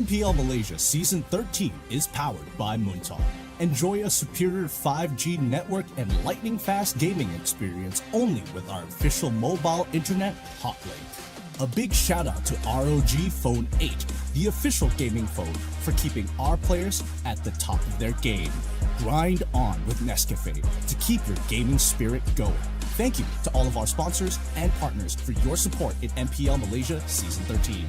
MPL Malaysia Season 13 is powered by Muntong. Enjoy a superior 5G network and lightning-fast gaming experience only with our official mobile internet hotlink. A big shout out to ROG Phone 8, the official gaming phone, for keeping our players at the top of their game. Grind on with Nescafe to keep your gaming spirit going. Thank you to all of our sponsors and partners for your support in MPL Malaysia Season 13.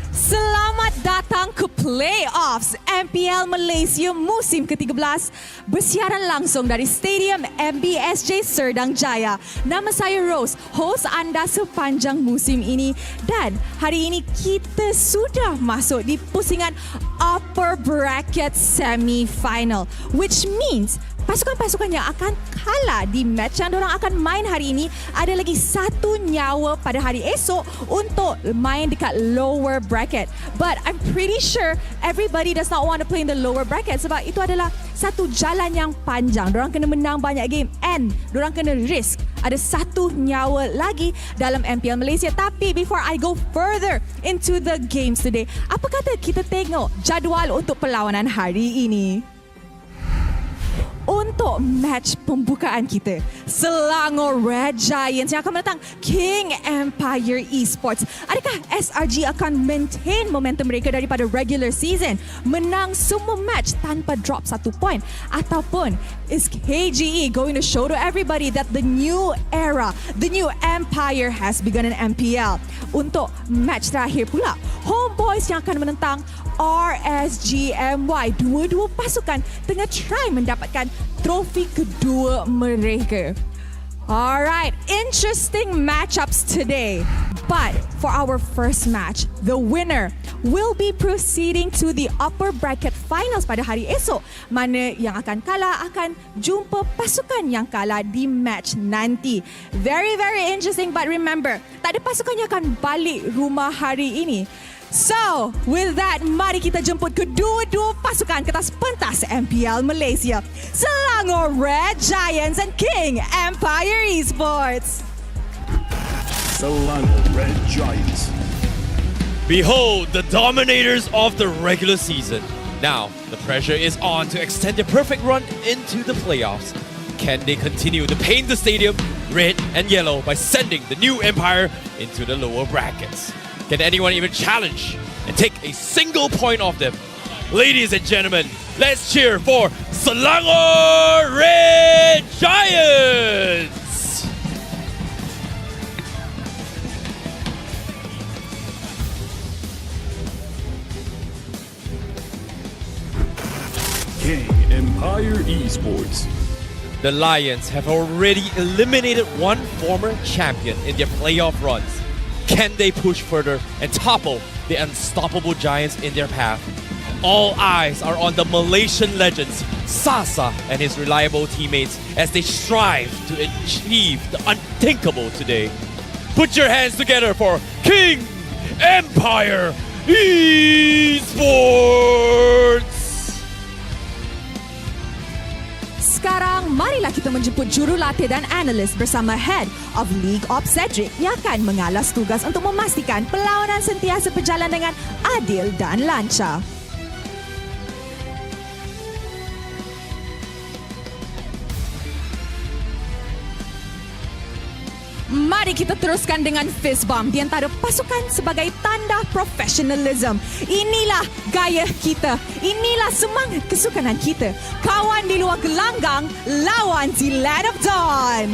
Selamat datang ke Playoffs MPL Malaysia musim ke-13 bersiaran langsung dari Stadium MBSJ Serdang Jaya. Nama saya Rose, host anda sepanjang musim ini, dan hari ini kita sudah masuk di pusingan upper bracket semi-final, which means pasukan-pasukan yang akan kalah di match yang diorang akan main hari ini ada lagi satu nyawa pada hari esok untuk main dekat lower bracket. But I'm pretty sure everybody does not want to play in the lower bracket sebab itu adalah satu jalan yang panjang. Diorang kena menang banyak game and diorang kena risk ada satu nyawa lagi dalam MPL Malaysia. Tapi before I go further into the games today, apa kata kita tengok jadual untuk perlawanan hari ini? Untuk match pembukaan kita, Selangor Red Giants yang akan menentang King Empire Esports. Adakah SRG akan maintain momentum mereka daripada regular season, menang semua match tanpa drop satu point? Ataupun is KGE going to show to everybody that the new era, the new empire has begun in MPL? Untuk match terakhir pula, HOMEBOIS yang akan menentang RSG MY. Dua-dua pasukan tengah try mendapatkan trofi kedua mereka. Alright, interesting matchups today. But for our first match, the winner will be proceeding to the upper bracket finals pada hari esok. Mana yang akan kalah akan jumpa pasukan yang kalah di match nanti. Very, very interesting, but remember, tak ada pasukan yang akan balik rumah hari ini. So, with that, mari kita jemput kedua-dua pasukan ke atas pentas MPL Malaysia, Selangor Red Giants and King Empire Esports. Selangor Red Giants. Behold the dominators of the regular season. Now, the pressure is on to extend their perfect run into the playoffs. Can they continue to paint the stadium red and yellow by sending the new Empire into the lower brackets? Can anyone even challenge and take a single point off them? Ladies and gentlemen, let's cheer for Selangor Red Giants! King Empire Esports. The Lions have already eliminated one former champion in their playoff runs. Can they push further and topple the unstoppable giants in their path? All eyes are on the Malaysian legends, Sasa and his reliable teammates, as they strive to achieve the unthinkable today. Put your hands together for King Empire Esports! Sekarang, marilah kita menjemput jurulatih dan analis bersama Head of League Ops Cedric yang akan mengalas tugas untuk memastikan perlawanan sentiasa berjalan dengan adil dan lancar. Mari kita teruskan dengan fist bump di antara pasukan sebagai tanda professionalism. Inilah gaya kita. Inilah semangat kesukanan kita. Kawan di luar gelanggang, lawan di Land of Dawn.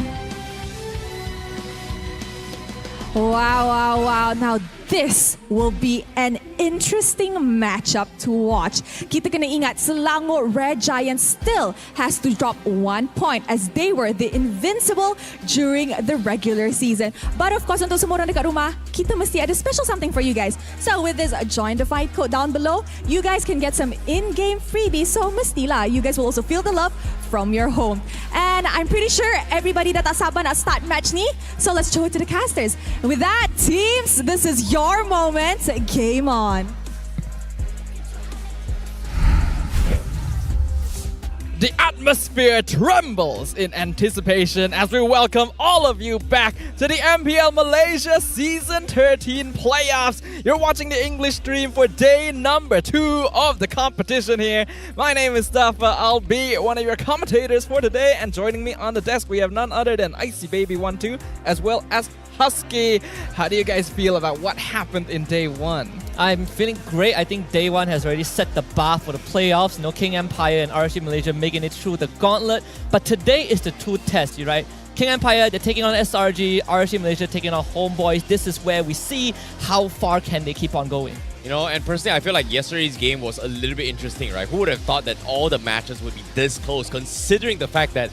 Wow, wow, wow. Now this will be an interesting matchup to watch. Kita kena ingat Selangor Red Giants still has to drop 1 point as they were the invincible during the regular season. But of course, untuk semua orang dekat rumah, kita mesti ada special something for you guys. So with this join the fight code down below, you guys can get some in-game freebies. So mestilah you guys will also feel the love from your home. And I'm pretty sure everybody dah tak sabar nak start match ni. So let's show it to the casters. And with that, teams, this is your moment. Game on. The atmosphere trembles in anticipation as we welcome all of you back to the MPL Malaysia Season 13 playoffs. You're watching the English stream for day number 2 of the competition here. My name is Staffa. I'll be one of your commentators for today, and joining me on the desk we have none other than Icy Baby 12 as well as Husky. How do you guys feel about what happened in day 1? I'm feeling great. I think day 1 has already set the bar for the playoffs. You know, King Empire and RSG Malaysia making it through the gauntlet. But today is the true test, right? King Empire, they're taking on SRG, RSG Malaysia taking on HOMEBOIS. This is where we see how far can they keep on going. You know, and personally, I feel like yesterday's game was a little bit interesting, right? Who would have thought that all the matches would be this close, considering the fact that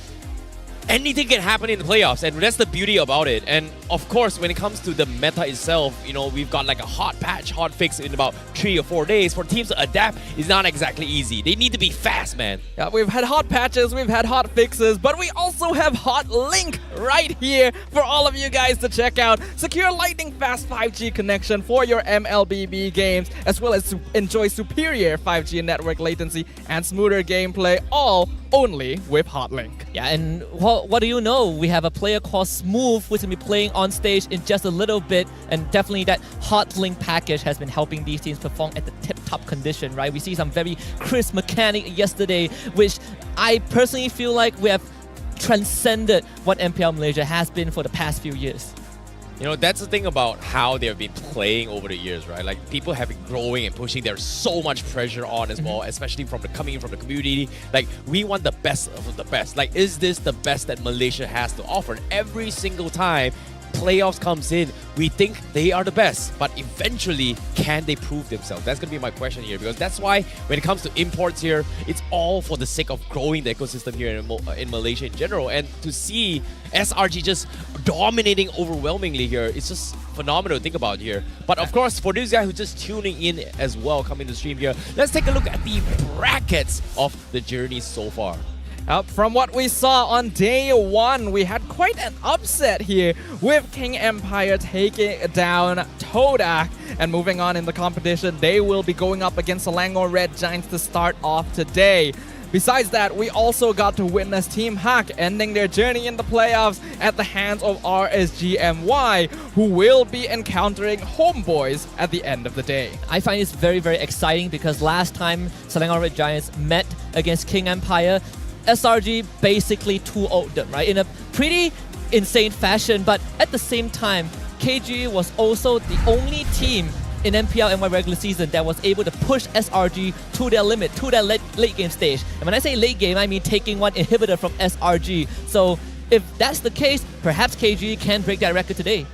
anything can happen in the playoffs, and that's the beauty about it. And of course, when it comes to the meta itself, you know, we've got like a hot patch, hot fix in about 3 or 4 days. For teams to adapt is not exactly easy. They need to be fast, man. Yeah, we've had hot patches, we've had hot fixes, but we also have Hot Link right here for all of you guys to check out. Secure lightning fast 5G connection for your MLBB games, as well as enjoy superior 5G network latency and smoother gameplay, all only with Hot Link. Yeah, and what do you know? We have a player called Smooth who's going to be playing on stage in just a little bit, and definitely that Hot Link package has been helping these teams perform at the tip-top condition, right? We see some very crisp mechanic yesterday, which I personally feel like we have transcended what MPL Malaysia has been for the past few years. You know, that's the thing about how they've been playing over the years, right? Like, people have been growing and pushing. There's so much pressure on as well, especially coming in from the community. Like, we want the best of the best. Like, is this the best that Malaysia has to offer? And every single time playoffs comes in, we think they are the best, but eventually, can they prove themselves? That's going to be my question here, because that's why when it comes to imports here, it's all for the sake of growing the ecosystem here in Malaysia in general. And to see SRG just dominating overwhelmingly here, it's just phenomenal to think about here. But of course, for these guys who are just tuning in as well, coming to stream here, let's take a look at the brackets of the journey so far. From what we saw on day 1, we had quite an upset here with King Empire taking down Todak. And moving on in the competition, they will be going up against Selangor Red Giants to start off today. Besides that, we also got to witness Team Hack ending their journey in the playoffs at the hands of RSG MY, who will be encountering HOMEBOIS at the end of the day. I find this very, very exciting because last time Selangor Red Giants met against King Empire, SRG basically 2-0'd them, right? In a pretty insane fashion, but at the same time, KG was also the only team in MPL-MY regular season that was able to push SRG to their limit, to their late game stage. And when I say late game, I mean taking one inhibitor from SRG. So if that's the case, perhaps KG can break that record today.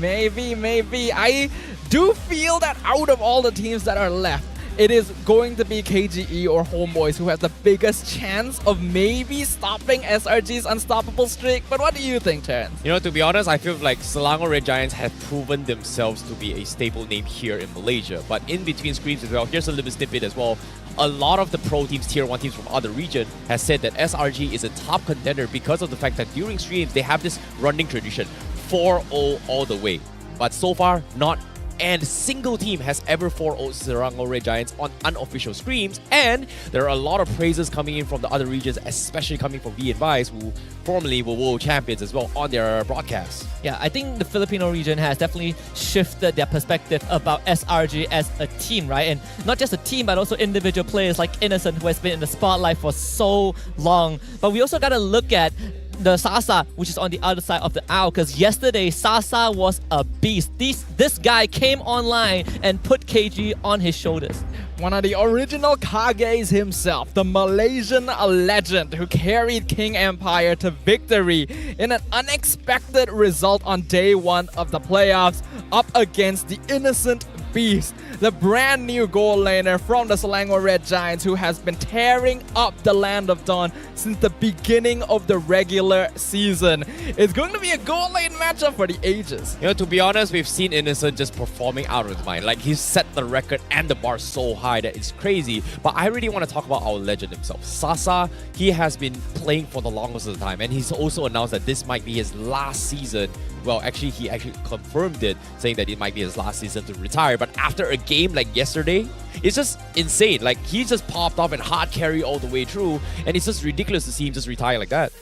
Maybe. I do feel that out of all the teams that are left, it is going to be KGE or HOMEBOIS who has the biggest chance of maybe stopping SRG's unstoppable streak. But what do you think, Terrence? You know, to be honest, I feel like Selangor Red Giants have proven themselves to be a staple name here in Malaysia. But in between screens as well, here's a little snippet as well. A lot of the pro teams, tier 1 teams from other region, has said that SRG is a top contender because of the fact that during streams, they have this running tradition, 4-0 all the way. But so far, not and single team has ever 4-0'd Selangor Red Giants on unofficial streams. And there are a lot of praises coming in from the other regions, especially coming from V&Vice, who formerly were world champions as well, on their broadcasts. Yeah, I think the Filipino region has definitely shifted their perspective about SRG as a team, right? And not just a team, but also individual players like Innocent, who has been in the spotlight for so long. But we also got to look at the Sasa, which is on the other side of the aisle, because yesterday Sasa was a beast. This guy came online and put KG on his shoulders. One of the original Kages himself, the Malaysian legend who carried King Empire to victory in an unexpected result on day 1 of the playoffs, up against the Innocent Beast, the brand new goal laner from the Selangor Red Giants, who has been tearing up the Land of Dawn since the beginning of the regular season. It's going to be a goal lane matchup for the ages. You know, to be honest, we've seen Innocent just performing out of his mind. Like, he's set the record and the bar so high that it's crazy. But I really want to talk about our legend himself. Sasa, he has been playing for the longest of the time, and he's also announced that this might be his last season well, actually, he actually confirmed it, saying that it might be his last season to retire. But after a game like yesterday, it's just insane. Like, he just popped off and hard carry all the way through, and it's just ridiculous to see him just retire like that.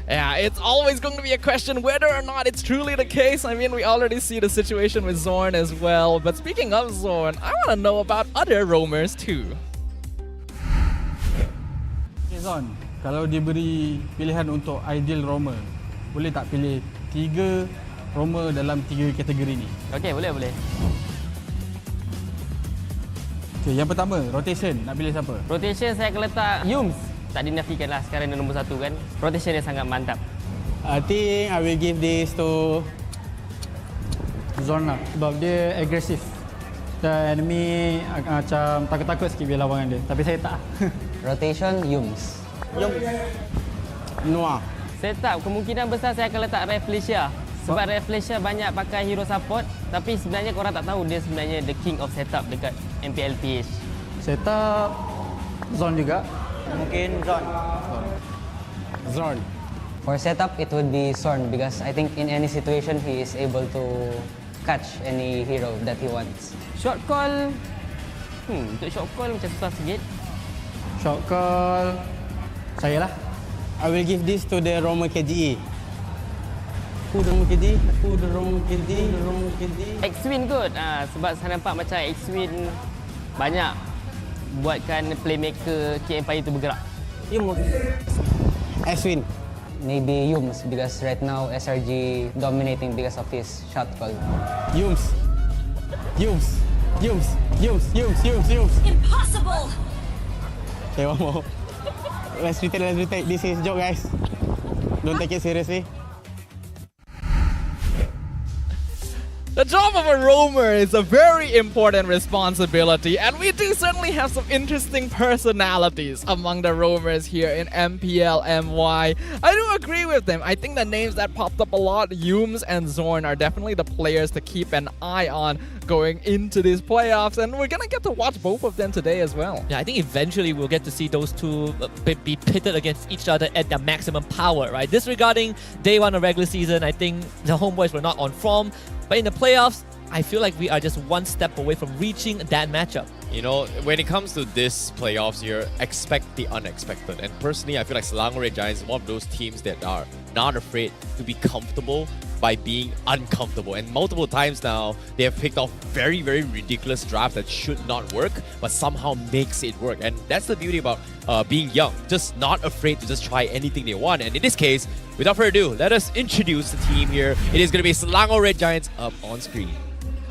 Yeah, it's always going to be a question whether or not it's truly the case. I mean, we already see the situation with Zorn as well. But speaking of Zorn, I want to know about other roamers too. Okay, Zon, kalau diberi pilihan untuk ideal roamer, boleh tak pilih 3 roamer dalam 3 kategori ni? Okey, boleh. Okay, yang pertama, rotation. Nak pilih siapa? Rotation saya akan letak Yums. Tak dinafikan lah, sekarang dia nombor 1 kan. Rotation dia sangat mantap. I think I will give this to Zorn lah. Sebab dia agresif. Dan enemy macam takut-takut sikit bila lawan dia. Tapi saya tak. Rotation Yums. Noah. Setup, kemungkinan besar saya akan letak Reflecia. Sebab Reflecia banyak pakai hero support. Tapi sebenarnya korang tak tahu dia sebenarnya the king of setup dekat MPL-PH. Setup Zorn juga. Mungkin Zorn. Zorn. For setup, it would be Zorn because I think in any situation he is able to catch any hero that he wants. Short call, untuk short call macam susah sikit. Short call. Saya lah. I will give this to the Roamer KGE. Who the Roamer KGE? Who the Roamer KGE? The Roamer KGE? X-Win kot, sebab saya nampak macam X-Win banyak buatkan playmaker King Empire itu bergerak. S13. Maybe Yums because right now SRG dominating because of his shot call. Yums. Impossible! Okay, one more. Let's retake. This is joke, guys. Don't take it seriously. The job of a roamer is a very important responsibility, and we do certainly have some interesting personalities among the roamers here in MPL-MY. I do agree with them. I think the names that popped up a lot, Yums and Zorn, are definitely the players to keep an eye on going into these playoffs, and we're gonna get to watch both of them today as well. Yeah, I think eventually we'll get to see those two be pitted against each other at their maximum power, right? Disregarding day 1 of regular season, I think the homeboys were not on form. But in the playoffs, I feel like we are just one step away from reaching that matchup. You know, when it comes to this playoffs here, expect the unexpected. And personally, I feel like Selangor Red Giants is one of those teams that are not afraid to be comfortable by being uncomfortable. And multiple times now, they have picked off very, very ridiculous drafts that should not work, but somehow makes it work. And that's the beauty about being young. Just not afraid to just try anything they want. And in this case, without further ado, let us introduce the team here. It is going to be Selangor Red Giants up on screen.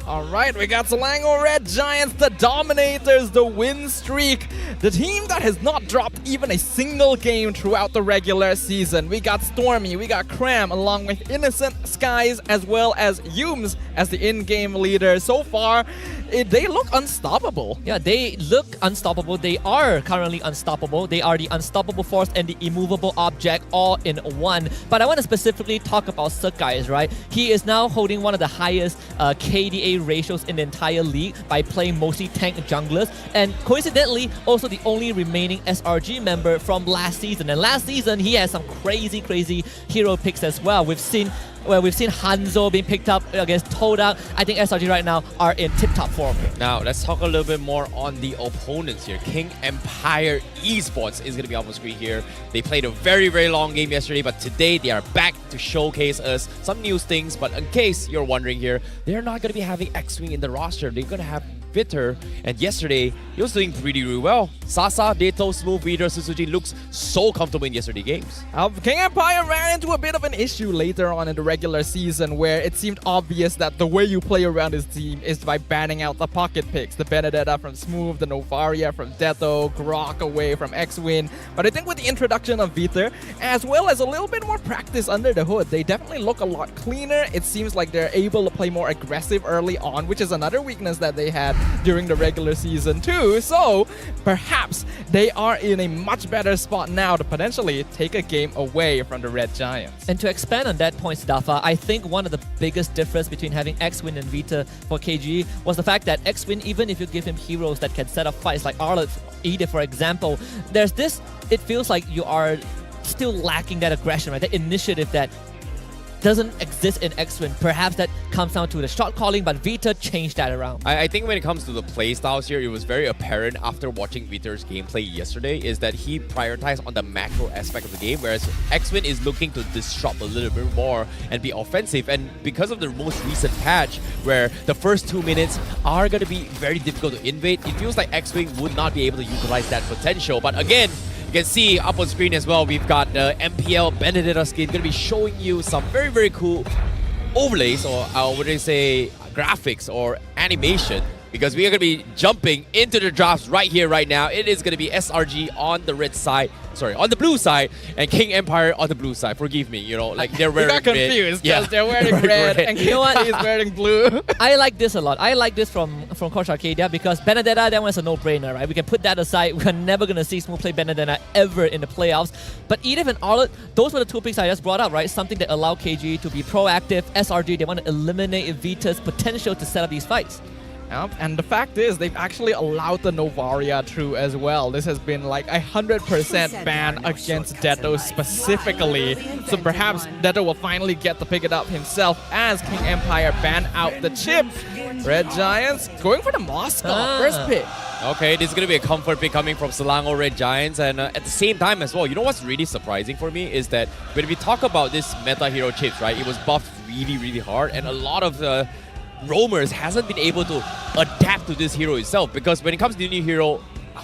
All right, we got Selangor Red Giants, the dominators, the win streak, the team that has not dropped even a single game throughout the regular season. We got Stormy, we got Cram, along with Innocent Skies, as well as Yums as the in-game leader. So far, they look unstoppable. Yeah, they look unstoppable. They are currently unstoppable. They are the unstoppable force and the immovable object all in one. But I want to specifically talk about Skies, right? He is now holding one of the highest KDA ratios in the entire league by playing mostly tank junglers, and coincidentally also the only remaining SRG member from last season. And last season he has some crazy hero picks as well. We've seen Hanzo being picked up against Todak. I think SRG right now are in tip-top form. Now, let's talk a little bit more on the opponents here. King Empire Esports is going to be off the screen here. They played a very, very long game yesterday, but today they are back to showcase us some new things. But in case you're wondering here, they're not going to be having X-Wing in the roster. They're going to have Vitter, and yesterday he was doing really well. Sasa, Dato, Smooth, Reader, Suzuki looks so comfortable in yesterday's games. King Empire ran into a bit of an issue later on in the regular season where it seemed obvious that the way you play around his team is by banning out the pocket picks. The Benedetta from Smooth, the Novaria from Dato, Grok away from X-Win. But I think with the introduction of Vitter, as well as a little bit more practice under the hood, they definitely look a lot cleaner. It seems like they're able to play more aggressive early on, which is another weakness that they had during the regular season too. So perhaps they are in a much better spot now to potentially take a game away from the Red Giants. And to expand on that point, Staffa, I think one of the biggest difference between having X-Win and Vita for KG was the fact that X-Win, even if you give him heroes that can set up fights like Arlet, Edith, for example, there's this, it feels like you are still lacking that aggression, right? That initiative that doesn't exist in X-Wing. Perhaps that comes down to the shot calling, but Vita changed that around. I think when it comes to the play styles here, it was very apparent after watching Viter's gameplay yesterday is that he prioritized on the macro aspect of the game, whereas X-Wing is looking to disrupt a little bit more and be offensive. And because of the most recent patch, where the first 2 minutes are going to be very difficult to invade, it feels like X-Wing would not be able to utilize that potential. But again, you can see up on screen as well, we've got the MPL Benedetta skin going to be showing you some very, very cool overlays, or what do you say, graphics or animation, because we are going to be jumping into the drafts right here, right now. It is going to be SRG on the red side, sorry, on the blue side, and King Empire on the blue side. Forgive me, you know, like they're wearing got confused because they're wearing Right, red, red. and you know what? He's wearing blue. I like this a lot. I like this from Coach Arcadia because Benedetta, that one's a no-brainer, right? We can put that aside. We're never going to see Smooth play Benedetta ever in the playoffs. But Edith and Arlott, those were the two picks I just brought up, right? Something that allowed KG to be proactive. SRG, they want to eliminate Vita's potential to set up these fights. Yep, and the fact is, they've actually allowed the Novaria through as well. This has been like 100% ban against Detto specifically. So perhaps Detto will finally get to pick it up himself as King Empire ban out the chip. Red Giants going for the Moscow first pick. Okay, this is going to be a comfort pick coming from Selangor Red Giants, and at the same time as well, you know what's really surprising for me is that when we talk about this meta hero chips, right, it was buffed really, really hard, and a lot of the roamers hasn't been able to adapt to this hero itself, because when it comes to the new hero,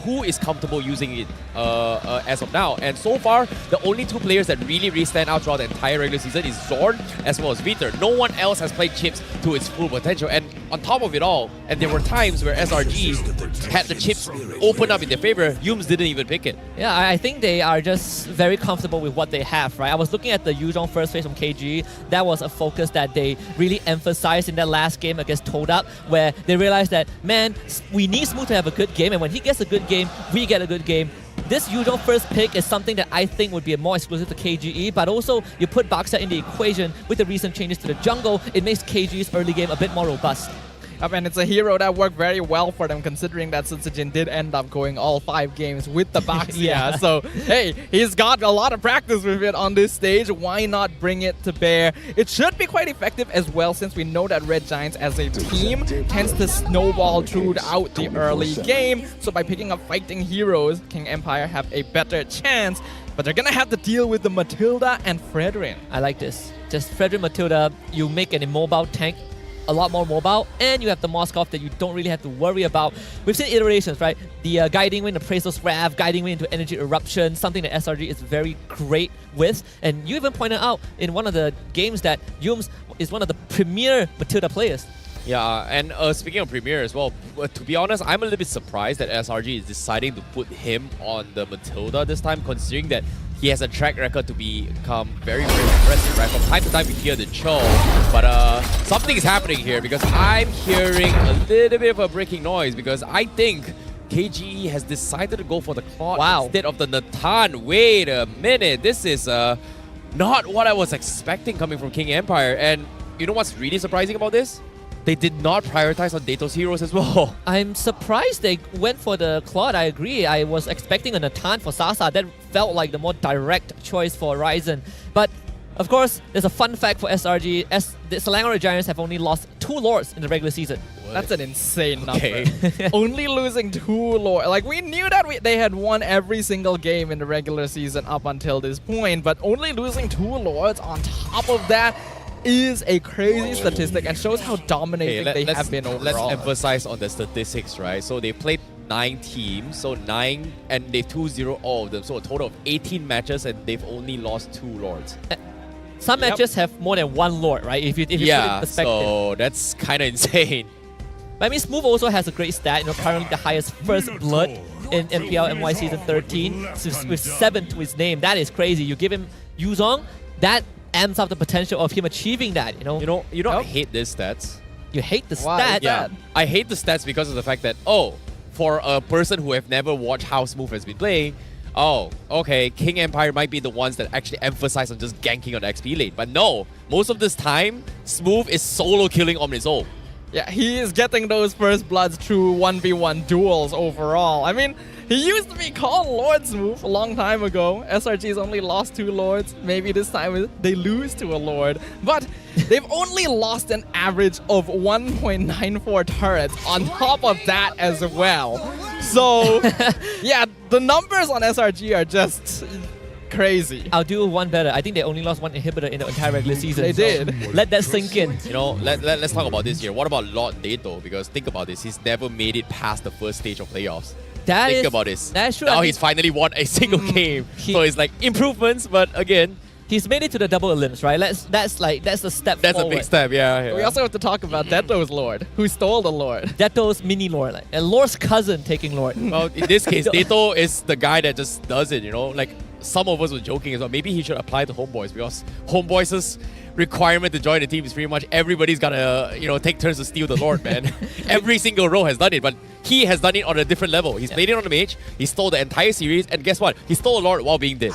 who is comfortable using it as of now? And so far, the only two players that really stand out throughout the entire regular season is Zorn as well as Viter. No one else has played chips to its full potential. And on top of it all, and there were times where SRG had the chips open up in their favor, Yums didn't even pick it. Yeah, I think they are just very comfortable with what they have, right? I was looking at the Yuzhong first phase from KG. That was a focus that they really emphasized in that last game against Toadup, where they realized that, man, we need Smooth to have a good game, and when he gets a good game, we get a good game. This Yuzhong first pick is something that I think would be more exclusive to KGE, but also you put Baksa in the equation with the recent changes to the jungle, it makes KG's early game a bit more robust. And it's a hero that worked very well for them, considering that Sunsujin did end up going all 5 games with the Baxia. Yeah. So, hey, he's got a lot of practice with it on this stage. Why not bring it to bear? It should be quite effective as well, since we know that Red Giants as a team tends to snowball throughout the early game. So by picking up fighting heroes, King Empire have a better chance. But they're gonna have to deal with the Matilda and Fredrin. I like this. Just Fredrin Matilda, you make an immobile tank a lot more mobile, and you have the Moskov that you don't really have to worry about. We've seen iterations, right? The Guiding Wind, the Praesos Rav, Guiding Wind into Energy Eruption, something that SRG is very great with. And you even pointed out in one of the games that Yums is one of the premier Matilda players. Yeah, and speaking of Premier as well, to be honest, I'm a little bit surprised that SRG is deciding to put him on the Matilda this time, considering that he has a track record to become very, very impressive, right? From time to time we hear the Cho, but something is happening here, because I'm hearing a little bit of a breaking noise, because I think KGE has decided to go for the Claude instead of the Natan. Wait a minute, this is not what I was expecting coming from King Empire. And you know what's really surprising about this? They did not prioritize on Dato's heroes as well. I'm surprised they went for the Claude, I agree. I was expecting a Natan for Sasa. That felt like the more direct choice for Ryzen. But, of course, there's a fun fact for SRG. The Selangor Giants have only lost 2 Lords in the regular season. What? That's an insane number. Only losing 2 Lords. Like, we knew that they had won every single game in the regular season up until this point, but only losing 2 Lords on top of that is a crazy statistic and shows how dominating they have been overall. Let's emphasize on the statistics, right? So they played 9 teams, so 9, and they 2-0 all of them. So a total of 18 matches, and they've only lost 2 Lords. Some matches have more than 1 Lord, right? If you put it in perspective. So that's kind of insane. But I mean, Smooth also has a great stat, currently the highest first blood in MPL-MY Season 13, with 7 to his name. That is crazy. You give him Yuzhong, that amps up the potential of him achieving that, You know, I hate these stats. You hate the Why? stats? Yeah, I hate the stats because of the fact that, for a person who have never watched how Smooth has been playing, okay, King Empire might be the ones that actually emphasize on just ganking on the XP lane. But no, most of this time, Smooth is solo killing on his own. Yeah, he is getting those first bloods through 1v1 duels overall. I mean, he used to be called Lord's move a long time ago. SRG's only lost 2 Lords. Maybe this time they lose to a Lord. But they've only lost an average of 1.94 turrets on top of that as well. So, yeah, the numbers on SRG are just crazy. I'll do one better. I think they only lost 1 inhibitor in the entire regular season. They did. Let that sink in. You know, let's talk about this here. What about Lord Dato? Because think about this, he's never made it past the first stage of playoffs. Think about this. That's true. Now he's finally won a single game. So it's like improvements, but again, he's made it to the double elims, right? That's a step that's forward. a big step, yeah. We also have to talk about Deto's Lord, who stole the Lord. Deto's mini Lord, like, and Lord's cousin taking Lord. Well, in this case, Dato is the guy that just does it, you know? Like, some of us were joking as well. Maybe he should apply to HOMEBOIS because HOMEBOIS' requirement to join the team is pretty much everybody's gotta, take turns to steal the Lord, man. Every single row has done it, but he has done it on a different level. He's played it on the mage, he stole the entire series, and guess what? He stole a Lord while being dead.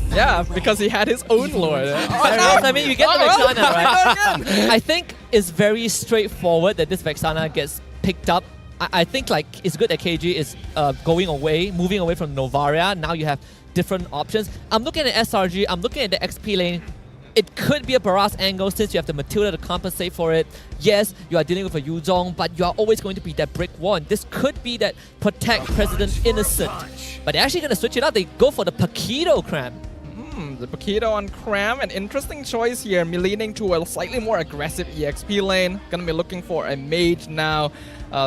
Yeah, because he had his own Lord. I mean, you get the Vexana, right? I think it's very straightforward that this Vexana gets picked up. I think like it's good that KG is moving away from Novaria. Now you have different options. I'm looking at SRG, I'm looking at the XP lane. It could be a Barras angle since you have the Matilda to compensate for it. Yes, you are dealing with a Yuzong, but you are always going to be that brick one. This could be that protect President Innocent. But they're actually going to switch it up. They go for the Paquito Cram. The Paquito on Cram, an interesting choice here. Me leaning to a slightly more aggressive EXP lane. Gonna be looking for a mage now.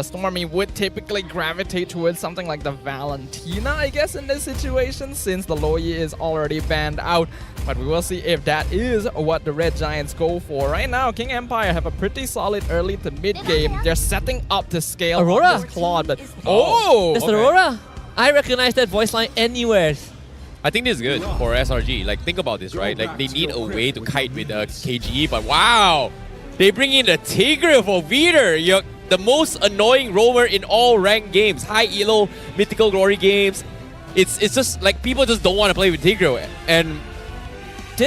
Stormy would typically gravitate towards something like the Valentina, I guess, in this situation, since the Loi is already banned out. But we will see if that is what the Red Giants go for. Right now, King Empire have a pretty solid early to mid game. They're setting up to scale Aurora this Claude, but It's Aurora. I recognize that voice line anywhere. I think this is good for SRG. Like, think about this, right? Like, they need a way to kite with KGE, but wow! They bring in the Tigreal for Veeder. You're the most annoying roamer in all ranked games. High elo, mythical glory games. It's just like people just don't want to play with Tigreal. And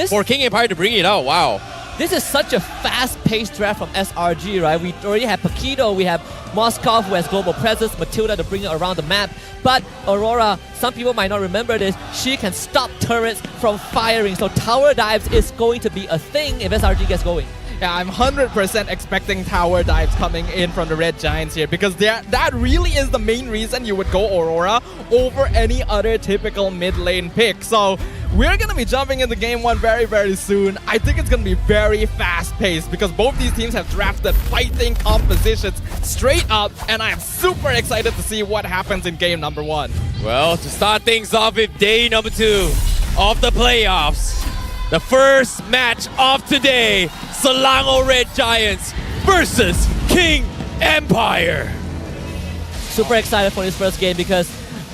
for King Empire to bring it out, wow. This is such a fast-paced draft from SRG, right? We already have Paquito, we have Moskov who has global presence, Matilda to bring it around the map. But Aurora, some people might not remember this, she can stop turrets from firing. So tower dives is going to be a thing if SRG gets going. Yeah, I'm 100% expecting tower dives coming in from the Red Giants here because that really is the main reason you would go Aurora over any other typical mid lane pick. So we're going to be jumping into game 1 very, very soon. I think it's going to be very fast-paced because both these teams have drafted fighting compositions straight up, and I am super excited to see what happens in game number 1. Well, to start things off with day number 2 of the playoffs, the first match of today, Selangor Red Giants versus King Empire. Super excited for this first game because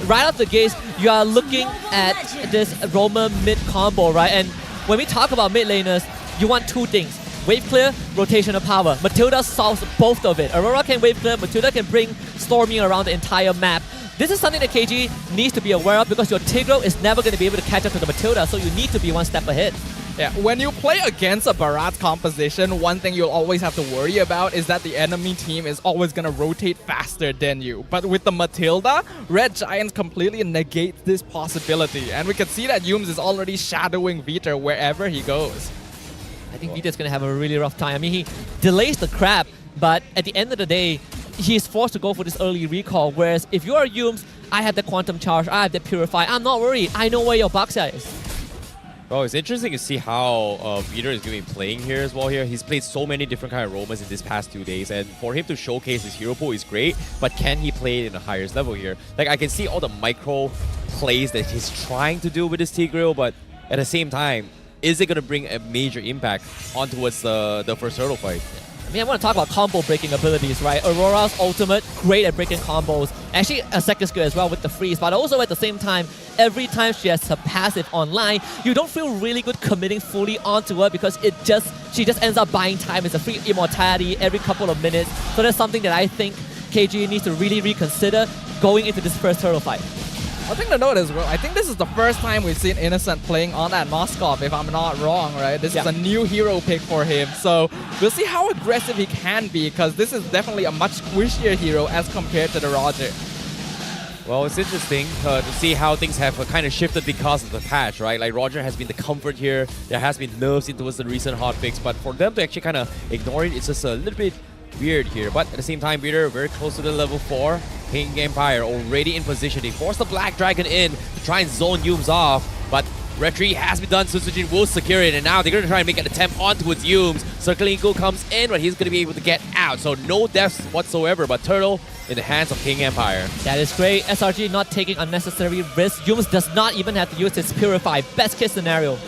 right out the gates, you are looking at this Roamer mid combo, right? And when we talk about mid laners, you want 2 things. Wave clear, rotational power. Matilda solves both of it. Aurora can wave clear, Matilda can bring Stormy around the entire map. This is something that KG needs to be aware of because your Tigreal is never going to be able to catch up to the Matilda, so you need to be one step ahead. Yeah, when you play against a Bharat composition, one thing you'll always have to worry about is that the enemy team is always going to rotate faster than you. But with the Matilda, Red Giants completely negate this possibility. And we can see that Yums is already shadowing Veeder wherever he goes. I think Veeder's going to have a really rough time. I mean, he delays the crab, but at the end of the day, he's forced to go for this early recall. Whereas if you are Yums, I have the Quantum Charge, I have the Purify. I'm not worried. I know where your Baxia is. Well, it's interesting to see how Veeder is going to be playing here as well here. He's played so many different kind of roamers in these past 2 days, and for him to showcase his hero pool is great, but can he play it in the highest level here? Like, I can see all the micro plays that he's trying to do with his Tigreal, but at the same time, is it going to bring a major impact on towards the first hurdle fight? I mean, I want to talk about combo breaking abilities, right? Aurora's ultimate, great at breaking combos. Actually, a second skill as well with the freeze, but also at the same time, every time she has her passive online, you don't feel really good committing fully onto her because she just ends up buying time. It's a free immortality every couple of minutes. So that's something that I think KG needs to really reconsider going into this first hurdle fight. One thing to note as well, I think this is the first time we've seen Innocent playing on that Moskov, if I'm not wrong, right? This is a new hero pick for him, so we'll see how aggressive he can be, because this is definitely a much squishier hero as compared to the Roger. Well, it's interesting to see how things have kind of shifted because of the patch, right? Like, Roger has been the comfort here. There has been nerfs into the recent hotfix, but for them to actually kind of ignore it, it's just a little bit weird here. But at the same time, Peter, very close to the level 4. King Empire already in position. They force the Black Dragon in to try and zone Yumes off, but retreat has been done. Susujin will secure it, and now they're going to try and make an attempt onto its Yumes. Circling Eagle comes in, but he's going to be able to get out. So no deaths whatsoever, but Turtle in the hands of King Empire. That is great. SRG not taking unnecessary risks. Yumes does not even have to use his Purify. Best case scenario.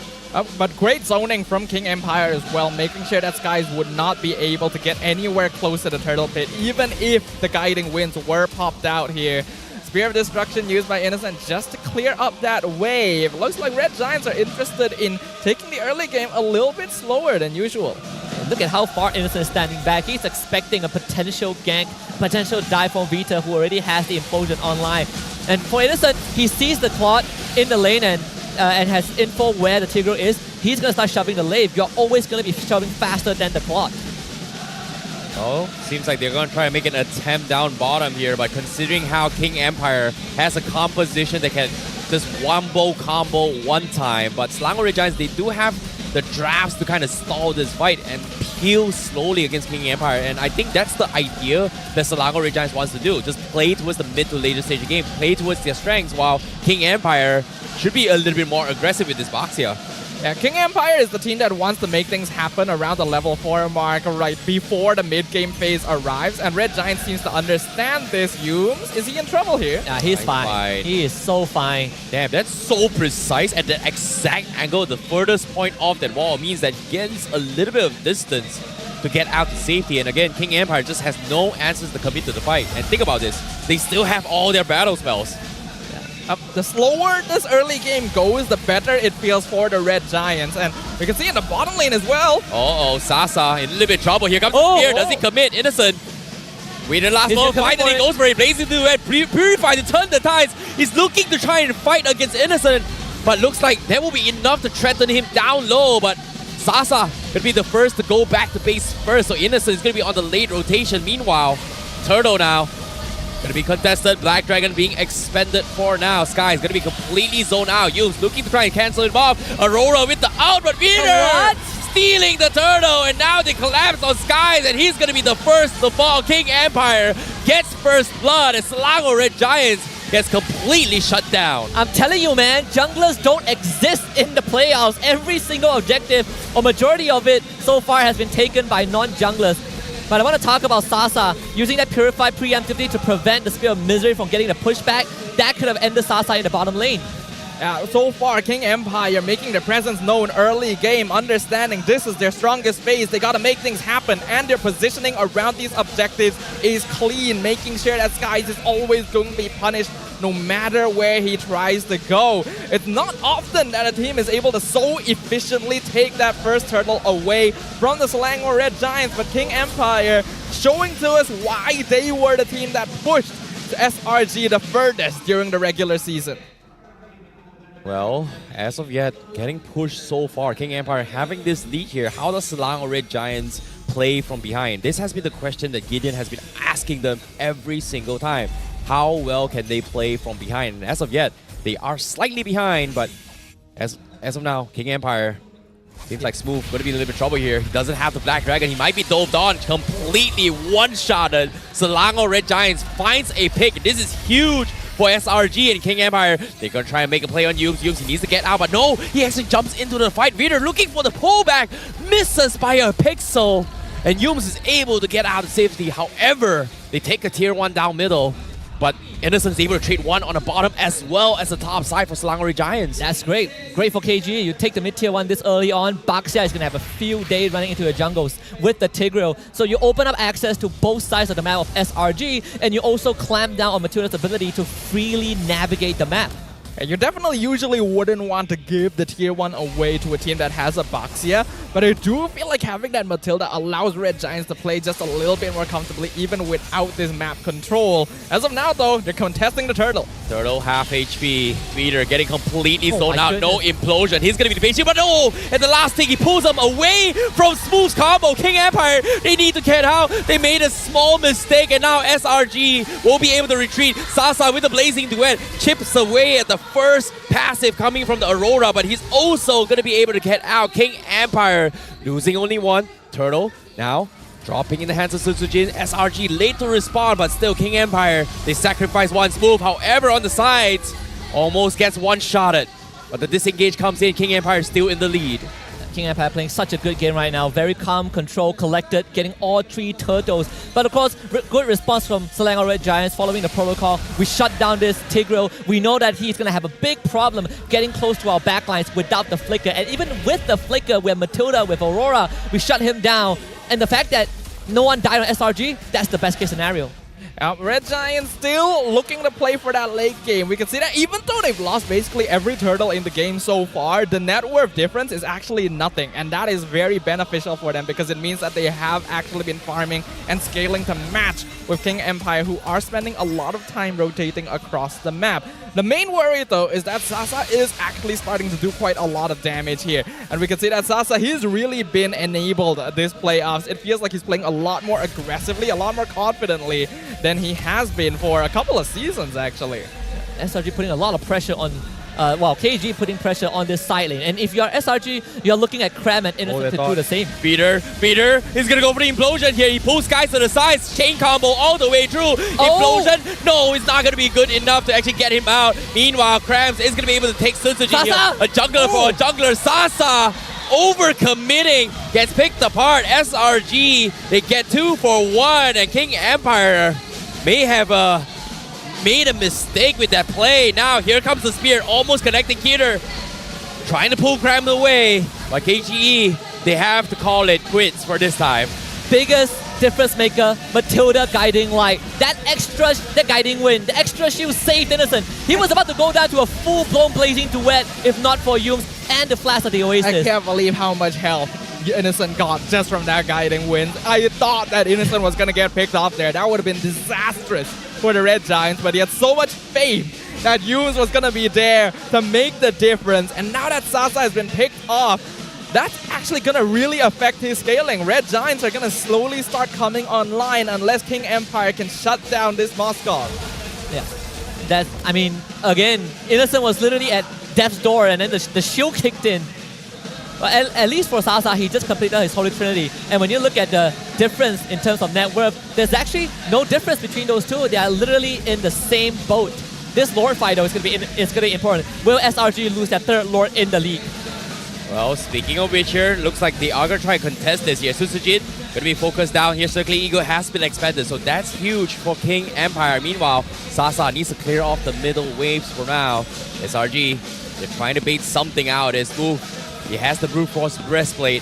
But great zoning from King Empire as well, making sure that Skies would not be able to get anywhere close to the Turtle Pit, even if the Guiding Winds were popped out here. Spear of Destruction used by Innocent just to clear up that wave. Looks like Red Giants are interested in taking the early game a little bit slower than usual. Look at how far Innocent is standing back. He's expecting a potential gank, potential dive from Vita, who already has the Implosion online. And for Innocent, he sees the Claude in the lane and has info where the Tigreal is. He's going to start shoving the lane. You're always going to be shoving faster than the Claude. Oh, seems like they're going to try and make an attempt down bottom here, but considering how King Empire has a composition that can just wombo combo one time, but Selangor Red Giants, they do have the drafts to kind of stall this fight and peel slowly against King Empire, and I think that's the idea that Selangor Red Giants wants to do. Just play towards the mid to later stage of the game, play towards their strengths, while King Empire should be a little bit more aggressive with this box here. Yeah, King Empire is the team that wants to make things happen around the level 4 mark right before the mid-game phase arrives, and Red Giant seems to understand this. Yumes, is he in trouble here? Yeah, he's fine. He is so fine. Damn, that's so precise at the exact angle. The furthest point of that wall means that he gets a little bit of distance to get out to safety, and again, King Empire just has no answers to commit to the fight. And think about this, they still have all their battle spells. The slower this early game goes, the better it feels for the Red Giants. And we can see in the bottom lane as well. Uh-oh, Sasa in a little bit of trouble. Here comes the spear. Does he commit? Innocent. Waiting the last moment. Finally goes for it. Blazing through red. Purify to turn the tides. He's looking to try and fight against Innocent. But looks like that will be enough to threaten him down low. But Sasa could be the first to go back to base first. So Innocent is going to be on the late rotation. Meanwhile, Turtle now going to be contested. Black Dragon being expended for now. Sky is going to be completely zoned out. Yumes looking to try and cancel it off. Aurora with the out, but Peter stealing the Turtle, and now they collapse on Skies, and he's going to be the first to fall. King Empire gets first blood as Selangor Red Giants gets completely shut down. I'm telling you, man, junglers don't exist in the playoffs. Every single objective, or majority of it so far, has been taken by non-junglers. But I want to talk about Sasa using that Purify preemptively to prevent the Spear of Misery from getting the pushback. That could have ended Sasa in the bottom lane. So far, King Empire making their presence known early game, understanding this is their strongest phase. They got to make things happen, and their positioning around these objectives is clean, making sure that Skies is always going to be punished no matter where he tries to go. It's not often that a team is able to so efficiently take that first turtle away from the Selangor Red Giants, but King Empire showing to us why they were the team that pushed SRG the furthest during the regular season. Well, as of yet, getting pushed so far. King Empire having this lead here. How does Selangor Red Giants play from behind? This has been the question that Gideon has been asking them every single time. How well can they play from behind? And as of yet, they are slightly behind, but as of now, King Empire seems like Smooth going to be in a little bit of trouble here. He doesn't have the Black Dragon. He might be doved on, completely one-shotted. Selangor Red Giants finds a pick. This is huge for SRG and King Empire. They're going to try and make a play on Yumes. Yumes, he needs to get out, but no, he actually jumps into the fight. Vader looking for the pullback, misses by a pixel, and Yumes is able to get out of safety. However, they take a tier 1 down middle, but Innocent's able to trade one on the bottom as well as the top side for Selangor Red Giants. That's great. Great for KG. You take the mid-tier 1 this early on. Baxia is going to have a field day running into the jungles with the Tigreal. So you open up access to both sides of the map of SRG, and you also clamp down on Matula's ability to freely navigate the map. You definitely usually wouldn't want to give the tier 1 away to a team that has a Baxia, but I do feel like having that Matilda allows Red Giants to play just a little bit more comfortably even without this map control. As of now though, they're contesting the turtle. Turtle half HP. Peter getting completely Oh thrown my out. No goodness. implosion. He's gonna be the face shield, but no! At the last thing, he pulls them away from Smooth's combo. King Empire, they need to get out. They made a small mistake, and now SRG will be able to retreat. Sasa with the Blazing Duet chips away at the first passive coming from the Aurora, but he's also gonna be able to get out. King Empire losing only one. Turtle now dropping in the hands of Sutsujin. SRG late to respond, but still King Empire, they sacrifice one Smooth. However, on the sides, almost gets one-shotted. But the disengage comes in. King Empire still in the lead. King Empire playing such a good game right now. Very calm, controlled, collected, getting all 3 turtles. But of course, good response from Selangor Red Giants following the protocol. We shut down this Tigreal. We know that he's going to have a big problem getting close to our backlines without the flicker. And even with the flicker, with Matilda, with Aurora, we shut him down. And the fact that no one died on SRG, that's the best case scenario. Red Giants still looking to play for that late game. We can see that even though they've lost basically every turtle in the game so far, the net worth difference is actually nothing. And that is very beneficial for them because it means that they have actually been farming and scaling to match with King Empire, who are spending a lot of time rotating across the map. The main worry though is that Sasa is actually starting to do quite a lot of damage here. And we can see that Sasa, he's really been enabled this playoffs. It feels like he's playing a lot more aggressively, a lot more confidently than he has been for a couple of seasons actually. SRG putting a lot of pressure on, KG putting pressure on this side lane. And if you're SRG, you're looking at Cram and Innocent to do the same. Peter, he's gonna go for the implosion here. He pulls guys to the sides, chain combo all the way through. Implosion, no, it's not gonna be good enough to actually get him out. Meanwhile, Krams is gonna be able to take Sutsujin here. A jungler for a jungler. Sasa overcommitting, gets picked apart. SRG, they get 2 for 1, and King Empire may have made a mistake with that play. Now here comes the spear, almost connecting Keter. Trying to pull Cram away, but KGE, they have to call it quits for this time. Biggest difference maker, Matilda guiding light. That guiding wind, the extra shield saved Innocent. He was about to go down to a full-blown Blazing Duet if not for Yumes and the flash of the Oasis. I can't believe how much health Innocent got just from that guiding wind. I thought that Innocent was gonna get picked off there. That would have been disastrous for the Red Giants, but he had so much faith that Yumes was gonna be there to make the difference. And now that Sasa has been picked off, that's actually gonna really affect his scaling. Red Giants are gonna slowly start coming online unless King Empire can shut down this Moskov. Yeah, I mean, again, Innocent was literally at death's door and then the shield kicked in. But at least for Sasa, he just completed his Holy Trinity. And when you look at the difference in terms of net worth, there's actually no difference between those two. They are literally in the same boat. This Lord fight though is going to be important. Will SRG lose that third Lord in the league? Well, speaking of which here, looks like they are going to try and contest this here. Sutsujin going to be focused down here. Circling Eagle has been expanded, so that's huge for King Empire. Meanwhile, Sasa needs to clear off the middle waves for now. SRG, they're trying to bait something out. His move, he has the Brute Force breastplate.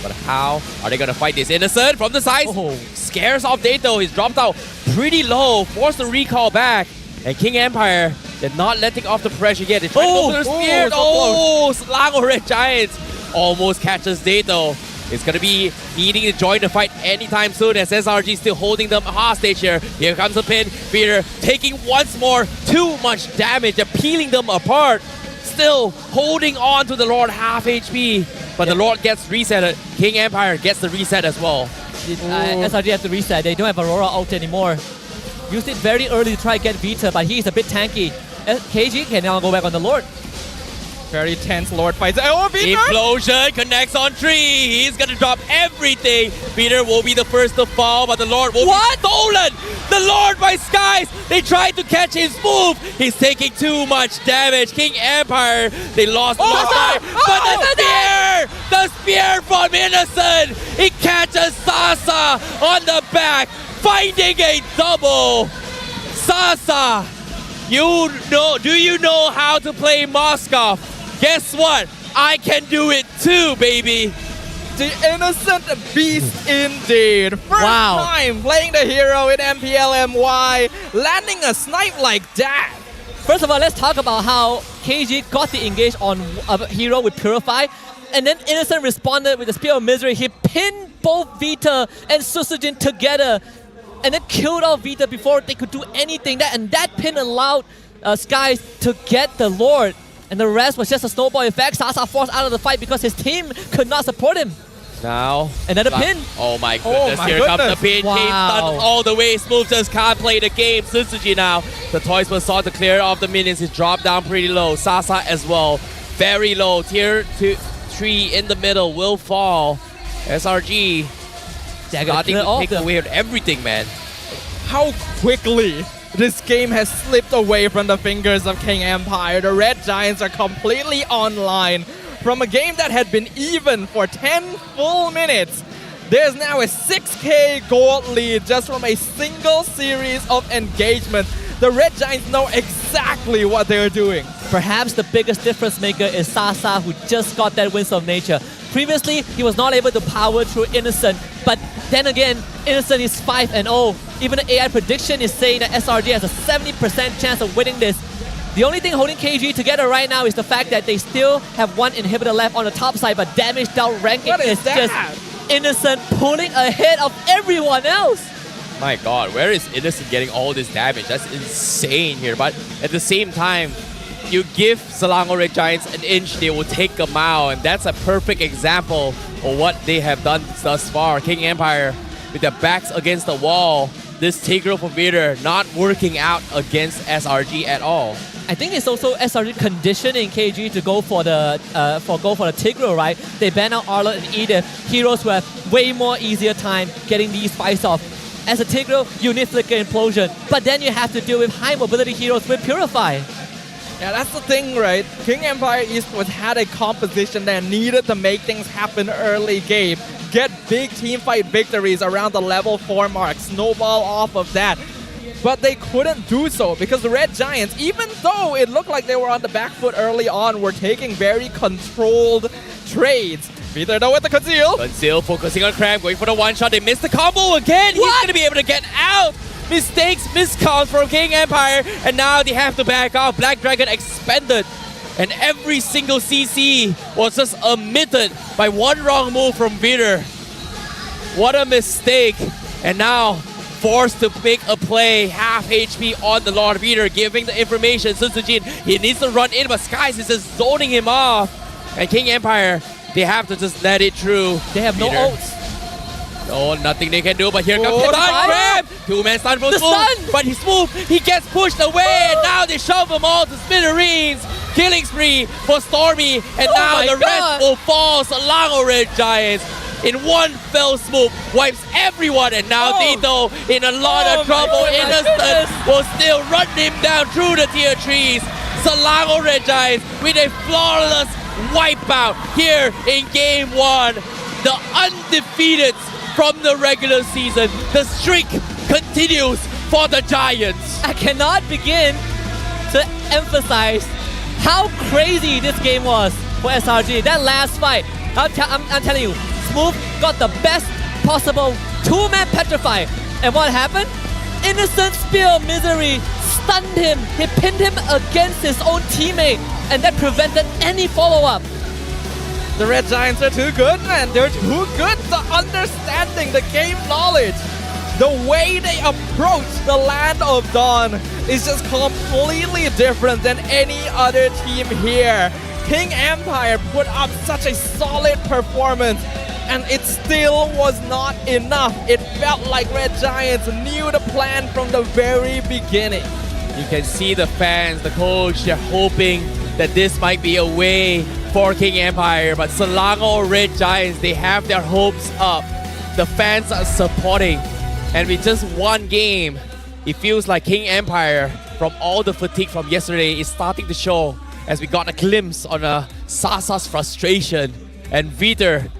But how are they going to fight this? Innocent from the side. Scares off Dato. He's dropped out pretty low. Forced to recall back. And King Empire, they're not letting off the pressure yet. They're trying to go for the spear. Selangor Red Giants almost catches Dato. It's going to be needing to join the fight anytime soon as SRG still holding them hostage here. Here comes the pin. Peter taking once more too much damage. They're peeling them apart. Still holding on to the Lord half HP. But the Lord gets resetted. King Empire gets the reset as well. SRG has to reset. They don't have Aurora ult anymore. Used it very early to try to get Vita, but he's a bit tanky. KG can now go back on the Lord. Very tense Lord fights. Oh, Peter! Implosion connects on 3. He's gonna drop everything. Peter will be the first to fall, but the Lord will be stolen. The Lord by Skies. They tried to catch his move. He's taking too much damage. King Empire, they lost the fight. But the spear from Innocent. He catches Sasa on the back, finding a double. Sasa, do you know how to play Moskov? Guess what? I can do it too, baby. The Innocent beast indeed. First time playing the hero in MPL-MY, landing a snipe like that. First of all, let's talk about how KG got the engage on a hero with Purify. And then Innocent responded with the Spear of Misery. He pinned both Vita and Susujin together and then killed off Vita before they could do anything. And that pin allowed Skies to get the Lord. And the rest was just a snowball effect. Sasa forced out of the fight because his team could not support him. Now, another pin. Oh my goodness, here comes the pin. Wow. Game done all the way. Smooth just can't play the game. Suzuki now. The Toys were sought to clear off the minions. He's dropped down pretty low. Sasa as well. Very low. Tier 3 in the middle will fall. SRG starting to take away with everything, man. How quickly this game has slipped away from the fingers of King Empire. The Red Giants are completely online. From a game that had been even for 10 full minutes, there's now a 6k gold lead just from a single series of engagements. The Red Giants know exactly what they're doing. Perhaps the biggest difference maker is Sasa, who just got that Winds of Nature. Previously, he was not able to power through Innocent, but then again, Innocent is 5-0. Even the AI prediction is saying that SRG has a 70% chance of winning this. The only thing holding KG together right now is the fact that they still have one inhibitor left on the top side, but damage down ranking is just Innocent pulling ahead of everyone else. My god, where is Innocent getting all this damage? That's insane here. But at the same time, you give Selangor Red Giants an inch, they will take them out. And that's a perfect example of what they have done thus far. King Empire with their backs against the wall. This Tigro from Vader not working out against SRG at all. I think it's also SRG conditioning KG to go for the Tigro, right? They ban out Arlott and Edith, heroes who have way more easier time getting these fights off. As a Tigro, you need Flicker Implosion, but then you have to deal with high mobility heroes with Purify. Yeah, that's the thing, right? King Empire Esports had a composition that needed to make things happen early game. Get big team fight victories around the level 4 mark, snowball off of that. But they couldn't do so because the Red Giants, even though it looked like they were on the back foot early on, were taking very controlled trades. Peter though with the conceal. Conceal focusing on Cram, going for the one shot. They missed the combo again. He's going to be able to get out. Mistakes, miscounts from King Empire, and now they have to back off. Black Dragon expended, and every single CC was just omitted by one wrong move from Vader. What a mistake. And now forced to pick a play, half HP on the Lord Vader, giving the information. Susujin, he needs to run in, but Skies is just zoning him off. And King Empire, they have to just let it through. They have no Vader. ults. No, nothing they can do, but here comes the stun grab! Two-man stun from Smooth, but he's Smooth, he gets pushed away, and now they shove them all to smithereens. Killing spree for Stormy, and now the rest will fall. Selangor Red Giants in one fell swoop wipes everyone, and now Tito in a lot of trouble. Innocent will still run him down through the tier 3s. Selangor Red Giants with a flawless wipeout here in game 1. The undefeated from the regular season. The streak continues for the Giants. I cannot begin to emphasize how crazy this game was for SRG. That last fight, I'm telling you, Smooth got the best possible two-man petrify. And what happened? Innocent Spear of Misery stunned him. He pinned him against his own teammate, and that prevented any follow-up. The Red Giants are too good, man. They're too good to understanding the game knowledge. The way they approach the Land of Dawn is just completely different than any other team here. King Empire put up such a solid performance, and it still was not enough. It felt like Red Giants knew the plan from the very beginning. You can see the fans, the coach, they're hoping that this might be a way for King Empire, but Selangor Red Giants, they have their hopes up. The fans are supporting, and with just one game, it feels like King Empire, from all the fatigue from yesterday, is starting to show as we got a glimpse on Sasa's frustration and Vader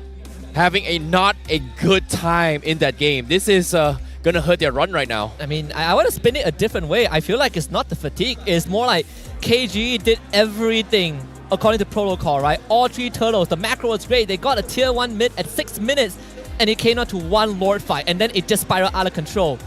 having not a good time in that game. This is gonna hurt their run right now. I mean, I want to spin it a different way. I feel like it's not the fatigue. It's more like KG did everything according to protocol, right? All 3 turtles, the macro was great. They got a tier 1 mid at 6 minutes, and it came down to one Lord fight, and then it just spiraled out of control.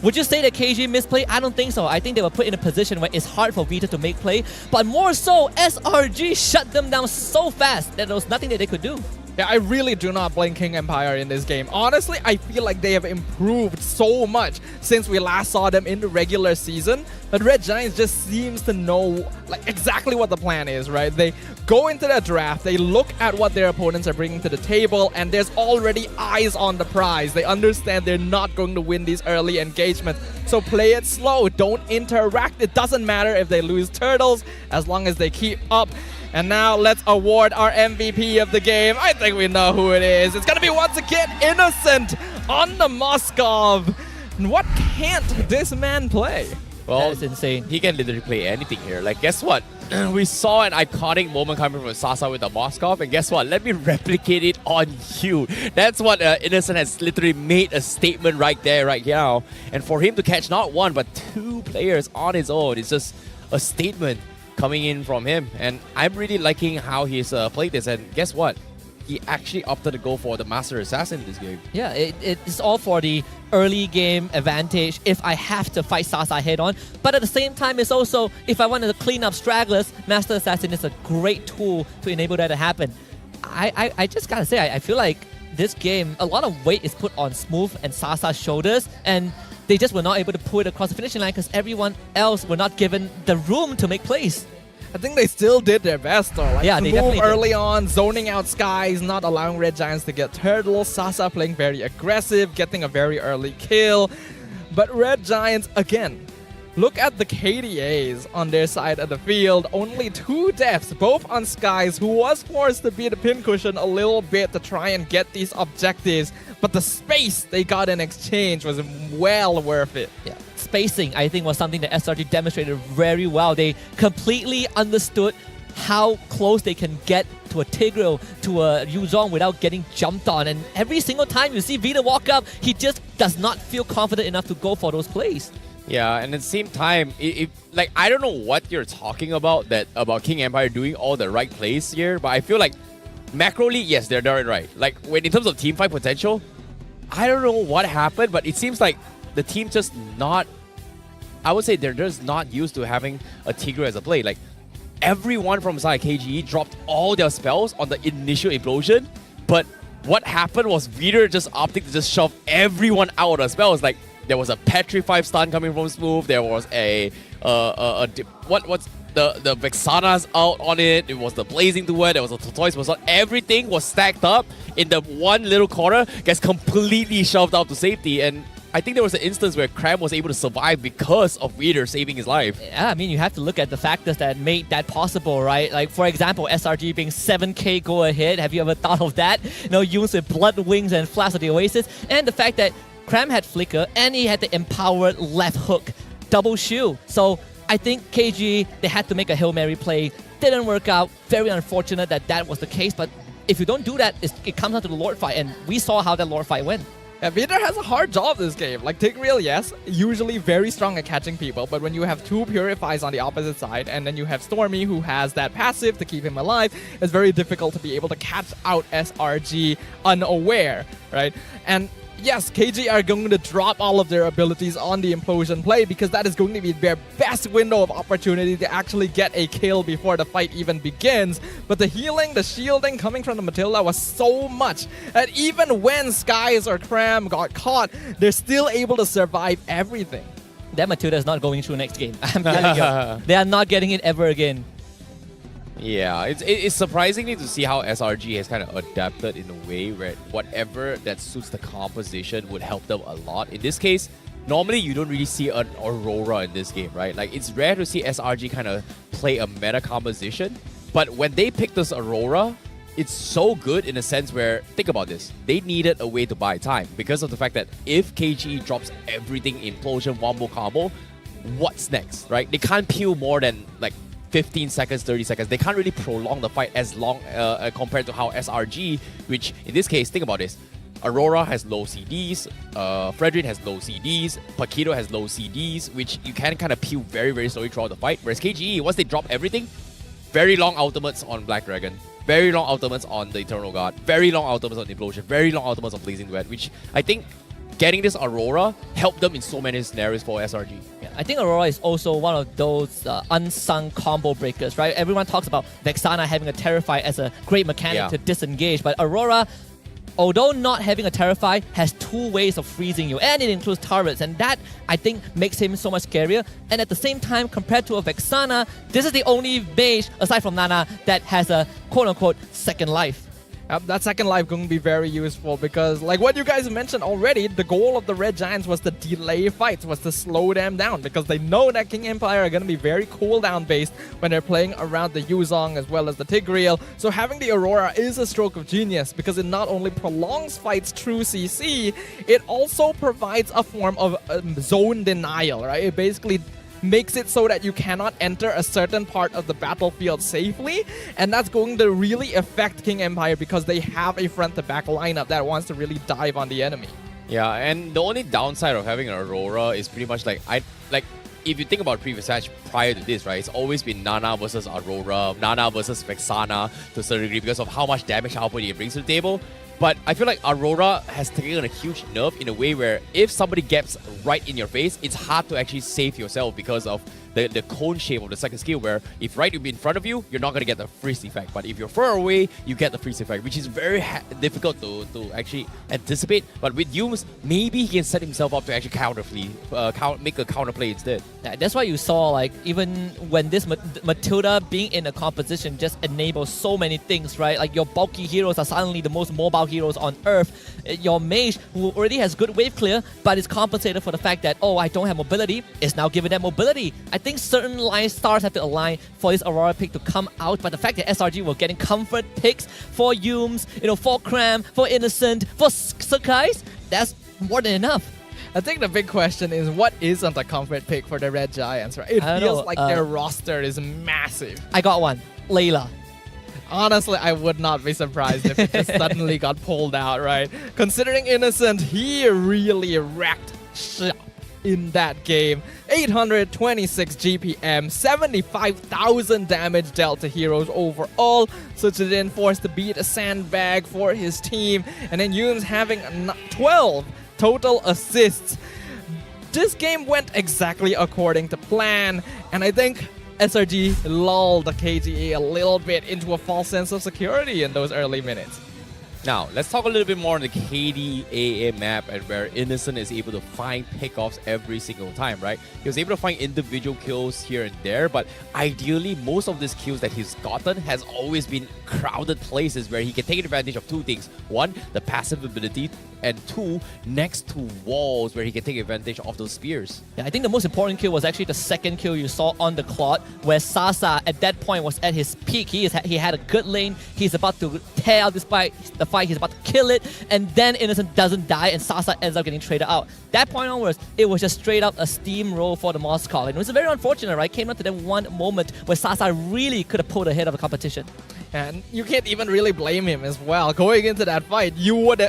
Would you say that KG misplay? I don't think so. I think they were put in a position where it's hard for Vita to make play. But more so, SRG shut them down so fast that there was nothing that they could do. Yeah, I really do not blame King Empire in this game. Honestly, I feel like they have improved so much since we last saw them in the regular season. But Red Giants just seems to know like exactly what the plan is, right? They go into the draft, they look at what their opponents are bringing to the table, and there's already eyes on the prize. They understand they're not going to win these early engagements. So play it slow, don't interact. It doesn't matter if they lose turtles, as long as they keep up. And now let's award our MVP of the game. I think we know who it is. It's going to be once again Innocent on the Moskov. And what can't this man play? Well, That's insane. He can literally play anything here. Like, guess what? We saw an iconic moment coming from Sasa with the Moskov, and guess what? Let me replicate it on you. That's what Innocent has literally made a statement right there, right now. And for him to catch not one, but two players on his own, it's just a statement coming in from him. And I'm really liking how he's played this. And guess what? He actually opted to go for the Master Assassin in this game. Yeah, it's all for the early game advantage if I have to fight Sasa head on. But at the same time, it's also, if I wanted to clean up stragglers, Master Assassin is a great tool to enable that to happen. I just gotta say, I feel like this game, a lot of weight is put on Smooth and Sasa's shoulders, and they just were not able to pull it across the finishing line because everyone else were not given the room to make plays. I think they still did their best though. Like, yeah, they Smooth definitely early on, zoning out Skies, not allowing Red Giants to get turtles. Sasa playing very aggressive, getting a very early kill. But Red Giants, again, look at the KDAs on their side of the field. Only 2 deaths, both on Skies, who was forced to be the pincushion a little bit to try and get these objectives. But the space they got in exchange was well worth it. Yeah. Spacing, I think, was something that SRG demonstrated very well. They completely understood how close they can get to a Tigreal, to a Yuzong without getting jumped on. And every single time you see Vita walk up, he just does not feel confident enough to go for those plays. Yeah, and at the same time, like, I don't know what you're talking about about King Empire doing all the right plays here, but I feel like macroly, yes, they're doing it right. Like, when in terms of teamfight potential, I don't know what happened, but it seems like the team just not, I would say they're just not used to having a Tigreal as a play. Like, everyone from side KGE dropped all their spells on the initial implosion, but what happened was Vita just opting to just shove everyone out of spells. Like, there was a Petrify stun coming from Smooth, there was the Vexana's out on it, it was the Blazing Duet, there was a Tortoise was on. Everything was stacked up in the one little corner, gets completely shoved out to safety. And I think there was an instance where Cram was able to survive because of Reader saving his life. Yeah, I mean, you have to look at the factors that made that possible, right? Like, for example, SRG being 7k go ahead. Have you ever thought of that? You know, Yoons with Blood Wings and Flash of the Oasis. And the fact that Cram had Flicker and he had the empowered left hook, double shield. So I think KG, they had to make a Hail Mary play. Didn't work out. Very unfortunate that was the case. But if you don't do that, it comes down to the Lord fight. And we saw how that Lord fight went. Yeah, Vita has a hard job this game. Like, Tigreal, yes, usually very strong at catching people, but when you have 2 Purifies on the opposite side, and then you have Stormy who has that passive to keep him alive, it's very difficult to be able to catch out SRG unaware, right? And yes, KG are going to drop all of their abilities on the implosion play because that is going to be their best window of opportunity to actually get a kill before the fight even begins. But the healing, the shielding coming from the Matilda was so much that even when Skies or Cram got caught, they're still able to survive everything. That Matilda is not going through next game. I'm telling you. They are not getting it ever again. Yeah, it's surprising to see how SRG has kind of adapted in a way where whatever that suits the composition would help them a lot. In this case, normally you don't really see an Aurora in this game, right? Like, it's rare to see SRG kind of play a meta composition, but when they picked this Aurora, it's so good in a sense where, think about this, they needed a way to buy time because of the fact that if KGE drops everything implosion, wombo combo, what's next, right? They can't peel more than like 15 seconds, 30 seconds. They can't really prolong the fight as long compared to how SRG, which in this case, think about this. Aurora has low CDs, Fredrin has low CDs, Paquito has low CDs, which you can kind of peel very, very slowly throughout the fight. Whereas KGE, once they drop everything, very long ultimates on Black Dragon, very long ultimates on the Eternal God, very long ultimates on Implosion, very long ultimates on Blazing Duet, which I think getting this Aurora helped them in so many scenarios for SRG. Yeah, I think Aurora is also one of those unsung combo breakers, right? Everyone talks about Vexana having a Terrify as a great mechanic to disengage, but Aurora, although not having a Terrify, has 2 ways of freezing you, and it includes turrets, and that, I think, makes him so much scarier. And at the same time, compared to a Vexana, this is the only mage, aside from Nana, that has a quote-unquote second life. That second life going to be very useful because, like what you guys mentioned already, the goal of the Red Giants was to delay fights, was to slow them down because they know that King Empire are going to be very cooldown based when they're playing around the Yuzong as well as the Tigreal. So having the Aurora is a stroke of genius because it not only prolongs fights through CC, it also provides a form of zone denial, right? It basically makes it so that you cannot enter a certain part of the battlefield safely, and that's going to really affect King Empire because they have a front-to-back lineup that wants to really dive on the enemy. Yeah, and the only downside of having an Aurora is pretty much like if you think about previous match prior to this, right, it's always been Nana versus Aurora, Nana versus Vexana to a certain degree because of how much damage output it brings to the table. But I feel like Aurora has taken a huge nerf in a way where if somebody gets right in your face, it's hard to actually save yourself because of the cone shape of the second skill, where if right in front of you, you're not going to get the freeze effect. But if you're far away, you get the freeze effect, which is very difficult to actually anticipate. But with Yumes, maybe he can set himself up to actually make a counterplay instead. Yeah, that's why you saw, like, even when this Matilda being in a composition just enables so many things, right? Like, your bulky heroes are suddenly the most mobile heroes on Earth. Your mage, who already has good wave clear, but is compensated for the fact that, oh, I don't have mobility, is now given that mobility. I think certain line stars have to align for this Aurora pick to come out, but the fact that SRG were getting comfort picks for Yumes, for Cram, for Innocent, for Sakai's, that's more than enough. I think the big question is, what isn't a comfort pick for the Red Giants, right? It feels like their roster is massive. I got one. Layla. Honestly, I would not be surprised if it just suddenly got pulled out, right? Considering Innocent, he really wrecked shop in that game. 826 GPM, 75,000 damage dealt to heroes overall. Suchidin forced to beat a sandbag for his team. And then Yunes having 12 total assists. This game went exactly according to plan. And I think SRG lulled the KGA a little bit into a false sense of security in those early minutes. Now, let's talk a little bit more on the KDAA map and where Innocent is able to find pickoffs every single time, right? He was able to find individual kills here and there, but ideally, most of these kills that he's gotten has always been crowded places where he can take advantage of 2 things. 1, the passive ability, and 2, next to walls where he can take advantage of those spears. Yeah, I think the most important kill was actually the second kill you saw on the Claude, where Sasa at that point was at his peak. He had a good lane. He's about to tear out this fight. He's about to kill it, and then Innocent doesn't die, and Sasa ends up getting traded out. That point onwards, it was just straight up a steamroll for the Moscow, and it was very unfortunate, right? Came down to that one moment where Sasa really could have pulled ahead of the competition. And you can't even really blame him as well. Going into that fight,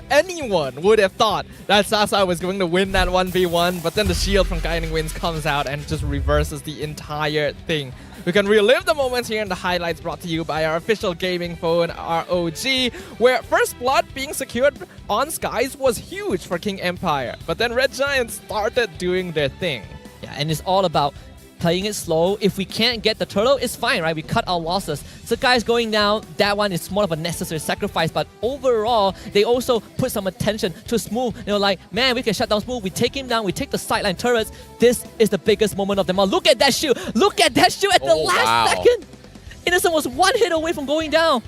anyone would have thought that Sasa was going to win that 1v1, but then the shield from Guiding Winds comes out and just reverses the entire thing. We can relive the moments here in the highlights brought to you by our official gaming phone, ROG, where first blood being secured on Skies was huge for King Empire, but then Red Giants started doing their thing. Yeah, and it's all about playing it slow. If we can't get the turtle, it's fine, right? We cut our losses. So guys going down, that one is more of a necessary sacrifice, but overall, they also put some attention to Smooth. Like, man, we can shut down Smooth. We take him down. We take the sideline turrets. This is the biggest moment of them all. Look at that shield. Look at that shield at the last second. Innocent was 1 hit away from going down.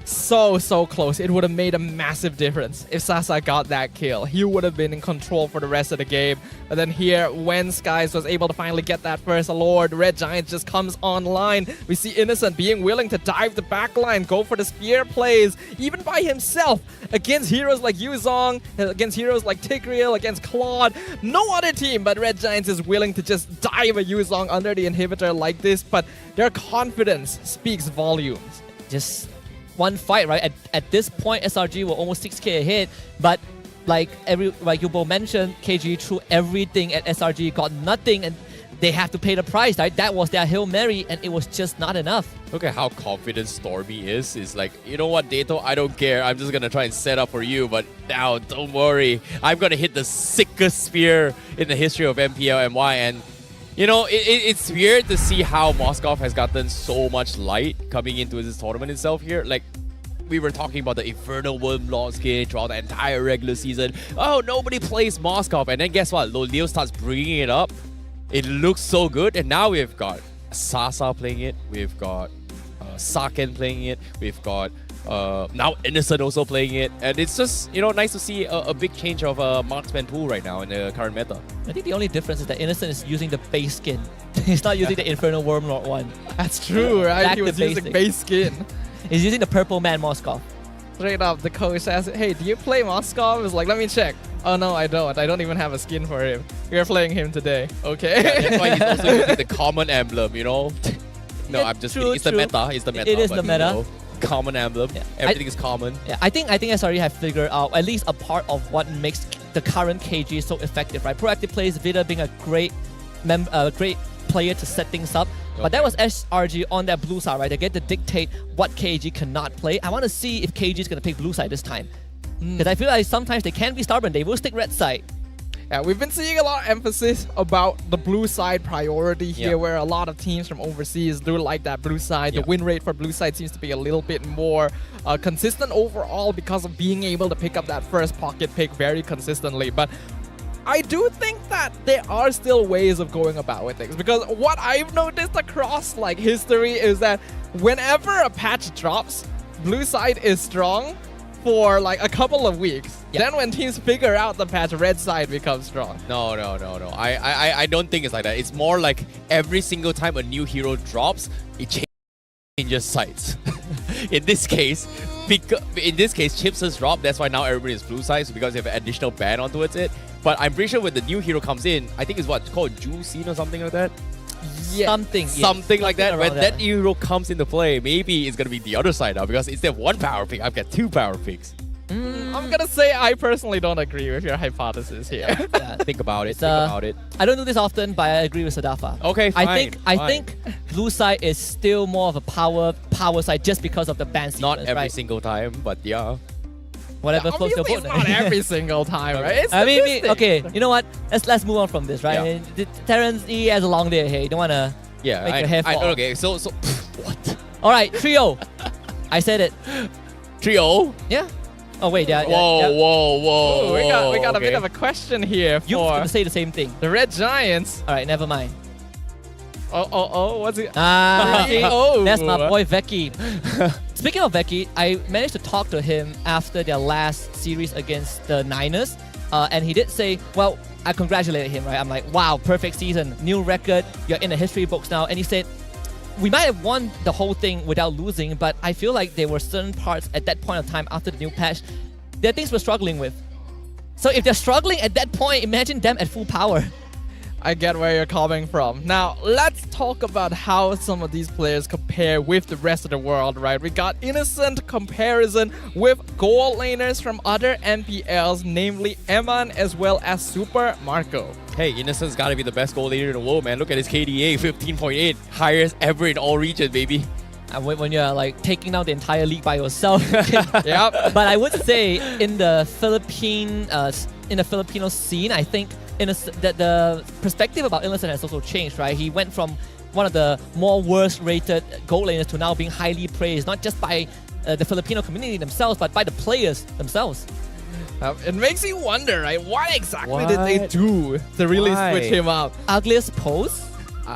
So close. It would have made a massive difference if Sasa got that kill. He would have been in control for the rest of the game. But then here, when Skies was able to finally get that first Lord, Red Giant just comes online. We see Innocent being willing to dive the backline, go for the spear plays, even by himself, against heroes like Yuzong, against heroes like Tigreal, against Claude. No other team but Red Giants is willing to just dive a Yuzong under the inhibitor like this, but their confidence speaks volumes. Just one fight, right? At this point, SRG were almost 6k ahead, but like you both mentioned, KG threw everything at SRG, got nothing, and they have to pay the price, right? That was their Hail Mary, and it was just not enough. Look at how confident Stormy is. It's like, you know what, Dato, I don't care. I'm just going to try and set up for you. But now, don't worry. I'm going to hit the sickest spear in the history of MPL-MY. And, you know, it's weird to see how Moskov has gotten so much light coming into this tournament itself here. Like, we were talking about the Infernal Wormlord skin throughout the entire regular season. Oh, nobody plays Moskov. And then guess what? Leo starts bringing it up. It looks so good. And now we've got Sasa playing it. We've got Saken playing it. We've got now Innocent also playing it. And it's just, you know, nice to see a big change of marksman pool right now in the current meta. I think the only difference is that Innocent is using the base skin. He's not using the Infernal Wormlord one. That's true, right? Back He was to using base skin. He's using the purple man Moskov. Straight up, the coach says, hey, do you play Moskov? It's like, let me check. Oh no, I don't. I don't even have a skin for him. You're playing him today. Okay. Yeah, that's why he's also using the common emblem, you know? No, Yeah, I'm just true, kidding. It's the true. meta. It's the meta. It is but, the meta. You know, common emblem. Yeah. Everything is common. Yeah, I think SRE have figured out at least a part of what makes the current KG so effective, right? Proactive plays, Vida being a great player to set things up. But that was SRG on that blue side, right? They get to dictate what KG cannot play. I want to see if KG is going to pick blue side this time. Because I feel like sometimes they can be stubborn. They will stick red side. Yeah, we've been seeing a lot of emphasis about the blue side priority here, where a lot of teams from overseas do like that blue side. The win rate for blue side seems to be a little bit more consistent overall because of being able to pick up that first pocket pick very consistently. But I do think that there are still ways of going about with things, because what I've noticed across like history is that whenever a patch drops, blue side is strong for like a couple of weeks. Then when teams figure out the patch, red side becomes strong. No. I don't think it's like that. It's more like every single time a new hero drops, it changes sides. In this case, Chips has dropped. That's why now everybody is blue sides, because they have an additional ban on towards it. But I'm pretty sure when the new hero comes in, I think it's what called Juicine or something like that. Something like that. When that hero comes into play, maybe it's gonna be the other side now, because instead of one power pick, I've got two power picks. I'm gonna say I personally don't agree with your hypothesis here. Think about it. Think about it. I don't do this often, but I agree with Sadafa. Okay, fine. I think blue side is still more of a power side just because of the ban sequence, Not every right? single time, but yeah. Whatever floats your boat. It's not every single time, right? It's I mean, statistic. okay, you know what? Let's move on from this, right? Yeah. I mean, Terrence, he has a long day ahead. You don't want to make your hair fall. okay, so what? All right, trio. I said it. Trio? Yeah. Oh wait, yeah. Whoa. Ooh, we got a bit of a question here You're for going to say the same thing. the Red Giants. All right, never mind. What's it? That's my boy Veki. Speaking of Veki, I managed to talk to him after their last series against the Niners, and he did say, well, I congratulated him, right? I'm like, wow, perfect season, new record, you're in the history books now. And he said, we might have won the whole thing without losing, but I feel like there were certain parts at that point of time after the new patch, there are things we're struggling with. So if they're struggling at that point, imagine them at full power. I get where you're coming from. Now, let's talk about how some of these players compare with the rest of the world, right? We got innocent comparison with goal laners from other MPLs, namely Eman as well as Super Marco. Hey, Innocent's gotta be the best goal leader in the world, man. Look at his KDA, 15.8. Highest ever in all regions, baby. And when you're like taking down the entire league by yourself. Yep. But I would say in the Filipino scene, I think that the perspective about Innocent has also changed, right? He went from one of the more worst rated goal laners to now being highly praised, not just by the Filipino community themselves, but by the players themselves. It makes you wonder, right? What exactly did they do to really switch him up? Ugliest pose?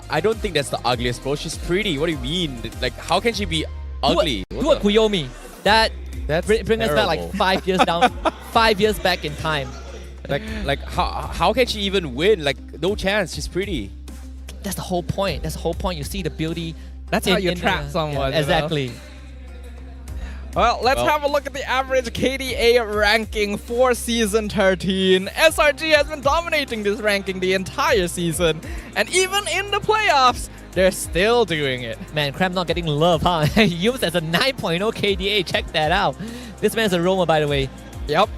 I don't think that's the ugliest pose. She's pretty. What do you mean? Like, how can she be ugly? Do a Kuyomi. That's bring us back like terrible. 5 years down, 5 years back in time. Like how can she even win? Like, no chance. She's pretty. That's the whole point. That's the whole point. You see the beauty. That's how you trap someone. Yeah, exactly. Well, let's have a look at the average KDA ranking for Season 13. SRG has been dominating this ranking the entire season, and even in the playoffs, they're still doing it. Man, Cram not getting love, huh? Used as a 9.0 KDA. Check that out. This man's a roamer, by the way. Yep.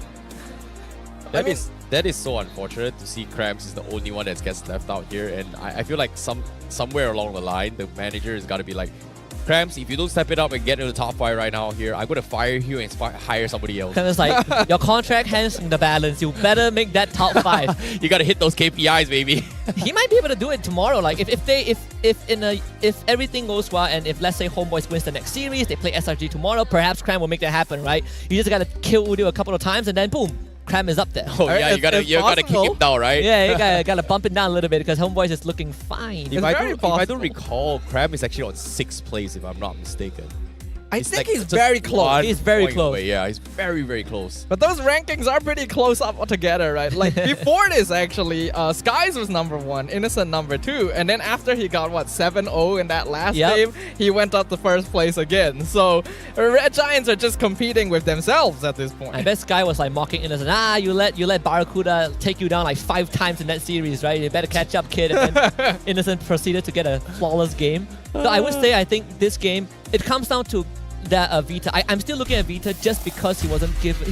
That is so unfortunate to see Krams is the only one that gets left out here, and I feel like somewhere along the line, the manager has got to be like, Krams, if you don't step it up and get into the top 5 right now here, I'm going to fire you and hire somebody else. Kind of like, your contract hangs in the balance. You better make that top 5. You got to hit those KPIs, baby. He might be able to do it tomorrow. Like if everything goes well, and if let's say HOMEBOIS wins the next series, they play SRG tomorrow, perhaps Kram will make that happen, right? You just gotta kill Udio a couple of times, and then boom, Kram is up there. Oh yeah, you gotta kick him down, right? Yeah, you gotta bump it down a little bit because HOMEBOIS is looking fine. If I don't recall, Kram is actually on 6th place, if I'm not mistaken. I think he's very close. He's very close. Away. Yeah, he's very, very close. But those rankings are pretty close up together, right? Like before this, actually, Skies was number 1, Innocent number 2, and then after he got what 7-0 in that last game, he went up to 1st place again. So Red Giants are just competing with themselves at this point. I bet Sky was like mocking Innocent. You let Barracuda take you down like 5 times in that series, right? You better catch up, kid. And then Innocent proceeded to get a flawless game. So I would say I think this game, it comes down to that Vita. I'm still looking at Vita just because he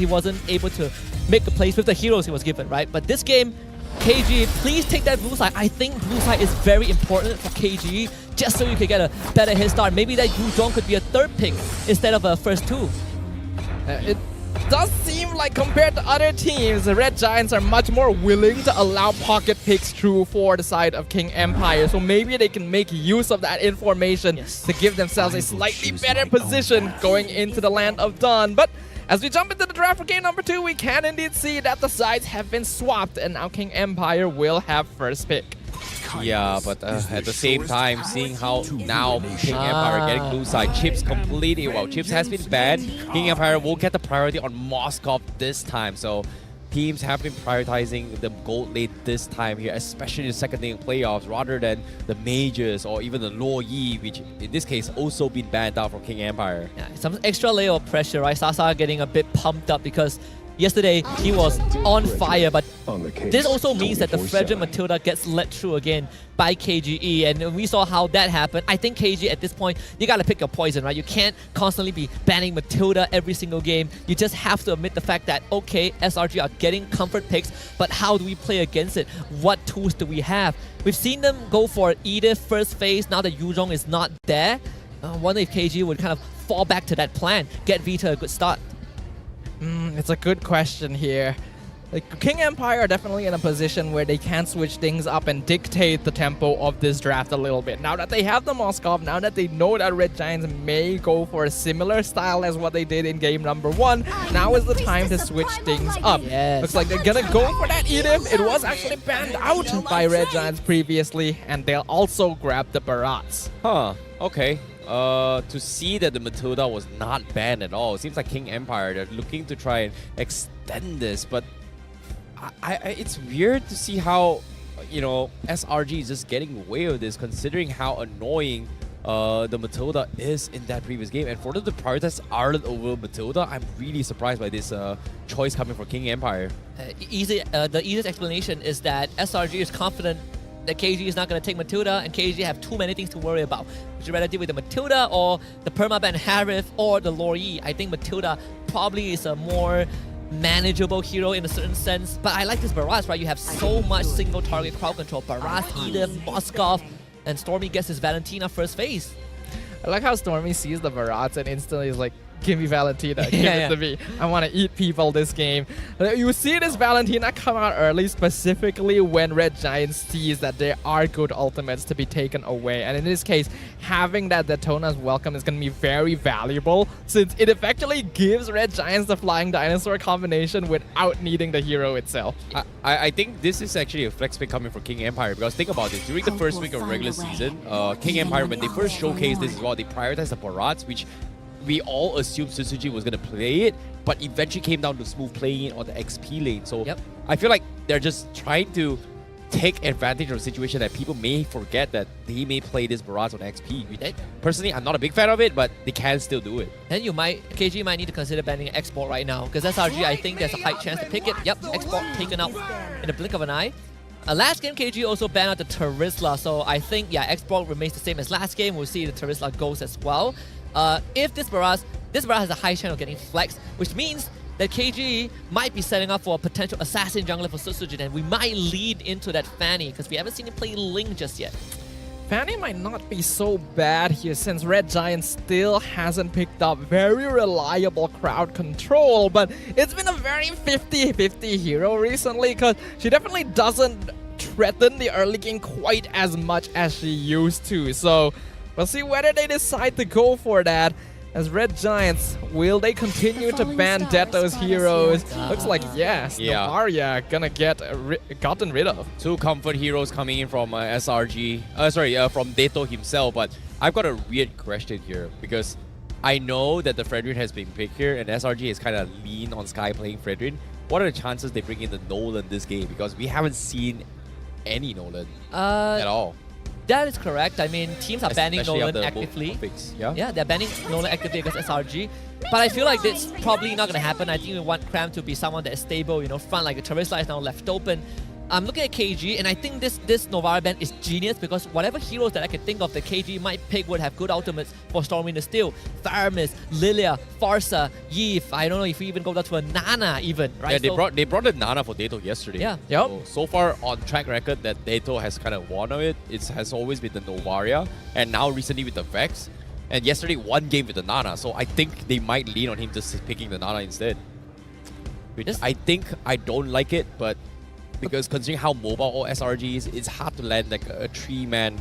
wasn't able to make the plays with the heroes he was given, right? But this game, KG, please take that blue side. I think blue side is very important for KG, just so you can get a better head start. Maybe that Yuzhong could be a 3rd pick instead of a first 2. It does seem like compared to other teams, the Red Giants are much more willing to allow pocket picks through for the side of King Empire. So maybe they can make use of that information to give themselves a slightly better position going into the Land of Dawn. But as we jump into the draft for game number 2, we can indeed see that the sides have been swapped and now King Empire will have first pick. Yeah, but at the same time, seeing how now King Empire getting blue side, Chips completely, well, Chips has been bad. King Empire will get the priority on Moskov this time, so teams have been prioritizing the gold lane this time here, especially in the second lane playoffs, rather than the majors or even the Luo Yi, which in this case also been banned out from King Empire. Yeah, some extra layer of pressure, right? Sasa getting a bit pumped up because yesterday he was on fire, but this also means that the fragile Matilda gets let through again by KGE, and we saw how that happened. I think KG at this point, you gotta pick your poison, right? You can't constantly be banning Matilda every single game. You just have to admit the fact that, okay, SRG are getting comfort picks, but how do we play against it? What tools do we have? We've seen them go for Edith first phase, now that Yuzhong is not there. I wonder if KG would kind of fall back to that plan, get Vita a good start. It's a good question here. Like, King Empire are definitely in a position where they can switch things up and dictate the tempo of this draft a little bit. Now that they have the Moskov, now that they know that Red Giants may go for a similar style as what they did in game number 1, now is the time to switch things up. Looks like they're gonna go for that Edith. It was actually banned out by Red Giants previously, and they'll also grab the Barats. Huh, okay. To see that the Matilda was not banned at all. It seems like King Empire, they're looking to try and extend this, but it's weird to see how, you know, SRG is just getting away with this, considering how annoying the Matilda is in that previous game. And for them to prioritize Ireland over Matilda, I'm really surprised by this choice coming from King Empire. The easiest explanation is that SRG is confident that KG is not going to take Matilda, and KG have too many things to worry about. Would you rather deal with the Matilda or the permaban Harith or the Luo Yi? I think Matilda probably is a more manageable hero in a certain sense, but I like this Barras, right? You have so much single target crowd control. Barras, Edith, Moskov, and Stormy gets his Valentina first phase. I like how Stormy sees the Barats and instantly is like, give me Valentina, give it to me. I want to eat people this game. You see this Valentina come out early, specifically when Red Giants sees that there are good ultimates to be taken away. And in this case, having that Daytona's welcome is going to be very valuable, since it effectively gives Red Giants the Flying Dinosaur combination without needing the hero itself. I think this is actually a flex pick coming from King Empire, because think about it, during the first week of regular season, King Empire, when they first showcased this as well, they prioritized the Barats, which we all assumed Suzuki was going to play it, but eventually came down to smooth playing it on the XP lane. So I feel like they're just trying to take advantage of a situation that people may forget that they may play this Barats on XP. Personally, I'm not a big fan of it, but they can still do it. Then KG might need to consider banning Export right now, because SRG, I think there's a high chance to pick it. Yep, Export taken out in the blink of an eye. Last game, KG also banned out the Terizla, so I think, Export remains the same as last game. We'll see the Terizla goes as well. If this Barras has a high chance of getting flexed, which means that KGE might be setting up for a potential assassin jungler for Susujin, and we might lead into that Fanny because we haven't seen him play Ling just yet. Fanny might not be so bad here since Red Giant still hasn't picked up very reliable crowd control, but it's been a very 50-50 hero recently because she definitely doesn't threaten the early game quite as much as she used to. So we'll see whether they decide to go for that. As Red Giants, will they continue to ban Deto's heroes? Looks like yes, Novaria gonna get gotten rid of. 2 comfort heroes coming in from SRG, from Deto himself, but I've got a weird question here because I know that the Fredrin has been picked here and SRG is kind of lean on Sky playing Fredrin. What are the chances they bring in the Nolan this game? Because we haven't seen any Nolan at all. That is correct. I mean, teams are banning Especially Nolan after actively. Olympics, yeah? Yeah, they're banning Nolan actively against SRG. But I feel like that's probably not going to happen. I think we want Cram to be someone that is stable, you know, front like a Terisla is now left open. I'm looking at KG, and I think this Novara ban is genius because whatever heroes that I can think of that KG might pick would have good ultimates for Stormwind to steal. Tharmis, Lilia, Farsa, Yves. I don't know if we even go down to a Nana even, right? Yeah, they brought the Nana for Deto yesterday. Yeah. Yep. So far on track record that Deto has kind of won of it, it has always been the Novaria, and now recently with the Vex. And yesterday, 1 game with the Nana, so I think they might lean on him just picking the Nana instead. Which I think I don't like it, but because considering how mobile all SRG is, it's hard to land like a 3-man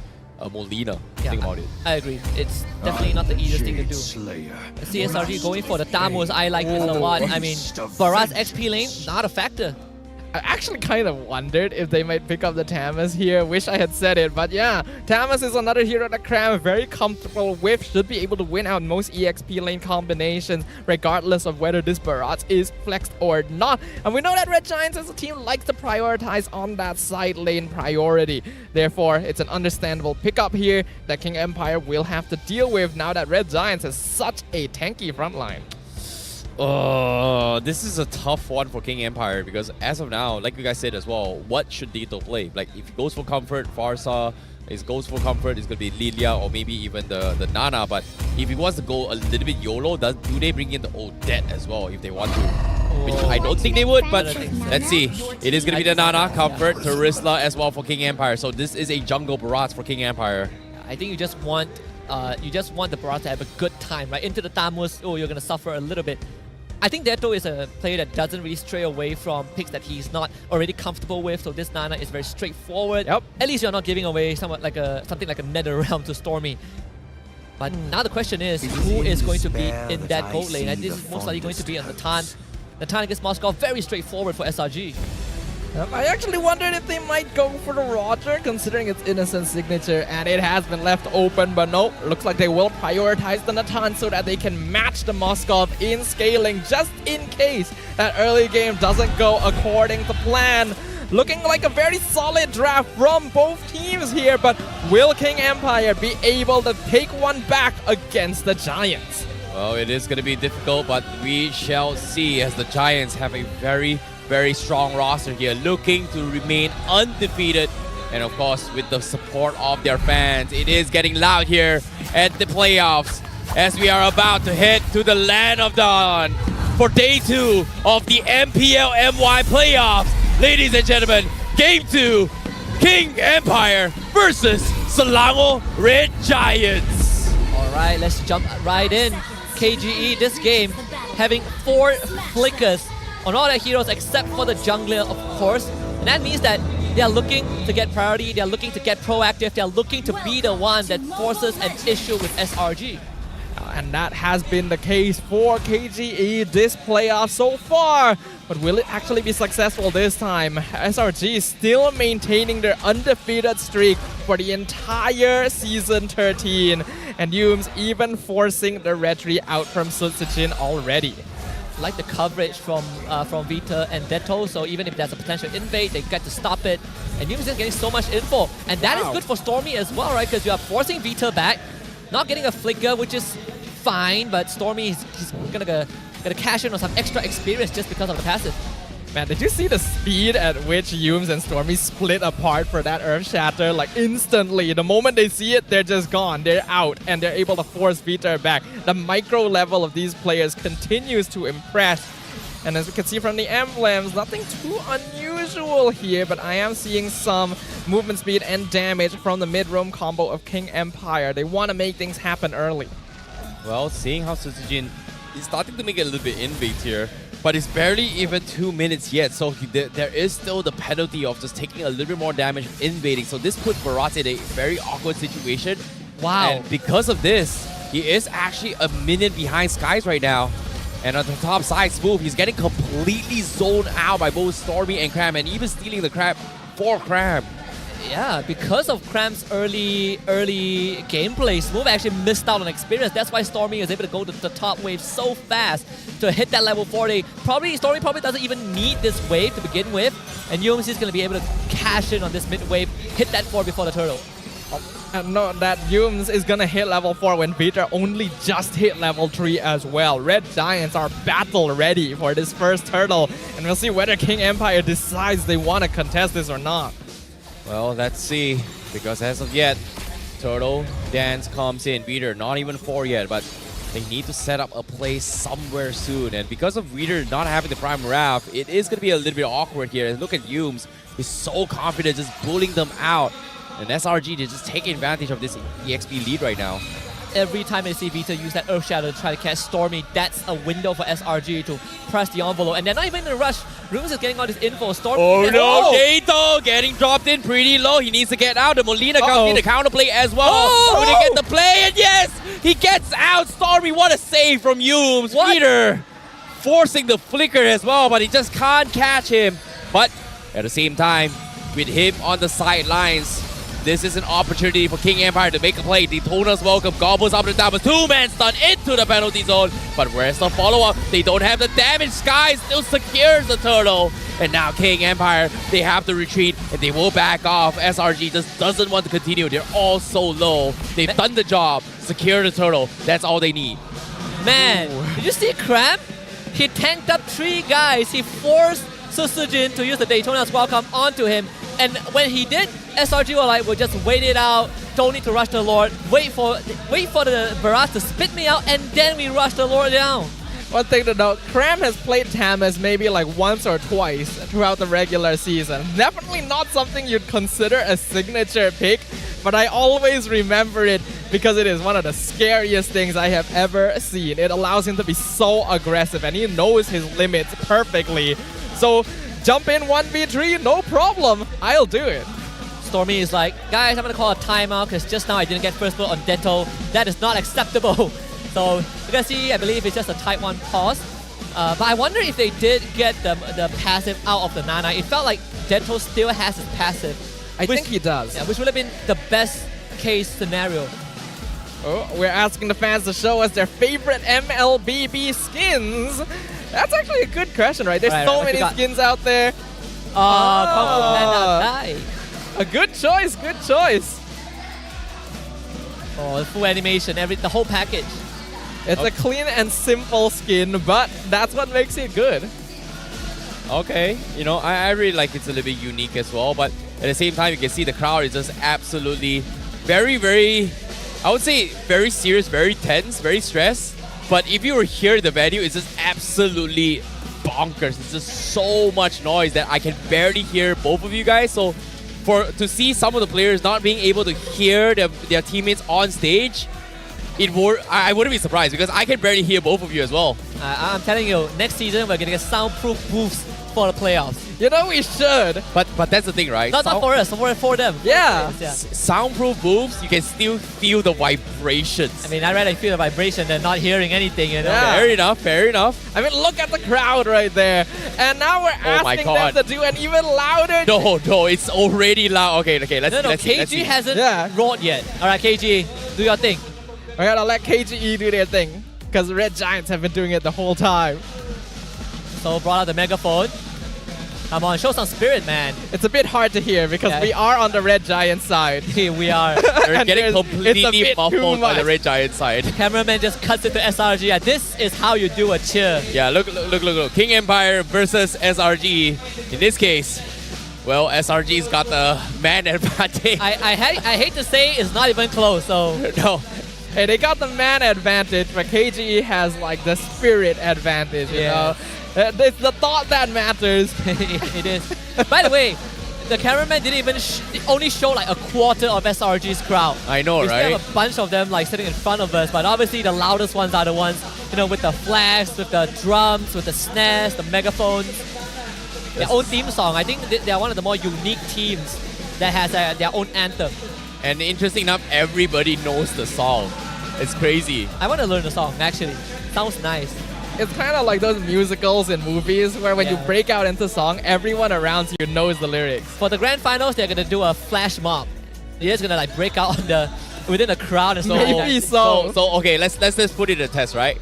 Molina. Think about it. I agree. It's definitely not the easiest thing to do. CSRG going for the Tamus, I like this a lot. I mean, Barat's XP lane, not a factor. I actually kind of wondered if they might pick up the Tamus here. Wish I had said it, but yeah, Tamus is another hero that Cram very comfortable with. Should be able to win out most EXP lane combinations, regardless of whether this Barat is flexed or not. And we know that Red Giants as a team likes to prioritize on that side lane priority. Therefore, it's an understandable pickup here that King Empire will have to deal with now that Red Giants has such a tanky frontline. This is a tough one for King Empire because as of now, like you guys said as well, what should Deto play? Like if he goes for comfort, Farsa, if he goes for comfort, it's going to be Lilia or maybe even the Nana. But if he wants to go a little bit YOLO, do they bring in the Odette as well if they want to? Which I don't think they would, but let's see. It is going to be the Nana, comfort, Terisla as well for King Empire. So this is a jungle Barat for King Empire. I think you just want the Barat to have a good time, right? Into the Tamus, you're going to suffer a little bit. I think Deto is a player that doesn't really stray away from picks that he's not already comfortable with, so this Nana is very straightforward. Yep. At least you're not giving away something like a Nether Realm to Stormy. But now the question is, who is going to be in that gold lane? And this is most likely going to be on Natan. Natan against Moscow, very straightforward for SRG. I actually wondered if they might go for the Roger, considering its innocent signature, and it has been left open, but no, looks like they will prioritize the Natan so that they can match the Moskov in scaling, just in case that early game doesn't go according to plan. Looking like a very solid draft from both teams here, but will King Empire be able to take one back against the Giants? Well, it is going to be difficult, but we shall see as the Giants have a very strong roster here, looking to remain undefeated. And of course, with the support of their fans, it is getting loud here at the playoffs as we are about to head to the Land of Dawn for day 2 of the MPL-MY playoffs. Ladies and gentlemen, game 2, King Empire versus Selangor Red Giants. All right, let's jump right in. KGE this game having 4 flickers on all their heroes except for the jungler, of course. And that means that they are looking to get priority, they are looking to get proactive, they are looking to be the one that forces an issue with SRG. And that has been the case for KGE this playoff so far. But will it actually be successful this time? SRG is still maintaining their undefeated streak for the entire Season 13. And Yumes even forcing the Retri out from Sutsujin already. Like the coverage from Vita and Deto, so even if there's a potential invade, they get to stop it. And Yumes is getting so much info. And that is good for Stormy as well, right? Because you are forcing Vita back, not getting a flicker, which is fine, but Stormy he's gonna cash in on some extra experience just because of the passive. Man, did you see the speed at which Yumes and Stormy split apart for that Earth Shatter? Like instantly, the moment they see it, they're just gone. They're out, and they're able to force Vita back. The micro level of these players continues to impress. And as we can see from the emblems, nothing too unusual here, but I am seeing some movement speed and damage from the mid-roam combo of King Empire. They want to make things happen early. Well, seeing how Suzujin is starting to make it a little bit invade here, but it's barely even 2 minutes yet, so there is still the penalty of just taking a little bit more damage invading. So this puts Barat in a very awkward situation. Wow. And because of this, he is actually a minute behind Skies right now. And on the top side, Smooth, he's getting completely zoned out by both Stormy and Cram, and even stealing the Crab for Cram. Yeah, because of Cram's early gameplay, Smooth actually missed out on experience. That's why Stormy is able to go to the top wave so fast to hit that level 40. Stormy probably doesn't even need this wave to begin with, and Yums is going to be able to cash in on this mid wave, hit that 4 before the turtle. And note that Yums is gonna hit level 4 when Vita only just hit level 3 as well. Red Giants are battle ready for this first turtle, and we'll see whether King Empire decides they want to contest this or not. Well, let's see, because as of yet, Turtle Dance comes in. Vita, not even 4 yet, but they need to set up a play somewhere soon. And because of Vita not having the Prime Raph, it is going to be a little bit awkward here. And look at Yums, he's so confident just bullying them out. And SRG, they're just taking advantage of this EXP lead right now. Every time I see Vita use that Earth Shadow to try to catch Stormy, that's a window for SRG to press the envelope. And they're not even in a rush. Rooms is getting all this info. Stormy. Oh no, Gato getting dropped in pretty low. He needs to get out. The Molina comes in the counterplay as well. Will he get the play? And yes, he gets out. Stormy, what a save from Yums. Vita forcing the flicker as well, but he just can't catch him. But at the same time, with him on the sidelines, this is an opportunity for King Empire to make a play. Daytona's welcome. Gobbles up and down, but 2-man stun into the penalty zone. But where's the follow-up? They don't have the damage. Sky still secures the turtle. And now King Empire, they have to retreat and they will back off. SRG just doesn't want to continue. They're all so low. They've done the job. Secure the turtle. That's all they need. Man, did you see Cram? He tanked up 3 guys. He forced Susujin to use the Daytona's welcome onto him. And when he did, SRG were like, we'll just wait it out, don't need to rush the Lord, wait for the Barat to spit me out, and then we rush the Lord down. One thing to note, Cram has played Tamas maybe like once or twice throughout the regular season. Definitely not something you'd consider a signature pick, but I always remember it because it is one of the scariest things I have ever seen. It allows him to be so aggressive and he knows his limits perfectly. So jump in 1v3, no problem, I'll do it. Stormy is like, guys, I'm gonna call a timeout because just now I didn't get first blood on Detto. That is not acceptable. So you can see, I believe it's just a type 1 pause. But I wonder if they did get the passive out of the Nana. It felt like Detto still has his passive. I think he does. Yeah, which would have been the best case scenario. Oh, we're asking the fans to show us their favorite MLBB skins. That's actually a good question, right? There's so many skins out there. A good choice, good choice. Oh, the full animation, the whole package. It's a clean and simple skin, but that's what makes it good. Okay, you know, I really like it's a little bit unique as well, but at the same time, you can see the crowd is just absolutely very, very, I would say very serious, very tense, very stressed. But if you were here at the venue, it's just absolutely bonkers. It's just so much noise that I can barely hear both of you guys. So to see some of the players not being able to hear their teammates on stage, I wouldn't be surprised because I can barely hear both of you as well. I'm telling you, next season we're getting a soundproof booths for the playoffs. You know we should. But that's the thing, right? Not for us, for them. Yeah. Soundproof booths, you can still feel the vibrations. I mean, I'd rather feel the vibration than not hearing anything, you know? Yeah. Fair enough, fair enough. I mean, look at the crowd right there. And now we're asking them to do an even louder... No, it's already loud. Okay, let's KG see. hasn't roared yet. Alright, KG, do your thing. I gotta let KGE do their thing. Because Red Giants have been doing it the whole time. So brought out the megaphone. Come on, show some spirit, man. It's a bit hard to hear because we are on the Red Giant side. We are. We're getting completely muffled on the Red Giant side. Cameraman just cuts it to SRG. Yeah, this is how you do a cheer. Yeah, look. King Empire versus SRG. In this case, well, SRG's got the man advantage. I hate to say it's not even close, so... No. Hey, they got the man advantage, but KGE has like the spirit advantage, you know? It's the thought that matters. It is. By the way, the cameraman didn't even only show like a quarter of SRG's crowd. I know, We right? still have a bunch of them like sitting in front of us, but obviously the loudest ones are the ones, you know, with the flags, with the drums, with the snares, the megaphones. Their own theme song. I think they are one of the more unique teams that has their own anthem. And interesting enough, everybody knows the song. It's crazy. I want to learn the song actually. Sounds nice. It's kind of like those musicals in movies where when you Yeah. break out into song, everyone around you knows the lyrics. For the grand finals, they're gonna do a flash mob. They're just gonna like break out on within the crowd and stuff. Maybe so. So okay, let's put it to the test, right?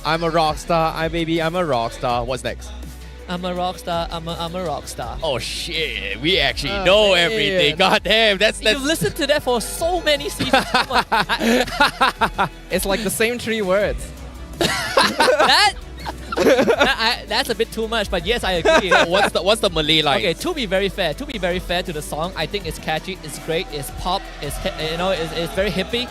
I'm a rock star. I'm a rock star. What's next? I'm a rock star. I'm a rock star. Oh shit, we actually know man. everything. God damn, that's You've listened to that for so many seasons. Come on. It's like the same 3 words. That's a bit too much, but yes, I agree. what's the Malay line? Okay, to be very fair to the song, I think it's catchy, it's great, it's pop, it's it's very hippie.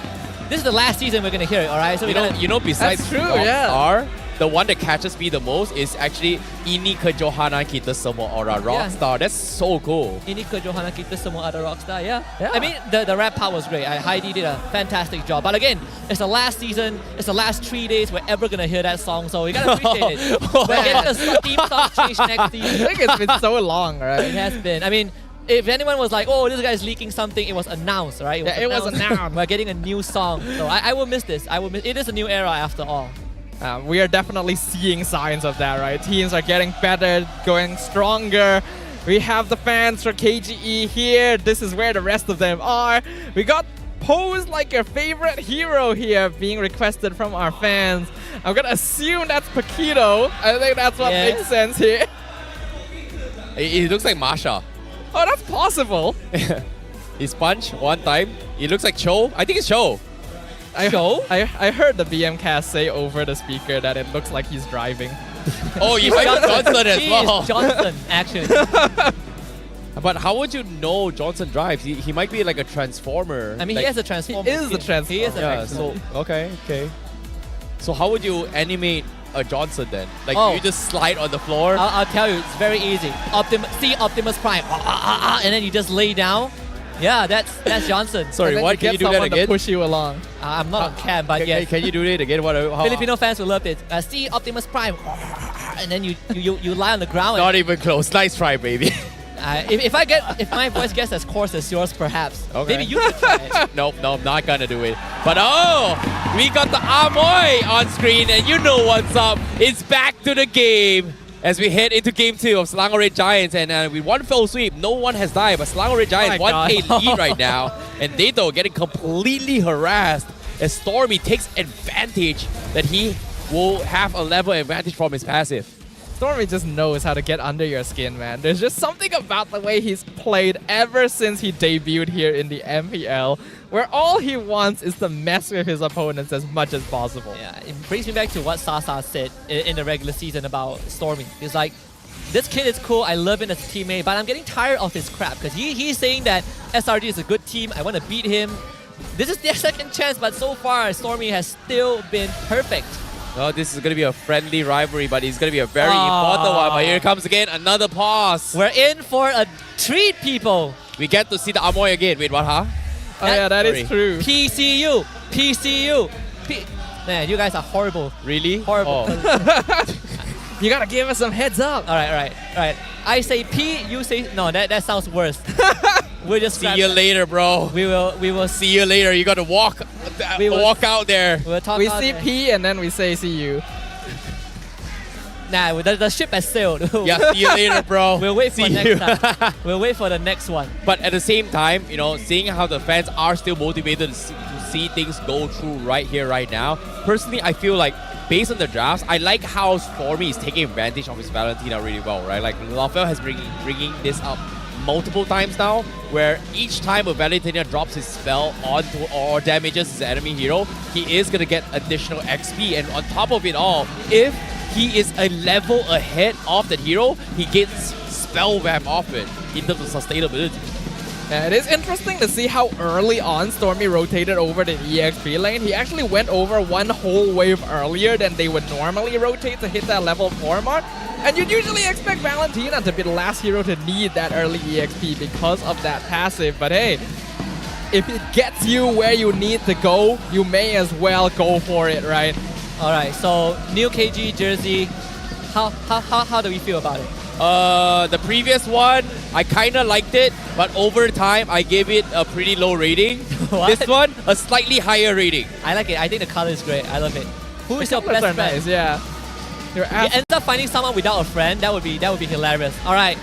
This is the last season we're gonna hear it, all right? So Besides That's true, rock yeah. star, the one that catches me the most is actually Ini kejohanan kita semua orang rock Yeah. star. That's so cool. Ini kejohanan kita semua ada rockstar, yeah. I mean, the rap part was great. Heidi did a fantastic job. But again, it's the last season, it's the last 3 days we're ever gonna hear that song, so we gotta appreciate it. We're getting a theme song change next season. I think it's been so long, It right? has been. I mean, if anyone was like, oh, this guy's leaking something, it was announced, right? It was announced. We're getting a new song. So I will miss this. It is a new era after all. We are definitely seeing signs of that, right? Teams are getting better, going stronger. We have the fans for KGE here. This is where the rest of them are. We got Pose Like Your Favorite Hero here being requested from our fans. I'm gonna assume that's Paquito. I think that's what Yes. makes sense here. It looks like Masha. Oh, that's possible. He punched one time. It looks like Cho. I think it's Cho. I heard the BM cast say over the speaker that it looks like he's driving. Oh, you might be Johnson as He well. is Johnson, actually. But how would you know Johnson drives? He might be like a transformer. I mean, he has a transformer. He is a transformer. He is a Yeah, transformer. so okay. So how would you animate a Johnson then? Like Oh. you just slide on the floor? I'll tell you, it's very easy. See Optimus Prime, and then you just lay down. Yeah, that's Johnson. Sorry, And then what? Can you do that someone to again? push you along. I'm not on cam, but yes. Can you do it again? What? How, Filipino fans will love it. See Optimus Prime, and then you lie on the ground. Not even close. Nice try, baby. If my voice gets as coarse as yours, perhaps. Okay. Maybe you can try it. Nope, not gonna do it. But oh, we got the MPL-MY on screen, and you know what's up. It's back to the game as we head into Game 2 of Selangor Red Giants, and with one fell sweep, no one has died, but Selangor Red Giants my God. 1K lead right now, and Dato getting completely harassed as Stormy takes advantage that he will have a level advantage from his passive. Stormy just knows how to get under your skin, man. There's just something about the way he's played ever since he debuted here in the MPL, where all he wants is to mess with his opponents as much as possible. Yeah, it brings me back to what Sasa said in the regular season about Stormy. It's like, this kid is cool, I love him as a teammate, but I'm getting tired of his crap because he's saying that SRG is a good team, I want to beat him. This is their second chance, but so far Stormy has still been perfect. Well, this is going to be a friendly rivalry, but it's going to be a very important one. But here comes again another pause. We're in for a treat, people. We get to see the MPL-MY again. Wait, what, huh? Oh yeah, that Sorry. is true. PCU. Man, you guys are horrible. Really? Horrible. Oh. You gotta give us some heads up. All right. I say P, you say no. That sounds worse. We'll just See you later, bro. We will See you later. You got to walk out there. We'll talk. We out see there. P and then we say see you. Nah, the ship has sailed. Yeah, see you later, bro. We'll wait for See next you. time. We'll wait for the next one. But at the same time, you know, seeing how the fans are still motivated to see things go through right here, right now. Personally, I feel like based on the drafts, I like how Stormy is taking advantage of his Valentina really well, right? Like Lafel has bringing this up multiple times now, where each time a Valentina drops his spell onto or damages his enemy hero, he is gonna get additional XP, and on top of it all, if he is a level ahead of that hero, he gets spell wrap off it in terms of sustainability. It is interesting to see how early on Stormy rotated over the EXP lane. He actually went over one whole wave earlier than they would normally rotate to hit that level 4 mark. And you'd usually expect Valentina to be the last hero to need that early EXP because of that passive. But hey, if it gets you where you need to go, you may as well go for it, right? All right, so new KG jersey. How do we feel about it? The previous one, I kind of liked it, but over time, I gave it a pretty low rating. What? This one, a slightly higher rating. I like it. I think the color is great. I love it. Who is your Colors best are friend? nice, yeah. You end up finding someone without a friend. That would be hilarious. All right,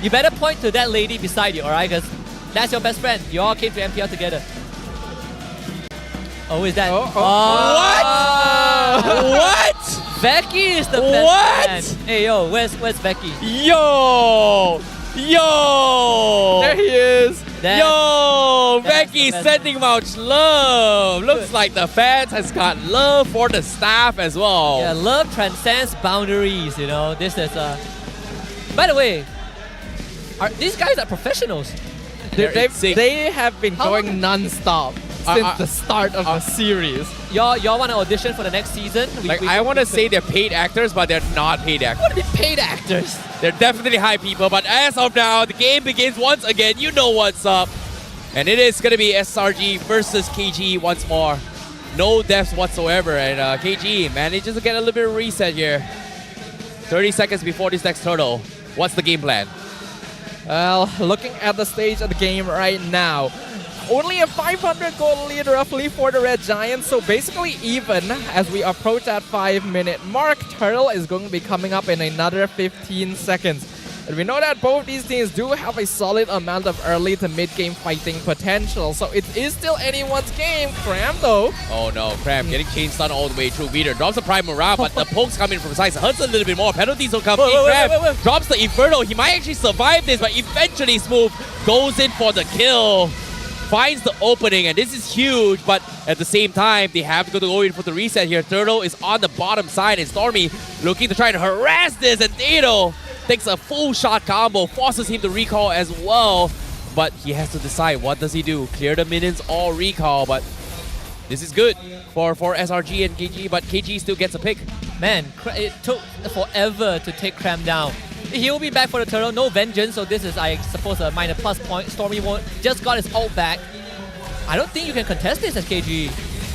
you better point to that lady beside you. All right, because that's your best friend. You all came to MPL together. Oh, is that? What? Becky is the best What? friend. Hey yo, where's Becky? Yo! There he is. Yo! that's Becky the best. sending much love. Looks like the fans has got love for the staff as well. Yeah, love transcends boundaries. You know, this is By the way, these guys are professionals. They have been How going long- non-stop since the start of the series. Y'all want to audition for the next season? I want to say they're paid actors, but they're not paid actors. What are they paid actors? They're definitely high people, but as of now, the game begins once again. You know what's up. And it is going to be SRG versus KG once more. No deaths whatsoever, and KG manages to get a little bit of reset here. 30 seconds before this next turtle. What's the game plan? Well, looking at the stage of the game right now, only a 500 gold lead roughly for the Red Giants, so basically even as we approach that 5-minute mark. Turtle is going to be coming up in another 15 seconds. And we know that both these teams do have a solid amount of early to mid-game fighting potential, so it is still anyone's game. Cram though. Oh no, Cram getting chain stun all the way through. Beater drops the Prime Morale, but the pokes coming from sides hurts a little bit more. Penalties will come in. Cram drops the Inferno. He might actually survive this, but eventually Smooth goes in for the kill. Finds the opening, and this is huge, but at the same time, they have to go in for the reset here. Turtle is on the bottom side, and Stormy looking to try to harass this, and Dado takes a full shot combo, forces him to recall as well, but he has to decide what does he do. Clear the minions or recall, but this is good for SRG and KG, but KG still gets a pick. Man, it took forever to take Cram down. He'll be back for the turtle, no vengeance, so this is, I suppose, a minor plus point. Stormy won't just got his ult back. I don't think you can contest this as KG.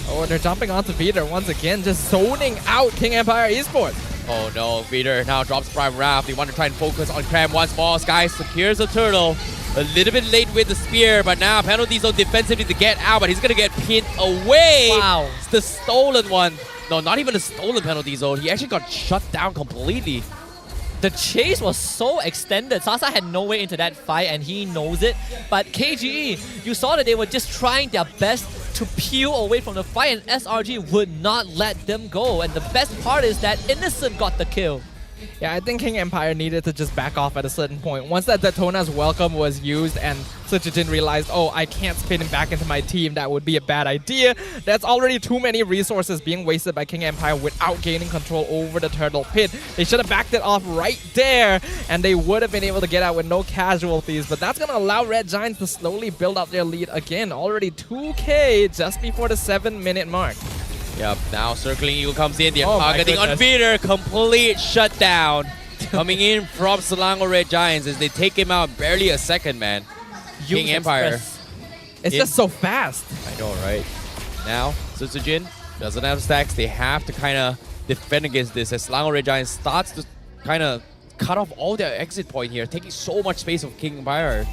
Oh, they're jumping onto Peter once again, just zoning out King Empire Esports. Oh no, Vader now drops Prime Wrath. They want to try and focus on Cram once more. Sky secures the turtle. A little bit late with the spear, but now penalty zone defensively to get out, but he's going to get pinned away. Wow. It's the stolen one. No, not even a stolen penalty zone. He actually got shut down completely. The chase was so extended. Sasa had no way into that fight, and he knows it. But KGE, you saw that they were just trying their best to peel away from the fight, and SRG would not let them go. And the best part is that Innocent got the kill. Yeah, I think King Empire needed to just back off at a certain point. Once that Daytona's welcome was used and Suchijin realized, oh, I can't spin him back into my team, that would be a bad idea. That's already too many resources being wasted by King Empire without gaining control over the turtle pit. They should have backed it off right there, and they would have been able to get out with no casualties. But that's going to allow Red Giants to slowly build up their lead again. Already 2K just before the 7-minute mark. Yep, now Circling Eagle comes in. They're Oh my targeting on goodness. Vader. Complete shutdown. Coming in from Selangor Red Giants as they take him out barely a second, man. King Empire. It's just so fast. I know, right? Now, Sutsujin doesn't have stacks. They have to kind of defend against this as Selangor Red Giants starts to kind of cut off all their exit point here, taking so much space of King Empire.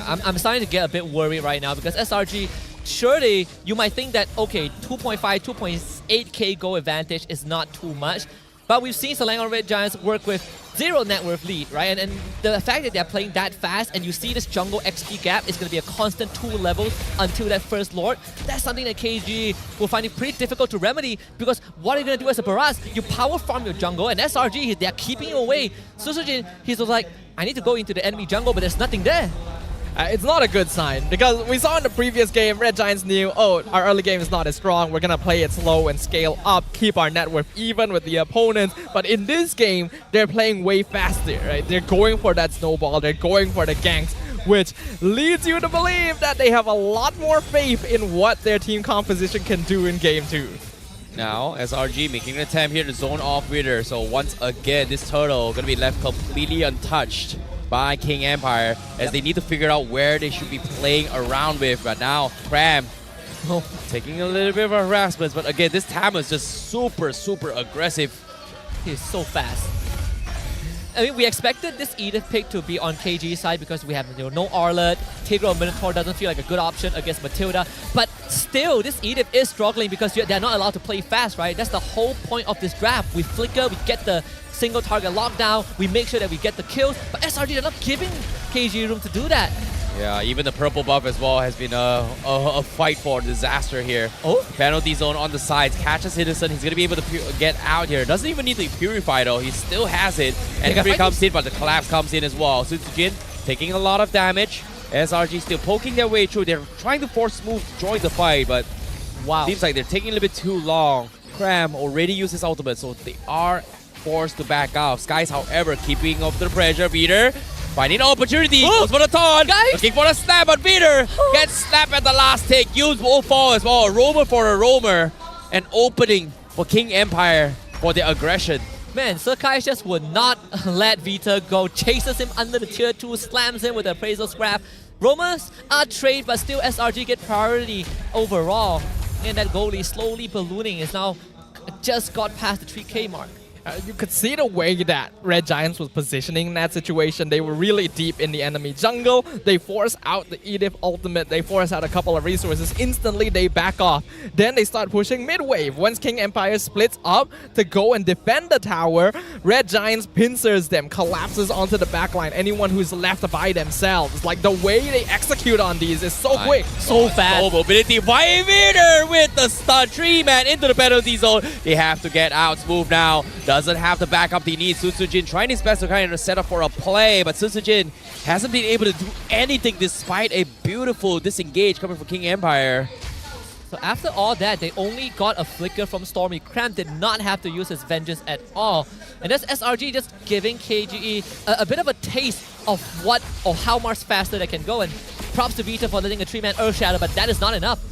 I'm starting to get a bit worried right now because SRG, surely you might think that, okay, 2.5, 2.8k goal advantage is not too much. But we've seen Selangor Red Giants work with 0 net worth lead, right? And the fact that they're playing that fast and you see this jungle XP gap is going to be a constant 2 levels until that first Lord, that's something that KG will find it pretty difficult to remedy because what are you going to do as a Baraz? You power farm your jungle and SRG, they're keeping you away. Susujin, he's just like, I need to go into the enemy jungle, but there's nothing there. It's not a good sign because we saw in the previous game, Red Giants knew, oh, our early game is not as strong. We're going to play it slow and scale up, keep our net worth even with the opponents. But in this game, they're playing way faster, right? They're going for that snowball. They're going for the ganks, which leads you to believe that they have a lot more faith in what their team composition can do in Game 2. Now, SRG making an attempt here to zone off Vitor. So once again, this turtle going to be left completely untouched by King Empire as they need to figure out where they should be playing around with. But now, Cram taking a little bit of a harassment. But again, this Tam is just super aggressive. He's so fast. I mean, we expected this Edith pick to be on KG's side because we have no Arlet. Tigro Minotaur doesn't feel like a good option against Matilda. But still, this Edith is struggling because they're not allowed to play fast, right? That's the whole point of this draft. We flicker, we get the single target lockdown, we make sure that we get the kills. But SRG, they're not giving KG room to do that. Yeah, even the purple buff as well has been a fight for disaster here. Oh? Penalty zone on the sides, catches Innocent. He's going to be able to get out here. Doesn't even need to purify though. He still has it. And Free comes in, but the collapse comes in as well. Sutsujin taking a lot of damage. SRG still poking their way through. They're trying to force Smooth to join the fight, but wow, seems like they're taking a little bit too long. Cram already used his ultimate, so they are forced to back off. Skies, however, keeping up the pressure. Vitor finding an opportunity, goes for the taunt, looking for a snap, but Vitor gets snapped at the last tick. Use will fall as well. A roamer for a roamer. An opening for King Empire for the aggression. Man, Sakai just would not let Vita go. Chases him under the tier 2, slams him with the appraisal scrap. Roamers are trade, but still SRG get priority overall. And that goalie slowly ballooning is now just got past the 3K mark. You could see the way that Red Giants was positioning in that situation. They were really deep in the enemy jungle. They force out the Edith ultimate. They force out a couple of resources. Instantly, they back off. Then they start pushing mid-wave. Once King Empire splits up to go and defend the tower, Red Giants pincers them, collapses onto the backline. Anyone who's left by themselves. Like, the way they execute on these is so quick. So fast. So mobility by Vitor with the stun. 3-man into the penalty zone. They have to get out. Smooth now. Doesn't have the backup he needs. Sutsujin trying his best to kind of set up for a play, but Sutsujin hasn't been able to do anything despite a beautiful disengage coming from King Empire. So after all that, they only got a flicker from Stormy. Cram did not have to use his vengeance at all. And that's SRG just giving KGE a bit of a taste of what or how much faster they can go. And props to Vita for letting a 3-man Earth Shadow, but that is not enough.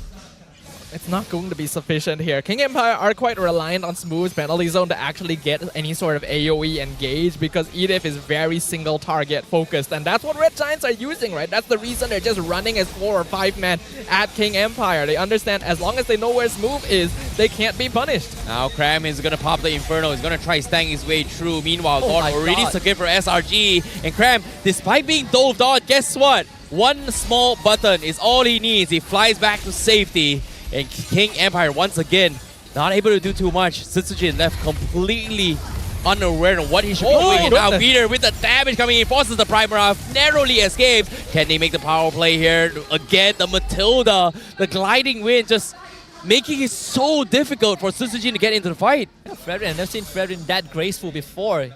It's not going to be sufficient here. King Empire are quite reliant on Smooth's penalty zone to actually get any sort of AoE engage because Edith is very single target focused, and that's what Red Giants are using, right? That's the reason they're just running as 4 or 5 men at King Empire. They understand as long as they know where Smooth is, they can't be punished. Now Cram is going to pop the Inferno. He's going to try staying his way through. Meanwhile, Lord already secured for SRG. And Cram, despite being dove on, guess what? One small button is all he needs. He flies back to safety. And King Empire, once again, not able to do too much. Sutsujin left completely unaware of what he should be doing. And now Vitor with the damage coming in, forces the primer off, narrowly escapes. Can they make the power play here? Again, the Matilda, the gliding wind, just making it so difficult for Sutsujin to get into the fight. Yeah, Fredrin, I've never seen Fredrin that graceful before.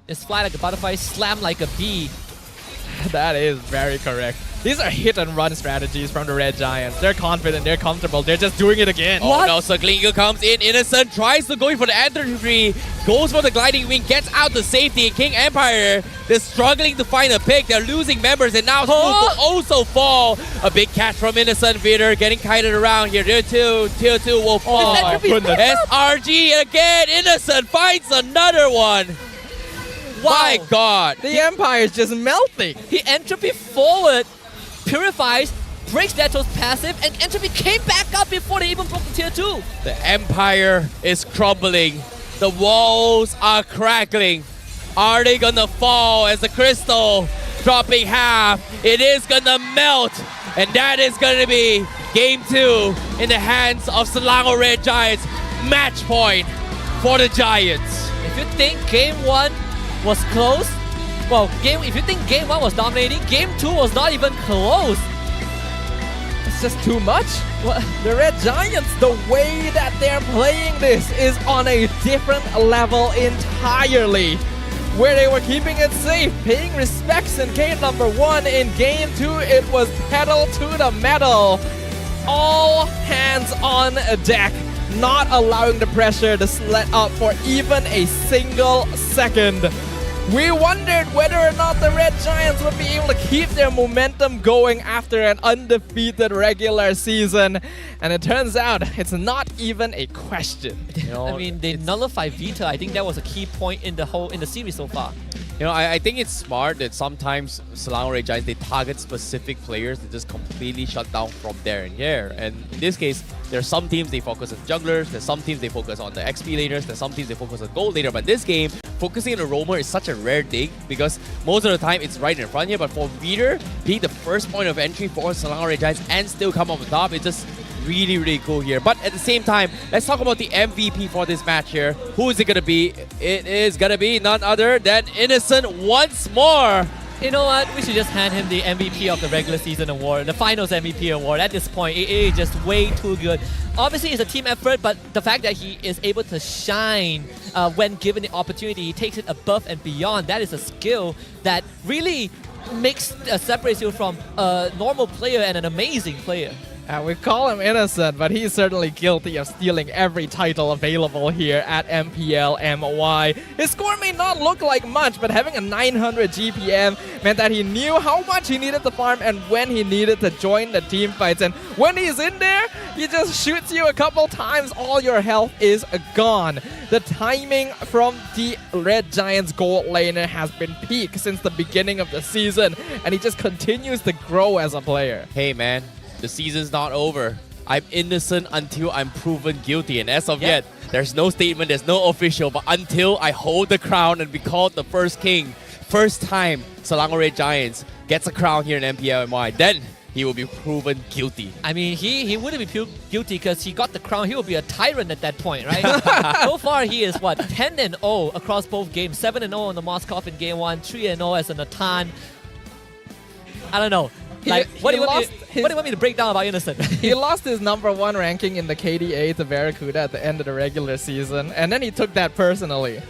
Just fly like a butterfly, slam like a bee. That is very correct. These are hit and run strategies from the Red Giants. They're confident, they're comfortable, they're just doing it again. Oh no, Circling Eagle comes in, Innocent tries to go in for the entry, goes for the gliding wing, gets out the safety. King Empire, they're struggling to find a pick, they're losing members, and now Smooth will also fall. A big catch from Innocent. Vitor getting kited around here. Tier 2 will fall. SRG again, Innocent finds another one. Wow. My God. The Empire is just melting. He entropy forward, purifies, breaks Neto's passive, and entropy came back up before they even broke the tier 2. The Empire is crumbling. The walls are crackling. Are they gonna fall as the crystal dropping half? It is gonna melt. And that is gonna be game 2 in the hands of Selangor Red Giants. Match point for the Giants. If you think game 1 was close, well, if you think game 1 was dominating, game 2 was not even close. It's just too much. The Red Giants, the way that they're playing this is on a different level entirely. Where they were keeping it safe, paying respects in game number 1, in game 2 it was pedal to the metal. All hands on deck, not allowing the pressure to let up for even a single second. We wondered whether or not the Red Giants would be able to keep their momentum going after an undefeated regular season. And it turns out it's not even a question. You know, I mean, they nullified Vita. I think that was a key point in the series so far. You know, I think it's smart that sometimes Selangor Red Giants, they target specific players to just completely shut down from there and here. And in this case, there's some teams they focus on jugglers, there's some teams they focus on the XP laners, there's some teams they focus on gold laner. But this game, focusing on the roamer is such a rare thing because most of the time it's right in front here. But for Vader being the first point of entry for Selangor Red Giants and still come up on top, it's just really, really cool here. But at the same time, let's talk about the MVP for this match here. Who is it going to be? It is going to be none other than Innocent once more. You know what? We should just hand him the MVP of the regular season award, the finals MVP award. At this point, it is just way too good. Obviously, it's a team effort, but the fact that he is able to shine when given the opportunity, he takes it above and beyond. That is a skill that really separates you from a normal player and an amazing player. We call him innocent, but he's certainly guilty of stealing every title available here at MPL-MY. His score may not look like much, but having a 900 GPM meant that he knew how much he needed to farm and when he needed to join the team fights. And when he's in there, he just shoots you a couple times, all your health is gone. The timing from the Red Giants gold laner has been peak since the beginning of the season, and he just continues to grow as a player. Hey man, the season's not over. I'm innocent until I'm proven guilty. And as of yet, there's no statement, there's no official. But until I hold the crown and be called the first king, first time Selangor Red Giants gets a crown here in MPL-MY, then he will be proven guilty. I mean, he wouldn't be guilty because he got the crown. He will be a tyrant at that point, right? So far, he is, 10-0 across both games. 7-0 on the Moskov in game 1, 3-0 as a Natan. I don't know. Like, what do you want me to break down about Innocent? He lost his #1 ranking in the KDA to Barracuda at the end of the regular season, and then he took that personally.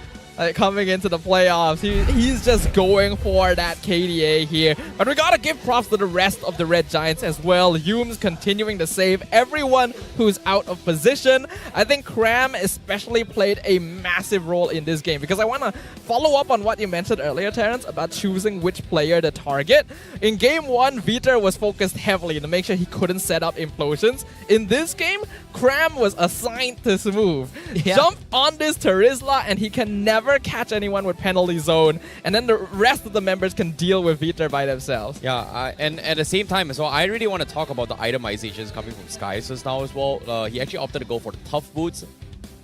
Coming into the playoffs, he's just going for that KDA here. But we gotta give props to the rest of the Red Giants as well. Hume's continuing to save everyone who's out of position. I think Cram especially played a massive role in this game because I want to follow up on what you mentioned earlier, Terrence, about choosing which player to target. In game 1, Viter was focused heavily to make sure he couldn't set up implosions. In this game, Cram was assigned to Smooth. Jump on this Terizla and he can never catch anyone with penalty zone, and then the rest of the members can deal with Viter by themselves. Yeah, and at the same time as well, I really want to talk about the itemizations coming from Skysys now as well. He actually opted to go for the tough boots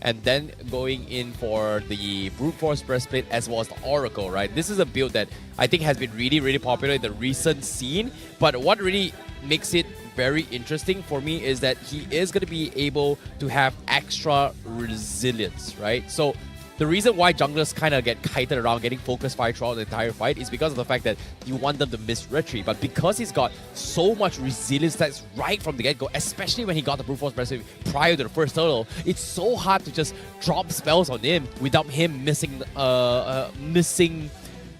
and then going in for the brute force breastplate as well as the Oracle, right? This is a build that I think has been really, really popular in the recent scene, but what really makes it very interesting for me is that he is going to be able to have extra resilience, right? So the reason why junglers kind of get kited around, getting focus fire throughout the entire fight is because of the fact that you want them to miss retreat. But because he's got so much resilience that's right from the get-go, especially when he got the brute force breastplate prior to the first turtle, it's so hard to just drop spells on him without him missing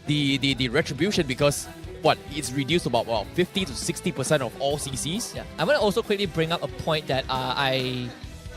the retribution because it's reduced to about 50 to 60% of all CCs. Yeah, I want to also quickly bring up a point that I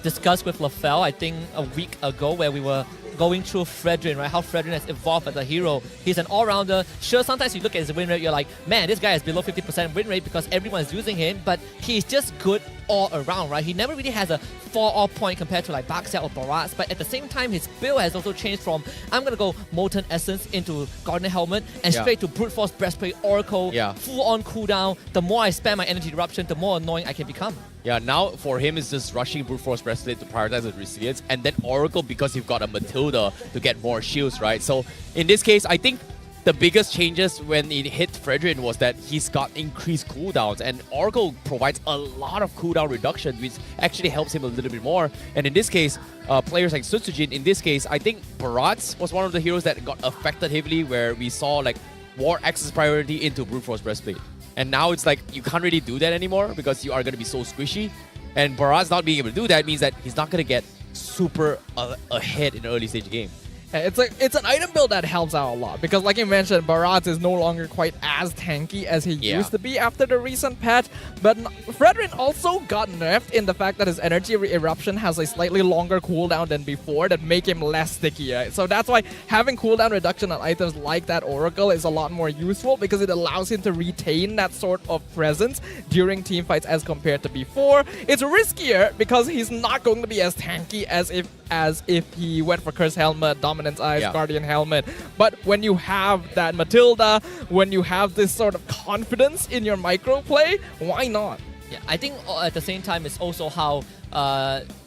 discussed with LaFell, I think a week ago, where we were going through Fredrin, right? How Fredrin has evolved as a hero. He's an all-rounder. Sure, sometimes you look at his win rate, you're like, man, this guy has below 50% win rate because everyone's using him, but he's just good all around, right? He never really has a fall-off point compared to like Baxia or Barats, but at the same time, his build has also changed from, I'm gonna go Molten Essence into Garden Helmet and straight to Brute Force Breastplate, Oracle, full-on cooldown. The more I spam my energy eruption, the more annoying I can become. Yeah, now for him it's just rushing Brute Force Breastplate to prioritize his resilience, and then Oracle because you've got a Matilda to get more shields, right? So in this case, I think the biggest changes when it hit Fredrin was that he's got increased cooldowns, and Oracle provides a lot of cooldown reduction, which actually helps him a little bit more. And in this case, players like Sutsujin, in this case, I think Barats was one of the heroes that got affected heavily, where we saw like War Access priority into Brute Force Breastplate. And now it's like you can't really do that anymore because you are going to be so squishy. And Barats not being able to do that means that he's not going to get super ahead in the early stage game. It's an item build that helps out a lot because, like you mentioned, Barats is no longer quite as tanky as he used to be after the recent patch. But Fredrin also got nerfed in the fact that his energy eruption has a slightly longer cooldown than before that make him less sticky. Right? So that's why having cooldown reduction on items like that Oracle is a lot more useful because it allows him to retain that sort of presence during team fights as compared to before. It's riskier because he's not going to be as tanky as if he went for Curse Helmet, Dominance Eyes, Guardian Helmet. But when you have that Matilda, when you have this sort of confidence in your micro play, why not? Yeah, I think at the same time it's also how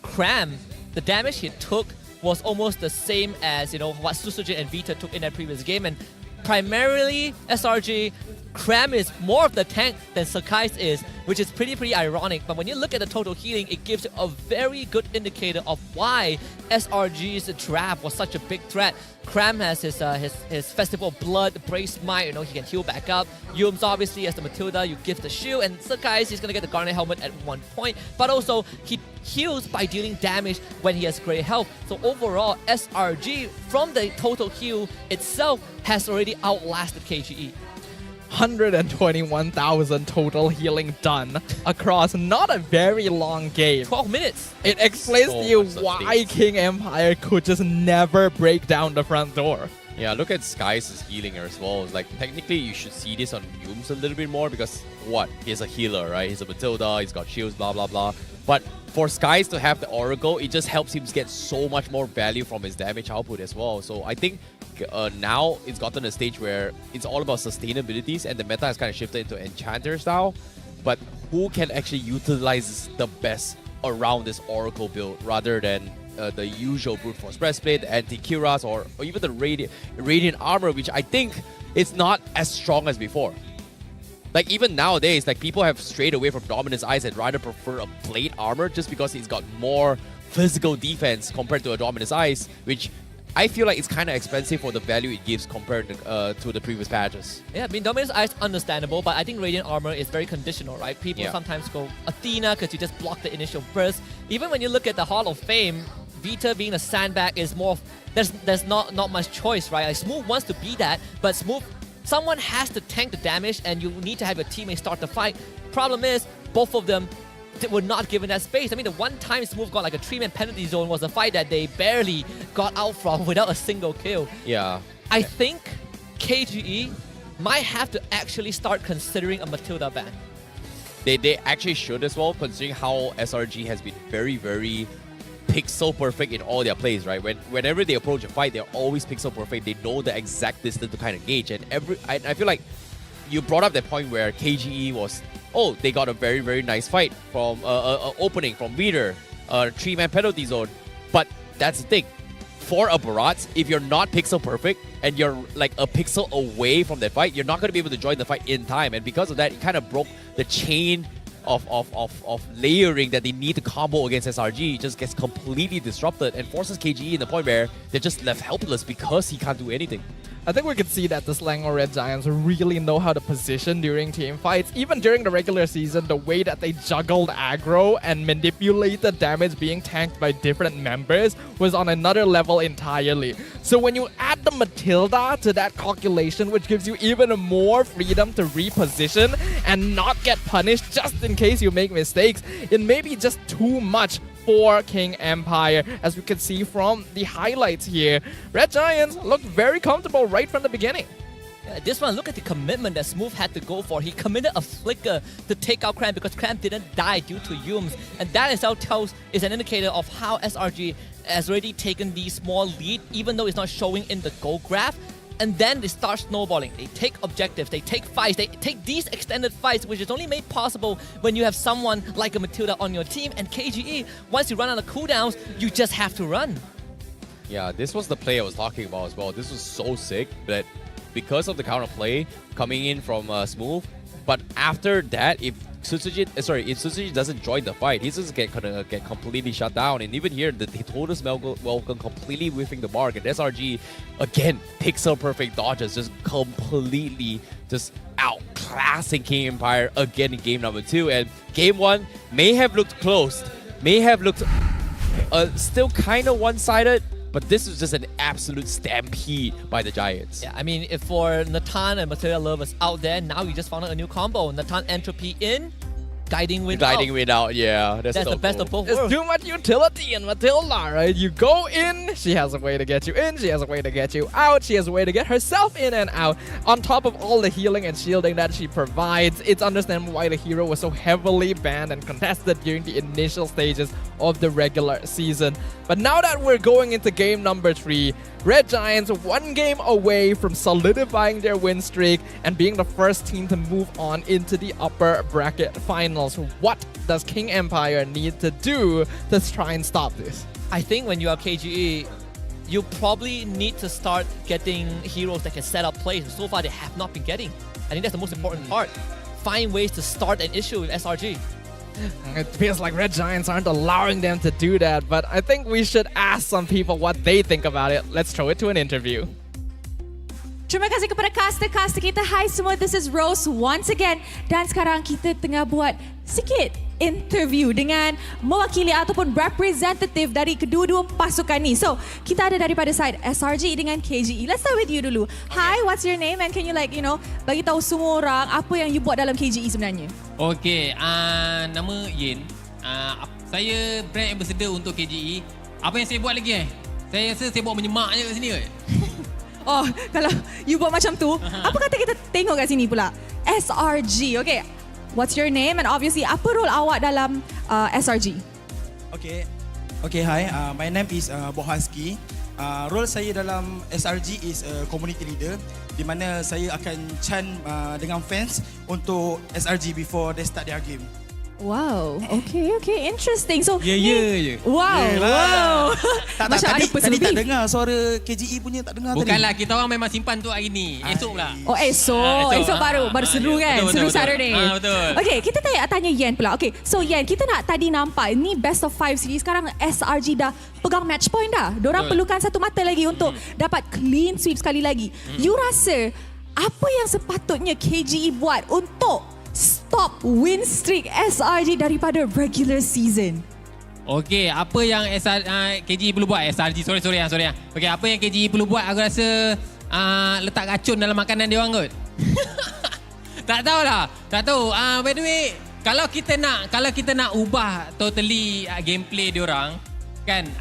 Cram, the damage he took was almost the same as what Susujin and Vita took in that previous game, and primarily SRG, Cram is more of the tank than Sakai's is, which is pretty ironic. But when you look at the total healing, it gives a very good indicator of why SRG's draft was such a big threat. Cram has his Festival of Blood, Brace Might, he can heal back up. Yums obviously has the Matilda, you give the shield, and Sakai's he's gonna get the Garnet Helmet at one point. But also he heals by dealing damage when he has great health. So overall, SRG from the total heal itself has already outlasted KGE. 121,000 total healing done across not a very long game. 12 minutes. It explains to you why King Empire could just never break down the front door. Yeah, look at Sky's healing as well. Like, technically, you should see this on Yums a little bit more because, he's a healer, right? He's a Matilda, he's got shields, blah, blah, blah. But for Skies to have the Oracle, it just helps him get so much more value from his damage output as well. So I think now it's gotten a stage where it's all about sustainabilities and the meta has kind of shifted into Enchanter style. But who can actually utilize the best around this Oracle build rather than the usual Brute Force Breastplate, the Anti-Kiras, or even the Radiant Armor, which I think is not as strong as before. Like, even nowadays, like, people have strayed away from Dominance Eyes and rather prefer a Plate Armor just because it's got more physical defense compared to a Dominance Eyes, which I feel like it's kind of expensive for the value it gives compared to the previous patches. Yeah, I mean, Dominance Eyes understandable, but I think Radiant Armor is very conditional, right? People sometimes go Athena because you just block the initial burst. Even when you look at the Hall of Fame, Vita being a sandbag is more of, there's not much choice, right? Like, Smooth wants to be that, but Smooth, someone has to tank the damage and you need to have your teammate start the fight. Problem is, both of them were not given that space. I mean, the one time Smooth got like a 3-man penalty zone was a fight that they barely got out from without a single kill. Yeah. I think KGE might have to actually start considering a Matilda ban. They actually should as well, considering how SRG has been very, very pixel perfect in all their plays, right? Whenever they approach a fight, they're always pixel perfect. They know the exact distance to kind of gauge. And I feel like you brought up that point where KGE was, they got a very, very nice fight from opening from Reader, 3-man penalty zone. But that's the thing. For a Barats, if you're not pixel perfect and you're like a pixel away from that fight, you're not going to be able to join the fight in time. And because of that, it kind of broke the chain of layering that they need to combo against SRG. It just gets completely disrupted and forces KGE in the point where they're just left helpless because he can't do anything. I think we can see that the Selangor Red Giants really know how to position during team fights. Even during the regular season, the way that they juggled aggro and manipulated damage being tanked by different members was on another level entirely. So when you add the Matilda to that calculation, which gives you even more freedom to reposition and not get punished just in case you make mistakes, it may be just too much for King Empire, as we can see from the highlights here. Red Giants looked very comfortable right from the beginning. Yeah, this one, look at the commitment that Smooth had to go for. He committed a flicker to take out Cram because Cram didn't die due to Yums. And that itself is an indicator of how SRG has already taken the small lead, even though it's not showing in the goal graph. And then they start snowballing. They take objectives, they take fights, they take these extended fights, which is only made possible when you have someone like a Matilda on your team. And KGE, once you run out of cooldowns, you just have to run. Yeah, this was the play I was talking about as well. This was so sick that because of the counter play coming in from Smooth, but after that, if Susujin doesn't join the fight, he's just gonna get completely shut down. And even here, the Totus Welcome completely whiffing the mark. And SRG, again, pixel perfect dodges, just completely just outclassing King Empire again in game number 2. And game 1 may have looked close, may have looked still kind of one-sided, but this was just an absolute stampede by the Giants. Yeah, I mean, if for Natan and Material Lovers out there, now you just found out a new combo. Natan Entropy in, Guiding Wind Guiding out. Wind out, yeah. That's the best of both It's worlds. too much utility in Matilda, right? You go in, she has a way to get you in, she has a way to get you out, she has a way to get herself in and out. On top of all the healing and shielding that she provides, it's understandable why the hero was so heavily banned and contested during the initial stages of the regular season. But now that we're going into game number 3, Red Giants one game away from solidifying their win streak and being the first team to move on into the upper bracket finals. What does King Empire need to do to try and stop this? I think when you are KGE, you probably need to start getting heroes that can set up plays. So far, they have not been getting. I think that's the most important part. Find ways to start an issue with SRG. It feels like Red Giants aren't allowing them to do that, but I think we should ask some people what they think about it. Let's throw it to an interview. Terima kasih kepada caster-caster kita. Hai semua, this is Rose once again. Dan sekarang kita tengah buat sikit interview dengan mewakili ataupun representative dari kedua-dua pasukan ni. So, kita ada daripada side SRG dengan KGE. Let's start with you dulu. Hi, what's your name and can you bagi tahu semua orang apa yang you buat dalam KGE sebenarnya? Okay, nama Yin. Saya brand ambassador untuk KGE. Apa yang saya buat lagi Saya rasa saya buat menyemak je kat sini Oh, kalau you buat macam tu, apa kata kita tengok kat sini pula? SRG, okay. What's your name and obviously apa role awak dalam SRG? Okay, hi. My name is Bohaski. Role saya dalam SRG is community leader, di mana saya akan chant dengan fans untuk SRG before they start their game. Wow, okay, interesting. So, je. Wow. Tadi tak dengar suara KGE punya, tak dengar tadi. Bukanlah, kita orang memang simpan tu hari ni. Esok pula. Oh, esok baru seru kan? Betul. Saturday. Betul. Okay, kita tanya Yen pula. Okay, so Yen, kita nak tadi nampak ni best of 5 series. Sekarang SRG dah pegang match point dah. Diorang perlukan satu mata lagi untuk dapat clean sweep sekali lagi. You rasa apa yang sepatutnya KGE buat untuk stop win streak SRG daripada regular season? Okay, apa yang KGE perlu buat? SRG, sorry. Okay, apa yang KGE perlu buat? Aku rasa letak racun dalam makanan dia orang kot. Tak tahu. By the way, kalau kita nak ubah totally gameplay dia orang, kan,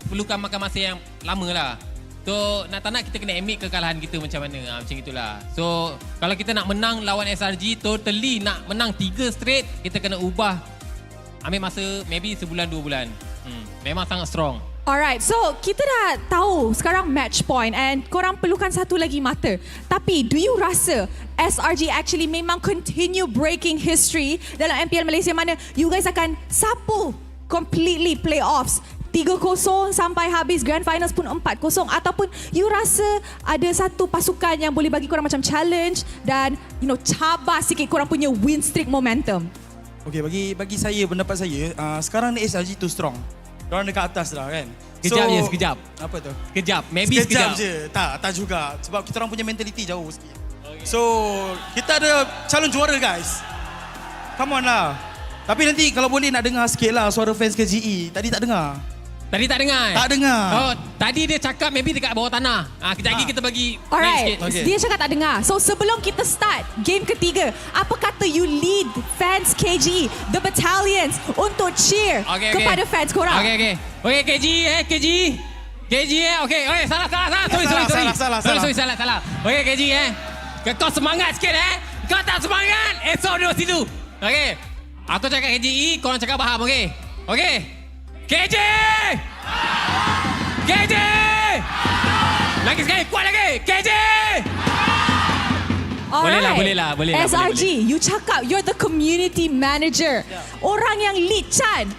perlukan makan masa yang lama lah. So, nak tak nak kita kena admit kekalahan kita macam mana. Macam itulah. So, kalau kita nak menang lawan SRG, totally nak menang 3 straight, kita kena ubah. Ambil masa maybe sebulan 2 bulan. Memang sangat strong. Alright, so kita dah tahu sekarang match point and korang perlukan satu lagi mata. Tapi, do you rasa SRG actually memang continue breaking history dalam MPL Malaysia mana you guys akan sapu completely playoffs 3-0 sampai habis grand finals pun 4-0, ataupun you rasa ada satu pasukan yang boleh bagi korang macam challenge dan cabar sikit korang punya win streak momentum? Okay, bagi saya, pendapat saya, sekarang ni SRG too strong. Diorang dekat atas dah kan. Sekejap. Apa tu? Sekejap, maybe sekejap je. Tak juga. Sebab kita orang punya mentality jauh sikit. Okay. So, kita ada calon juara guys. Come on lah. Tapi nanti kalau boleh nak dengar sikit lah suara fans KGE. Tadi tak dengar. Tak dengar. Oh, tadi dia cakap maybe dekat bawah tanah. Kejap lagi kita bagi Alright, sikit. dia cakap tak dengar. So sebelum kita start game ketiga, apa kata you lead fans KGE, the battalions untuk cheer kepada fans korang? Okay, KGE. Okay, salah. Sorry, salah. Okay, KGE. Kau semangat sikit Kau tak semangat, esok duduk situ. Okay. Aku cakap KGE, korang cakap faham, okay? KJ! Lagi sekali, kuat lagi! KJ! Boleh lah. SRG, you cakap you're the community manager. Orang yang lead Chan,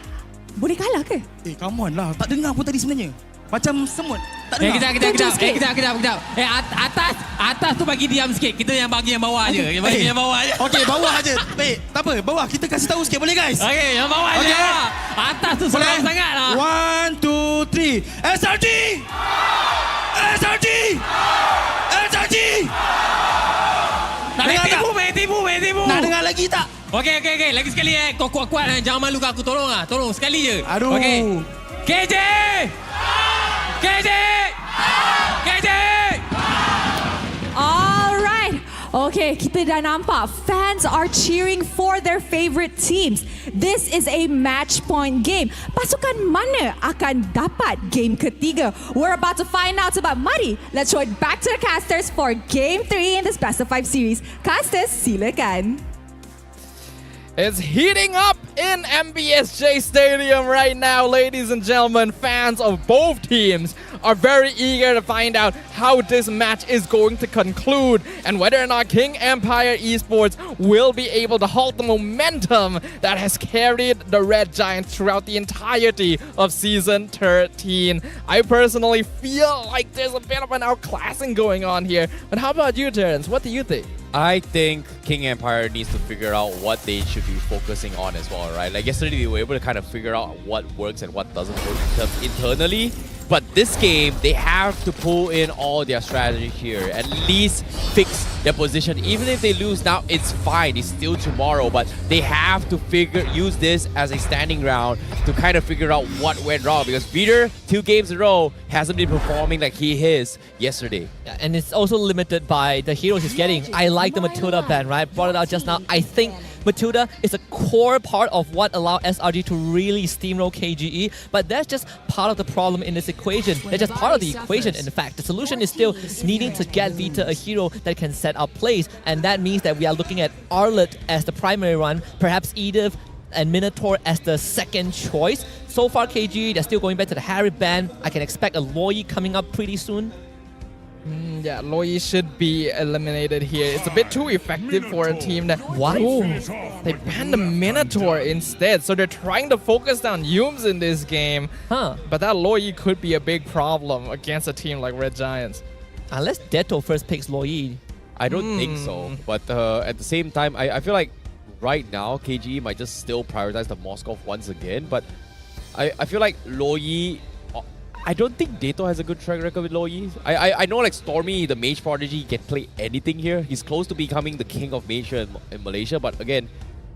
boleh kalah ke? Come on lah. Tak dengar pun tadi sebenarnya. Macam semut. Tak dengar. Kejap. Atas tu bagi diam sikit. Kita yang bagi yang bawah je. Okey, bawah aje. Baik, tak apa. Bawah kita kasih tahu sikit boleh guys? Okey, yang bawah je. Atas tu senang sangat lah. 1, 2, 3. SRG! Tak boleh tipu. Nak dengar lagi tak? Okey. Lagi sekali Kau kuat-kuat. Jangan malu kat aku. Tolong sekali je. Aduh. Okey. KJ! KG! KG! All right. Okay, kita dah nampak fans are cheering for their favorite teams. This is a match point game. Pasukan mana akan dapat game ketiga? We're about to find out about Mari. Let's throw it back to the casters for game 3 in this best of 5 series. Casters, silakan. It's heating up in MBSJ Stadium right now, ladies and gentlemen. Fans of both teams are very eager to find out how this match is going to conclude and whether or not King Empire Esports will be able to halt the momentum that has carried the Red Giants throughout the entirety of Season 13. I personally feel like there's a bit of an outclassing going on here. But how about you, Terrence? What do you think? I think King Empire needs to figure out what they should be focusing on as well, right? Like yesterday, they were able to kind of figure out what works and what doesn't work internally. But this game, they have to pull in all their strategy here. At least fix their position. Even if they lose now, it's fine. It's still tomorrow. But they have to use this as a standing ground to kind of figure out what went wrong. Because Peter, 2 games in a row, hasn't been performing like he is yesterday. Yeah, and it's also limited by the heroes he's getting. I like the Matilda ban, right? Brought it out just now. I think Matilda is a core part of what allowed SRG to really steamroll KGE, but that's just part of the problem in this equation. That's just part of the equation, in fact. The solution is still needing to get Vita a hero that can set up plays, and that means that we are looking at Arlet as the primary run, perhaps Edith and Minotaur as the second choice. So far, KGE, they're still going back to the Harry ban. I can expect a Loi coming up pretty soon. Yeah, Loi should be eliminated here. It's a bit too effective for a team that... What? Ooh, they banned the Minotaur instead, so they're trying to focus down Yumes in this game. Huh. But that Loi could be a big problem against a team like Red Giants. Unless Deto first picks Loi. I don't think so. But at the same time, I feel like right now, KGE might just still prioritize the Moskov once again. But I feel like Loi... I don't think Dato has a good track record with Loi. I know like Stormy, the Mage Prodigy, can play anything here. He's close to becoming the king of Mage in Malaysia. But again,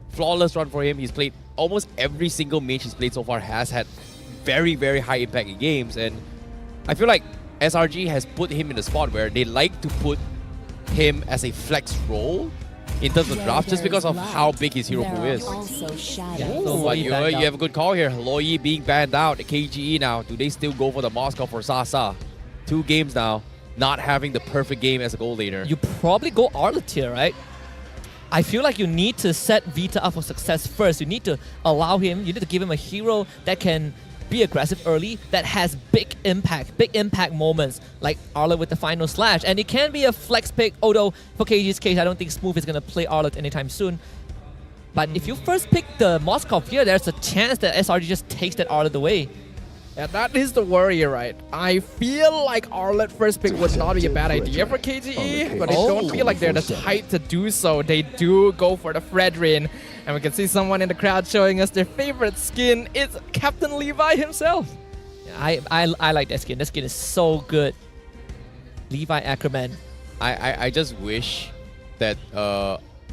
flawless run for him. He's played almost every single Mage he's played so far has had very, very high impact in games. And I feel like SRG has put him in a spot where they like to put him as a flex role in terms of draft, just because of how big his hero pool is. But you have a good call here. Loi being banned out. KGE now. Do they still go for the Moskov or Sasa? 2 games now, not having the perfect game as a goal laner. You probably go Arlet here, right? I feel like you need to set Vita up for success first. You need to allow him, you need to give him a hero that can be aggressive early, that has big impact moments, like Arlet with the final slash. And it can be a flex pick, although for KG's case, I don't think Smooth is going to play Arlet anytime soon. But if you first pick the Moskov here, there's a chance that SRG just takes that Arlet away. Yeah, that is the worry, right? I feel like Arlet first pick would not be a bad idea for KGE, but I don't feel like they're the type to do so. They do go for the Fredrin, and we can see someone in the crowd showing us their favorite skin. It's Captain Levi himself. Yeah, I like that skin. That skin is so good. Levi Ackerman. I just wish that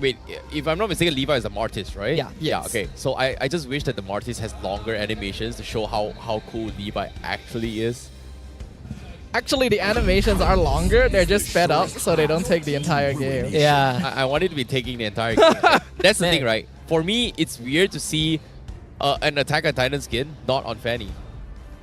wait, if I'm not mistaken, Levi is a Martis, right? Yeah. Yeah, okay. So I just wish that the Martis has longer animations to show how cool Levi actually is. Actually, the animations are longer. They're just sped up, so they don't take the entire game. Yeah. I wanted to be taking the entire game. That's the thing, right? For me, it's weird to see an Attack on Titan skin not on Fanny.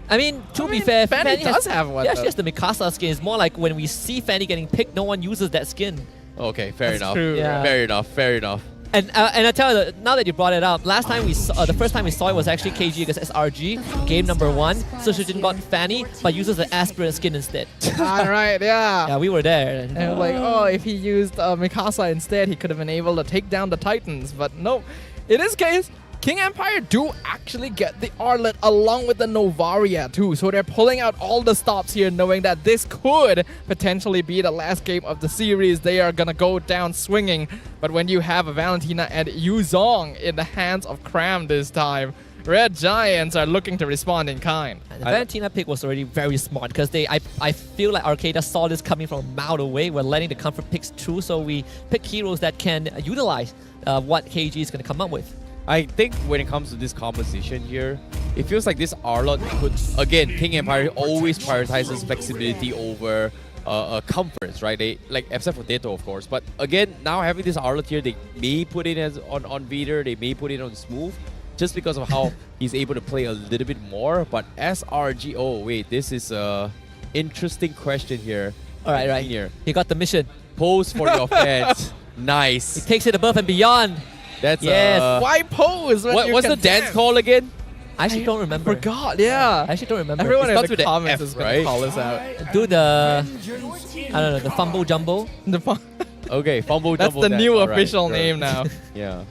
I mean, to be fair, Fanny does have one. Yeah, she has the Mikasa skin. It's more like when we see Fanny getting picked, no one uses that skin. Okay, fair enough. True. Yeah. Fair enough. Fair enough. And I tell you, now that you brought it up, last time we saw, the first time we saw it was actually KG against SRG, game number 1. So she didn't got Fanny, but uses the Aspirant skin instead. Alright, yeah. Yeah, we were there. And it was like, oh, if he used Mikasa instead, he could have been able to take down the Titans. But no, in this case, King Empire do actually get the Arlet along with the Novaria too. So they're pulling out all the stops here, knowing that this could potentially be the last game of the series. They are gonna go down swinging. But when you have a Valentina and Yuzong in the hands of Cram this time, Red Giants are looking to respond in kind. The Valentina pick was already very smart because I feel like Arcada saw this coming from a mile away. We're letting the comfort picks through, so we pick heroes that can utilize what KG is going to come up with. I think when it comes to this composition here, it feels like this Arlot could, again, King Empire always prioritizes flexibility over comforts, right? They like except for Teto, of course. But again, now having this Arlot here, they may put it as on Vader, they may put it on Smooth, just because of how he's able to play a little bit more. But SRG, oh wait, this is a interesting question here. All right. Here. He got the mission. Pose for your fans. Nice. He takes it above and beyond. That's yes. Why pose? What's the dance call again? I actually don't remember. Forgot, yeah. I actually don't remember. Everyone in the with comments F, is going right? to call us out. Do the, I don't know, the fumble jumbo. Okay, fumble That's jumbo the dance. new All right, official sure. name now. Yeah.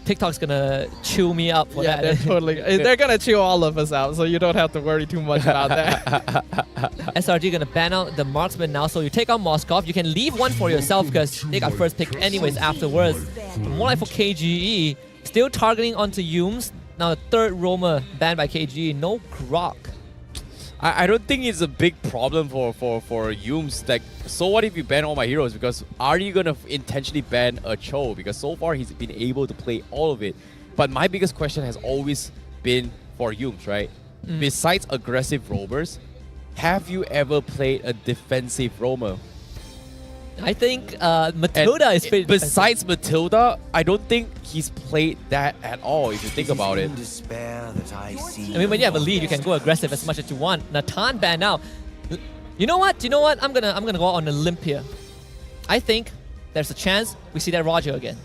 TikTok's gonna chew me up for Yeah, that. they're totally. They're gonna chew all of us out, so you don't have to worry too much about that. SRG gonna ban out the marksman now, so you take out Moskov. You can leave one for yourself because they got first pick anyways afterwards. More like for KGE, still targeting onto Yumes. Now the third roamer banned by KGE. No Grok. I don't think it's a big problem for Yumes. Like, so what if you ban all my heroes? Because are you gonna intentionally ban a Cho? Because so far he's been able to play all of it. But my biggest question has always been for Yumes, right? Besides aggressive roamers, have you ever played a defensive roamer? I think Matilda is pretty besides Matilda, I don't think he's played that at all, if you think about it. I mean, when you have a lead, you can go aggressive as much as you want. Natan banned now. You know what? I'm gonna go on a limb here. I think there's a chance we see that Roger again.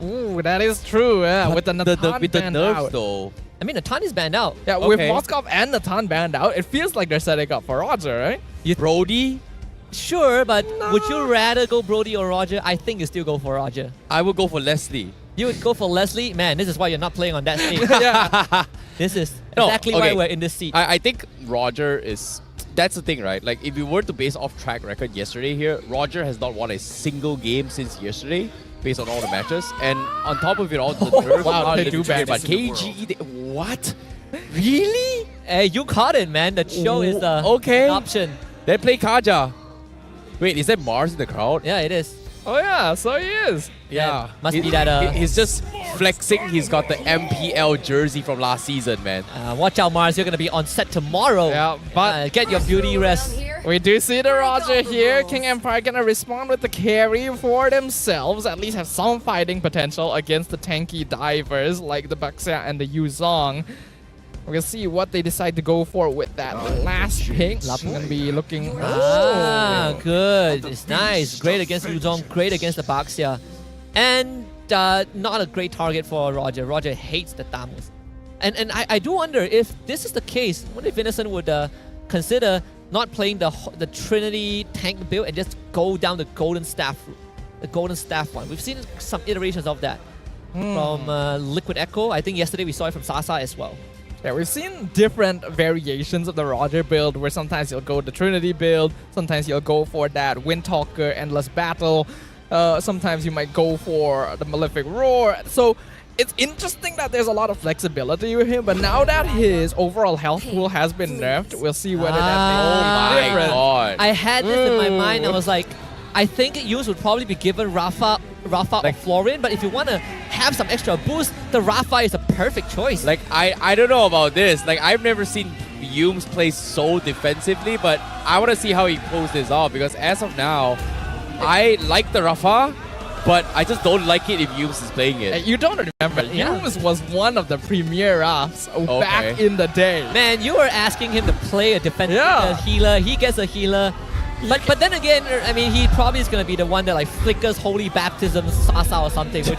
Ooh, that is true. Yeah, with the Natan with the banned nerfs out. though. I mean, Natan is banned out. Yeah, with Moskov and Natan banned out, it feels like they're setting up for Roger, right? Brody? Sure, but would you rather go Brody or Roger? I think you still go for Roger. I would go for Leslie. You would go for Leslie? Man, this is why you're not playing on that stage. Yeah. This is exactly why we're in this seat. I think Roger is... That's the thing, right? Like, if you were to base off track record yesterday here, Roger has not won a single game since yesterday, based on all the matches. And on top of it all, the nerfs are they do bad. but KGE... What? Really? Hey, you caught it, man. The show is the option. Then play Kaja. Wait, is that Mars in the crowd? Yeah, it is. Oh yeah, so he is. Yeah. Must be that... He's just flexing. He's got the MPL jersey from last season, man. Watch out, Mars. You're going to be on set tomorrow. Yeah, but... get your beauty rest. We do see the Roger here. King Empire gonna respond with the carry for themselves. At least have some fighting potential against the tanky divers like the Baxia and the Yuzong. We're gonna see what they decide to go for with that last pick. Lapin gonna be looking... Good. It's nice. Great against Yuzong. Great against the Baxia. And not a great target for Roger. Roger hates the Tamus. And I do wonder if this is the case, what if Innocent would consider not playing the Trinity tank build and just go down the Golden Staff one. We've seen some iterations of that from Liquid Echo. I think yesterday we saw it from Sasa as well. Yeah, we've seen different variations of the Roger build where sometimes you'll go the Trinity build, sometimes you'll go for that Windtalker Endless Battle, sometimes you might go for the Malefic Roar. So it's interesting that there's a lot of flexibility with him, but now that his overall health pool has been nerfed, we'll see whether that makes a difference. God. I had this in my mind. I was like, I think Yus would probably be given Rafa or Florian, but if you want to have some extra boost, the Rafa is a perfect choice. Like, I don't know about this. Like, I've never seen Yumes play so defensively, but I want to see how he pulls this off, because as of now, I like the Rafa, but I just don't like it if Yumes is playing it. You don't remember, Yumes was one of the premier Rafs back in the day. Man, you were asking him to play a defensive healer. He gets a healer. But then again, I mean, he probably is going to be the one that like flickers Holy Baptism Sasa or something. Which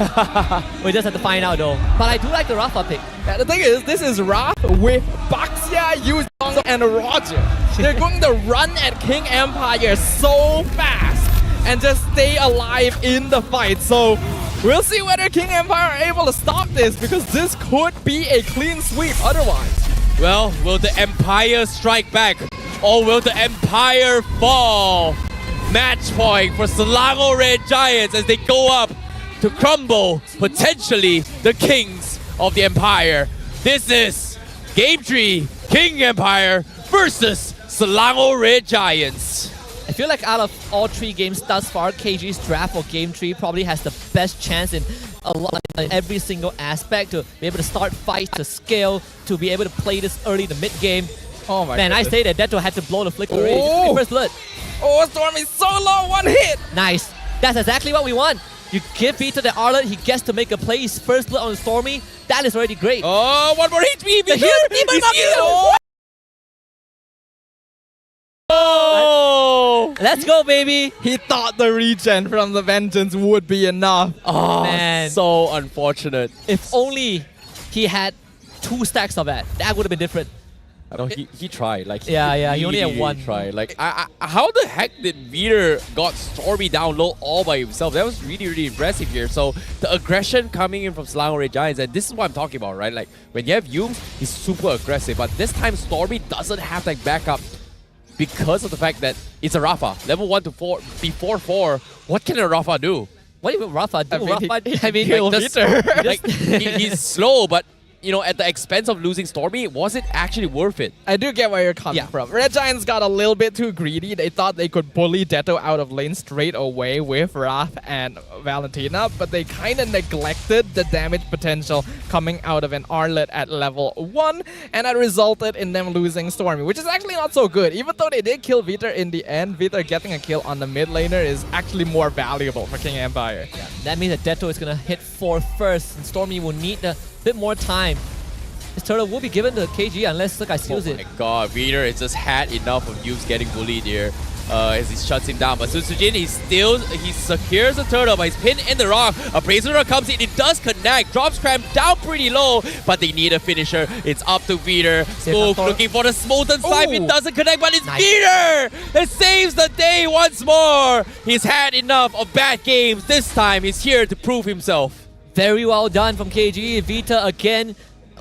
we just have to find out though. But I do like the Rafa pick. Yeah, the thing is, this is Raf with Baxia, Yuzong, and Roger. They're going to run at King Empire so fast and just stay alive in the fight. So we'll see whether King Empire are able to stop this, because this could be a clean sweep otherwise. Well, will the Empire strike back? Or will the Empire fall? Match point for Selangor Red Giants as they go up to crumble, potentially, the kings of the Empire. This is Game 3, King Empire versus Selangor Red Giants. I feel like out of all 3 games thus far, KG's draft for Game 3 probably has the best chance in a lot in every single aspect to be able to start fights, to scale, to be able to play this early in the mid game. Oh my Man, goodness. I say that Detto had to blow the flicker already. Oh. First blood. Oh, Stormy solo, one hit! Nice. That's exactly what we want. You give Vita the Arlet, he gets to make a play. His first blood on Stormy. That is already great. Oh, one more hit, The Vita! heal, He's not healed. heal. Oh! Let's go, baby. He thought the regen from the Vengeance would be enough. Oh, Man. so unfortunate. If only he had 2 stacks of that, that would have been different. No, he tried. Like He only had really one. tried. Like, how the heck did Veer got Stormy down low all by himself? That was really impressive here. So the aggression coming in from Selangor Red Giants, and this is what I'm talking about, right? Like when you have Yumes, he's super aggressive, but this time Stormy doesn't have that backup because of the fact that it's a Rafa. Level 1 to 4 before 4. What can a Rafa do? What do you mean Rafa do? Like, he's slow, but you know, at the expense of losing Stormy, was it actually worth it? I do get where you're coming from. Red Giants got a little bit too greedy. They thought they could bully Detto out of lane straight away with Raph and Valentina, but they kind of neglected the damage potential coming out of an Arlet at level 1, and that resulted in them losing Stormy, which is actually not so good. Even though they did kill Vita in the end, Vita getting a kill on the mid laner is actually more valuable for King Empire. Yeah, that means that Detto is going to hit 4 first, and Stormy will need a bit more time. This turtle will be given to KG unless the guy steals it. Oh my god, Veer has just had enough of Yumes getting bullied here as he shuts him down. But Sujin, he secures the turtle, but he's pinned in the rock. A Brazier comes in, it does connect, drops Cram down pretty low, but they need a finisher. It's up to Veer. Smoke looking for the Smolten Snipe, it doesn't connect, but it's Veer that saves the day once more. He's had enough of bad games. This time, he's here to prove himself. Very well done from KG. Vita again.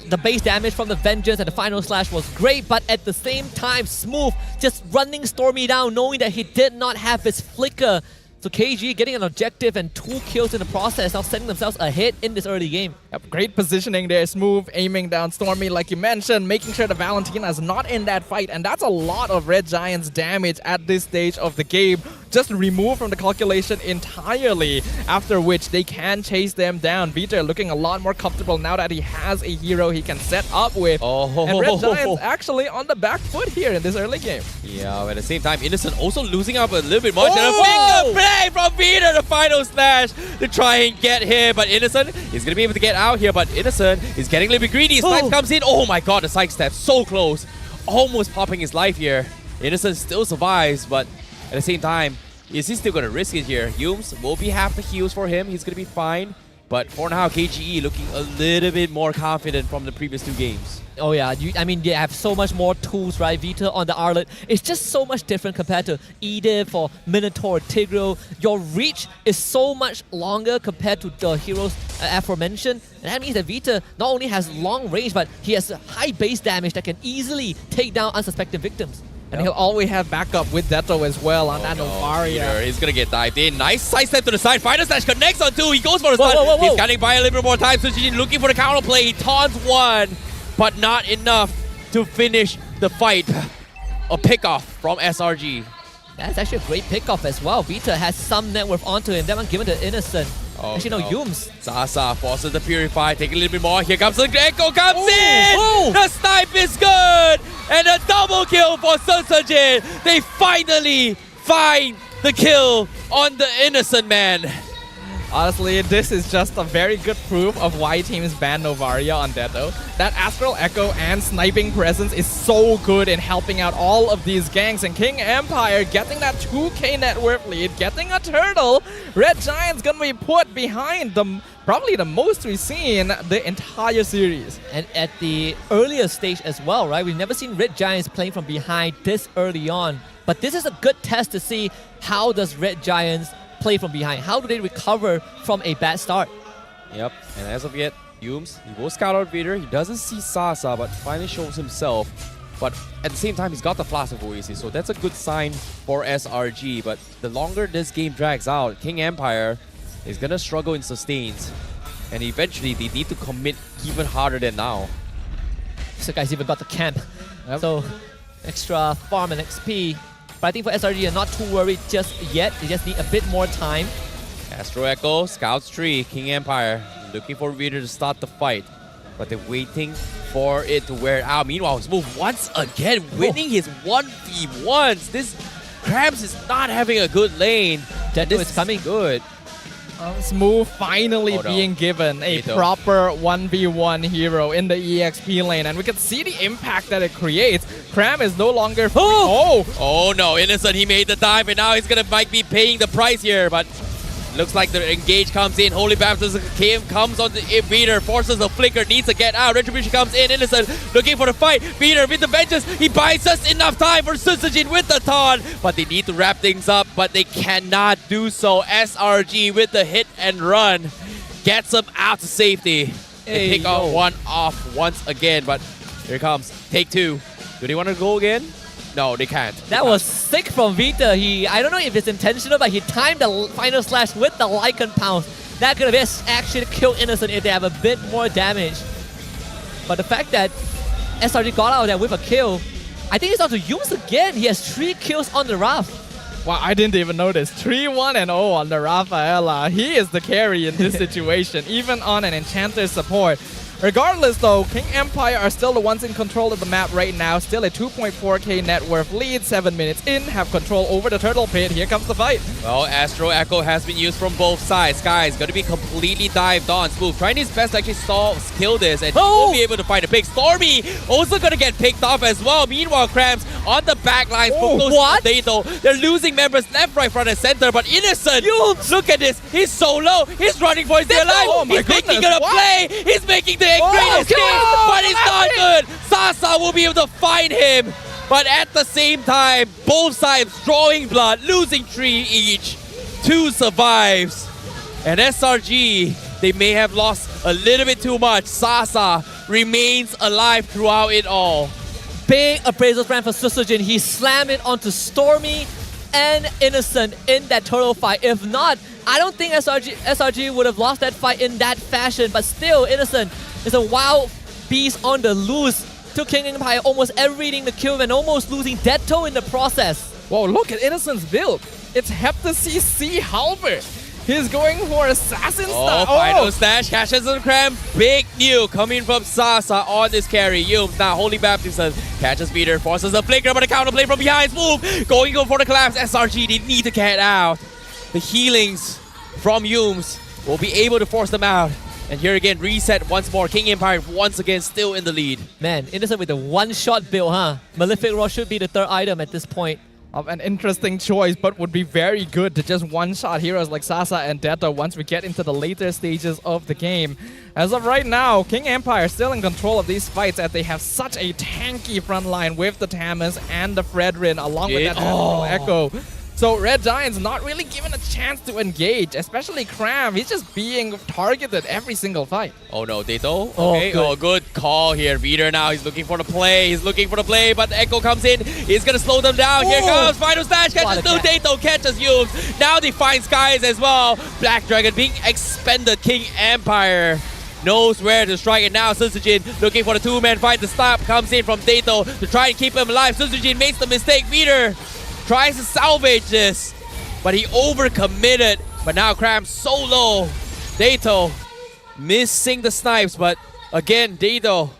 The base damage from the Vengeance and the final slash was great, but at the same time, Smooth just running Stormy down, knowing that he did not have his flicker. So KG getting an objective and 2 kills in the process, now setting themselves ahead in this early game. Yep, great positioning there. Smooth aiming down Stormy like you mentioned, making sure the Valentina is not in that fight, and that's a lot of Red Giants damage at this stage of the game. Just removed from the calculation entirely, after which they can chase them down. Vita looking a lot more comfortable now that he has a hero he can set up with. And Red Giants actually on the back foot here in this early game. Yeah, but at the same time, Innocent also losing up a little bit much. And a big play from Vita, the final slash to try and get him. But Innocent is going to be able to get out here, but Innocent is getting a little bit greedy. Snipes comes in. Oh my god, the side step, so close. Almost popping his life here. Innocent still survives, but at the same time, is he still going to risk it here? Yumes will be half the heals for him. He's going to be fine. But for now, KGE looking a little bit more confident from the previous 2 games. Oh yeah, I mean, you have so much more tools, right? Vita on the Arlet. It's just so much different compared to Edith or Minotaur, Tigreal. Your reach is so much longer compared to the heroes aforementioned. And that means that Vita not only has long range, but he has high base damage that can easily take down unsuspecting victims. And he'll always have backup with Detto as well on that Novaria. He's gonna get dived in. Nice side step to the side. Final slash connects on 2. He goes for the stun. He's getting by a little bit more time. So Sujin looking for the counter play. He taunts 1, but not enough to finish the fight. A pickoff from SRG. That's actually a great pickoff as well. Vita has some net worth onto him. That one given to Innocent. Oh, actually, no, Yumes. Sasa forces the Purify, take a little bit more. Here comes the Echo, comes in! The snipe is good! And a double kill for Sunsajin. They finally find the kill on the Innocent man. Honestly, this is just a very good proof of why teams ban Novaria on Detto. That Astral Echo and sniping presence is so good in helping out all of these ganks, and King Empire getting that 2k net worth lead, getting a turtle. Red Giants gonna be put behind probably the most we've seen the entire series. And at the earlier stage as well, right? We've never seen Red Giants playing from behind this early on. But this is a good test to see how does Red Giants play from behind. How do they recover from a bad start? Yep, and as of yet, Yumes, he will scout out Vader. He doesn't see Sasa, but finally shows himself. But at the same time, he's got the Flask of Oasis, so that's a good sign for SRG. But the longer this game drags out, King Empire is going to struggle in sustains. And eventually, they need to commit even harder than now. This guy's even got the camp. So, extra farm and XP. But I think for SRG, they're not too worried just yet. They just need a bit more time. Astro Echo scouts tree. King Empire looking for Vita to start the fight, but they're waiting for it to wear out. Meanwhile, Smooth once again winning his 1v1s. This Krabs is not having a good lane. Deadpool is coming. Good. Smooth finally being given a proper 1v1 hero in the EXP lane, and we can see the impact that it creates. Cram is no longer free. Oh no, Innocent, he made the dive, and now he's gonna might be paying the price here, but looks like the engage comes in. Holy Baptist comes on the beater, forces the flicker, needs to get out. Retribution comes in. Innocent looking for the fight. Beater with the vengeance. He buys us enough time for Susujin with the taunt, but they need to wrap things up, but they cannot do so. SRG with the hit and run gets them out to safety. They pick up one off once again, but here it comes. Take two. Do they want to go again? No, they can't. That was sick from Vita. I don't know if it's intentional, but he timed the final slash with the Lycan Pounce. That could have actually killed Innocent if they have a bit more damage. But the fact that SRG got out of there with a kill, I think it's on to Yums again. He has 3 kills on the Raph. Wow, I didn't even notice. 3-1-0 on the Rafaela. He is the carry in this situation, even on an Enchanter support. Regardless though, King Empire are still the ones in control of the map right now. Still a 2.4k net worth lead, 7 minutes in, have control over the turtle pit. Here comes the fight. Well, Astro Echo has been used from both sides. Sky is going to be completely dived on. Smooth trying his best to actually kill this, and he will be able to find a pick. Stormy also going to get picked off as well. Meanwhile, Krams on the back lines for close to Dato. They're losing members left, right, front, and center, but Innocent, look at this. He's so low. He's running for his dear life. He's making a play. He's making the greatest game, but it's not good. Sasa will be able to find him, but at the same time, both sides drawing blood, losing 3 each. 2 survives, and SRG, they may have lost a little bit too much. Sasa remains alive throughout it all. Big appraisal round for Susujin. He slammed it onto Stormy and Innocent in that turtle fight. If not, I don't think SRG would have lost that fight in that fashion, but still, Innocent is a wild beast on the loose. Took King Empire almost everything to kill him and almost losing Detto in the process. Whoa, look at Innocent's build. It's Hepta CC Halberd. He's going for assassin style. Final stash, catches and cram. Big new coming from Sasa on this carry. Yums now, Holy Baptist catches Peter, forces a flicker, but a counterplay from behind. Move, going for the collapse. SRG, they need to get out. The healings from Yums will be able to force them out. And here again, reset once more. King Empire once again still in the lead. Man, Innocent with the one-shot build, huh? Malefic Roar should be the 3rd item at this point. Of an interesting choice, but would be very good to just one-shot heroes like Sasa and Detta once we get into the later stages of the game. As of right now, King Empire still in control of these fights as they have such a tanky front line with the Tamas and the Fredrin along with that Echo. So Red Giant's not really given a chance to engage, especially Cram. He's just being targeted every single fight. Oh no, Dato. Okay, good call here. Veeder now, he's looking for the play. But Echo comes in. He's gonna slow them down. Here comes Final Stash, catches two. Dato catches Yums. Now they find Skies as well. Black Dragon being expended. King Empire knows where to strike it now. Susujin looking for the 2-man fight. The stop comes in from Dato to try and keep him alive. Susujin makes the mistake. Veeder tries to salvage this, but he overcommitted. But now Cram so low. Dato missing the snipes, but again, Dato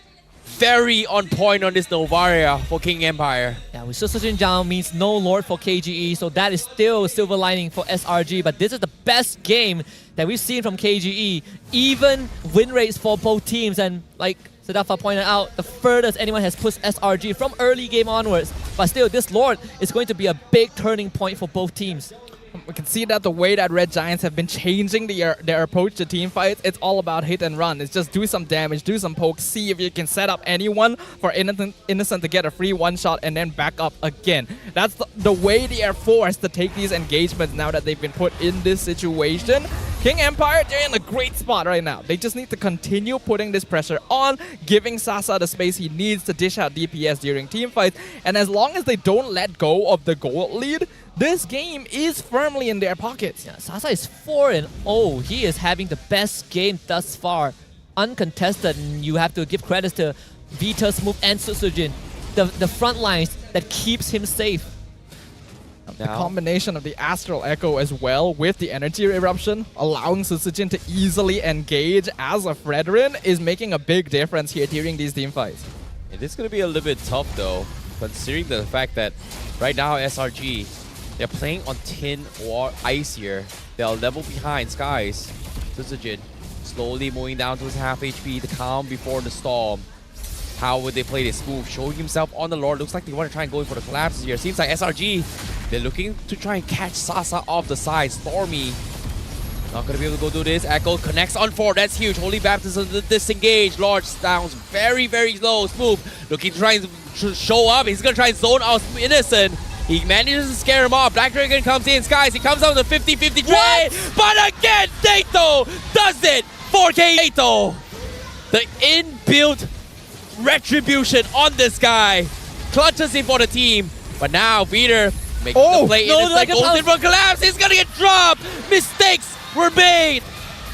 very on point on this Novaria for King Empire. Yeah, with Susujin down means no Lord for KGE, so that is still a silver lining for SRG, but this is the best game that we've seen from KGE. Even win rates for both teams, and like Sadafa pointed out, the furthest anyone has pushed SRG from early game onwards. But still, this Lord is going to be a big turning point for both teams. We can see that the way that Red Giants have been changing their approach to team fights, it's all about hit and run. It's just do some damage, do some poke, see if you can set up anyone for Innocent to get a free one-shot and then back up again. That's the way they are forced to take these engagements now that they've been put in this situation. King Empire, they're in a great spot right now. They just need to continue putting this pressure on, giving Sasa the space he needs to dish out DPS during team fights. And as long as they don't let go of the gold lead, this game is firmly in their pockets. Yeah, Sasa is 4-0. He is having the best game thus far. Uncontested, and you have to give credits to Vita, Smooth, and Susujin. The front lines that keeps him safe. The combination of the Astral Echo as well with the Energy Eruption, allowing Susujin to easily engage as a Fredrin, is making a big difference here during these team fights. It is going to be a little bit tough though, considering the fact that right now SRG, they're playing on tin or ice here. They're level behind Skies. Susujin slowly moving down to his half HP, the calm before the storm. How would they play this move? Showing himself on the Lord. Looks like they want to try and go in for the collapses here. Seems like SRG, they're looking to try and catch Sasa off the side. Stormy, not going to be able to go do this. Echo connects on 4. That's huge. Holy Baptism disengage. Lord sounds very, very low. Smooth looking to try and show up. He's going to try and zone out Innocent. He manages to scare him off. Black Dragon comes in. Skies, he comes out with a 50-50 trade. But again, Dato does it. 4K Dato. The inbuilt retribution on this guy. Clutches in for the team. But now Peter making the play. Innocent goes in for collapse. He's going to get dropped. Mistakes were made.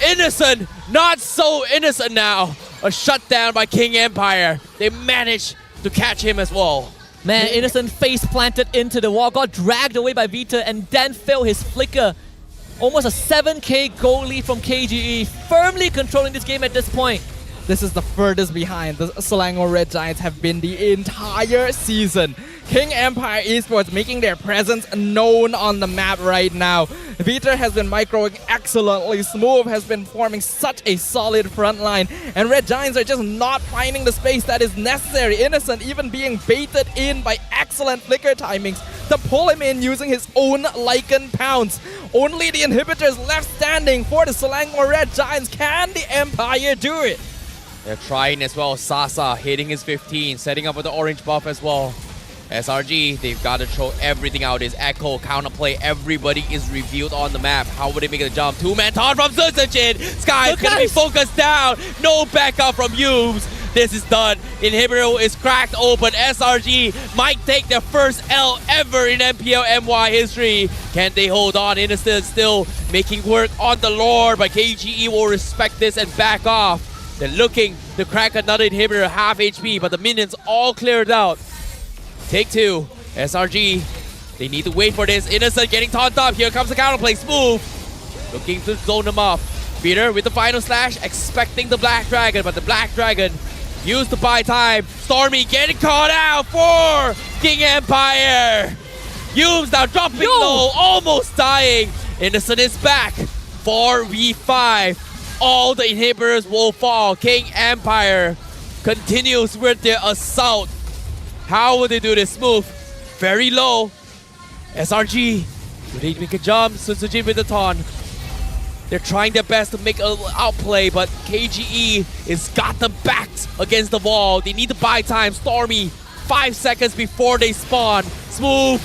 Innocent, not so innocent now. A shutdown by King Empire. They managed to catch him as well. Man, Innocent face planted into the wall, got dragged away by Vita, and then failed his flicker. Almost a 7k goal lead from KGE, firmly controlling this game at this point. This is the furthest behind the Selangor Red Giants have been the entire season. King Empire Esports making their presence known on the map right now. Vita has been microing excellently. Smooth has been forming such a solid front line. And Red Giants are just not finding the space that is necessary. Innocent even being baited in by excellent flicker timings to pull him in using his own Lycan pounce. Only the inhibitors left standing for the Selangor Red Giants. Can the Empire do it? They're trying as well. Sasa hitting his 15, setting up with the orange buff as well. SRG, they've got to throw everything out. His Echo, counterplay, everybody is revealed on the map. How would they make the jump? Two-man taunt from Susujin. Sky's gonna be focused down. No backup from Yubes. This is done. Inhibitor is cracked open. SRG might take their first L ever in MPL-MY history. Can they hold on? Innocent still making work on the Lord, but KGE will respect this and back off. They're looking to crack another inhibitor, half HP, but the minions all cleared out. Take 2. SRG, they need to wait for this. Innocent getting taunted up. Here comes the counterplay. Smooth looking to zone them off. Peter with the final slash, expecting the Black Dragon, but the Black Dragon used to buy time. Stormy getting caught out for King Empire. Yubes now dropping low, almost dying. Innocent is back. 4v5. All the inhibitors will fall. King Empire continues with their assault. How will they do this? Smooth, very low. SRG, will they make a jump? Susujin with the taunt. They're trying their best to make an outplay, but KGE is got them backed against the wall. They need to buy time. Stormy, 5 seconds before they spawn. Smooth,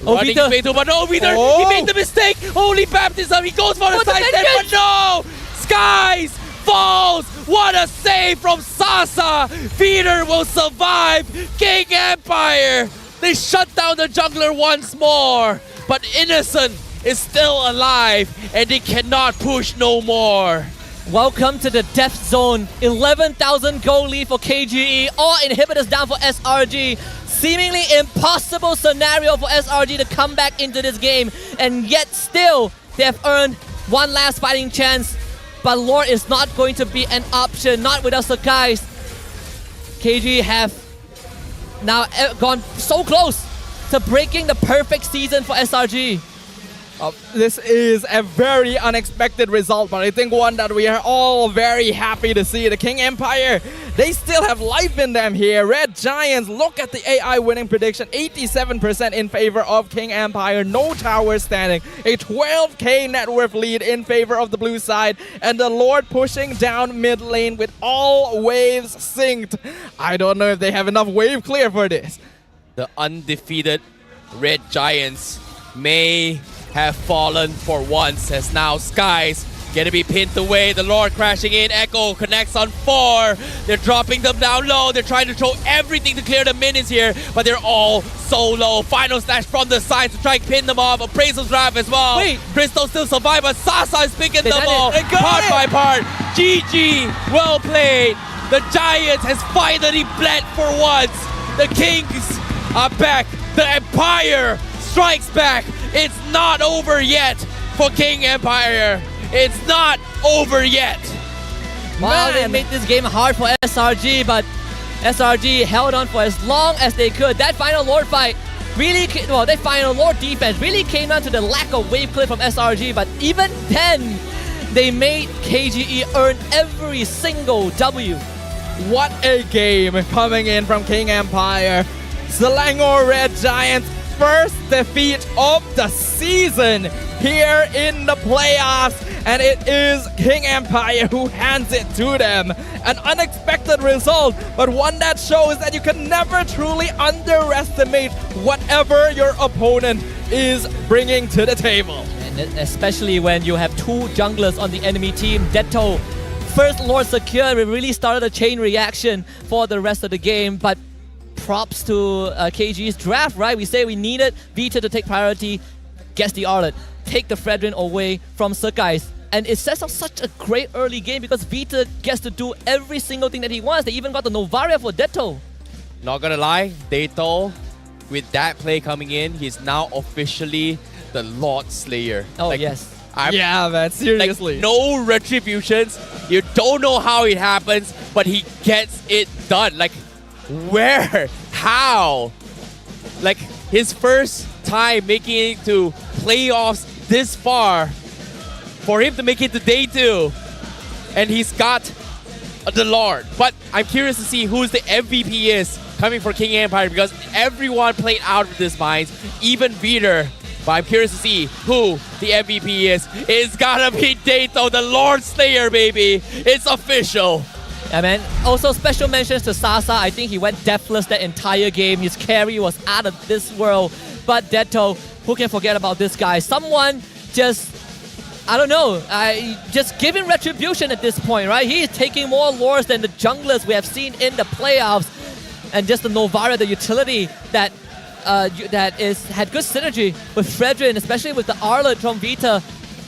running his way to, but no, Wither, he made the mistake. Holy Baptism, he goes for the side step, but no! Skies falls. What a save from Sasa. Peter will survive. King Empire, they shut down the jungler once more, but Innocent is still alive and they cannot push no more. Welcome to the death zone. 11,000 goal lead for KGE. All inhibitors down for SRG. Seemingly impossible scenario for SRG to come back into this game, and yet still they have earned one last fighting chance. But Lord is not going to be an option, not without Sakai's. KG have now gone so close to breaking the perfect season for SRG. This is a very unexpected result, but I think one that we are all very happy to see. The King Empire, they still have life in them here. Red Giants, look at the AI winning prediction. 87% in favor of King Empire. No tower standing. A 12k net worth lead in favor of the blue side. And the Lord pushing down mid lane with all waves synced. I don't know if they have enough wave clear for this. The undefeated Red Giants may have fallen for once, as now Skies gonna be pinned away. The Lord crashing in. Echo connects on 4. They're dropping them down low. They're trying to throw everything to clear the minions here, but they're all so low. Final slash from the sides to try and pin them off. Appraisal's grab as well. Wait. Crystal still survive, but Sasa is picking them off part by part. GG, well played. The Giants has finally bled for once. The Kings are back. The Empire strikes back. It's not over yet for King Empire. It's not over yet. Wow, they made this game hard for SRG, but SRG held on for as long as they could. That final Lord fight really, that final Lord defense really came down to the lack of wave clear from SRG, but even then, they made KGE earn every single W. What a game coming in from King Empire. Selangor Red Giants' first defeat of the season here in the playoffs, and it is King Empire who hands it to them. An unexpected result, but one that shows that you can never truly underestimate whatever your opponent is bringing to the table. And especially when you have two junglers on the enemy team. Detto, first Lord secured, it really started a chain reaction for the rest of the game, but props to KG's draft, right? We say we needed Vita to take priority, gets the Arlet, take the Fredrin away from Sekais. And it sets up such a great early game because Vita gets to do every single thing that he wants. They even got the Novaria for Detto. Not gonna lie, Detto, with that play coming in, he's now officially the Lord Slayer. Oh, yes. Yeah, man, seriously. Like, no retributions. You don't know how it happens, but he gets it done. Like, where? How? Like, his first time making it to playoffs this far, for him to make it to day 2, and he's got the Lord. But I'm curious to see who's the MVP is coming for King Empire, because everyone played out with his minds, even Peter. But I'm curious to see who the MVP is. It's gotta be Dato, the Lord Slayer, baby. It's official. Yeah, man. Also, special mentions to Sasa. I think he went deathless that entire game. His carry was out of this world. But Detto, who can forget about this guy? Someone just, I don't know, just giving retribution at this point, right? He is taking more lords than the junglers we have seen in the playoffs. And just the Novaria, the utility that had good synergy with Fredrin, especially with the Arlet from Vita,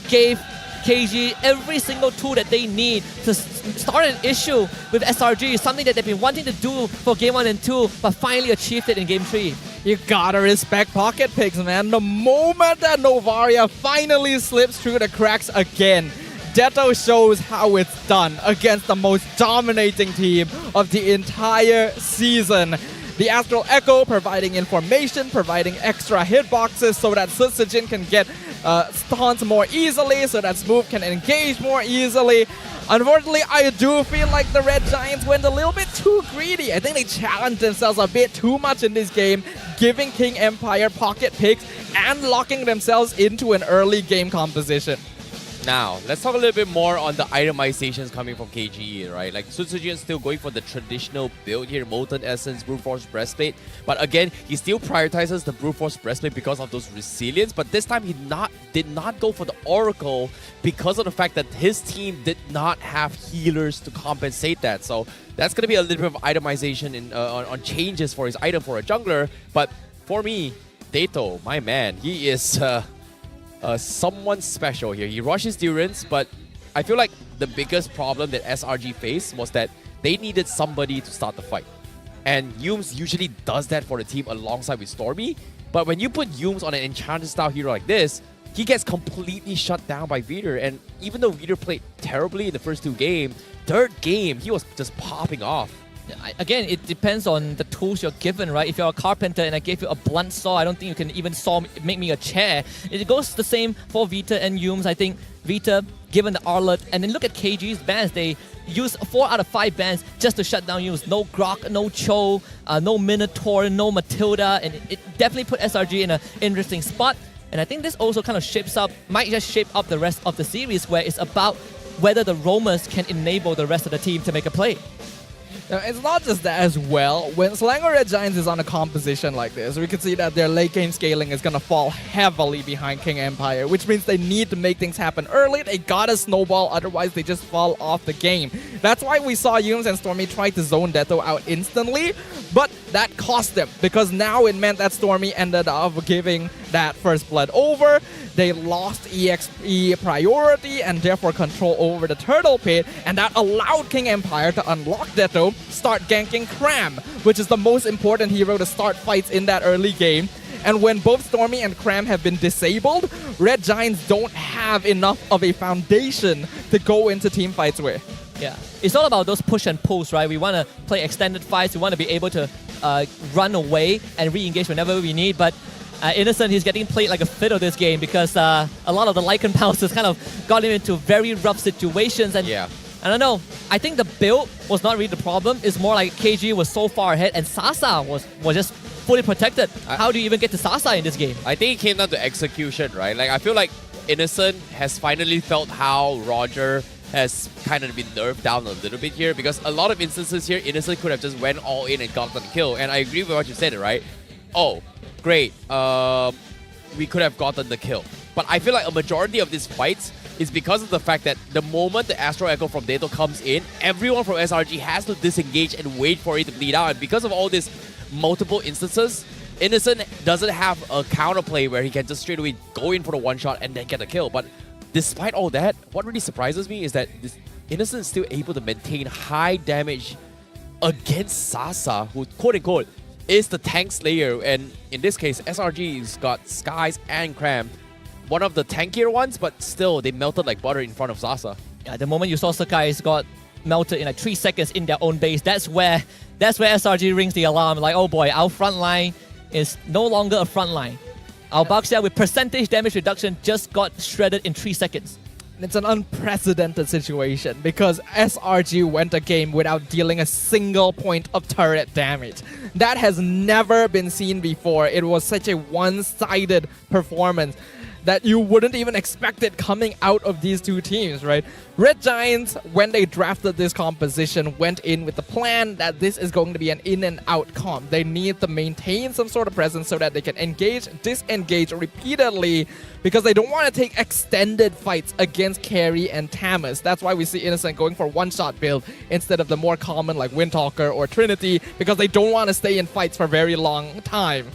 gave KG every single tool that they need to start an issue with SRG, something that they've been wanting to do for Game 1 and 2, but finally achieved it in Game 3. You gotta respect Pocket Picks, man. The moment that Novaria finally slips through the cracks again, Detto shows how it's done against the most dominating team of the entire season. The Astral Echo providing information, providing extra hitboxes so that Sutsujin can get stuns more easily, so that Smooth can engage more easily. Unfortunately, I do feel like the Red Giants went a little bit too greedy. I think they challenged themselves a bit too much in this game, giving King Empire pocket picks and locking themselves into an early game composition. Now, let's talk a little bit more on the itemizations coming from KGE, right? Like, Sutsujin is still going for the traditional build here, Molten Essence, Brute Force Breastplate. But again, he still prioritizes the Brute Force Breastplate because of those resilience. But this time, he did not go for the Oracle because of the fact that his team did not have healers to compensate that. So that's going to be a little bit of itemization on changes for his item for a jungler. But for me, Dato, my man, he is... someone special here. He rushes Durance, but I feel like the biggest problem that SRG faced was that they needed somebody to start the fight. And Yumes usually does that for the team alongside with Stormy, but when you put Yumes on an enchanted style hero like this, he gets completely shut down by Vitor. And even though Vitor played terribly in the first 2 games, third game, he was just popping off. Again, it depends on the tools you're given, right? If you're a carpenter and I gave you a blunt saw, I don't think you can even make me a chair. It goes the same for Vita and Yumes. I think Vita, given the Arlet, and then look at KG's bans. They use 4 out of 5 bans just to shut down Yumes. No Grok, no Cho, no Minotaur, no Matilda, and it definitely put SRG in an interesting spot. And I think this also kind of might just shape up the rest of the series, where it's about whether the roamers can enable the rest of the team to make a play. Now, it's not just that as well. When Selangor Red Giants is on a composition like this, we can see that their late game scaling is going to fall heavily behind King Empire, which means they need to make things happen early. They gotta snowball, otherwise they just fall off the game. That's why we saw Yumes and Stormy try to zone Detto out instantly, but that cost them, because now it meant that Stormy ended up giving that first blood over. They lost EXP priority and therefore control over the Turtle Pit, and that allowed King Empire to unlock Detto, start ganking Cram, which is the most important hero to start fights in that early game. And when both Stormy and Cram have been disabled, Red Giants don't have enough of a foundation to go into team fights with. Yeah, it's all about those push and pulls, right? We want to play extended fights. We want to be able to run away and re-engage whenever we need. But Innocent, he's getting played like a fiddle this game because a lot of the Lycan bouncers kind of got him into very rough situations. And yeah. I don't know. I think the build was not really the problem. It's more like KG was so far ahead and Sasa was just fully protected. How do you even get to Sasa in this game? I think it came down to execution, right? Like, I feel like Innocent has finally felt how Roger has kind of been nerfed down a little bit here, because a lot of instances here, Innocent could have just went all in and gotten the kill. And I agree with what you said, right? Oh, great. We could have gotten the kill. But I feel like a majority of these fights is because of the fact that the moment the Astro Echo from Dato comes in, everyone from SRG has to disengage and wait for it to bleed out. And because of all these multiple instances, Innocent doesn't have a counterplay where he can just straight away go in for the one shot and then get the kill. But despite all that, what really surprises me is that this Innocent is still able to maintain high damage against Sasa, who quote-unquote is the tank slayer. And in this case, SRG's got Skies and Cram, one of the tankier ones, but still, they melted like butter in front of Sasa. Yeah, the moment you saw Sakai's got melted in like 3 seconds in their own base, that's where SRG rings the alarm. Like, oh boy, our front line is no longer a front line. Our Baxia with percentage damage reduction just got shredded in 3 seconds. It's an unprecedented situation because SRG went a game without dealing a single point of turret damage. That has never been seen before. It was such a one-sided performance that you wouldn't even expect it coming out of these two teams, right? Red Giants, when they drafted this composition, went in with the plan that this is going to be an in and out comp. They need to maintain some sort of presence so that they can engage, disengage repeatedly, because they don't want to take extended fights against Carry and Tamus. That's why we see Innocent going for one-shot build instead of the more common like Windtalker or Trinity, because they don't want to stay in fights for a very long time.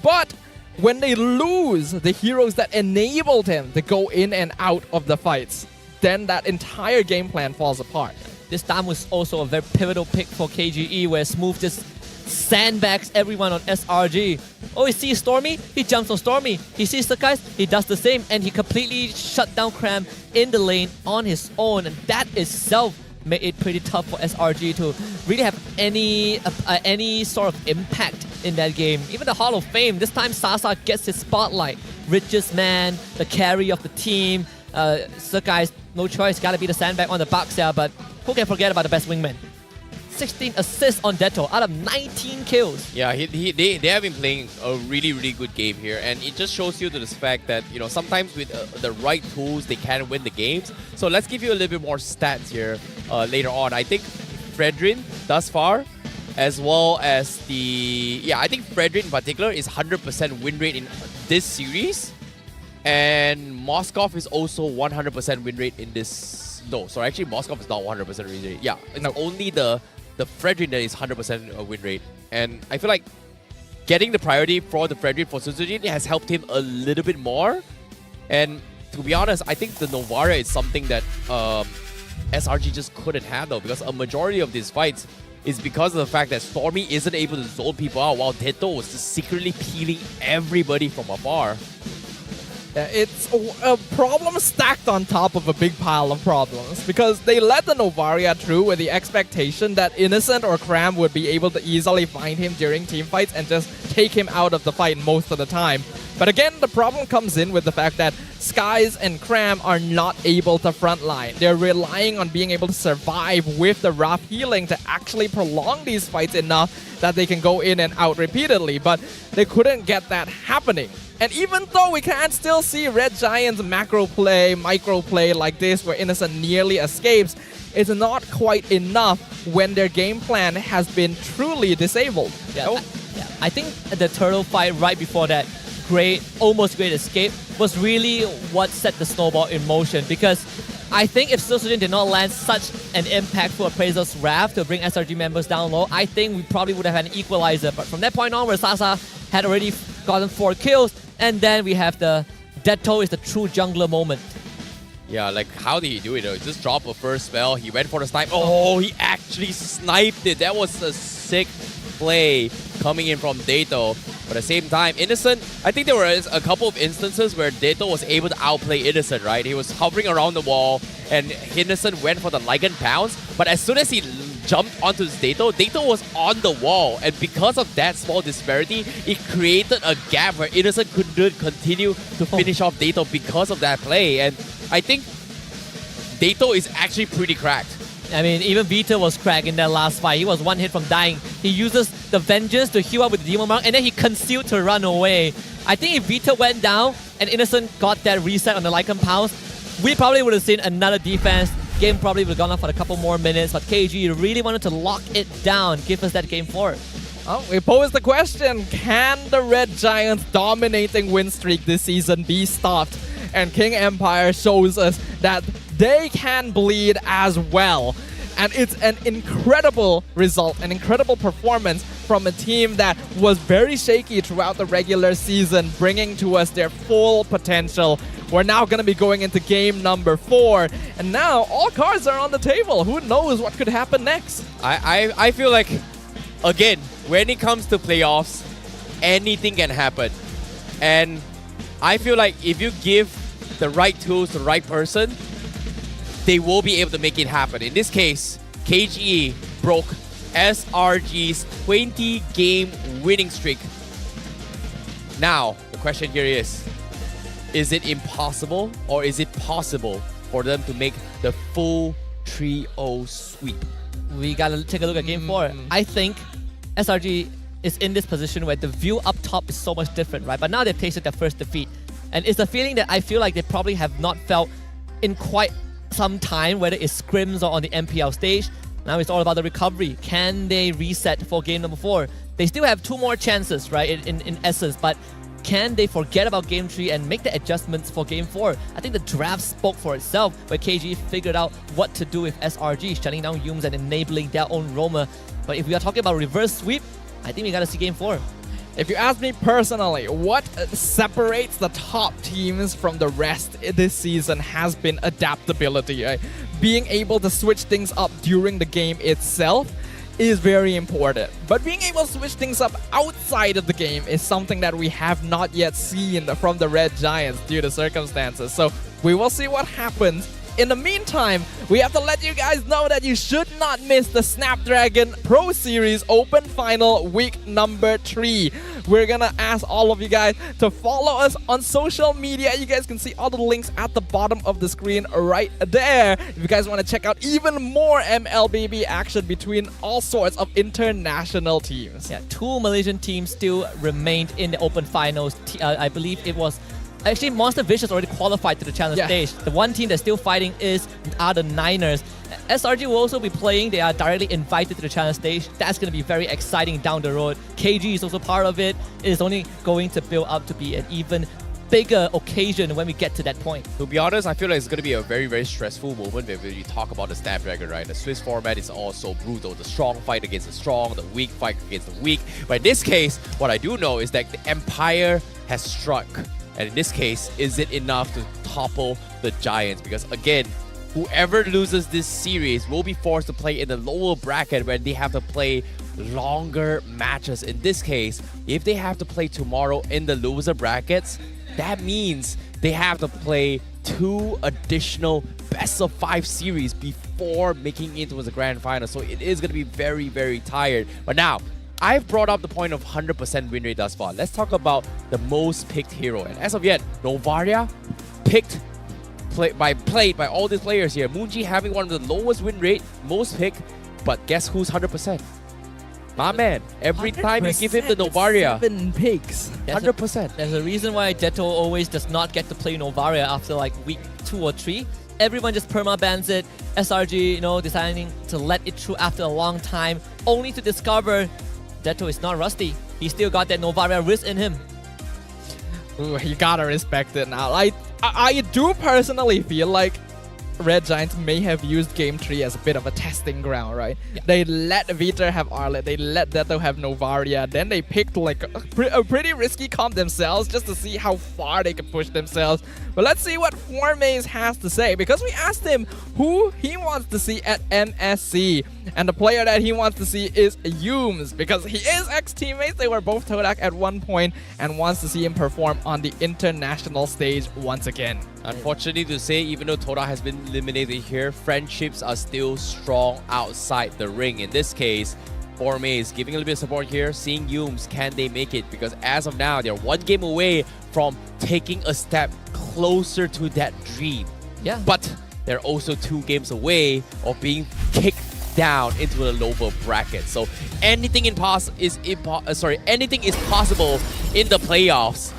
But when they lose the heroes that enabled him to go in and out of the fights, then that entire game plan falls apart. This time was also a very pivotal pick for KGE, where Smooth just sandbags everyone on SRG. Oh, he sees Stormy, he jumps on Stormy. He sees the guys, he does the same, and he completely shut down Cram in the lane on his own. And that itself made it pretty tough for SRG to really have any sort of impact in that game. Even the Hall of Fame, this time Sasa gets his spotlight. Richest man, the carry of the team. Sakai's no choice, gotta be the sandbag on the Baxia, but who can forget about the best wingman? 16 assists on Deto out of 19 kills. Yeah, they have been playing a really, really good game here, and it just shows you to this fact that, you know, sometimes with the right tools, they can win the games. So let's give you a little bit more stats here later on. I think Fredrin thus far, as well as I think Fredrin in particular is 100% win rate in this series, and Moskov is also 100% win rate in this. No, sorry, actually Moskov is not 100% win rate. Yeah, it's only the Fredrin that is 100% win rate. And I feel like getting the priority for the Fredrin for Suzujin has helped him a little bit more. And to be honest, I think the Novaria is something that SRG just couldn't handle, because a majority of these fights is because of the fact that Stormy isn't able to zone people out, while Deto was just secretly peeling everybody from afar. It's a problem stacked on top of a big pile of problems, because they let the Novaria through with the expectation that Innocent or Cram would be able to easily find him during team fights and just take him out of the fight most of the time. But again, the problem comes in with the fact that Skies and Cram are not able to frontline. They're relying on being able to survive with the rough healing to actually prolong these fights enough that they can go in and out repeatedly, but they couldn't get that happening. And even though we can still see Red Giants macro play, micro play like this where Innocent nearly escapes, it's not quite enough when their game plan has been truly disabled. I think the turtle fight right before that almost great escape was really what set the snowball in motion, because I think if Suzujin did not land such an impactful Appraiser's Wrath to bring SRG members down low, I think we probably would have had an equalizer. But from that point on, where Sasa had already gotten 4 kills, and then we have the Deto is the true jungler moment. Yeah, like how did he do it though? Just drop a first spell, he went for the snipe. Oh, he actually sniped it. That was a sick play coming in from Dato. But at the same time, Innocent, I think there was a couple of instances where Dato was able to outplay Innocent, right? He was hovering around the wall and Innocent went for the Lycan pounce. But as soon as he jumped onto Dato, Dato was on the wall. And because of that small disparity, it created a gap where Innocent couldn't continue to finish off Dato because of that play. And I think Dato is actually pretty cracked. I mean, even Vita was cracked in that last fight. He was one hit from dying. He uses the Vengeance to heal up with the Demon Mark, and then he concealed to run away. I think if Vita went down and Innocent got that reset on the Lycan Pounce, we probably would have seen another defense. Game probably would have gone on for a couple more minutes, but KG really wanted to lock it down, give us that game 4. Oh, we pose the question, can the Red Giants' dominating win streak this season be stopped? And King Empire shows us that they can bleed as well. And it's an incredible result, an incredible performance from a team that was very shaky throughout the regular season, bringing to us their full potential. We're now going to be going into game number 4. And now all cards are on the table. Who knows what could happen next? I feel like, again, when it comes to playoffs, anything can happen. And I feel like if you give the right tools to the right person, they will be able to make it happen. In this case, KGE broke SRG's 20-game winning streak. Now, the question here is it impossible or is it possible for them to make the full 3-0 sweep? We gotta take a look at game 4. I think SRG is in this position where the view up top is so much different, right? But now they've tasted their first defeat. And it's a feeling that I feel like they probably have not felt in quite some time, whether it's scrims or on the MPL stage. Now it's all about the recovery. Can they reset for game number 4? They still have 2 more chances, right, in essence, but can they forget about game 3 and make the adjustments for game 4? I think the draft spoke for itself, where KG figured out what to do with SRG, shutting down Yums and enabling their own roamer. But if we are talking about reverse sweep, I think we gotta see game 4. If you ask me personally, what separates the top teams from the rest this season has been adaptability. Right? Being able to switch things up during the game itself is very important. But being able to switch things up outside of the game is something that we have not yet seen from the Red Giants due to circumstances. So we will see what happens. In the meantime, we have to let you guys know that you should not miss the Snapdragon Pro Series Open Final week number 3. We're gonna ask all of you guys to follow us on social media. You guys can see all the links at the bottom of the screen right there. If you guys want to check out even more MLBB action between all sorts of international teams. Yeah, 2 Malaysian teams still remained in the Open Finals. I believe it was... Actually, Monster Vicious already qualified to the challenge stage. The one team that's still fighting are the Niners. SRG will also be playing. They are directly invited to the challenge stage. That's going to be very exciting down the road. KG is also part of it. It is only going to build up to be an even bigger occasion when we get to that point. To be honest, I feel like it's going to be a very, very stressful moment when you talk about the Snapdragon, right? The Swiss format is all so brutal. The strong fight against the strong, the weak fight against the weak. But in this case, what I do know is that the Empire has struck. And in this case, is it enough to topple the Giants? Because again, whoever loses this series will be forced to play in the lower bracket when they have to play longer matches. In this case, if they have to play tomorrow in the loser brackets, that means they have to play 2 additional best-of-5 series before making it to the grand final. So it is going to be very, very tired. But now, I've brought up the point of 100% win rate thus far. Let's talk about the most picked hero. And as of yet, Novaria played by all these players here. Moonji having one of the lowest win rate, most picked, but guess who's 100%? My man. Every time you give him the Novaria. 7 picks. 100%. There's a reason why Jetto always does not get to play Novaria after like week 2 or 3. Everyone just perma-bans it. SRG, deciding to let it through after a long time, only to discover Detto is not rusty. He still got that Novaria wrist in him. Ooh, you gotta respect it now. I do personally feel like Red Giants may have used Game 3 as a bit of a testing ground, right? Yeah. They let Vita have Arlet, they let Detto have Novaria, then they picked like a pretty risky comp themselves just to see how far they could push themselves. But let's see what Formaze has to say, because we asked him who he wants to see at MSC. And the player that he wants to see is Yumes, because he is ex-teammates. They were both Todak at one point and wants to see him perform on the international stage once again. Unfortunately to say, even though Toda has been eliminated here, friendships are still strong outside the ring. In this case, Forme is giving a little bit of support here, seeing Yumes, can they make it? Because as of now, they're one game away from taking a step closer to that dream. Yeah. But they're also 2 games away of being kicked down into the lower bracket. So anything is possible in the playoffs.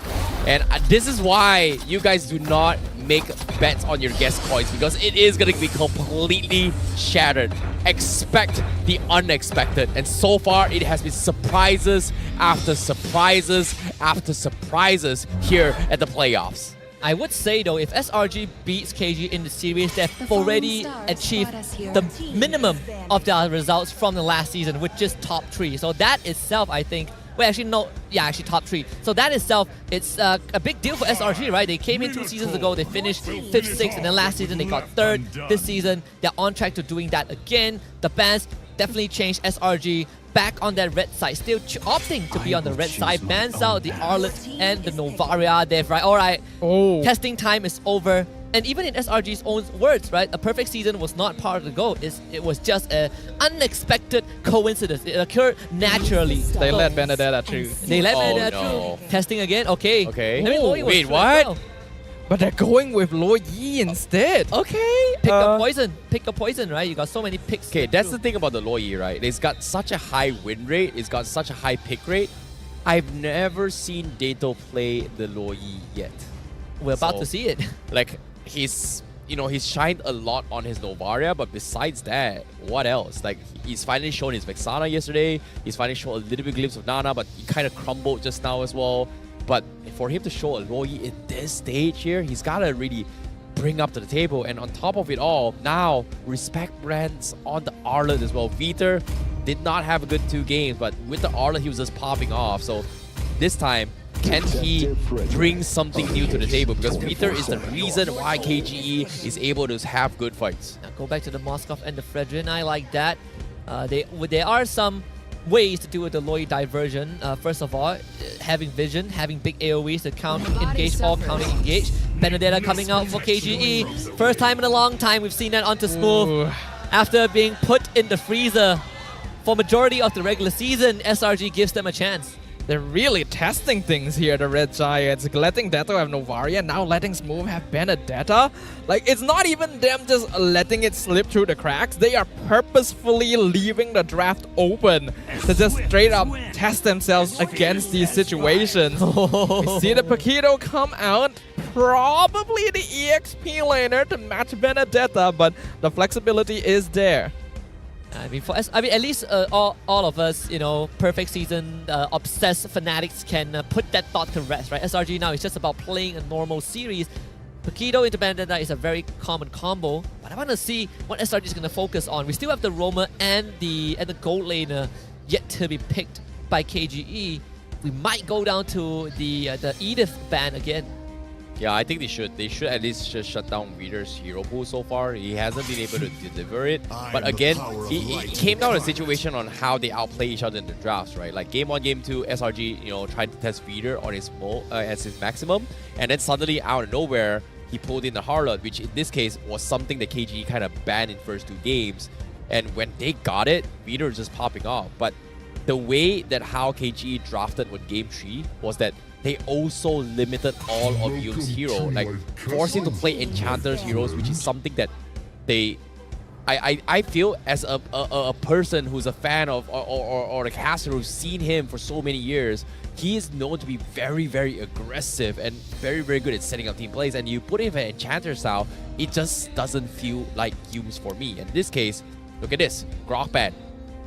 And this is why you guys do not make bets on your guest coins, because it is going to be completely shattered. Expect the unexpected. And so far, it has been surprises after surprises after surprises here at the playoffs. I would say though, if SRG beats KG in the series, they've already achieved the minimum of their results from the last season, which is top 3. So that itself, I think, well, actually, no, yeah, actually top 3. So that itself, it's a big deal for SRG, right? They came in 2 seasons ago, they finished 5th, 6th, and then last season they got 3rd. This season, they're on track to doing that again. The bans definitely changed SRG back on that red side, still opting to be on the red side. Bans out the Arlet and the Novaria. They've right, alright, testing time is over. And even in SRG's own words, right, a perfect season was not part of the goal. It was just an unexpected coincidence. It occurred naturally. They let Benedetta through. They let Benedetta through. Testing again, okay. Okay. I mean, Loyi was wait, through what? as well. But they're going with Loyi instead. Okay. Pick a poison. Pick a poison, right? You got so many picks. Okay, that's the thing about the Loyi, right? It's got such a high win rate. It's got such a high pick rate. I've never seen Dato play the Loyi yet. We're about to see it. Like, he's shined a lot on his Novaria, but besides that, what else? Like, he's finally shown his Vexana yesterday. He's finally shown a little bit glimpse of Nana, but he kind of crumbled just now as well. But for him to show a Loyi in this stage here, he's got to really bring up to the table. And on top of it all, now respect brands on the Arlet as well. Viter did not have a good 2 games, but with the Arlet, he was just popping off. So this time, can he bring something new to the table? Because Viter is the reason why KGE is able to have good fights. Now go back to the Moskov and the Fredrin. I like that. There are some ways to do with the Loyi diversion. First of all, having vision, having big AoEs to counter engage or counter engage. Benedetta coming out for KGE. First time in a long time we've seen that onto Smooth. After being put in the freezer for majority of the regular season, SRG gives them a chance. They're really testing things here, the Red Giants. Letting Dato have Novaria, now letting Smooth have Benedetta. Like, it's not even them just letting it slip through the cracks. They are purposefully leaving the draft open to just straight up test themselves against these situations. We see the Paquito come out, probably the EXP laner to match Benedetta, but the flexibility is there. I mean, at least all of us, perfect season obsessed fanatics can put that thought to rest, right? SRG now is just about playing a normal series. Paquito into Benedetta is a very common combo, but I want to see what SRG is going to focus on. We still have the Roamer and the gold laner yet to be picked by KGE. We might go down to the Edith ban again. Yeah, I think they should. They should at least just shut down Viter's hero pool so far. He hasn't been able to deliver it. But again, it came down to a situation on how they outplay each other in the drafts, right? Like game 1, game 2, SRG, trying to test Viter on his as his maximum, and then suddenly out of nowhere, he pulled in the Harlot, which in this case was something that KG kind of banned in first 2 games. And when they got it, Viter was just popping off. But the way that how KG drafted with game 3 was that they also limited all of Yume's hero, like forcing to play Enchanter's heroes, which is something that I feel as a person who's a fan of or a caster who's seen him for so many years, he is known to be very, very aggressive and very, very good at setting up team plays. And you put him in Enchanter style, it just doesn't feel like Yume's for me. In this case, look at this, Grok ban.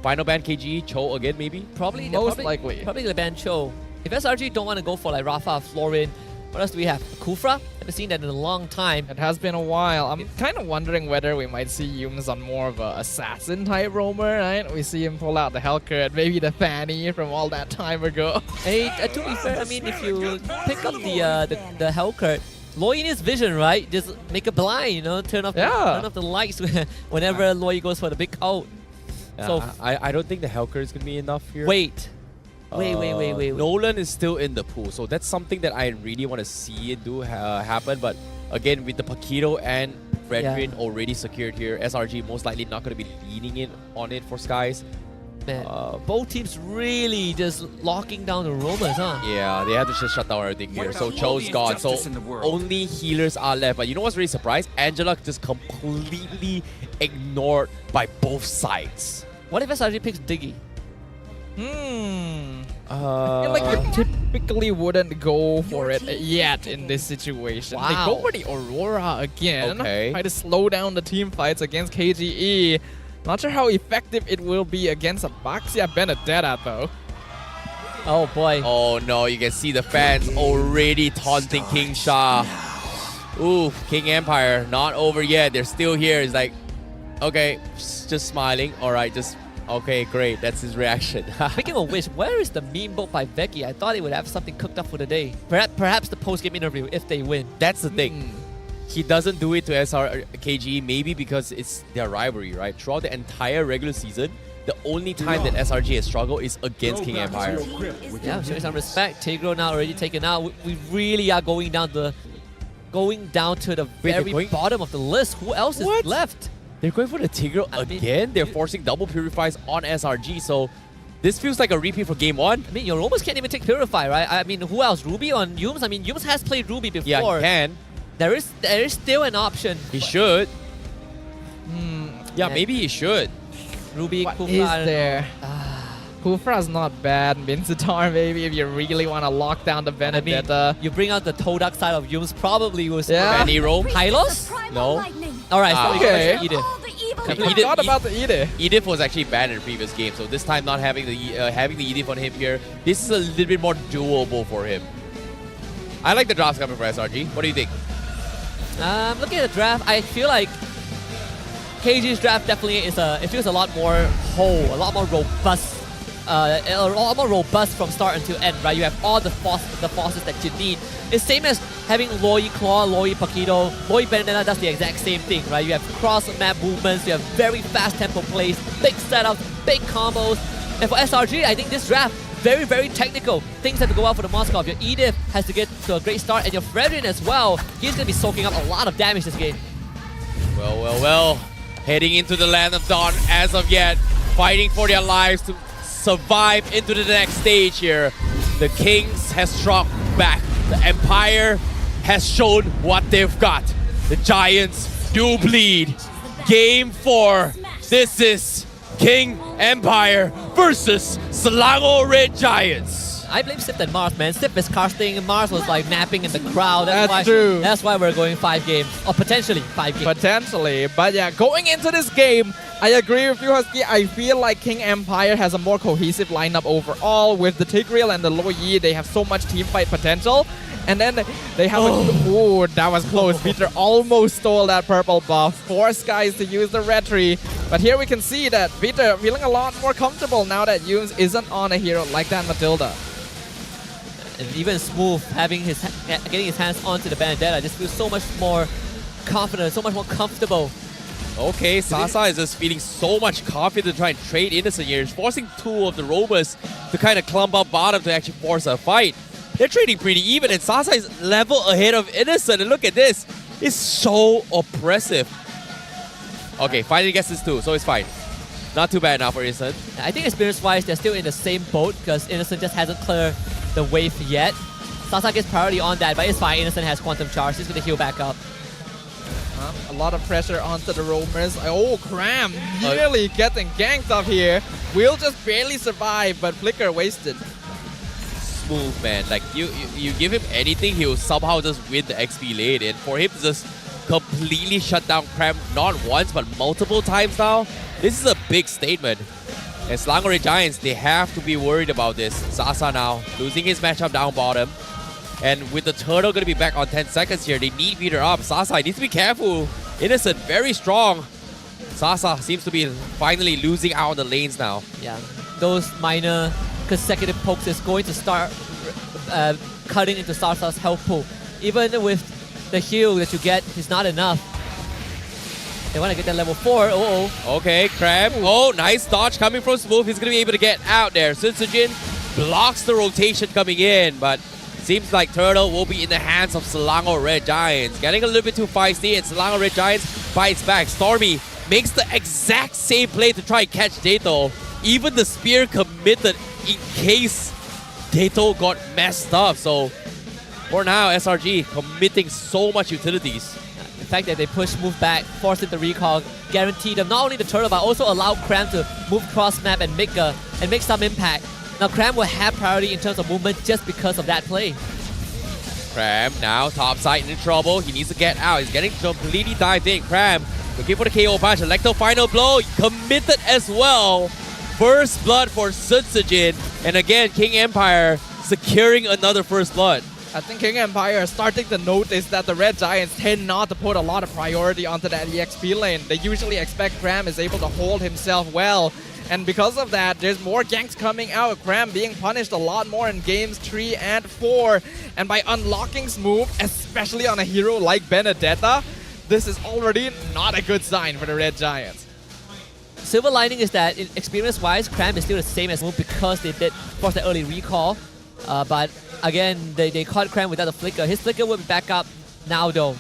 Final ban KG, Cho again maybe? Probably likely. Probably the ban Cho. If SRG don't want to go for like Rafa, Florin, what else do we have? Kufra? Haven't seen that in a long time. It has been a while. I'm kind of wondering whether we might see Yumes on more of a assassin type roamer, right? We see him pull out the Hellcurt, maybe the Fanny from all that time ago. Hey, to be fair, I mean, if you pick up the Hellcurt, Loyi needs vision, right? Just make it blind, turn off the lights whenever Loyi goes for the big ult. So I don't think the Helker is going to be enough here. wait. Nolan is still in the pool, so that's something that I really want to see it do happen. But again, with the Paquito and Restream already secured here, SRG most likely not going to be leaning in on it for Skies. Man, both teams really just locking down the Romas, huh? Yeah, they have to just shut down everything here. So Cho's gone, so only healers are left. But you know what's really surprised? Angela just completely ignored by both sides. What if SRG picks Diggy? I feel like you typically wouldn't go for it yet in this situation. They go for the Aurora again. Okay. Try to slow down the team fights against KGE. Not sure how effective it will be against a Baxia Benedetta though. Oh boy. Oh no, you can see the fans already taunting King Shah. Ooh, King Empire, not over yet. They're still here. It's like, okay, just smiling. All right, just, okay, great. That's his reaction. Speaking of which, where is the meme boat by Becky? I thought it would have something cooked up for the day. Perhaps the post-game interview if they win. That's the thing. He doesn't do it to KGE, maybe because it's their rivalry, right? Throughout the entire regular season, the only time that SRG has struggled is against King Empire. Yeah, showing some respect. Tigro now already taken out. We really are going down to the very bottom of the list. Who else is left? They're going for the Tigro again? They're forcing double purifies on SRG, so this feels like a repeat for game 1. I mean, you almost can't even take Purify, right? I mean, who else? Ruby on Yums? I mean, Yums has played Ruby before. Yeah, he can. There is still an option. He should. Yeah, maybe he should. Ruby, What Kufra, is there? Kufra's not bad. Minzitar maybe if you really want to lock down the Benedetta. I mean, you bring out the Todak side of Yums, probably was Nero. Hylos? No. Alright, so okay. Edith. I forgot about the Edith. Edith was actually banned in the previous game, so this time not having the Edith on him here, this is a little bit more doable for him. I like the drafts coming for SRG. What do you think? Looking at the draft, I feel like KG's draft definitely it feels a lot more whole, a lot more robust. A lot more robust from start until end, right? You have all the forces that you need. It's same as having Loi Claw, Loi Paquito. Loi Benedetta does the exact same thing, right? You have cross-map movements, you have very fast tempo plays, big setups, big combos. And for SRG, I think this draft, very, very technical. Things have to go out for the Moskov. Your Edith has to get to a great start, and your Fredrin as well. He's going to be soaking up a lot of damage this game. Well. Heading into the land of Dawn as of yet. Fighting for their lives to survive into the next stage here. The Kings has struck back. The Empire has shown what they've got. The Giants do bleed. Game 4. This is King Empire versus Selangor Red Giants. I blame Sip and Mars, man. Sip is casting, Mars was like napping in the crowd. That's true. That's why we're going 5 games. Or potentially 5 games. Potentially. But yeah, going into this game, I agree with you, Husky. I feel like King Empire has a more cohesive lineup overall. With the Tigreal and the Lo Yi, they have so much team fight potential. And then they have ooh, that was close. Peter almost stole that purple buff. Forced guys to use the red tree. But here we can see that Peter feeling a lot more comfortable now that Yums isn't on a hero like that Matilda. And even Smooth getting his hands onto the Benedetta just feels so much more confident, so much more comfortable. Okay, Sasa is just feeling so much confident to try and trade Innocent here. He's forcing 2 of the Romas to kind of clump up bottom to actually force a fight. They're trading pretty even, and Sasa is level ahead of Innocent. And look at this. It's so oppressive. Okay, finally gets this 2, so it's fine. Not too bad now for Innocent. I think experience-wise, they're still in the same boat because Innocent just hasn't cleared the wave yet. Sasa gets priority on that, but it's fine. Innocent has Quantum Charge. He's going to heal back up. A lot of pressure onto the Roamers. Oh, Cram nearly getting ganked up here. Will just barely survive, but Flicker wasted. Smooth, man. Like, you give him anything, he'll somehow just win the XP lane. And for him to just completely shut down Cram not once, but multiple times now, this is a big statement. And Selangor Giants, they have to be worried about this. Sasa now losing his matchup down bottom. And with the Turtle going to be back on 10 seconds here, they need Peter up. Sasa needs to be careful. Innocent, very strong. Sasa seems to be finally losing out on the lanes now. Yeah, those minor consecutive pokes is going to start cutting into Sasa's health pool. Even with the heal that you get is not enough. They want to get that level 4. Oh. Okay, Crab. Oh, nice dodge coming from Smooth. He's going to be able to get out there. Sunsujin blocks the rotation coming in, but seems like Turtle will be in the hands of Selangor Red Giants. Getting a little bit too feisty, and Selangor Red Giants bites back. Stormy makes the exact same play to try and catch Dato. Even the spear committed in case Dato got messed up. So for now, SRG committing so much utilities. The fact that they push Move back, force it to recall, guarantee them not only the turtle but also allow Cram to move cross map and make some impact. Now Cram will have priority in terms of movement just because of that play. Cram now top side in trouble. He needs to get out. He's getting completely dived in. Cram looking for the KO punch. Electro final blow committed as well. First blood for Sunsujin, and again King Empire securing another first blood. I think King Empire is starting to notice that the Red Giants tend not to put a lot of priority onto that EXP lane. They usually expect Cram is able to hold himself well. And because of that, there's more ganks coming out. Cram being punished a lot more in games 3 and 4. And by unlocking Smooth, especially on a hero like Benedetta, this is already not a good sign for the Red Giants. Silver lining is that experience-wise, Cram is still the same as Move because they did force the early recall. But again, they caught Cram without a flicker. His flicker will be back up now though.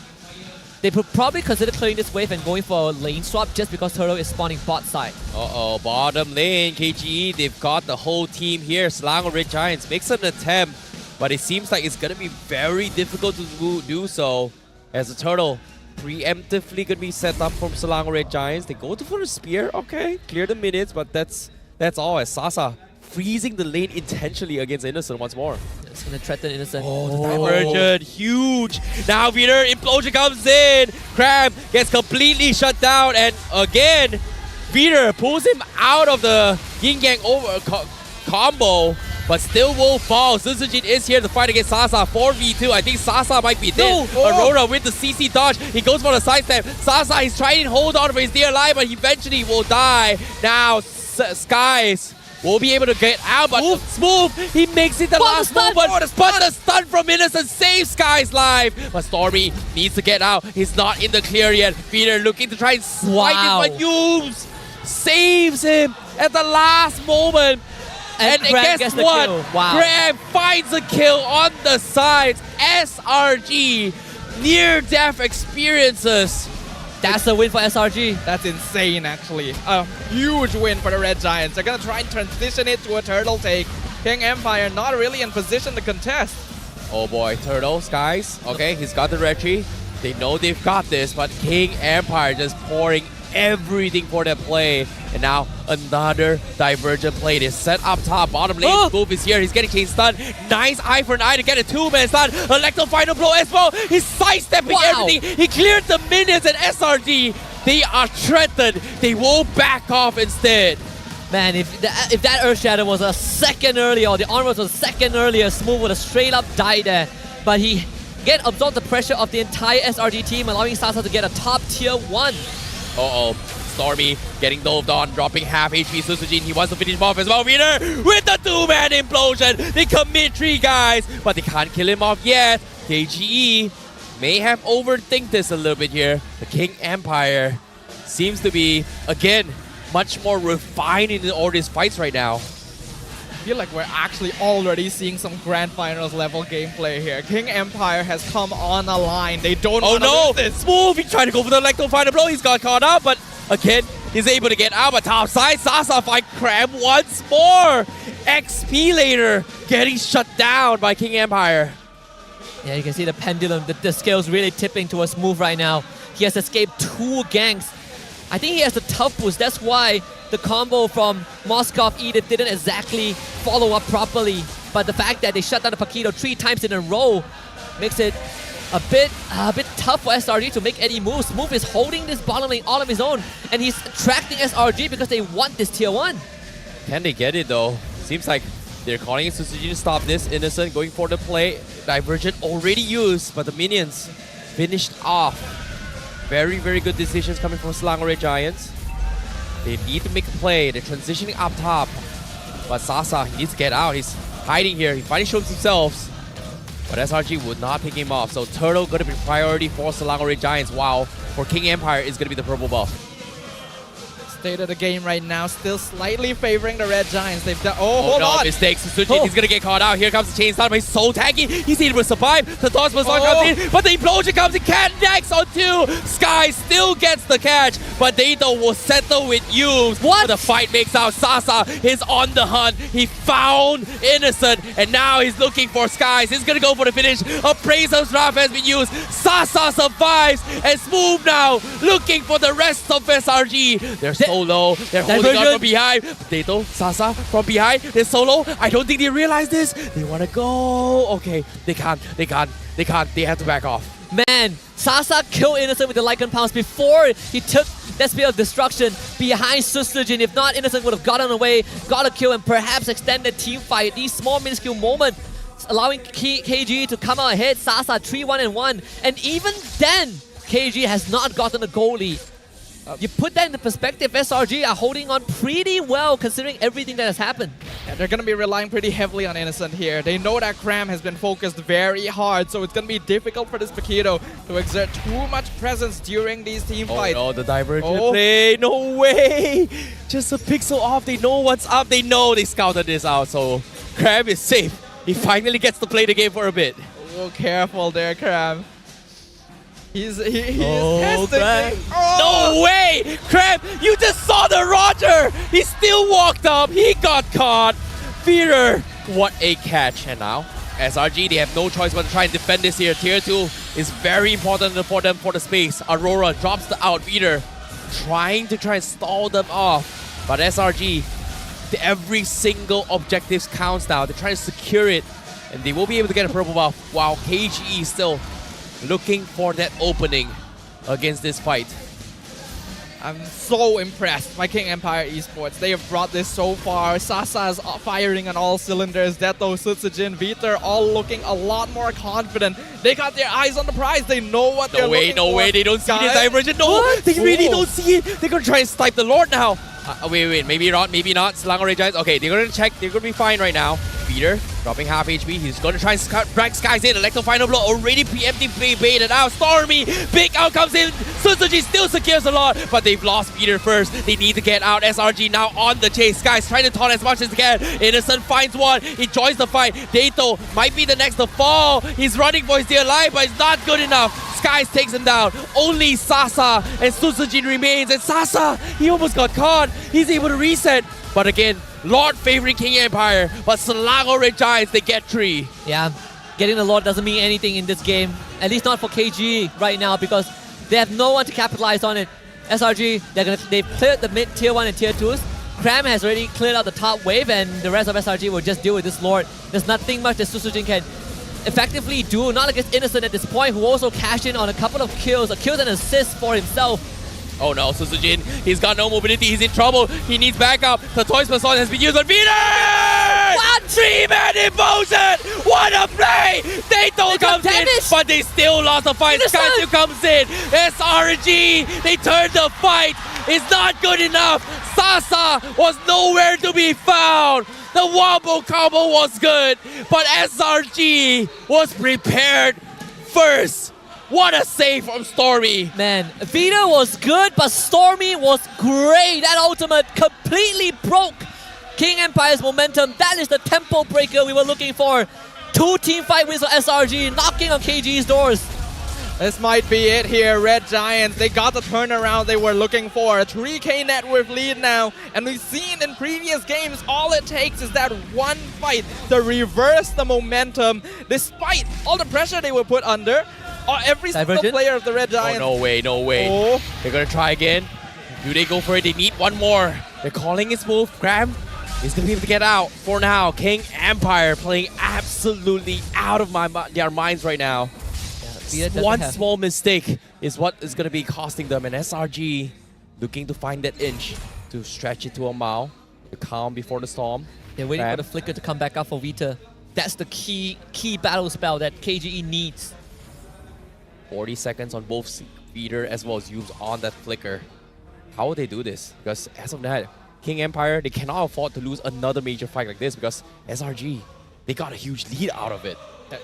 They would probably consider clearing this wave and going for a lane swap just because Turtle is spawning bot side. Bottom lane, KGE, they've got the whole team here. Selangor Red Giants makes an attempt, but it seems like it's going to be very difficult to do so as the Turtle preemptively going to be set up from Selangor Red Giants. They go for a spear, okay, clear the minutes, but that's all as Sasa freezing the lane intentionally against Innocent once more. It's going to threaten Innocent. The diversion, huge. Now Peter, Implosion comes in. Cram gets completely shut down, and again, Peter pulls him out of the Yin Yang over combo, but still will fall. Sunsujin is here to fight against Sasa. 4v2. I think Sasa might be dead. Aurora with the CC dodge. He goes for the sidestep. Sasa is trying to hold on for his dear life, but he eventually will die. Now Skies will be able to get out, but Smooth, he makes it the last moment, but the stun from Innocent saves Sky's life. But Stormy needs to get out. He's not in the clear yet. Peter looking to try and fight it, but Yooms saves him at the last moment. And guess what? Graham finds a kill on the sides. SRG, near-death experiences. That's a win for SRG. That's insane, actually. A huge win for the Red Giants. They're going to try and transition it to a turtle take. King Empire not really in position to contest. Oh boy, Turtle, Skies. Okay, he's got the Retri. They know they've got this, but King Empire just pouring everything for their play. And now another divergent play. They set up top. Bottom lane, Scoop is here. He's getting chain stun. Nice eye for an eye to get a two-man stun. Electro final blow as well. He's sidestepping everything. He cleared the minions, and SRG, they are threatened. They will back off instead. Man, if that Earth Shadow was a second earlier, or the onwards was a second earlier, Smooth would have straight up died there. But he again absorbed the pressure of the entire SRG team, allowing Sasa to get a top tier 1. Stormy getting doved on, dropping half HP. Sunsujin, he wants to finish him off as well. Winner with the two-man implosion. They commit 3 guys, but they can't kill him off yet. KGE may have overthink this a little bit here. The King Empire seems to be, again, much more refined in all these fights right now. I feel like we're actually already seeing some Grand Finals level gameplay here. King Empire has come on a line. They don't want to lose this. Smooth, he's trying to go for the Electro final blow. He's got caught up, but again, he's able to get out. But top side, Sasa fight Cram once more. XP later, getting shut down by King Empire. Yeah, you can see the pendulum, the scale's really tipping towards Smooth right now. He has escaped 2 ganks. I think he has a tough boost. That's why the combo from Moskov Edith didn't exactly follow up properly. But the fact that they shut down the Paquito 3 times in a row makes it a bit tough for SRG to make any moves. Smooth is holding this bottom lane all of his own, and he's attracting SRG because they want this tier 1. Can they get it though? Seems like they're calling it Sunsujin to stop this. Innocent going for the play. Divergent already used, but the minions finished off. Very, very good decisions coming from Selangor Red Giants. They need to make a play. They're transitioning up top. But Sasa, he needs to get out. He's hiding here. He finally shows himself. But SRG would not pick him off. So Turtle going to be priority for Selangor Red Giants. Wow. for King Empire is going to be the purple buff. State of the game right now, still slightly favoring the Red Giants. They've done. Oh, hold on. Mistakes. Suzuki, he's gonna get caught out. Here comes the chain start, but he's so tanky. He's able to survive. The toss comes in, but the implosion comes in. Cat next on 2. Sky still gets the catch, but Dato will settle with Yubes. What? But the fight makes out. Sasa is on the hunt. He found Innocent, and now he's looking for Skies. He's gonna go for the finish. Appraiser's draft has been used. Sasa survives, and Smooth now looking for the rest of SRG. They're so low. They're holding on from behind. Potato, Sasa from behind. They're so low. I don't think they realize this. They want to go. Okay, they can't. They have to back off. Man, Sasa killed Innocent with the Lycan Pounce before he took that spear of destruction behind Susujin. If not, Innocent would have gotten away, got a kill, and perhaps extended team fight. These small minuscule moments allowing KG to come out ahead. Sasa 3-1-1. And even then, KG has not gotten a goal lead. You put that into perspective, SRG are holding on pretty well considering everything that has happened. Yeah, they're going to be relying pretty heavily on Innocent here. They know that Cram has been focused very hard, so it's going to be difficult for this Paquito to exert too much presence during these team fights. Oh no, the divergent play. No way. Just a pixel off. They know what's up. They know they scouted this out, so Cram is safe. He finally gets to play the game for a bit. Oh, careful there, Cram. He's testing. No way! Crab, you just saw the Roger! He still walked up. He got caught. Feeder. What a catch. And now, SRG, they have no choice but to try and defend this here. Tier 2 is very important for them for the space. Aurora drops the out. Feeder trying and stall them off. But SRG, every single objective counts now. They're trying to secure it. And they will be able to get a purple buff while KGE still looking for that opening against this fight. I'm so impressed by King Empire Esports. They have brought this so far. Sasa's firing on all cylinders. Deto, Sutsujin, Viter all looking a lot more confident. They got their eyes on the prize. They know what they're looking for. No way, they don't see this divergent. No, they really don't see it. They're going to try and snipe the Lord now. Wait, maybe not. Selangor Red Giants. Okay, they're going to check. They're going to be fine right now. Peter dropping half HP. He's going to try and drag Skies in. Electro final blow already preemptive baited out. Stormy, big out comes in. Suzuki still secures a lot, but they've lost Peter first. They need to get out. SRG now on the chase. Skies trying to taunt as much as they can. Innocent finds one. He joins the fight. Dato might be the next to fall. He's running for his dear life, but it's not good enough. Skies takes him down. Only Sasa and Susujin remains. And Sasa, he almost got caught. He's able to reset. But again, Lord favoring King Empire. But Selangor Red Giants, they get 3. Yeah, getting the Lord doesn't mean anything in this game. At least not for KG right now because they have no one to capitalize on it. SRG, they've cleared the mid tier 1 and tier 2s. Cram has already cleared out the top wave and the rest of SRG will just deal with this Lord. There's nothing much that Susujin can effectively do, not against Innocent at this point, who also cashed in on a couple of kills, and assists for himself. Oh no, Susujin, he's got no mobility, he's in trouble, he needs backup. The Toys Person has been used on Peter! What? 3-man devotion! What a play! Dato comes in, but they still lost the fight. Sky still comes in. SRG, they turned the fight. It's not good enough. Sasa was nowhere to be found. The wombo combo was good, but SRG was prepared first. What a save from Stormy. Man, Vita was good, but Stormy was great. That ultimate completely broke King Empire's momentum. That is the tempo breaker we were looking for. 2 team fight wins for SRG, knocking on KG's doors. This might be it here, Red Giants. They got the turnaround they were looking for. A 3K net worth lead now. And we've seen in previous games, all it takes is that one fight to reverse the momentum. Despite all the pressure they were put under, every single player of the Red Giants. Oh, no way. Oh. They're going to try again. Do they go for it? They need one more. They're calling his move. Graham is going to be able to get out for now. King Empire playing absolutely out of their minds right now. One small mistake is what is going to be costing them. And SRG looking to find that inch to stretch it to a mile. The calm before the storm. They're waiting for the flicker to come back up for Vita. That's the key battle spell that KGE needs. 40 seconds on both Feeder as well as Yubes on that flicker. How will they do this? Because as of that, King Empire, they cannot afford to lose another major fight like this because SRG, they got a huge lead out of it.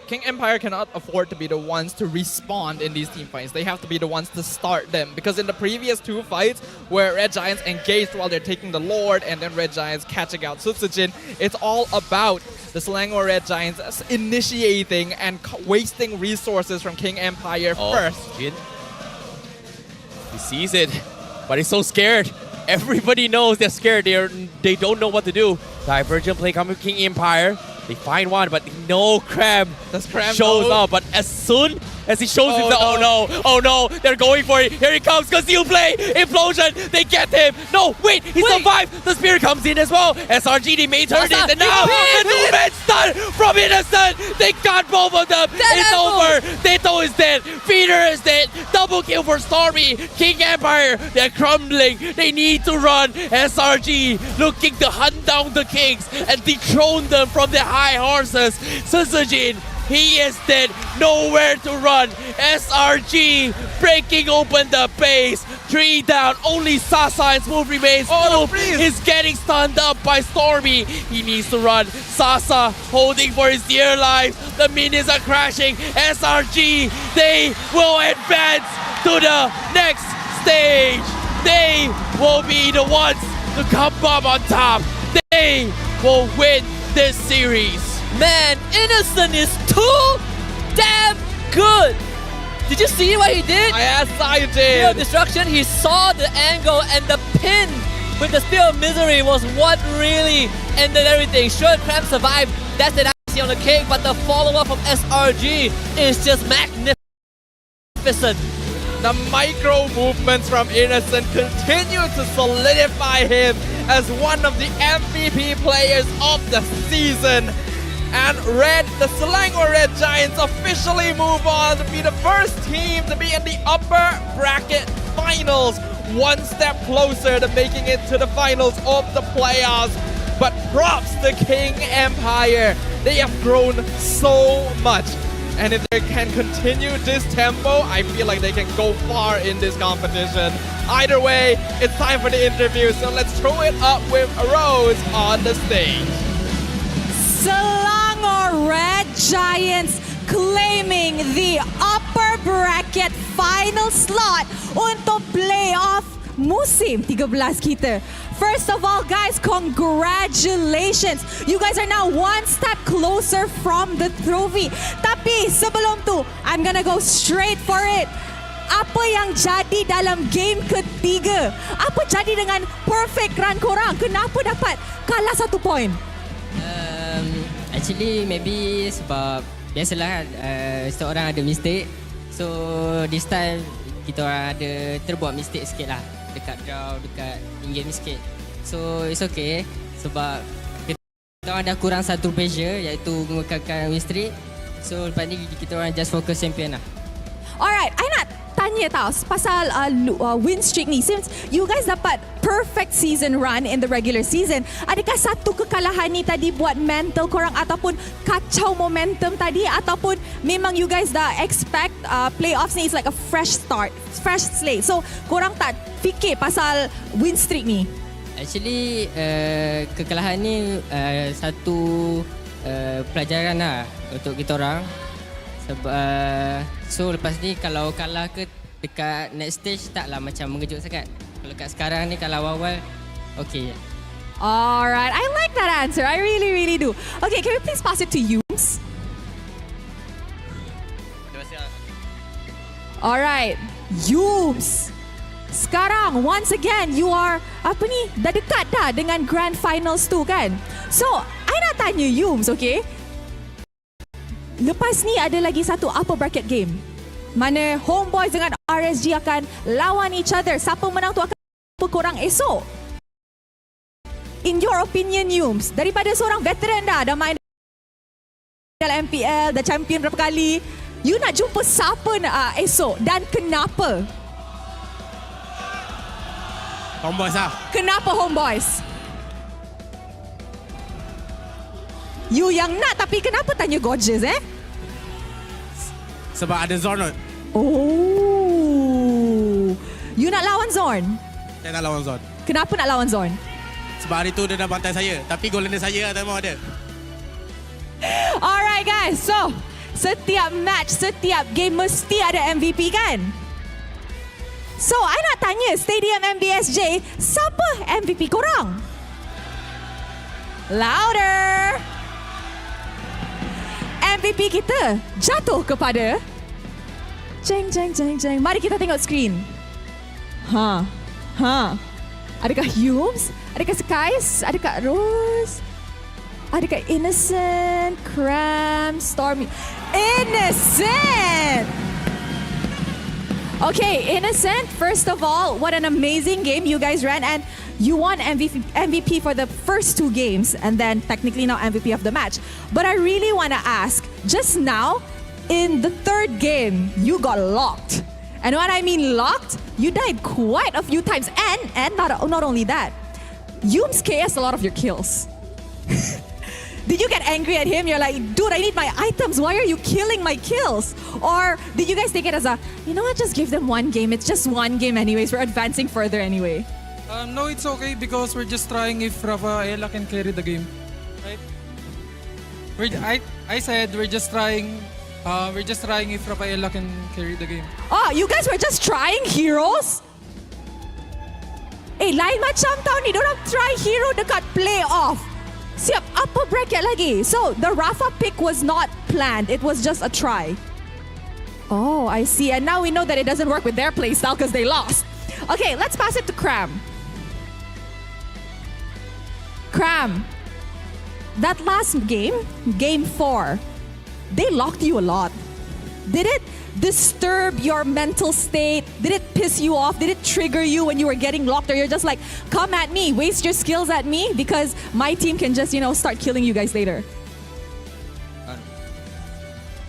King Empire cannot afford to be the ones to respawn in these team fights. They have to be the ones to start them. Because in the previous 2 fights, where Red Giants engaged while they're taking the Lord and then Red Giants catching out Sutsujin, it's all about the Selangor Red Giants initiating and wasting resources from King Empire first. Jin. He sees it, but he's so scared. Everybody knows they're scared. They don't know what to do. Divergent play coming from King Empire. They find one, but no Cram shows up. But as soon as he shows himself, oh no, they're going for it. Here he comes, concealed play, implosion, they get him. No, wait, he survived. The spear comes in as well. SRG, they may turn it, and now the movement stun from Innocent. They got both of them. It's over. Teto is dead. Feeder is dead. Double kill for Stormy. King Empire, they're crumbling. They need to run. SRG looking to hunt down the Kings and dethrone them from their high horses. Sutsujin, he is dead, nowhere to run. SRG breaking open the base. 3 down, only Sasa and Smooth remains. Is getting stunned up by Stormy. He needs to run. Sasa holding for his dear life. The minions are crashing. SRG, they will advance to the next stage. They will be the ones to come up on top. They will win this series. Man, Innocent is too damn good. Did you see what he did? Yes, I did. Spear of Destruction, he saw the angle and the pin with the Spear of Misery was what really ended everything. Sure, Cram survived. That's the icing on the cake, but the follow-up from SRG is just magnificent. The micro movements from Innocent continue to solidify him as one of the MVP players of the season. And the Selangor Red Giants officially move on to be the first team to be in the upper bracket finals. One step closer to making it to the finals of the playoffs. But props to King Empire. They have grown so much. And if they can continue this tempo, I feel like they can go far in this competition. Either way, it's time for the interview, so let's throw it up with Rose on the stage. Selangor Red Giants claiming the upper bracket final slot untuk playoff musim 13 kita. First of all, guys, congratulations. You guys are now one step closer from the trophy. Tapi sebelum tu, I'm gonna go straight for it. Apa yang jadi dalam game ketiga? Apa jadi dengan perfect run korang? Kenapa dapat kalah 1 point? Actually, maybe sebab biasalah setiap orang ada mistake. So, this time kita orang ada terbuat mistake sikit lah. Dekat draw, dekat in-game sikit. So, it's okay. Sebab kita orang dah kurang satu pressure, iaitu mengekalkan win streak. So, lepas ni kita orang just fokus champion lah. Alright, I nak tanya tau pasal win streak ni. Since you guys dapat perfect season run in the regular season, adakah satu kekalahan ni tadi buat mental korang ataupun kacau momentum tadi, ataupun memang you guys dah expect playoffs ni is like a fresh start, fresh slate, so korang tak fikir pasal win streak ni? Actually, kekalahan ni satu pelajaran lah untuk kita orang. So lepas ni kalau kalah ke dekat next stage taklah macam mengejut sangat. Kalau kat sekarang ni kalau awal okay. Alright, I like that answer. I really do. Okay, can we please pass it to Yums? Alright, Yums. Sekarang once again you are dah dekat dah dengan grand finals tu kan. So I nak tanya Yums, okay? Lepas ni ada lagi satu upper bracket game, mana Homeboys dengan RSG akan lawan each other. Siapa menang tu akan berkorang esok. In your opinion, Yums, daripada seorang veteran dah main dalam MPL, dah champion berapa kali, you nak jumpa siapa esok dan kenapa? Homeboys lah. Kenapa Homeboys? You yang nak, tapi kenapa tanya Gorgeous Sebab ada Zorn. Oh. You nak lawan Zorn? Saya nak lawan Zorn. Kenapa nak lawan Zorn? Sebab hari tu dia dah bantai saya. Tapi golden saya tak mau ada. Alright guys, so setiap match, setiap game mesti ada MVP kan? So, I nak tanya Stadium MBSJ, siapa MVP korang? Louder! MVP kita jatuh kepada jeng jeng jeng jeng. Mari kita tengok screen. Adakah Humes? Adakah Skies? Adakah Rose? Adakah Innocent? Cram? Stormy? Innocent! Okay, Innocent, first of all, what an amazing game you guys ran, and you won MVP for the first 2 games and then technically now MVP of the match. But I really want to ask, just now, in the 3rd game, you got locked. And when I mean locked, you died quite a few times. And not only that, Yums KS a lot of your kills. Did you get angry at him? You're like, dude, I need my items. Why are you killing my kills? Or did you guys take it as a, you know what, just give them 1 game. It's just 1 game anyways. We're advancing further anyway. No, it's okay because we're just trying if Rafaela can carry the game. Right? I said we're just trying if Rafaela can carry the game. Oh, you guys were just trying heroes? Lain macam tau ni. Diorang try hero dekat playoff. Siap, upper bracket lagi. So, the Rafa pick was not planned. It was just a try. Oh, I see. And now we know that it doesn't work with their playstyle because they lost. Okay, let's pass it to Cram. Cram, that last game, game 4, they locked you a lot. Did it disturb your mental state? Did it piss you off? Did it trigger you when you were getting locked? Or you're just like, come at me, waste your skills at me because my team can just, start killing you guys later?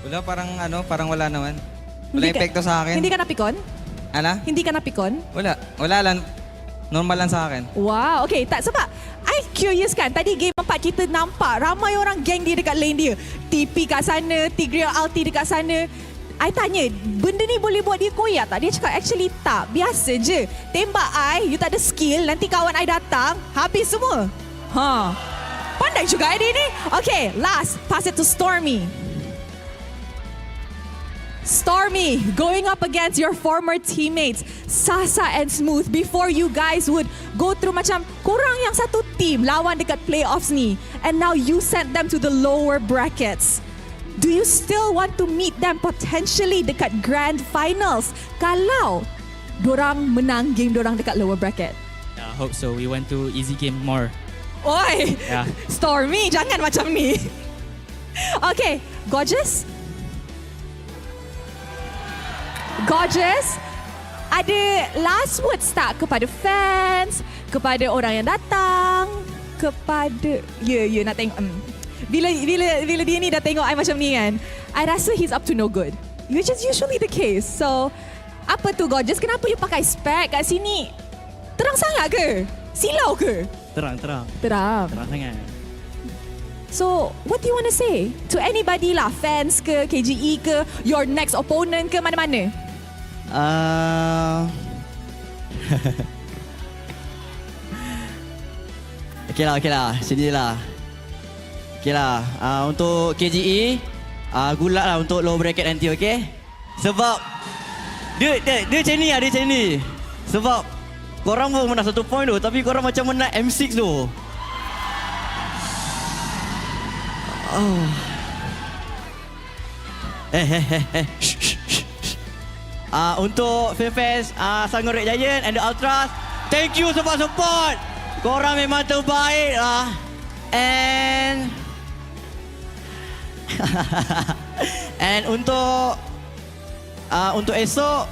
Wala, parang wala naman. Wala epekto sa akin. Hindi ka napikon? Ana? Hindi ka napikon? Wala lang. Normal lang sa akin. Wow, okay. Sebab I curious kan, tadi game 4 kita nampak ramai orang geng dia dekat lane dia. TP kat sana, Tigreal ulti dekat sana. I tanya, benda ni boleh buat dia koyak tak? Dia cakap actually tak, biasa je. Tembak I, you tak ada skill, nanti kawan I datang, habis semua. Pandai juga dia ni. Okay, last, pass it to Stormy. Stormy, going up against your former teammates, Sasa and Smooth, before you guys would go through macam korang yang satu team lawan dekat playoffs ni, and now you sent them to the lower brackets. Do you still want to meet them potentially dekat grand finals kalau dorang menang game dorang dekat lower bracket? I hope so. We went to easy game more. Oi, Yeah. Stormy, jangan macam ni. Okay, Gorgeous? Gorgeous, ada last words tak kepada fans, kepada orang yang datang, kepada nak tengok bila dia ni dah tengok I macam ni kan, I rasa he's up to no good, which is usually the case. So apa tu Gorgeous, kenapa you pakai spek kat sini? Terang sangat ke? Silau ke? Terang sangat. So, what do you want to say to anybody lah, fans ke, KGE ke, your next opponent ke, mana-mana? Okay lah, sini lah. Okay lah, untuk KGE, good luck lah untuk low bracket nanti, okay? Sebab, dia macam ni. Sebab, korang pun menang 1 point tu, tapi korang macam menang M6 tu. Untuk fans Selangor Red Giant and the Ultras, thank you sebab support. Korang memang terbaik lah. And untuk esok,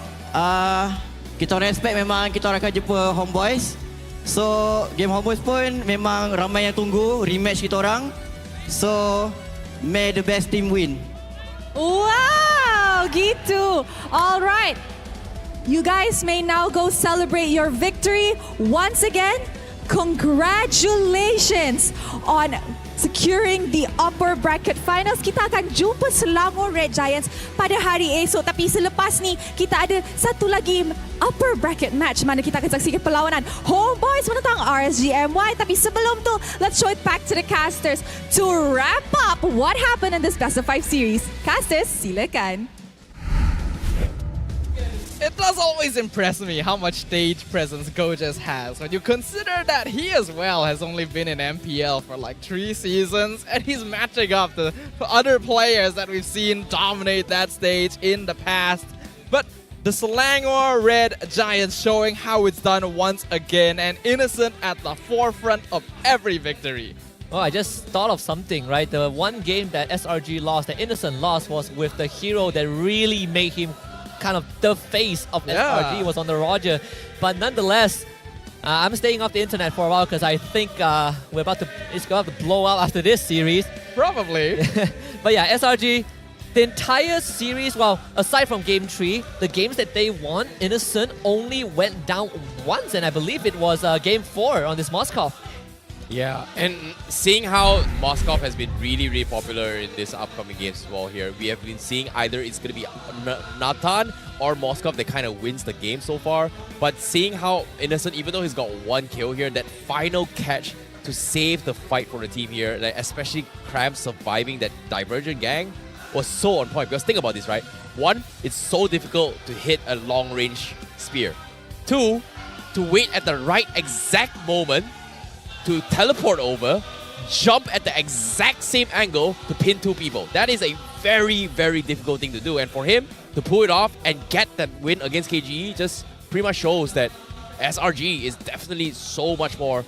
kita respect, memang kita akan jumpa HOMEBOIS. So game HOMEBOIS pun memang ramai yang tunggu rematch kita orang. So may the best team win. Wow, gitu. All right. You guys may now go celebrate your victory. Once again, congratulations on securing the upper bracket finals. Kita akan jumpa Selangor Red Giants pada hari esok. Tapi selepas ni, kita ada satu lagi upper bracket match mana kita akan saksikan perlawanan Homeboys menentang RSG MY. Tapi sebelum tu, let's show it back to the casters to wrap up what happened in this best of 5 series. Casters, silakan. It does always impress me how much stage presence Gojas has when you consider that he as well has only been in MPL for like 3 seasons and he's matching up to other players that we've seen dominate that stage in the past. But the Selangor Red Giants showing how it's done once again and Innocent at the forefront of every victory. Oh, I just thought of something, right? The one game that SRG lost, that Innocent lost, was with the hero that really made him kind of the face of SRG, was on the Roger. But nonetheless, I'm staying off the internet for a while because I think it's about to blow up after this series. Probably. But yeah, SRG, the entire series, well, aside from Game 3, the games that they won, Innocent only went down once, and I believe it was Game 4 on this Moscow. Yeah, and seeing how Moscow has been really, really popular in this upcoming games as well here, we have been seeing either it's going to be Nathan or Moscow that kind of wins the game so far. But seeing how Innocent, even though he's got 1 kill here, that final catch to save the fight for the team here, like especially Cram surviving that Divergent gang, was so on point. Because think about this, right? 1, it's so difficult to hit a long-range spear. 2, to wait at the right exact moment to teleport over, jump at the exact same angle to pin 2 people. That is a very, very difficult thing to do. And for him to pull it off and get that win against KGE just pretty much shows that SRG is definitely so much more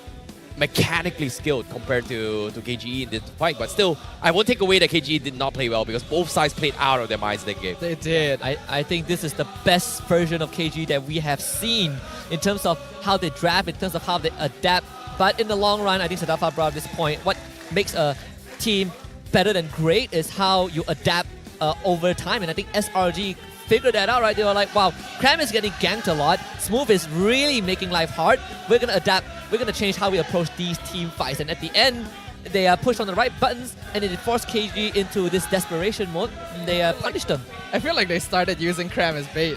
mechanically skilled compared to KGE in this fight. But still, I won't take away that KGE did not play well because both sides played out of their minds in that game. They did. I think this is the best version of KGE that we have seen in terms of how they draft, in terms of how they adapt. But in the long run, I think Sadafa brought up this point. What makes a team better than great is how you adapt over time. And I think SRG figured that out, right? They were like, wow, Cram is getting ganked a lot. Smooth is really making life hard. We're going to adapt. We're going to change how we approach these team fights. And at the end, they pushed on the right buttons and it forced KG into this desperation mode. And they punished them. I feel like they started using Cram as bait.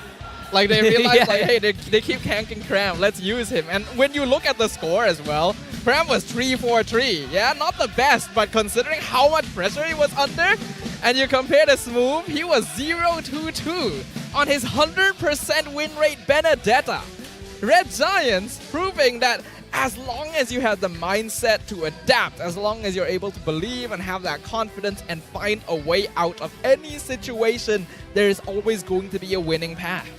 Like they realized, like, hey, they keep canking Cram, let's use him. And when you look at the score as well, Cram was 3-4-3. Yeah, not the best, but considering how much pressure he was under, and you compare to Smooth, he was 0-2-2 on his 100% win rate Benedetta. Red Giants proving that as long as you have the mindset to adapt, as long as you're able to believe and have that confidence and find a way out of any situation, there is always going to be a winning path.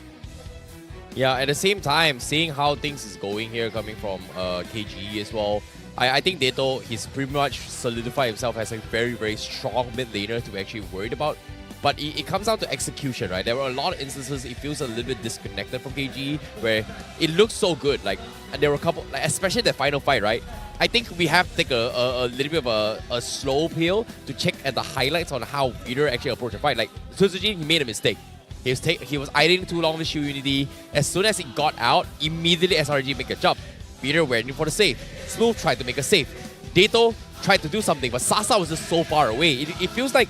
Yeah, at the same time, seeing how things is going here coming from KGE as well, I think Dato, he's pretty much solidified himself as a very, very strong mid laner to be actually worried about. But it comes down to execution, right? There were a lot of instances it feels a little bit disconnected from KGE where it looks so good. Like, and there were a couple, like, especially the final fight, right? I think we have to take a little bit of a slow pill to check at the highlights on how Peter actually approached the fight. Like, Suzujin, he made a mistake. He was idling too long with Shield Unity. As soon as it got out, immediately SRG make a jump. Peter went in for the save. Smooth tried to make a save. Dato tried to do something, but Sasa was just so far away. It feels like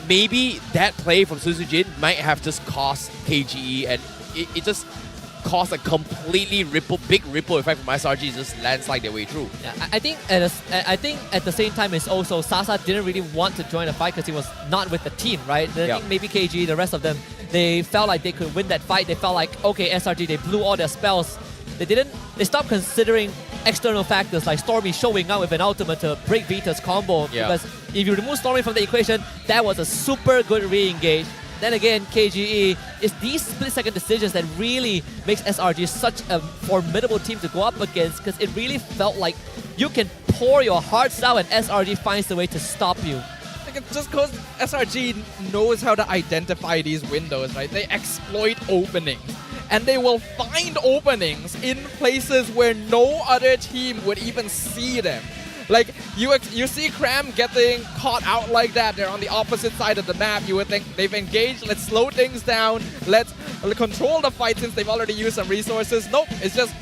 maybe that play from Suzujin might have just cost KGE, and it just caused a completely big ripple effect from SRG just landslide their way through. Yeah, I think at the same time it's also Sasa didn't really want to join the fight because he was not with the team, right? I think maybe KG, the rest of them, they felt like they could win that fight. They felt like, okay, SRG, they blew all their spells. They stopped considering external factors like Stormy showing up with an ultimate to break Vita's combo. Because if you remove Stormy from the equation, that was a super good re-engage. Then again, KGE, it's these split-second decisions that really makes SRG such a formidable team to go up against, because it really felt like you can pour your hearts out and SRG finds the way to stop you. Like, it's just because SRG knows how to identify these windows, right? They exploit openings. And they will find openings in places where no other team would even see them. Like, you see Cram getting caught out like that. They're on the opposite side of the map. You would think they've engaged. Let's slow things down. Let's control the fight since they've already used some resources. Nope, it's just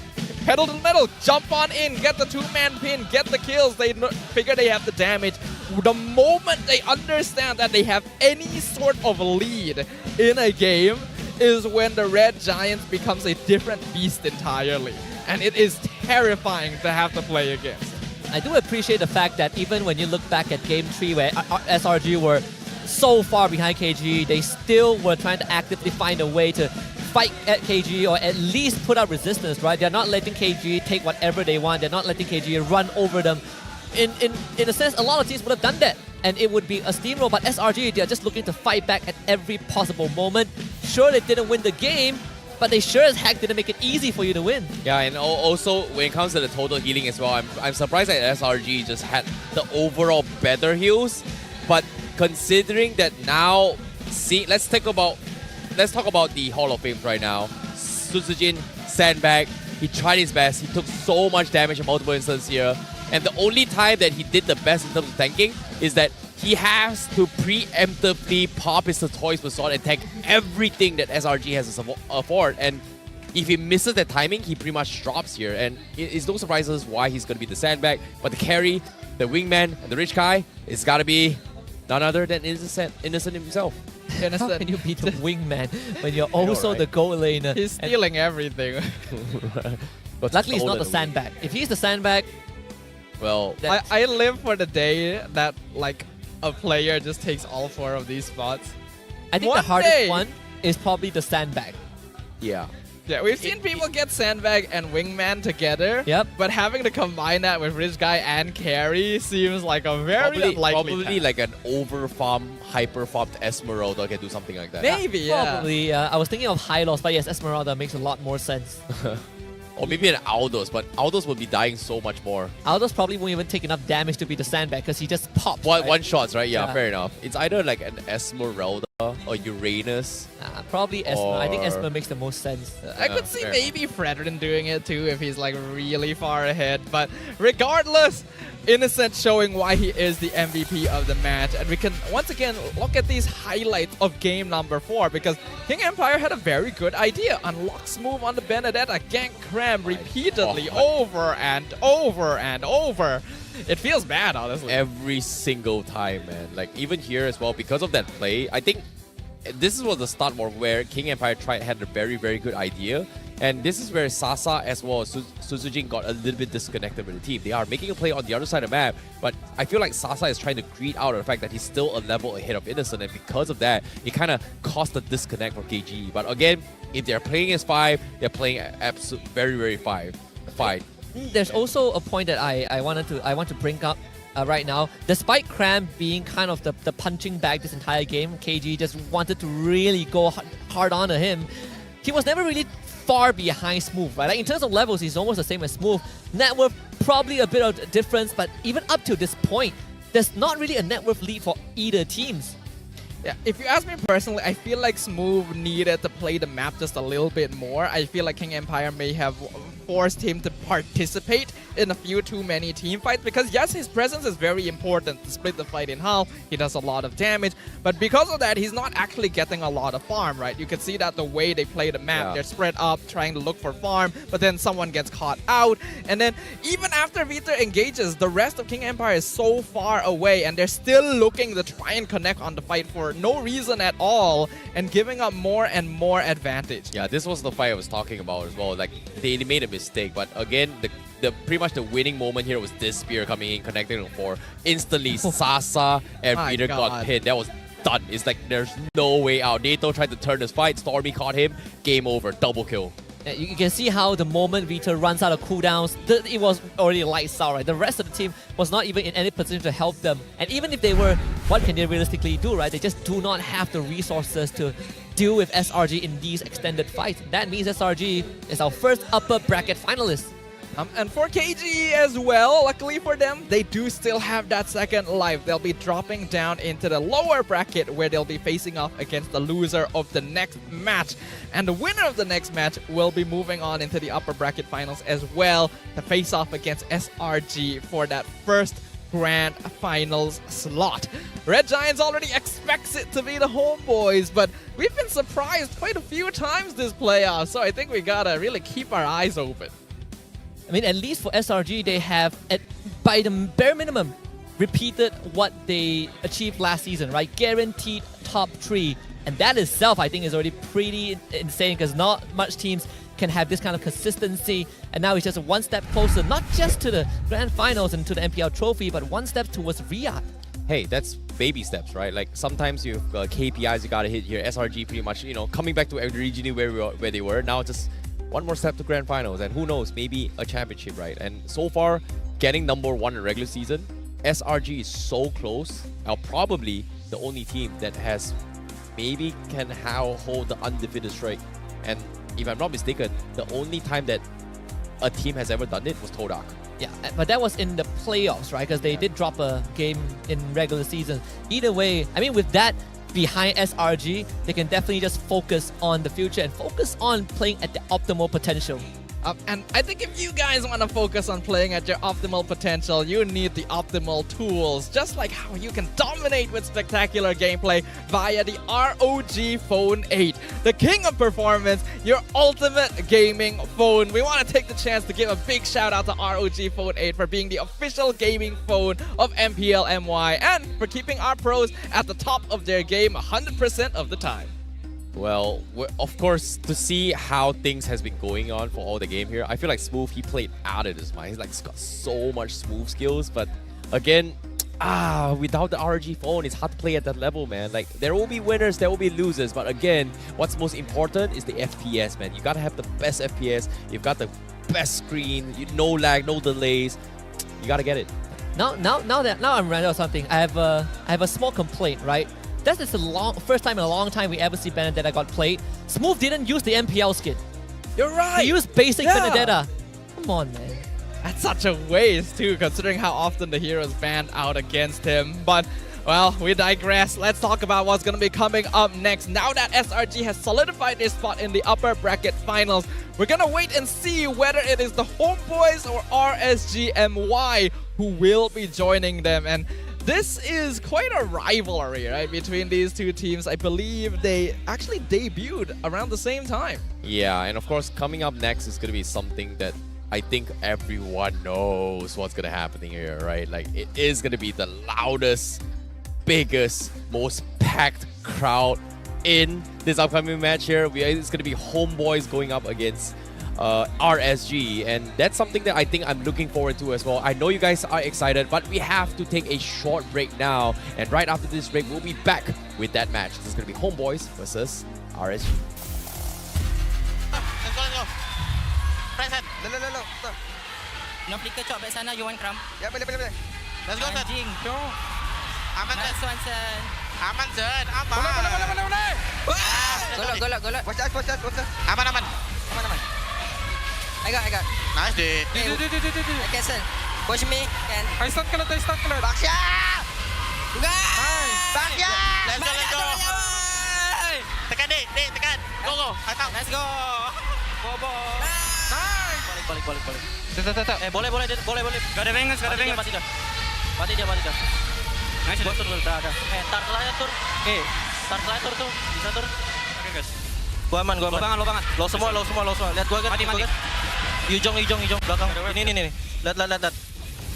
pedal to the metal, jump on in, get the two-man pin, get the kills. They figure they have the damage. The moment they understand that they have any sort of lead in a game is when the Red Giants becomes a different beast entirely. And it is terrifying to have to play against. I do appreciate the fact that even when you look back at Game 3 where SRG were so far behind KG, they still were trying to actively find a way to fight at KG or at least put up resistance, right? They're not letting KG take whatever they want. They're not letting KG run over them. In a sense, a lot of teams would have done that and it would be a steamroll, but SRG, they're just looking to fight back at every possible moment. Sure, they didn't win the game, but they sure as heck didn't make it easy for you to win. Yeah, and also when it comes to the total healing as well, I'm surprised that SRG just had the overall better heals. But considering that now, let's talk about the Hall of Fame right now. Suzujin, sandbag, he tried his best. He took so much damage in multiple instances here. And the only time that he did the best in terms of tanking is that he has to preemptively pop his Toys Sword and tank everything that SRG has to afford. And if he misses that timing, he pretty much drops here. And it's no surprises why he's going to be the sandbag. But the carry, the wingman, and the rich guy, it's got to be none other than Innocent himself. How can you be the wingman when you're also the goal laner? He's stealing everything. But luckily, he's not the sandbag. If he's the sandbag, well, I live for the day that like a player just takes all 4 of these spots. I think the hardest one is probably the sandbag. Yeah. Yeah, we've seen people get sandbag and wingman together. Yep. But having to combine that with rich guy and carry seems like a very unlikely Probably like an overfarm, hyperfarmed Esmeralda can do something like that. Maybe, yeah. Probably. I was thinking of high loss, but yes, Esmeralda makes a lot more sense. Or maybe an Aldos, but Aldos will be dying so much more. Aldos probably won't even take enough damage to be the sandbag because he just pops. One shots, right? Yeah, fair enough. It's either like an Esmeralda or Uranus. Probably Esmer. I think Esmer makes the most sense. I could see maybe Fredrin doing it too if he's like really far ahead. But regardless, Innocent showing why he is the MVP of the match. And we can once again look at these highlights of game number 4 because King Empire had a very good idea. Unlock Smooth on the Benedetta, gank Cram repeatedly over and over and over. It feels bad, honestly. Every single time, man. Like even here as well, because of that play, I think this was the start where King Empire had a very, very good idea. And this is where Sasa as well as Suzujin got a little bit disconnected with the team. They are making a play on the other side of the map, but I feel like Sasa is trying to greed out of the fact that he's still a level ahead of Innocent, and because of that, it kind of caused a disconnect for KG. But again, if they're playing as 5, they're playing absolute very, very fine. There's also a point that I want to bring up right now. Despite Cram being kind of the punching bag this entire game, KG just wanted to really go hard on to him. He was never really far behind Smooth, right? Like in terms of levels, he's almost the same as Smooth. Net worth, probably a bit of difference, but even up to this point, there's not really a net worth lead for either teams. Yeah, if you ask me personally, I feel like Smooth needed to play the map just a little bit more. I feel like King Empire may have forced him to participate in a few too many team fights because yes, his presence is very important to split the fight in half. He does a lot of damage, but because of that, he's not actually getting a lot of farm, right? You can see that the way they play the map, they're spread up trying to look for farm, but then someone gets caught out, and then even after Vita engages, the rest of King Empire is so far away and they're still looking to try and connect on the fight for no reason at all and giving up more and more advantage. Yeah, this was the fight I was talking about as well. Like they made a mistake, but again, pretty much the winning moment here was this spear coming in, connecting to 4. Instantly, Sasa and Peter got pinned. That was done. It's like there's no way out. Nato tried to turn this fight. Stormy caught him. Game over. Double kill. You can see how the moment Vita runs out of cooldowns, it was already lights out, right? The rest of the team was not even in any position to help them. And even if they were, what can they realistically do, right? They just do not have the resources to deal with SRG in these extended fights. That means SRG is our first upper bracket finalist. And for KG as well, luckily for them, they do still have that second life. They'll be dropping down into the lower bracket where they'll be facing off against the loser of the next match. And the winner of the next match will be moving on into the upper bracket finals as well to face off against SRG for that first grand finals slot. Red Giants already expects it to be the homeboys, but we've been surprised quite a few times this playoff, so I think we gotta really keep our eyes open. I mean, at least for SRG, they have, by the bare minimum, repeated what they achieved last season, right? Guaranteed top 3. And that itself, I think, is already pretty insane because not much teams can have this kind of consistency. And now it's just one step closer, not just to the grand finals and to the MPL trophy, but one step towards Riyadh. Hey, that's baby steps, right? Like sometimes you've KPIs you gotta hit here. SRG pretty much, coming back to originally where they were. Now just one more step to grand finals, and who knows, maybe a championship, right? And so far, getting number 1 in regular season, SRG is so close. Probably the only team that has maybe can hold the undefeated streak. And if I'm not mistaken, the only time that a team has ever done it was Todak. Yeah, but that was in the playoffs, right? Because they did drop a game in regular season. Either way, I mean, with that behind SRG, they can definitely just focus on the future and focus on playing at the optimal potential. And I think if you guys want to focus on playing at your optimal potential, you need the optimal tools, just like how you can dominate with spectacular gameplay via the ROG Phone 8, the king of performance, your ultimate gaming phone. We want to take the chance to give a big shout out to ROG Phone 8 for being the official gaming phone of MPL-MY and for keeping our pros at the top of their game 100% of the time. Well, of course, to see how things has been going on for all the game here, I feel like Smooth, he played out of his mind. He's got so much Smooth skills, but again, without the ROG phone, it's hard to play at that level, man. Like, there will be winners, there will be losers, but again, what's most important is the FPS, man. You gotta have the best FPS, you've got the best screen, no lag, no delays. You gotta get it. Now I'm reminded of something. I have a small complaint, right? That is the first time in a long time we ever see Benedetta got played. Smooth didn't use the MPL skin. You're right! He used basic Benedetta. Come on, man. That's such a waste too, considering how often the heroes banned out against him. But, well, we digress. Let's talk about what's going to be coming up next. Now that SRG has solidified their spot in the upper bracket finals, we're going to wait and see whether it is the HOMEBOIS or RSG MY who will be joining them. And this is quite a rivalry, right, between these two teams. I believe they actually debuted around the same time. Yeah, and of course, coming up next is going to be something that I think everyone knows what's going to happen here, right? Like, it is going to be the loudest, biggest, most packed crowd in this upcoming match here. It's going to be HOMEBOIS going up against RSG, and that's something that I think I'm looking forward to as well. I know you guys are excited, but we have to take a short break now, and right after this break, we'll be back with that match. This is going to be HOMEBOIS versus RSG. Let's go. Present. No flicker chop back sana, you want cram? Ya, boleh. Let's go, Sir. Aman, Sir. Aman, Sir. Boleh. Golok. Watch out. Aman. I got. Nice, dude. I cancel. Push me. Can. I start kalat. Baksya! Baksya! Let's go. Tekan, Dek. Tekan. Go. Atau. Let's go. Bobo. Balik. Boleh. Gak ada vengeance. Mati dia. Nice. Gua tur dulu. Dah. Tar tur. Tar tur tuh. Bisa tur. Oke, guys. Gua aman. Lo banget. Lo semua. Lihat gua kan. Mati. Hijau belakang. Ini. Lihat.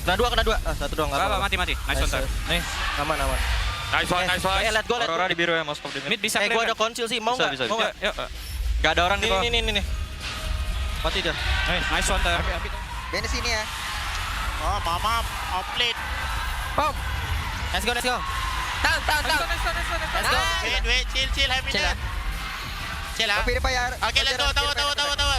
Kena dua. Satu doang enggak apa-apa. Mati. Nice one. Nih, aman. Nice one. Lihat gua. Aurora di biru ya, most of the mid bisa. Gua ada konsil sih, mau enggak? Mau enggak? Yuk. Enggak ada orang di bawah. Ini. Mati dia. Nice one. Bene sini ya. Oh, mama, outplate. Boom. Let's go. Down. Let's go. Wait, chill, happy there. Chill lah. Okay, let's go. Tawa. Tawa.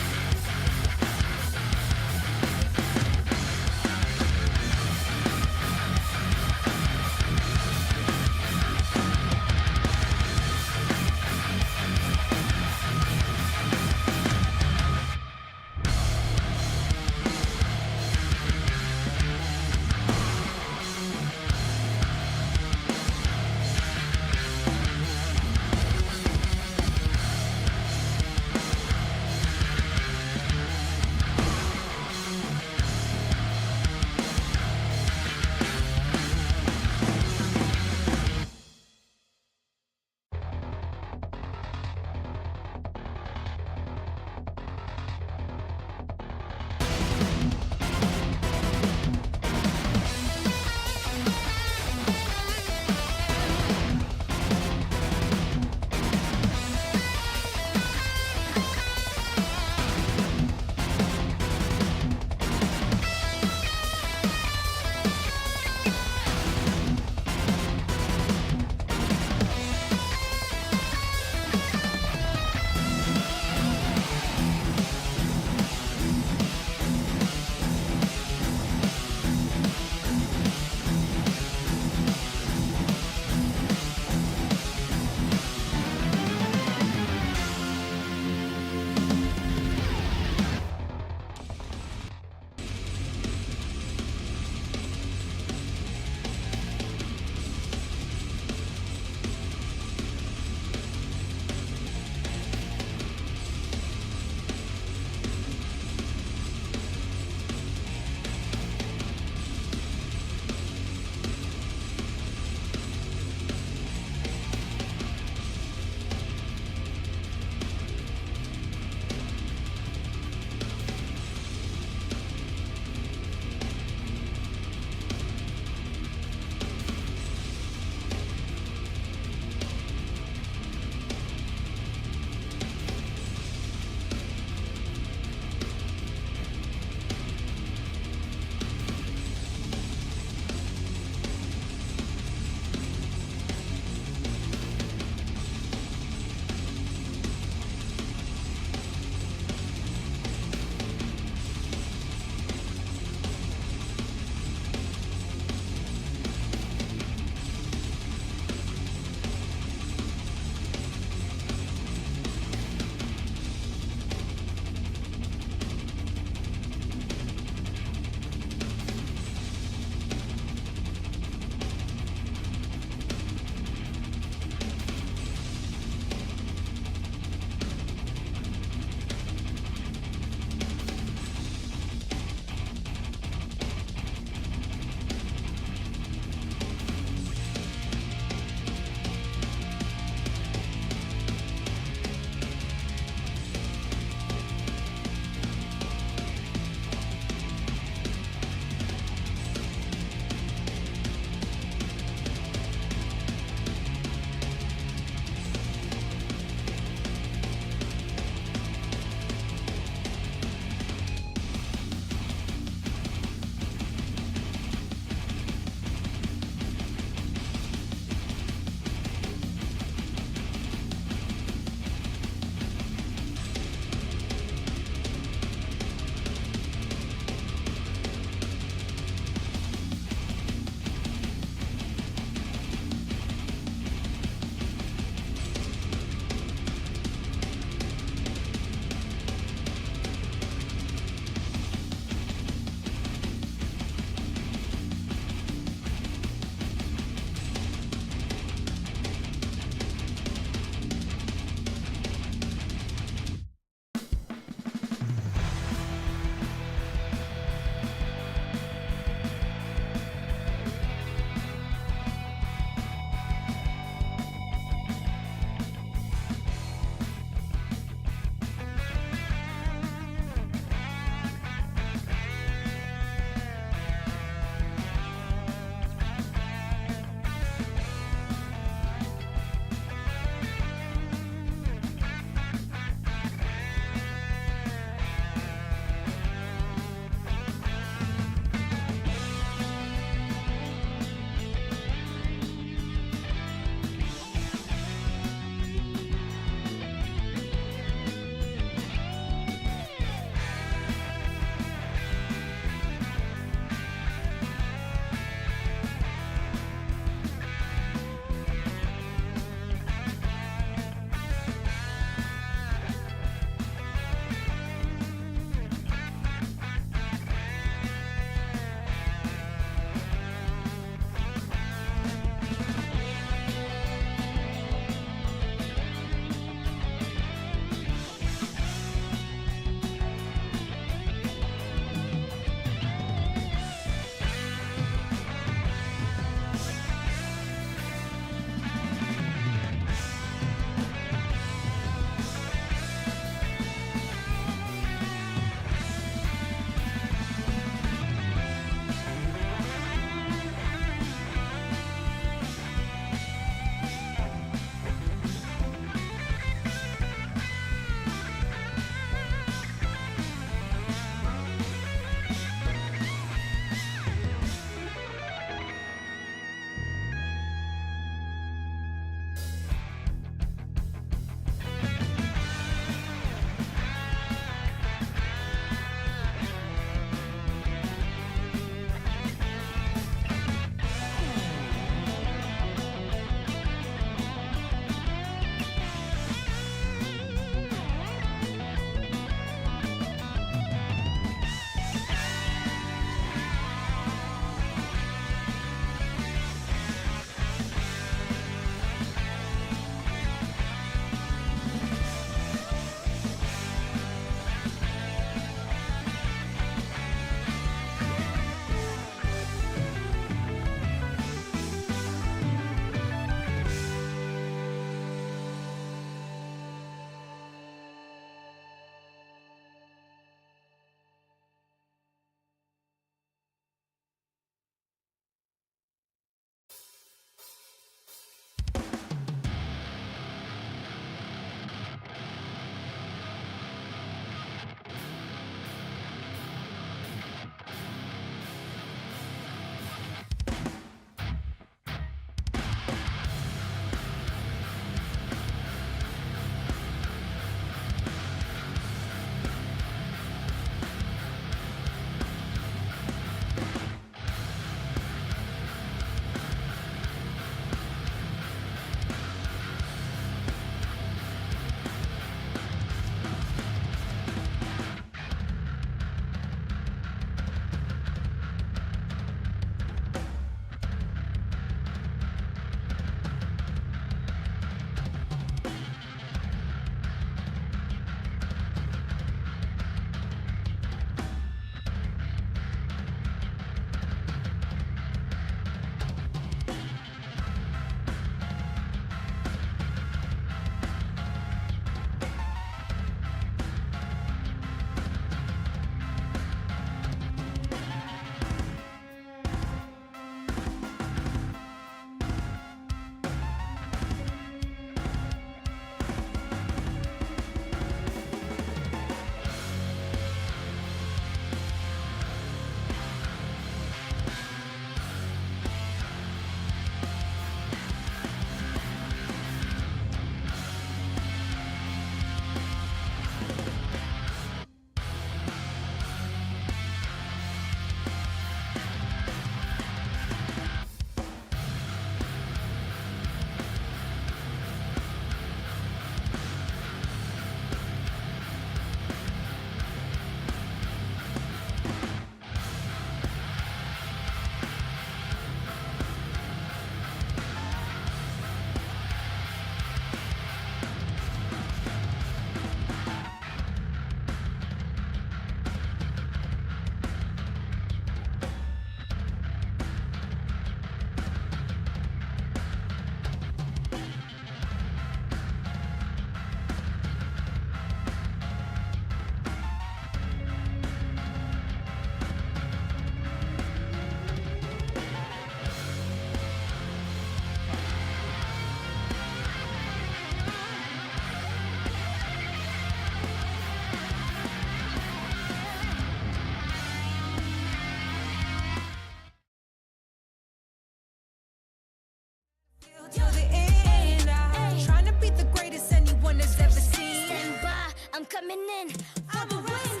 coming in for the win.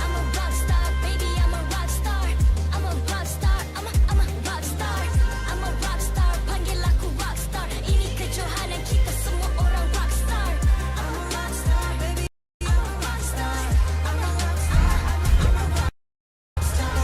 I'm a rock star, baby, I'm a rock star. I'm a rock star, I'm a rock star. I'm a rock star, panggil aku rock star. Ini kejohanan kita semua orang rock star. I'm a rock star, baby, I'm a rock star. I'm a rock star, I'm a rock star.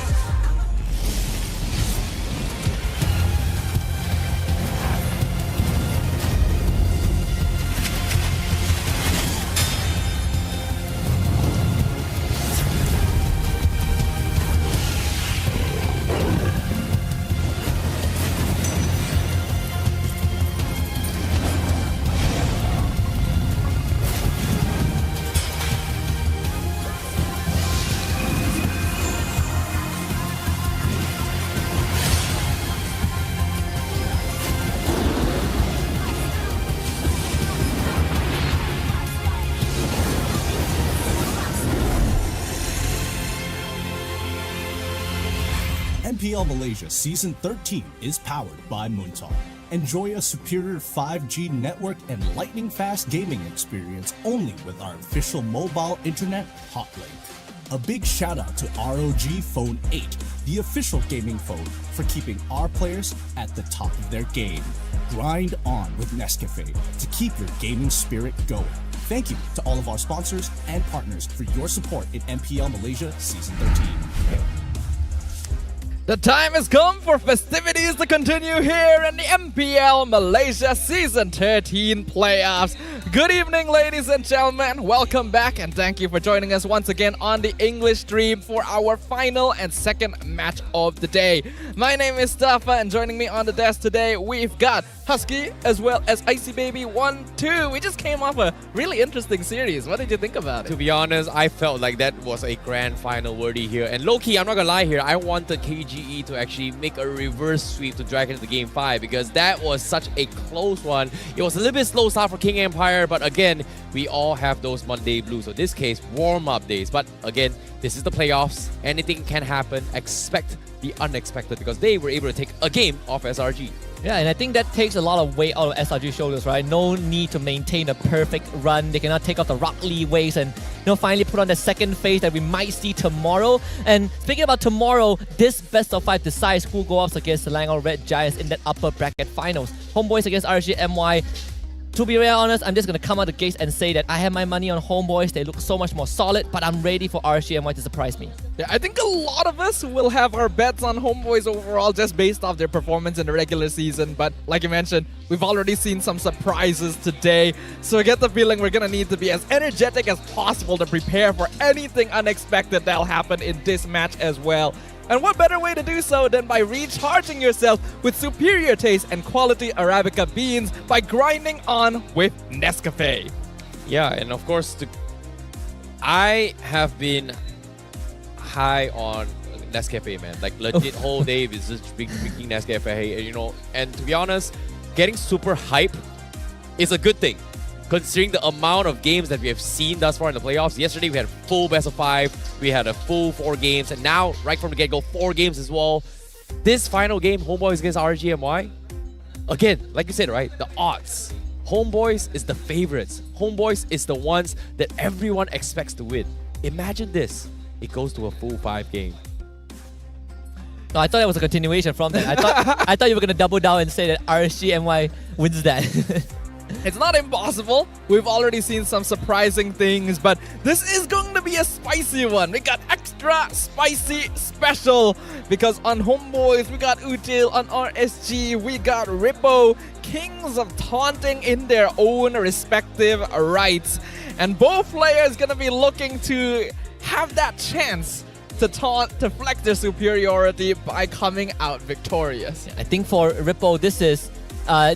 MPL Malaysia Season 13 is powered by Moontalk. Enjoy a superior 5G network and lightning-fast gaming experience only with our official mobile internet hotlink. A big shout out to ROG Phone 8, the official gaming phone, for keeping our players at the top of their game. Grind on with Nescafe to keep your gaming spirit going. Thank you to all of our sponsors and partners for your support in MPL Malaysia Season 13. The time has come for festivities to continue here in the MPL Malaysia Season 13 playoffs. Good evening, ladies and gentlemen. Welcome back and thank you for joining us once again on the English stream for our final and second match of the day. My name is Stafa and joining me on the desk today, we've got Husky as well as Icy Baby 1-2. We just came off a really interesting series. What did you think about it? To be honest, I felt like that was a grand final worthy here. And low-key, I'm not gonna lie here, I wanted KGE to actually make a reverse sweep to drag into the Game 5 because that was such a close one. It was a little bit slow start for King Empire, but again, we all have those Monday blues. So in this case, warm-up days. But again, this is the playoffs. Anything can happen. Expect the unexpected because they were able to take a game off SRG. Yeah, and I think that takes a lot of weight out of SRG's shoulders, right? No need to maintain a perfect run. They cannot take off the Rock Lee ways and finally put on the second phase that we might see tomorrow. And speaking about tomorrow, this best of 5 decides who go up against Selangor Red Giants in that upper bracket finals. Homeboys against RSG MY. To be real honest, I'm just going to come out the gates and say that I have my money on Homeboys. They look so much more solid, but I'm ready for RSG MY to surprise me. Yeah, I think a lot of us will have our bets on Homeboys overall just based off their performance in the regular season. But like you mentioned, we've already seen some surprises today. So I get the feeling we're going to need to be as energetic as possible to prepare for anything unexpected that'll happen in this match as well. And what better way to do so than by recharging yourself with superior taste and quality Arabica beans by grinding on with Nescafe. Yeah, and of course, I have been high on Nescafe, man. Like legit whole day is just drinking Nescafe, and to be honest, getting super hype is a good thing. Considering the amount of games that we have seen thus far in the playoffs. Yesterday we had full best of 5, we had a full 4 games, and now right from the get-go 4 games as well. This final game, Homeboys against RSG MY, again, like you said, right, the odds. Homeboys is the favorites. Homeboys is the ones that everyone expects to win. Imagine this, it goes to a full 5 game. No, I thought it was a continuation from that. I thought you were going to double down and say that RSG MY wins that. It's not impossible. We've already seen some surprising things, but this is going to be a spicy one. We got extra spicy special because on Homeboys, we got Util, on RSG, we got Rippo, kings of taunting in their own respective rights. And both players going to be looking to have that chance to taunt, to flex their superiority by coming out victorious. I think for Rippo, this is,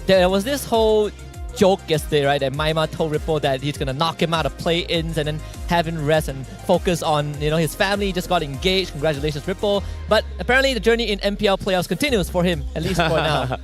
there was this whole joke yesterday, right? That Maima told Rippo that he's gonna knock him out of play-ins and then have him rest and focus on, his family. Just got engaged. Congratulations, Rippo. But apparently the journey in MPL playoffs continues for him, at least for now.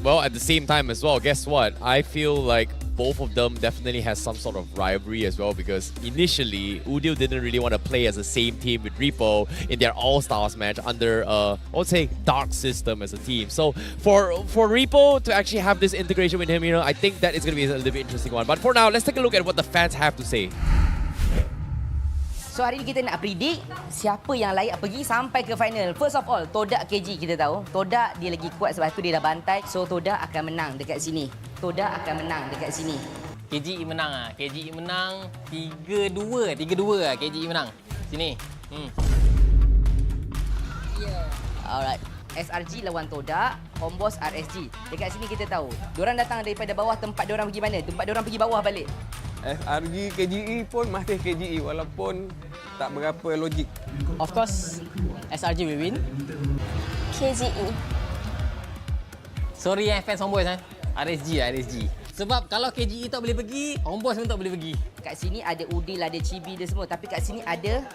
Well, at the same time as well, guess what? I feel like both of them definitely has some sort of rivalry as well because initially, Udil didn't really want to play as the same team with Repo in their All-Stars match under, I would say, Dark System as a team. So for Repo to actually have this integration with him, I think that is going to be a little bit interesting one. But for now, let's take a look at what the fans have to say. So hari ni kita nak predict siapa yang layak pergi sampai ke final. First of all, Todak KG kita tahu. Todak dia lagi kuat sebab tu dia dah bantai. So Todak akan menang dekat sini. Todak akan menang dekat sini. KGE menang ah. KGE menang 3-2. 3-2 ah KGE menang. Sini. Alright. SRG lawan Todak, HOMEBOIS RSG. Dekat sini kita tahu. Diorang datang daripada bawah, tempat diorang pergi mana? Tempat diorang pergi bawah balik. SRG KGE pun masih KGE walaupun tak berapa logik. Of course, SRG will win. KGE. Sorry fans HOMEBOIS RSG. Sebab kalau KGE tak boleh pergi, HOMEBOIS pun tak boleh pergi. Kat sini ada Udil, ada Chibi dia semua. Tapi kat sini ada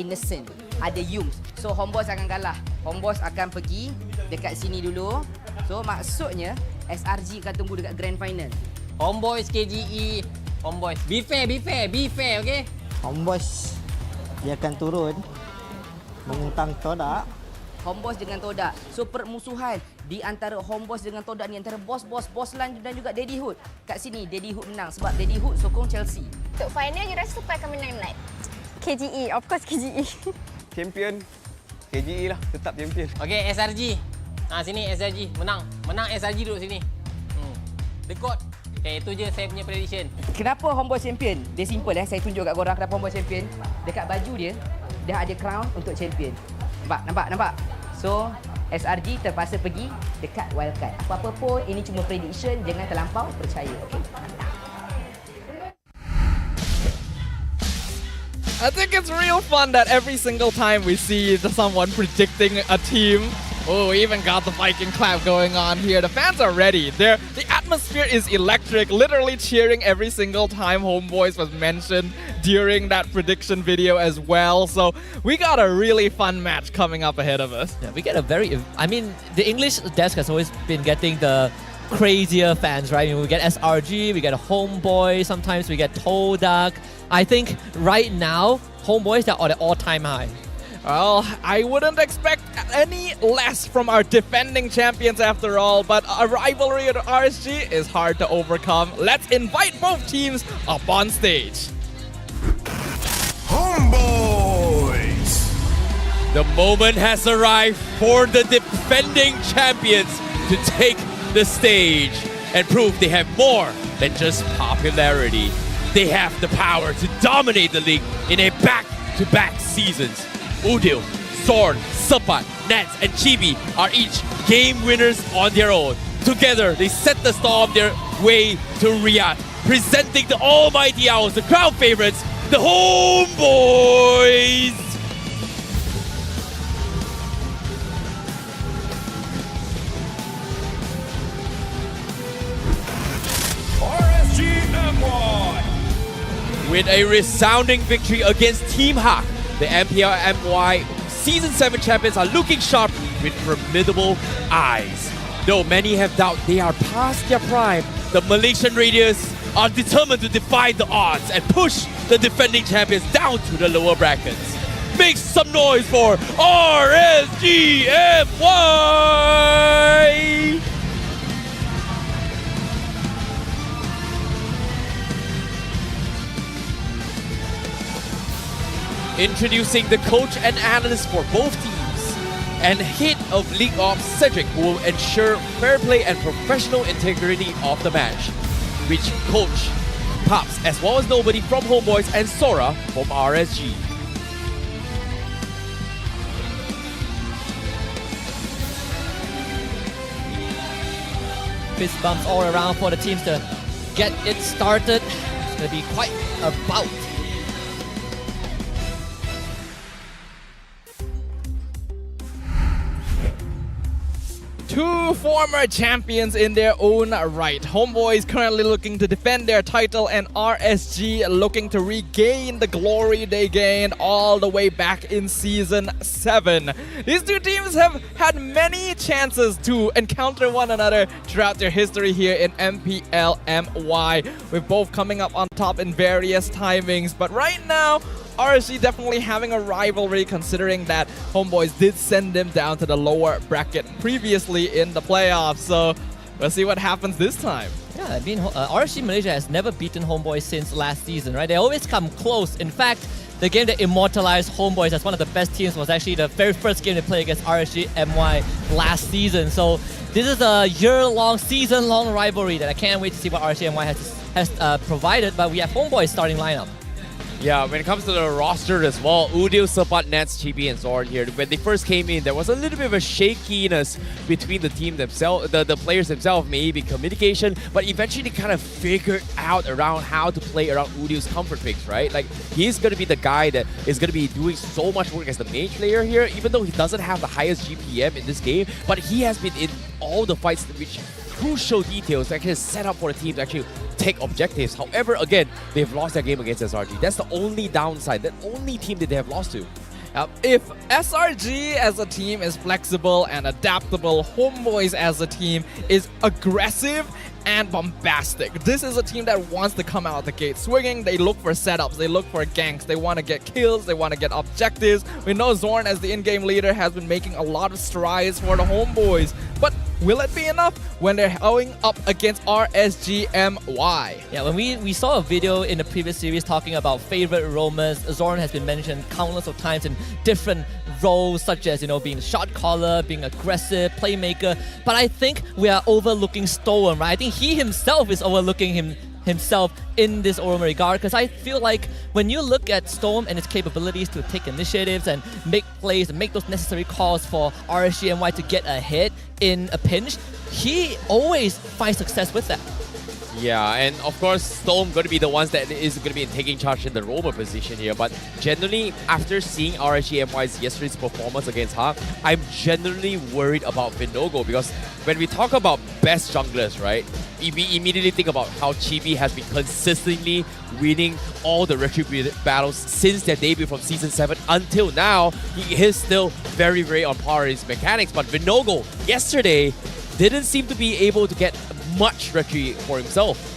Innocent, ada Yums. So HOMEBOIS akan kalah. HOMEBOIS akan pergi dekat sini dulu. So maksudnya SRG akan tunggu dekat grand final. HOMEBOIS KGE. HOMEBOIS. Be fair, okay? HOMEBOIS dia akan turun mengutang Todak. HOMEBOIS dengan Todak. So permusuhan di antara HOMEBOIS dengan Todak ni, antara bos Lan dan juga Daddy Hood. Kat sini Daddy Hood menang sebab Daddy Hood sokong Chelsea. Untuk final, you rasa siapa akan menang night? KGE, of course KGE. Champion KGE lah, tetap champion. Okay, SRG. Sini SRG menang. Menang SRG duduk sini. The God. Okay, itu je saya punya prediction. Kenapa HOMEBOIS champion? Dia simple saya tunjuk kat korang kenapa HOMEBOIS champion. Dekat baju dia dah ada crown untuk champion. Nampak? So, SRG terpaksa pergi dekat wildcard. Apa-apa pun, ini cuma prediction, jangan terlampau percaya, okey? I think it's real fun that every single time we see someone predicting a team. Oh, we even got the Viking clap going on here. The fans are ready. The atmosphere is electric, literally cheering every single time HOMEBOIS was mentioned during that prediction video as well. So we got a really fun match coming up ahead of us. Yeah, we get a very, I mean, the English desk has always been getting the crazier fans, right? I mean, we get SRG, we get HOMEBOIS, sometimes we get Todak. I think right now, HOMEBOIS are at an all-time high. Well, I wouldn't expect any less from our defending champions after all, but a rivalry at RSG is hard to overcome. Let's invite both teams up on stage. HOMEBOIS! The moment has arrived for the defending champions to take the stage and prove they have more than just popularity. They have the power to dominate the league in a back-to-back seasons. Udil, Zorn, Sepat, Nats, and Chibi are each game winners on their own. Together, they set the storm their way to Riyadh, presenting the almighty Owls, the crowd favorites, the HOMEBOIS! RSG MY! With a resounding victory against Team Hak, the MPL-MY Season 7 champions are looking sharp with formidable eyes. Though many have doubt they are past their prime, the Malaysian Raiders are determined to defy the odds and push the defending champions down to the lower brackets. Make some noise for RSG MY! Introducing the coach and analyst for both teams, and head of League Ops Cedric, who will ensure fair play and professional integrity of the match, which coach Pops as well as Nobody from HOMEBOIS and Sora from RSG. Fist bumps all around for the teams to get it started. It's going to be quite a bout. Two former champions in their own right. HOMEBOIS currently looking to defend their title, and RSG looking to regain the glory they gained all the way back in Season 7. These two teams have had many chances to encounter one another throughout their history here in MPL-MY, with both coming up on top in various timings. But right now, RSG definitely having a rivalry, considering that HOMEBOIS did send them down to the lower bracket previously in the playoffs. So we'll see what happens this time. Yeah, I mean, RSG Malaysia has never beaten HOMEBOIS since last season, right? They always come close. In fact, the game that immortalized HOMEBOIS as one of the best teams was actually the very first game they played against RSG MY last season. So this is a year-long, season-long rivalry that I can't wait to see what RSG MY has provided, but we have HOMEBOIS starting lineup. Yeah, when it comes to the roster as well, Udil, Sapat, Nats, Chibi, and Zorn here. When they first came in, there was a little bit of a shakiness between the team themselves, the players themselves, maybe communication, but eventually they kind of figured out around how to play around Udil's comfort picks, right? Like, he's going to be the guy that is going to be doing so much work as the main player here, even though he doesn't have the highest GPM in this game, but he has been in all the fights which crucial details that can set up for the team to actually take objectives. However, again, they've lost their game against SRG. That's the only downside, the only team that they have lost to. If SRG as a team is flexible and adaptable, HOMEBOIS as a team is aggressive and bombastic. This is a team that wants to come out the gate swinging. They look for setups, they look for ganks, they want to get kills, they want to get objectives. We know Zorn as the in-game leader has been making a lot of strides for the HOMEBOIS, but will it be enough when they're going up against RSG MY? Yeah, when we saw a video in the previous series talking about favorite roamers, Zorn has been mentioned countless of times in different roles, such as, you know, being shot caller, being aggressive, playmaker. But I think we are overlooking Storm, right? I think he himself is overlooking himself in this regard, because I feel like when you look at Storm and his capabilities to take initiatives and make plays and make those necessary calls for RSG MY to get ahead in a pinch, he always finds success with that. Yeah, and of course, Storm going to be the ones that is going to be taking charge in the roamer position here. But generally, after seeing RSG MY's yesterday's performance against Hawk, I'm generally worried about Vinogo, because when we talk about best junglers, right, we immediately think about how Chibi has been consistently winning all the Retributed battles since their debut from Season 7 until now. He is still very, very on par with his mechanics. But Vinogo, yesterday, didn't seem to be able to get much retry for himself.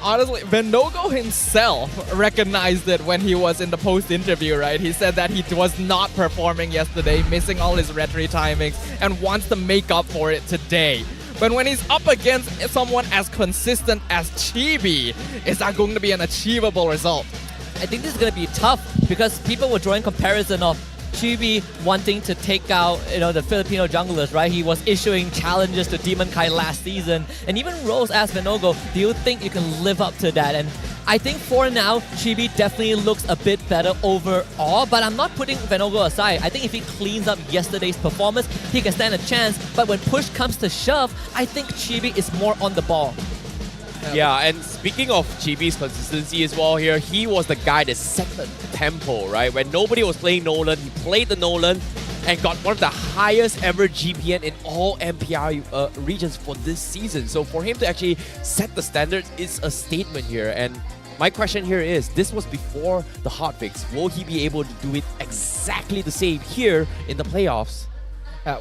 Honestly, Vinogo himself recognized it when he was in the post-interview, right? He said that he was not performing yesterday, missing all his retry timings, and wants to make up for it today. But when he's up against someone as consistent as Chibi, is that going to be an achievable result? I think this is going to be tough, because people were drawing comparison of Chibi wanting to take out, you know, the Filipino junglers, right? He was issuing challenges to Demon Kai last season, and even Rose asked Vinogo, do you think you can live up to that? And I think for now, Chibi definitely looks a bit better overall, but I'm not putting Vinogo aside. I think if he cleans up yesterday's performance, he can stand a chance, but when push comes to shove, I think Chibi is more on the ball. Yeah, and speaking of Chibi's consistency as well here, he was the guy that set the tempo, right? When nobody was playing Nolan, he played the Nolan and got one of the highest ever GPN in all MPR regions for this season. So for him to actually set the standards is a statement here. And my question here is, this was before the hotfix. Will he be able to do it exactly the same here in the playoffs?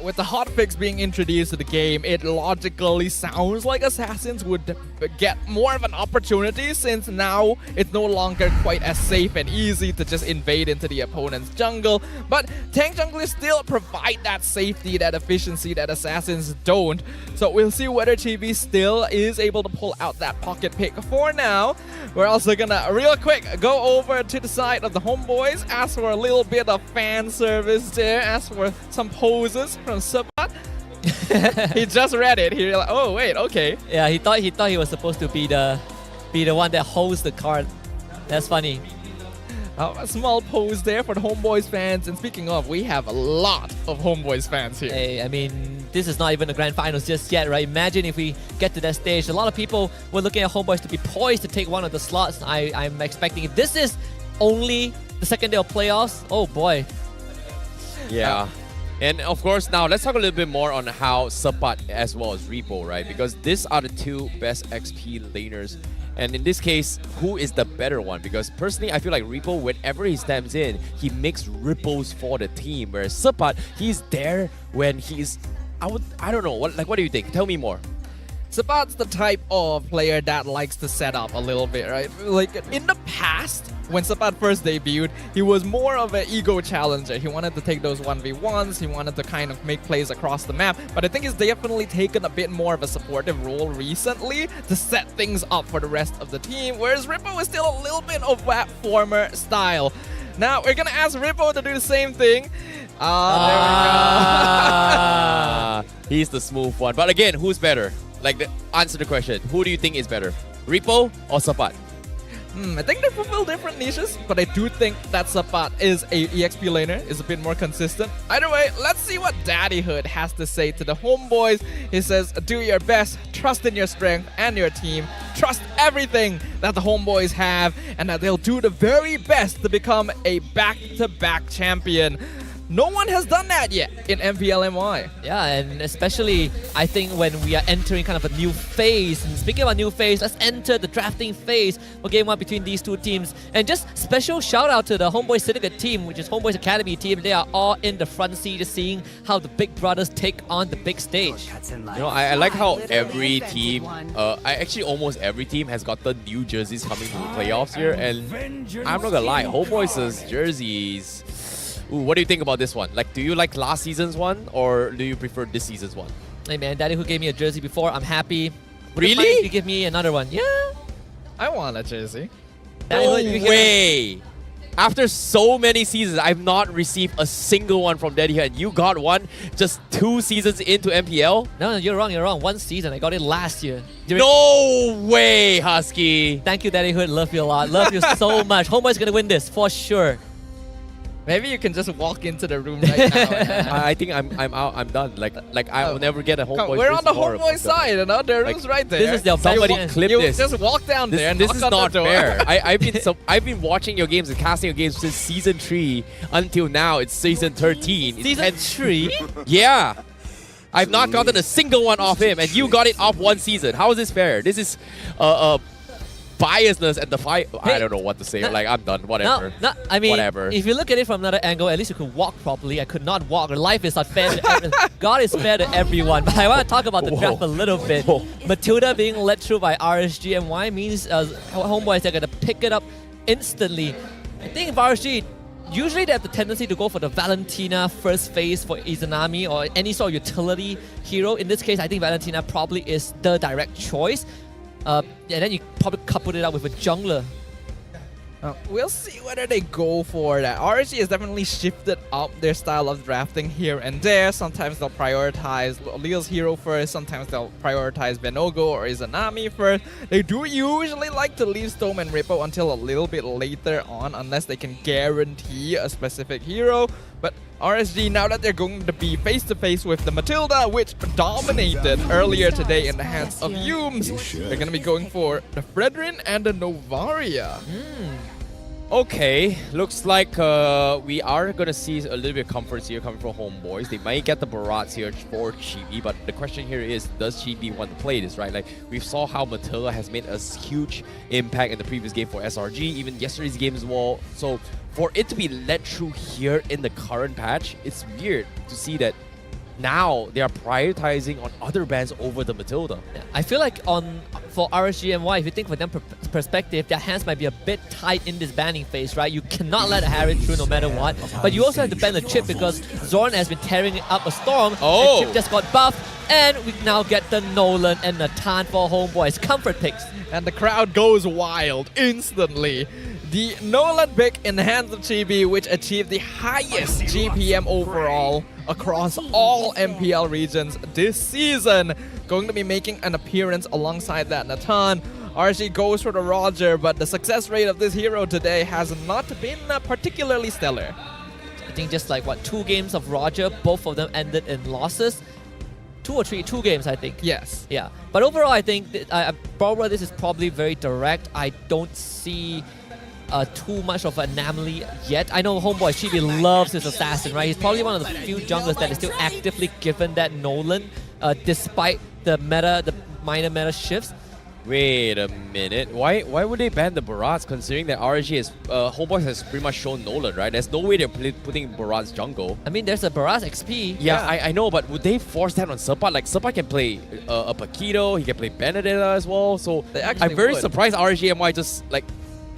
With the hotfix being introduced to the game, it logically sounds like Assassins would get more of an opportunity, since now it's no longer quite as safe and easy to just invade into the opponent's jungle. But tank junglers still provide that safety, that efficiency that Assassins don't. So we'll see whether Chibi still is able to pull out that pocket pick. For now, we're also gonna real quick go over to the side of the HOMEBOIS, ask for a little bit of fan service there, ask for some poses from Sabat. He just read it. He's like, oh wait, okay. Yeah, he thought he was supposed to be the one that holds the card. That's funny. A small pose there for the HOMEBOIS fans. And speaking of, we have a lot of HOMEBOIS fans here. Hey, I mean, this is not even the grand finals just yet, right? Imagine if we get to that stage. A lot of people were looking at HOMEBOIS to be poised to take one of the slots. I'm expecting, if this is only the second day of playoffs, oh boy. Yeah. And of course, now let's talk a little bit more on how Sapat as well as Repo, right? Because these are the two best XP laners. And in this case, who is the better one? Because personally, I feel like Repo, whenever he steps in, he makes ripples for the team. Whereas Sapat, he's there when he's... I don't know. What do you think? Tell me more. Sabat's the type of player that likes to set up a little bit, right? Like, in the past, when Sabat first debuted, he was more of an ego challenger. He wanted to take those 1v1s, he wanted to kind of make plays across the map, but I think he's definitely taken a bit more of a supportive role recently to set things up for the rest of the team, whereas Rippo is still a little bit of that former style. Now we're gonna ask Rippo to do the same thing. He's the smooth one. But again, who's better? Like, answer the question. Who do you think is better? Rippo or Sapat? I think they fulfill different niches, but I do think that Sapat is a EXP laner, is a bit more consistent. Either way, let's see what Daddyhood has to say to the homeboys. He says, do your best, trust in your strength and your team, trust everything that the homeboys have, and that they'll do the very best to become a back-to-back champion. No one has done that yet in MPL-MY. Yeah, and especially I think when we are entering kind of a new phase. And speaking about new phase, let's enter the drafting phase for Game 1 between these two teams. And just special shout out to the Homeboys Syndicate team, which is Homeboys Academy team. They are all in the front seat just seeing how the big brothers take on the big stage. You know, I like how every team, actually almost every team has got the new jerseys coming to the playoffs here. And I'm not gonna lie, Homeboys' jerseys. Ooh, what do you think about this one? Like, do you like last season's one or do you prefer this season's one? Hey man, Daddy who gave me a jersey before, I'm happy. Really? You give me another one. Yeah. I want a jersey. No way! After so many seasons, I've not received a single one from Daddy and you got one just 2 seasons into MPL? No, you're wrong. One season. I got it last year. No way, Husky! Thank you, Daddy Hood. Love you a lot. Love you so much. Homeboy's gonna win this for sure. Maybe you can just walk into the room right now. I think I'm out. I'm done. Like I'll never get a homeboy. We're on the homeboy side, you know. The room's right there. This is the somebody clip this. Just walk down there. And this is not the door. fair. I've been watching your games and casting your games since season 3 until now. It's season 13. Season 3? Yeah. I've not gotten a single one off him, and you got it off 1 season. How is this fair? This is biasness at the fight. I don't know what to say. Like, I'm done. Whatever. I mean, whatever. If you look at it from another angle, at least you could walk properly. I could not walk. Life is not fair to everyone. God is fair to everyone. But I want to talk about the draft a little bit. Matilda being led through by RSG MY means homeboys are going to pick it up instantly. I think RSG, usually they have the tendency to go for the Valentina first phase for Izanami or any sort of utility hero. In this case, I think Valentina probably is the direct choice. And then you probably couple it up with a jungler. We'll see whether they go for that. RSG has definitely shifted up their style of drafting here and there. Sometimes they'll prioritize Leo's hero first. Sometimes they'll prioritize Benogo or Izanami first. They do usually like to leave Storm and Rippo until a little bit later on, unless they can guarantee a specific hero. But RSG, now that they're going to be face-to-face with the Matilda, which dominated earlier today in the hands of Yumes, they're going to be going for the Fredrin and the Novaria. Okay, looks like we are going to see a little bit of comforts here coming from Homeboys. They might get the Barats here for Chibi, but the question here is, does Chibi want to play this, right? Like, we saw how Matilda has made a huge impact in the previous game for SRG, even yesterday's game as well. So, for it to be led through here in the current patch, it's weird to see that now they are prioritizing on other bands over the Matilda. Yeah, I feel like for RSG MY, if you think from their perspective, their hands might be a bit tight in this banning phase, right? You cannot let a Harry through no matter what. But you also have to ban the Chip because Zorn has been tearing up a Storm. Oh! And Chip just got buffed. And we now get the Nolan and Natan for Homeboys. Comfort picks. And the crowd goes wild instantly. The Nolan pick in the hands of Chibi, which achieved the highest GPM overall across all MPL regions this season. Going to be making an appearance alongside that Natan. RSG goes for the Roger, but the success rate of this hero today has not been particularly stellar. I think just like, 2 games of Roger, both of them ended in losses. 2 or 3, 2 games, I think. Yes. Yeah. But overall, I think this is probably very direct. I don't see too much of an anomaly yet. I know Homeboy Chibi loves his assassin, right? He's probably one of the few junglers that is still actively given that Nolan, despite the minor meta shifts. Wait a minute. Why would they ban the Barats considering that RSG is Homeboys has pretty much shown Nolan, right? There's no way they're putting Barats jungle. I mean, there's a Barats XP. Yeah, I know, but would they force that on Sapat? Like, Sapat can play a Paquito, he can play Benedetta as well. So I'm very surprised RSG MY just like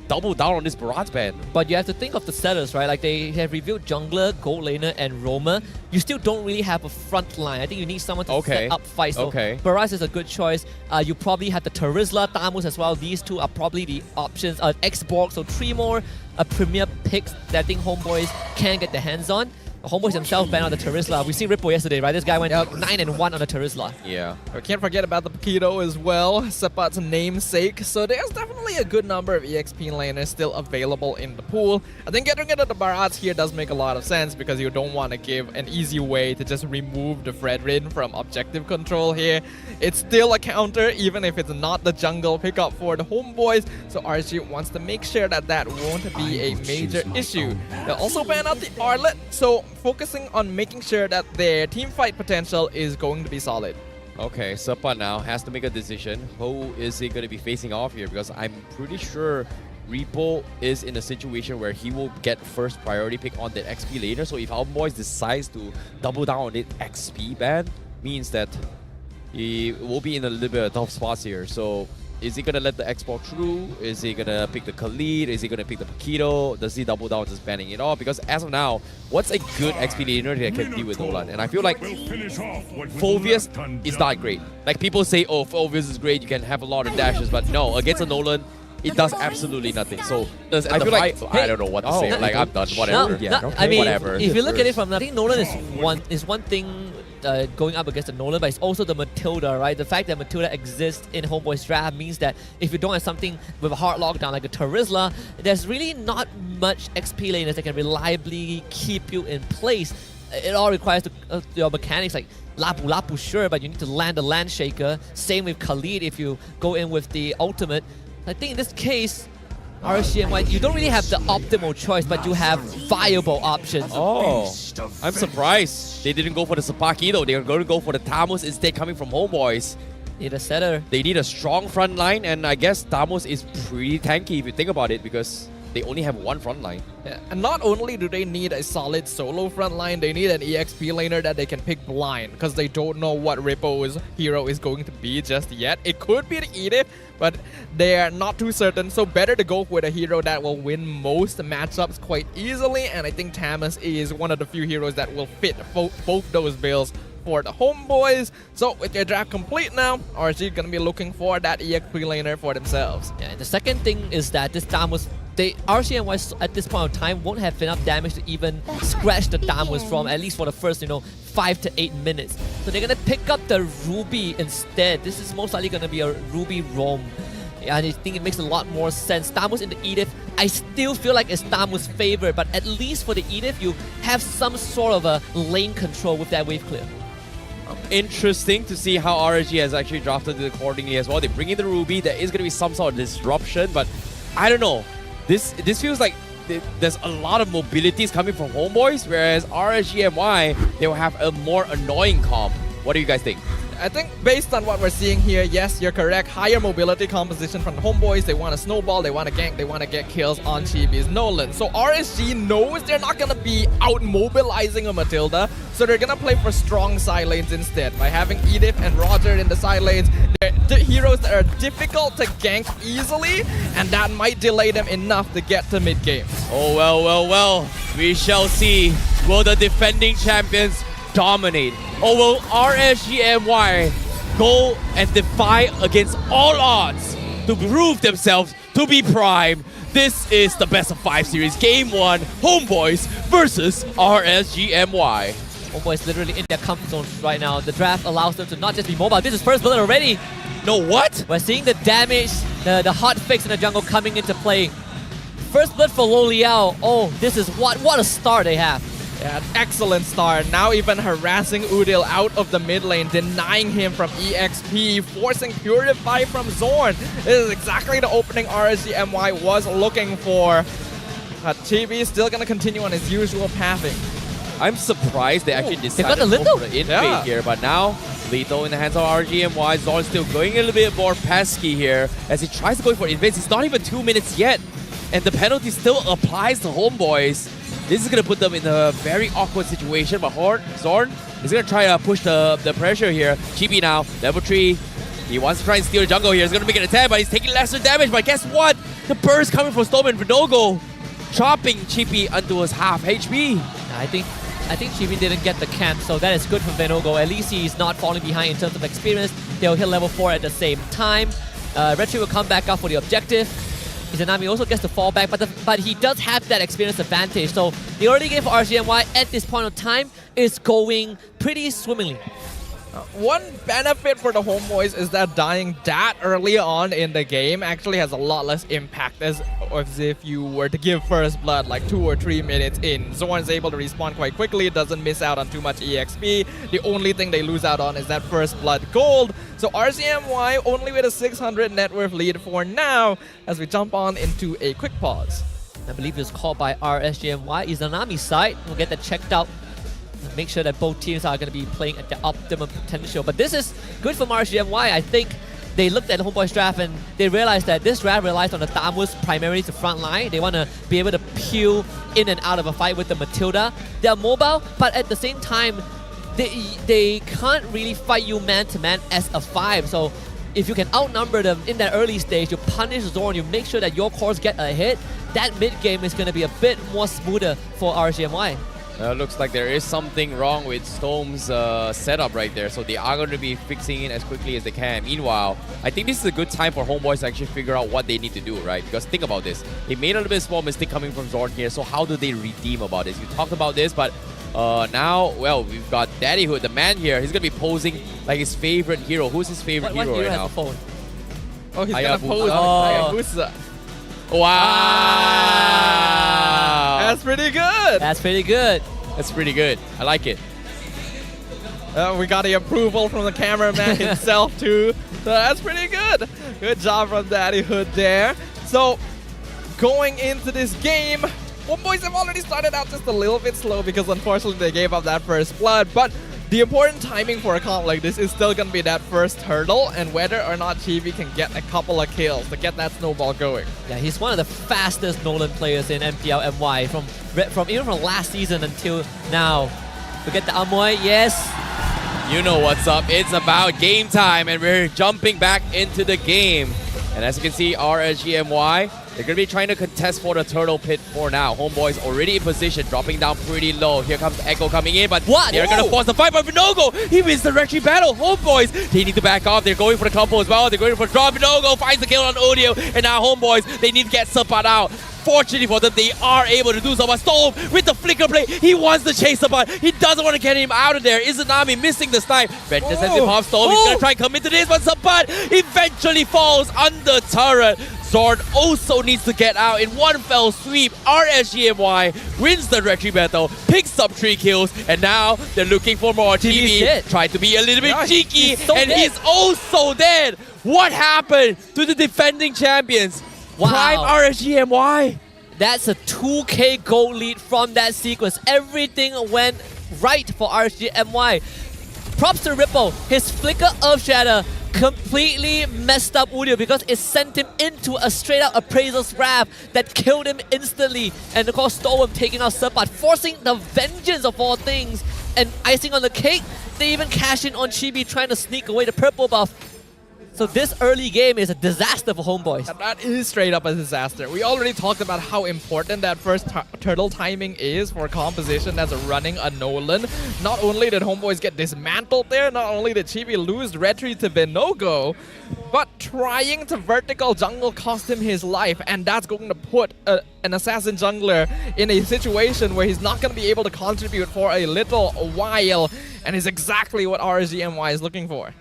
double down on this Barrage ban. But you have to think of the setters, right? Like they have revealed jungler, gold laner, and roamer. You still don't really have a front line. I think you need someone to set up fights. So Barrage is a good choice. You probably have the Terizla, Tamus as well. These two are probably the options. Xbox, so 3 more premier picks that I think Homeboys can get their hands on. Homeboys himself banned on the Terizla. We see Ripple yesterday, right? This guy went 9-1 on the Terizla. Yeah. We can't forget about the Paquito as well, Sepat's namesake. So there's definitely a good number of EXP laners still available in the pool. I think getting rid of the Barats here does make a lot of sense because you don't want to give an easy way to just remove the Fredrin from objective control here. It's still a counter, even if it's not the jungle pickup for the Homeboys. So RSG wants to make sure that that won't be a major issue. They'll also ban out the Arlet, so focusing on making sure that their team fight potential is going to be solid. Okay, Sepa now has to make a decision. Who is he going to be facing off here? Because I'm pretty sure Repo is in a situation where he will get first priority pick on that XP later. So if Homeboys decides to double down on it XP ban, means that he will be in a little bit of tough spots here. So is he going to let the Xbox through? Is he going to pick the Khalid? Is he going to pick the Paquito? Does he double down just banning it all? Because as of now, what's a good XP laner that can deal with Nolan? And I feel like Phoveus is not great. Like people say, oh, Phoveus is great, you can have a lot of dashes, but no, against a Nolan, it does absolutely nothing. So I feel like I don't know what to say. Like I'm done. Whatever. I mean, whatever. If you look at it from, I think Nolan is one thing going up against the Nolan, but it's also the Matilda, right? The fact that Matilda exists in Homeboy's draft means that if you don't have something with a hard lockdown like a Terizla, there's really not much XP laners that can reliably keep you in place. It all requires your mechanics like Lapu, sure, but you need to land the Land Shaker. Same with Khalid if you go in with the ultimate. I think in this case, RSG-MY, you don't really have the optimal choice, but you have viable options. Oh, I'm surprised they didn't go for the Sapaki though. They're going to go for the Tamus instead, coming from Homeboys. Need a setter. They need a strong front line, and I guess Tamus is pretty tanky if you think about it, because they only have one front line. Yeah, and not only do they need a solid solo front line, they need an EXP laner that they can pick blind, because they don't know what Rippo's hero is going to be just yet. It could be the Edith, but they're not too certain, so better to go with a hero that will win most matchups quite easily, and I think Tamus is one of the few heroes that will fit both those bills for the Homeboys. So with their draft complete now, RSG gonna be looking for that EXP laner for themselves. Yeah, and the second thing is that this Tamus, RSG-MY at this point of time won't have enough damage to even scratch the Tamus from, at least for the first 5 to 8 minutes. So they're gonna pick up the Ruby instead. This is most likely gonna be a Ruby roam. And I think it makes a lot more sense. Tamus in the Edith, I still feel like it's Tamus' favorite, but at least for the Edith, you have some sort of a lane control with that wave clear. Interesting to see how RSG has actually drafted it accordingly as well. They bring in the Ruby. There is going to be some sort of disruption, but I don't know. This feels like there's a lot of mobilities coming from Homeboys, whereas RSG-MY, they will have a more annoying comp. What do you guys think? I think based on what we're seeing here, yes, you're correct. Higher mobility composition from the Homeboys. They want to snowball, they want to gank, they want to get kills on Chibi's Nolan. So RSG knows they're not going to be out-mobilizing a Matilda, so they're going to play for strong side lanes instead. By having Edith and Roger in the side lanes, they're heroes that are difficult to gank easily, and that might delay them enough to get to mid-game. Oh, well. We shall see. Will the defending champions dominate? Or will RSG-MY go and defy against all odds to prove themselves to be prime? This is the best of 5 series, Game 1, Homeboys versus RSG-MY. Homeboys literally in their comfort zone right now. The draft allows them to not just be mobile. This is first blood already. No, what? We're seeing the damage, the hot fix in the jungle coming into play. First blood for Lo Liao. Oh, this is what a start they have. Yeah, an excellent start. Now even harassing Udil out of the mid lane, denying him from EXP, forcing Purify from Zorn. This is exactly the opening RSG-MY was looking for. But Chibi still gonna continue on his usual pathing. I'm surprised they actually decided got the to go Lindo? for the invade here, but now lethal in the hands of RSG-MY. Zorn still going a little bit more pesky here as he tries to go for invades. It's not even 2 minutes yet, and the penalty still applies to Homeboys. This is going to put them in a very awkward situation, but Zorn is going to try to push the pressure here. Chibi now, level 3, He wants to try and steal the jungle here. He's going to make an attempt, but he's taking lesser damage. But guess what? The burst coming from Storm and Vinogo, chopping Chippy onto his half HP. I think Chibi didn't get the camp, so that is good for Vinogo. At least he's not falling behind in terms of experience. They'll hit level 4 at the same time. Restream will come back up for the objective. Izanami also gets to fall back, but he does have that experience advantage. So the early game for RSGMY at this point of time is going pretty swimmingly. One benefit for the Homeboys is that dying that early on in the game actually has a lot less impact as if you were to give first blood like 2 or 3 minutes in. Zorn's able to respawn quite quickly, doesn't miss out on too much EXP. The only thing they lose out on is that first blood gold. So RCMY only with a 600 net worth lead for now as we jump on into a quick pause. I believe it's called by RSGMY. Izanami's side. We'll get that checked out. Make sure that both teams are going to be playing at their optimum potential. But this is good for RSGMY. I think they looked at the Homeboys draft and they realized that this draft relies on the Tamus primarily to front line. They want to be able to peel in and out of a fight with the Matilda. They're mobile, but at the same time, they can't really fight you man-to-man as a 5. So if you can outnumber them in that early stage, you punish Zorn, you make sure that your cores get a hit, that mid-game is going to be a bit more smoother for RSGMY. Looks like there is something wrong with Storm's setup right there, so they are going to be fixing it as quickly as they can. Meanwhile, I think this is a good time for Homeboys to actually figure out what they need to do, right? Because think about this. They made a little bit of small mistake coming from Zorn here, so how do they redeem about this? You talked about this, but now, well, we've got Daddyhood, the man here. He's going to be posing like his favorite hero. Who's his favorite hero right now? Phone? Oh, he's going to pose on Hayabusa. Wow! That's pretty good. That's pretty good. That's pretty good. I like it. We got the approval from the cameraman himself too. So that's pretty good. Good job from Daddyhood there. So going into this game, Homeboys have already started out just a little bit slow because unfortunately they gave up that first blood. But the important timing for a comp like this is still going to be that first hurdle and whether or not Chibi can get a couple of kills to get that snowball going. Yeah, he's one of the fastest Nolan players in MPL-MY from even from last season until now. We get the Amoy, yes. You know what's up. It's about game time and we're jumping back into the game. And as you can see, RSGMY, they're going to be trying to contest for the turtle pit for now. Homeboys already in position, dropping down pretty low. Here comes Echo coming in, but what? They're going to force the fight by Vinogo. He wins the Restream battle. Homeboys, they need to back off. They're going for the combo as well. They're going for drop. Vinogo finds the kill on Audio. And now Homeboys, they need to get Sapat out. Fortunately for them, they are able to do so. But Storm with the flicker play, he wants to chase Sapat. He doesn't want to get him out of there. Izanami missing the snipe. Venture sends him off Storm. He's going to try and commit to this, but Sapat eventually falls under turret. Zorn also needs to get out in one fell sweep. RSGMY wins the Restream battle, picks up 3 kills, and now they're looking for more. TV tried to be a little bit cheeky, he's also dead. What happened to the defending champions? Wow. Prime RSGMY. That's a 2k gold lead from that sequence. Everything went right for RSGMY. Props to Ripple. His Flicker Earth Shatter completely messed up Udio because it sent him into a straight up Appraiser's Wrath that killed him instantly. And of course Storm taking out Sapat, forcing the vengeance of all things. And icing on the cake, they even cash in on Chibi trying to sneak away the purple buff. So this early game is a disaster for Homeboys. And that is straight up a disaster. We already talked about how important that first turtle timing is for composition as running a Nolan. Not only did Homeboys get dismantled there, not only did Chibi lose Retry to Vinogo, but trying to vertical jungle cost him his life, and that's going to put an assassin jungler in a situation where he's not going to be able to contribute for a little while, and is exactly what RSGMY is looking for.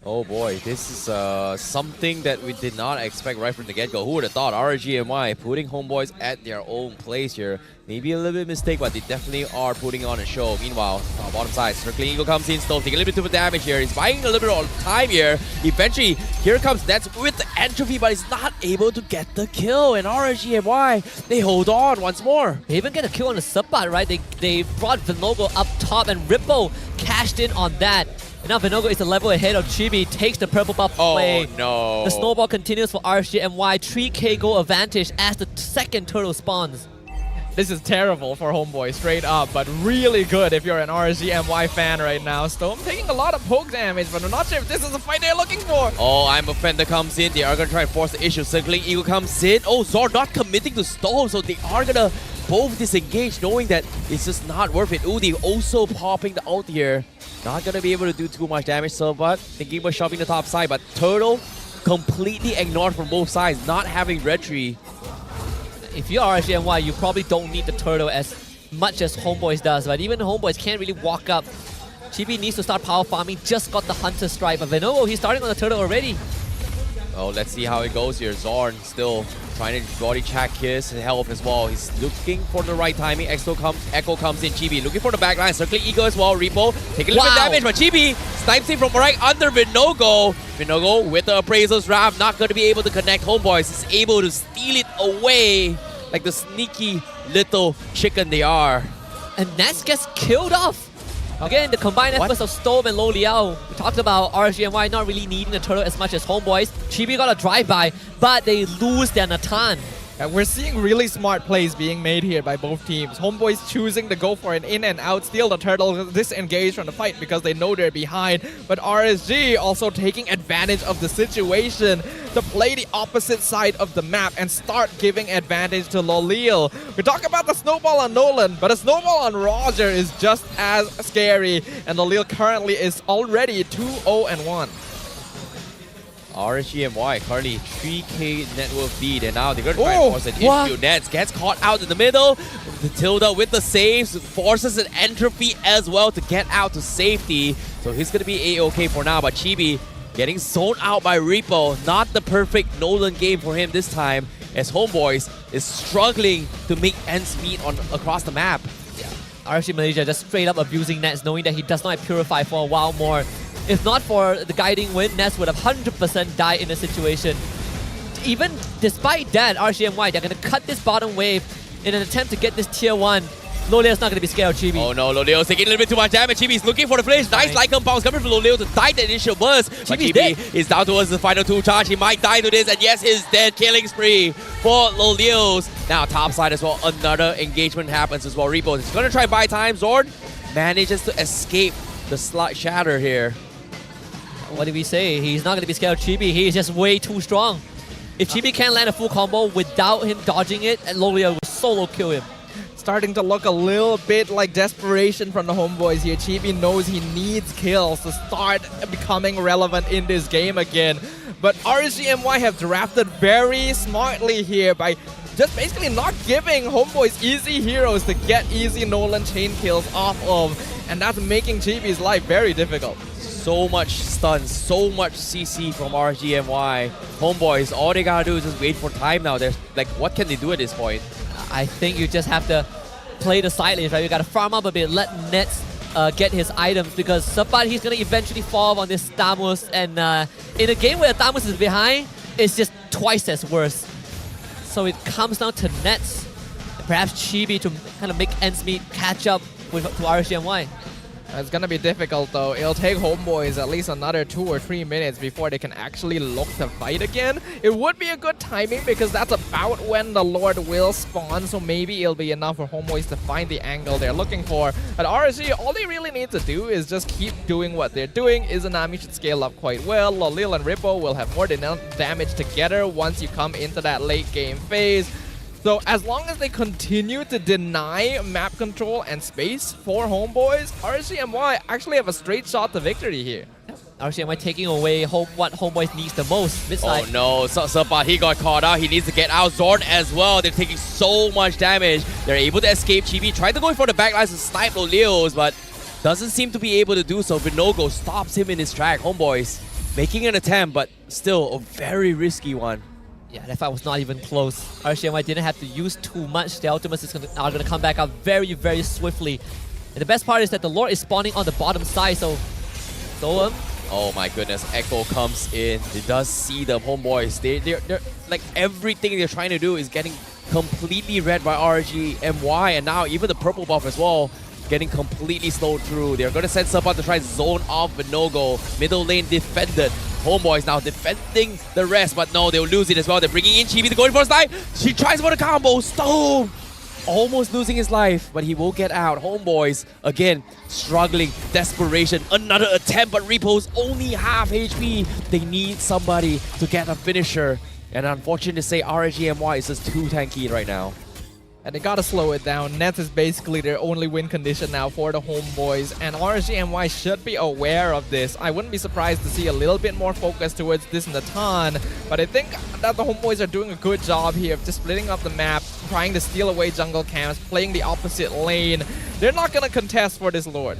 Oh boy, this is something that we did not expect right from the get-go. Who would have thought? RSGMY putting Homeboys at their own place here. Maybe a little bit of mistake, but they definitely are putting on a show. Meanwhile, bottom side, Circling Eagle comes in, still taking a little bit too much damage here. He's buying a little bit of time here. Eventually, here comes Nets with the entropy, but he's not able to get the kill. And RSGMY, they hold on once more. They even get a kill on the Sapat, right? They brought Vinogo up top, and Ripple cashed in on that. And now Vinogo is a level ahead of Chibi, takes the purple buff away. Oh no. The snowball continues for RSGMY, 3k goal advantage as the second turtle spawns. This is terrible for Homeboy, straight up, but really good if you're an RSG MY fan right now. Storm taking a lot of poke damage, but I'm not sure if this is the fight they're looking for. Oh, I'm a Fender comes in. They are going to try and force the issue. Circling Eagle comes in. Oh, Zord not committing to Storm, so they are going to both disengage, knowing that it's just not worth it. Udi also popping the ult here. Not going to be able to do too much damage, so but thinking about shoving the top side, but Turtle completely ignored from both sides, not having red tree. If you're RSG MY, you probably don't need the turtle as much as Homeboys does, but even Homeboys can't really walk up. Chibi needs to start power farming, just got the Hunter Strike, but Venovo, he's starting on the turtle already. Oh, let's see how it goes here. Zorn still trying to body check his health as well. He's looking for the right timing. Echo comes in. Chibi looking for the backline. Circling Eagle as well. Repo taking a little bit damage, but Chibi snipes him from right under Vinogo. Vinogo with the Appraiser's Wrath, not going to be able to connect. Homeboys is able to steal it away like the sneaky little chicken they are. And Nets gets killed off. Again, the combined efforts of Storm and Lo Liao. We talked about RSGMY not really needing the turtle as much as Homeboys. Chibi got a drive-by, but they lose their Natan. And we're seeing really smart plays being made here by both teams. Homeboys choosing to go for an in and out, steal the turtle, disengage from the fight because they know they're behind. But RSG also taking advantage of the situation to play the opposite side of the map and start giving advantage to Lolil. We talk about the snowball on Nolan, but a snowball on Roger is just as scary. And Lolil currently is already 2-0-1. RSGMY currently 3k net worth lead, and now they're going to try and force an issue. Nets gets caught out in the middle. The Tilda with the saves forces an entropy as well to get out to safety. So he's going to be A-OK for now, but Chibi getting zoned out by Repo. Not the perfect Nolan game for him this time, as Homeboys is struggling to make ends meet across the map. Yeah, RSG Malaysia just straight up abusing Nets, knowing that he does not Purify for a while more. If not for the guiding wind, Ness would have 100% died in the situation. Even despite that, RSGMY, they're going to cut this bottom wave in an attempt to get this tier 1. Loleo's not going to be scared of Chibi. Oh no, Loleo's taking a little bit too much damage. Chibi's looking for the flash. Nice light compounds coming from Loleo to die the initial burst. But Chibi is down towards the final 2 charge. He might die to this, and yes, he's dead. Killing spree for Loleo's. Now top side as well, another engagement happens as well. Repo is going to try buy time. Zord manages to escape the slot shatter here. What did we say? He's not going to be scared of Chibi. He's just way too strong. If Chibi can't land a full combo without him dodging it, and Loleo will solo kill him. Starting to look a little bit like desperation from the Homeboys here. Chibi knows he needs kills to start becoming relevant in this game again. But RSGMY have drafted very smartly here by just basically not giving Homeboys easy heroes to get easy Nolan chain kills off of. And that's making Chibi's life very difficult. So much stuns, so much CC from RSGMY. Homeboys, all they gotta do is just wait for time now. There's like, what can they do at this point? I think you just have to play the side lanes, right? You gotta farm up a bit, let Nets get his items, because Sabat, he's gonna eventually fall on this Thamus, and in a game where Thamus is behind, it's just twice as worse. So it comes down to Nets, perhaps Chibi to kind of make ends meet, catch up to RSGMY. It's gonna be difficult though. It'll take Homeboys at least another 2 or 3 minutes before they can actually look to fight again. It would be a good timing because that's about when the Lord will spawn, so maybe it'll be enough for Homeboys to find the angle they're looking for. At RSG, all they really need to do is just keep doing what they're doing. Izanami should scale up quite well. Lolil and Rippo will have more than enough damage together once you come into that late game phase. So as long as they continue to deny map control and space for Homeboys, RSGMY actually have a straight shot to victory here. RSGMY taking away what Homeboys needs the most. Oh no, Sabat, he got caught out. He needs to get out. Zord as well. They're taking so much damage. They're able to escape. Chibi tried to go for the backlines to snipe Loleo's, but doesn't seem to be able to do so. Vinogo stops him in his track. Homeboys making an attempt, but still a very risky one. Yeah, that fight was not even close. RSGMY didn't have to use too much. The ultimates are going to come back up very, very swiftly. And the best part is that the Lord is spawning on the bottom side, so... Oh my goodness, Echo comes in. He does see the Homeboys. They're like, everything they're trying to do is getting completely read by RSGMY, and now even the purple buff as well getting completely slowed through. They're going to send Sabat to try and zone off Vinogo. Middle lane defended. Homeboys now defending the rest, but no, they'll lose it as well. They're bringing in Chibi to go in for a snipe. She tries for the combo. Stone almost losing his life, but he will get out. Homeboys, again, struggling, desperation, another attempt, but Repo's only half HP. They need somebody to get a finisher. And unfortunate to say, RSG MY is just too tanky right now. And they gotta slow it down. Nets is basically their only win condition now for the Homeboys, and RSG MY should be aware of this. I wouldn't be surprised to see a little bit more focus towards this Natan, but I think that the Homeboys are doing a good job here of just splitting up the map, trying to steal away jungle camps, playing the opposite lane. They're not gonna contest for this Lord.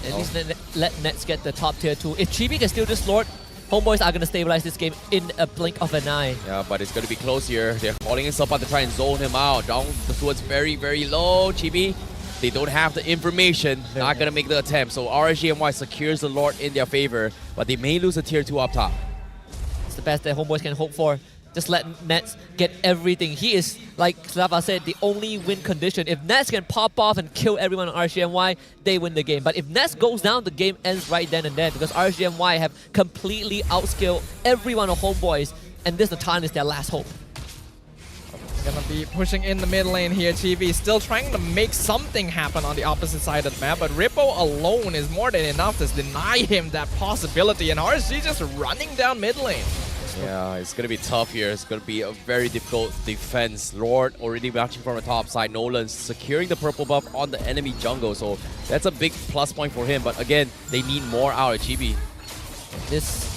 At least let Nets get the top tier 2. If Chibi can steal this Lord, Homeboys are going to stabilize this game in a blink of an eye. Yeah, but it's going to be close here. They're calling himself out to try and zone him out. Down towards very, very low. Chibi, they don't have the information. Not going to make the attempt. So RSG MY secures the Lord in their favor, but they may lose a tier 2 up top. It's the best that Homeboys can hope for. Just let Nets get everything. He is, like Slava said, the only win condition. If Nets can pop off and kill everyone on RSGMY, they win the game. But if Nets goes down, the game ends right then and there because RSGMY have completely outskilled everyone on Homeboys, and this Natan is their last hope. Gonna be pushing in the mid lane here. Chibi still trying to make something happen on the opposite side of the map, but Rippo alone is more than enough to deny him that possibility, and RSG just running down mid lane. Yeah, it's going to be tough here. It's going to be a very difficult defense. Lord already matching from the top side. Nolan securing the purple buff on the enemy jungle, so that's a big plus point for him. But again, they need more out of Chibi. This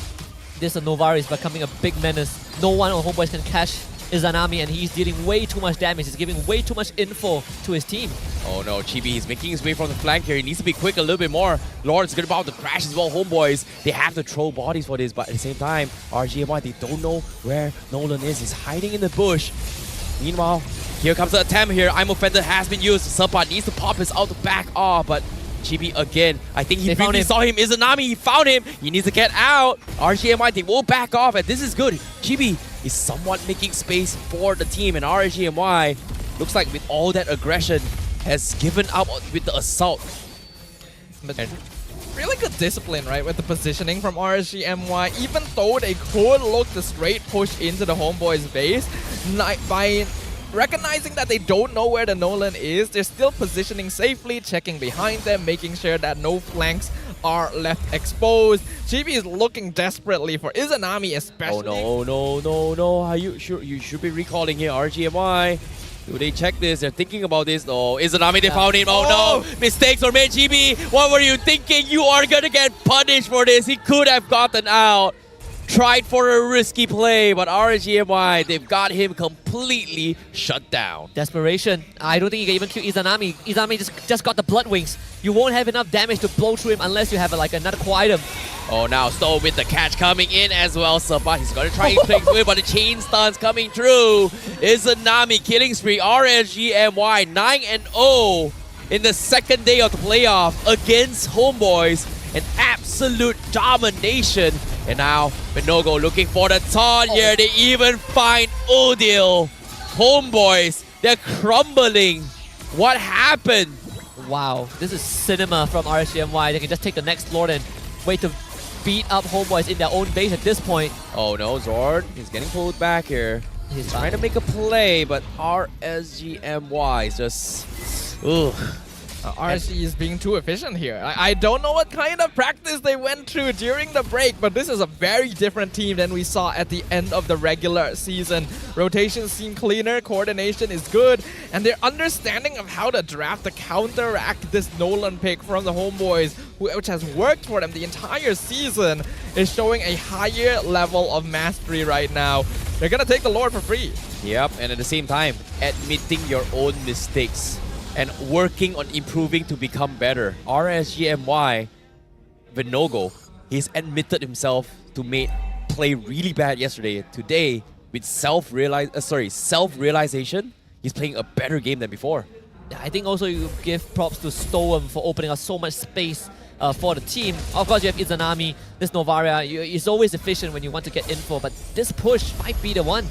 Novari is becoming a big menace. No one on Homeboys can catch Izanami, and he's dealing way too much damage. He's giving way too much info to his team. Oh no, Chibi is making his way from the flank here. He needs to be quick a little bit more. Lord's going to about to crash as well. Homeboys, they have to throw bodies for this, but at the same time, RGMY, they don't know where Nolan is. He's hiding in the bush. Meanwhile, here comes the attempt here. I'm Offended has been used. Subpa needs to pop his out to back off, but Chibi again, I think he briefly saw him. Izanami, he found him. He needs to get out. RGMY, they will back off, and this is good. Chibi is somewhat making space for the team, and RSGMY looks like with all that aggression has given up with the assault. But really good discipline, right, with the positioning from RSGMY. Even though they could look to straight push into the Homeboys base, by recognizing that they don't know where the Nolan is, they're still positioning safely, checking behind them, making sure that no flanks are left exposed. Chibi is looking desperately for Izanami especially. Oh no. Are you sure? You should be recalling here, RGMY. Do they check this? They're thinking about this. Oh, Izanami, they found him. Oh no! Mistakes were made, Chibi. What were you thinking? You are gonna get punished for this. He could have gotten out. Tried for a risky play, but RSGMY, they've got him completely shut down. Desperation. I don't think you can even kill Izanami. Izanami just got the blood wings. You won't have enough damage to blow through him unless you have another core item. Oh, now Stone with the catch coming in as well. Sabah, he's going to try and play through it, but the chain stun's coming through. Izanami killing spree. RSGMY 9-0 in the second day of the playoff against Homeboys. An absolute domination. And now, Benogo looking for the taunt here. They even find Odil. Homeboys, they're crumbling. What happened? Wow, this is cinema from RSGMY. They can just take the next Lord and wait to beat up Homeboys in their own base at this point. Oh no, Zord, he's getting pulled back here. He's trying to make a play, but RSGMY is just... Ugh. RSG is being too efficient here. I don't know what kind of practice they went through during the break, but this is a very different team than we saw at the end of the regular season. Rotations seem cleaner, coordination is good, and their understanding of how to draft to counteract this Nolan pick from the Homeboys, which has worked for them the entire season, is showing a higher level of mastery right now. They're gonna take the Lord for free. Yep, and at the same time, admitting your own mistakes and working on improving to become better. RSGMY, Vinogo, he's admitted himself to play really bad yesterday. Today, with self-realization, he's playing a better game than before. I think also you give props to Storm for opening up so much space for the team. Of course, you have Izanami, this Novaria. It's always efficient when you want to get info, but this push might be the one.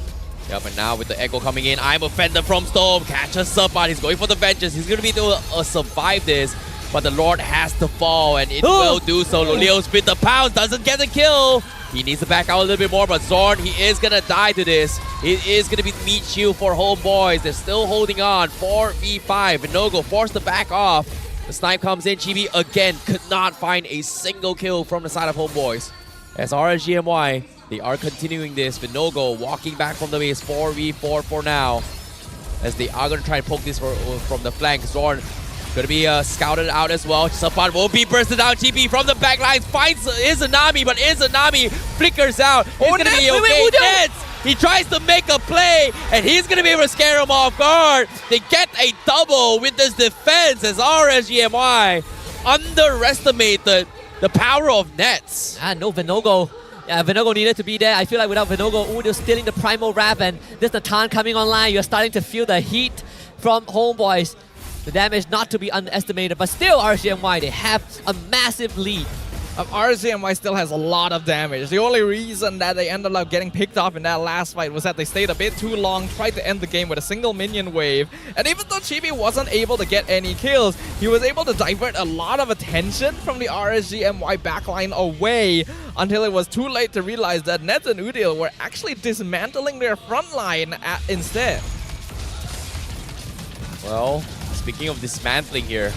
Yeah, but now with the echo coming in, I'm Offended from Storm. Catches up, but he's going for the vengeance. He's going to be able to survive this, but the Lord has to fall, and it will do so. Loleo spit the pounce, doesn't get the kill. He needs to back out a little bit more, but Zorn, he is gonna die to this. It is gonna be meat shield for Homeboys. They're still holding on. 4v5. Vinogo forced to back off. The snipe comes in. Chibi again could not find a single kill from the side of Homeboys. As RSG MY, they are continuing this. Vinogo walking back from the base. 4v4 for now. As they are gonna try and poke this from the flank. Zorn gonna be scouted out as well. Sapan will be bursted down. GP from the back lines finds Izanami, but Izanami flickers out. He's gonna be okay. Nets, he tries to make a play, and he's gonna be able to scare him off guard. They get a double with this defense as RSG MY underestimated the power of Nets. No Vinogo. Yeah, Vinogo needed to be there. I feel like without Vinogo, Udio stealing the primal wrap, and this Natan coming online. You're starting to feel the heat from Homeboys. The damage not to be underestimated, but still RSGMY, they have a massive lead. RSGMY still has a lot of damage. The only reason that they ended up getting picked off in that last fight was that they stayed a bit too long, tried to end the game with a single minion wave. And even though Chibi wasn't able to get any kills, he was able to divert a lot of attention from the RSGMY backline away until it was too late to realize that Nets and Udil were actually dismantling their front line instead. Well, speaking of dismantling here,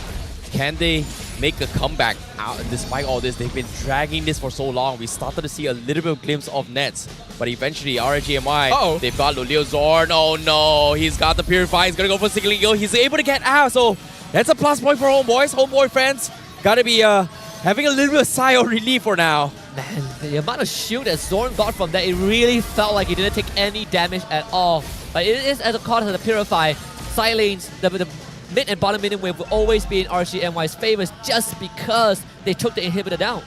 can they make a comeback out despite all this? They've been dragging this for so long. We started to see a little bit of glimpse of Nets, but eventually RSGMY, they've got Loleo Zorn. Oh no, he's got the Purify. He's gonna go for single eagle. He's able to get out, so that's a plus point for Homeboys. Homeboy fans gotta be having a little bit of sigh of relief for now. Man, the amount of shield that Zorn got from that, it really felt like he didn't take any damage at all. But it is at the cost of the Purify. Side lanes, the mid and bottom minion wave will always be in RSGMY's favors just because they took the inhibitor down.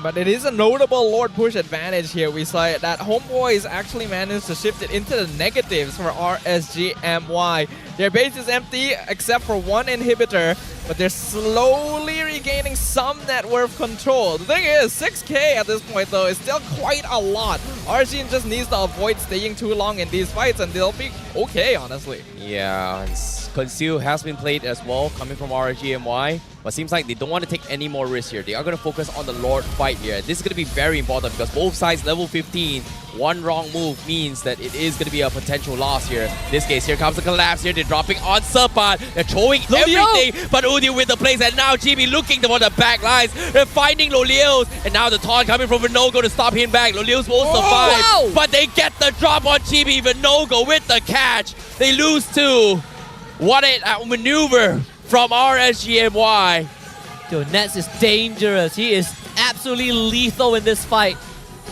But it is a notable Lord push advantage here. We saw that Homeboys actually managed to shift it into the negatives for RSGMY. Their base is empty except for one inhibitor, but they're slowly regaining some net worth control. The thing is, 6k at this point though is still quite a lot. RSG just needs to avoid staying too long in these fights and they'll be okay, honestly. Yeah, Conceal has been played as well, coming from RSGMY. But seems like they don't want to take any more risks here. They are going to focus on the Lord fight here. This is going to be very important because both sides level 15. One wrong move means that it is going to be a potential loss here. In this case, here comes the collapse here. They're dropping on Sapan. They're throwing everything. But Udio with the plays. And now GB looking for the back lines. They're finding Loleo's. And now the taunt coming from Vinogo to stop him back. Loleo's will survive. Wow. But they get the drop on GB. Vinogo with the catch. They lose two. What a maneuver from RSGMY. Dude, Nets is dangerous. He is absolutely lethal in this fight.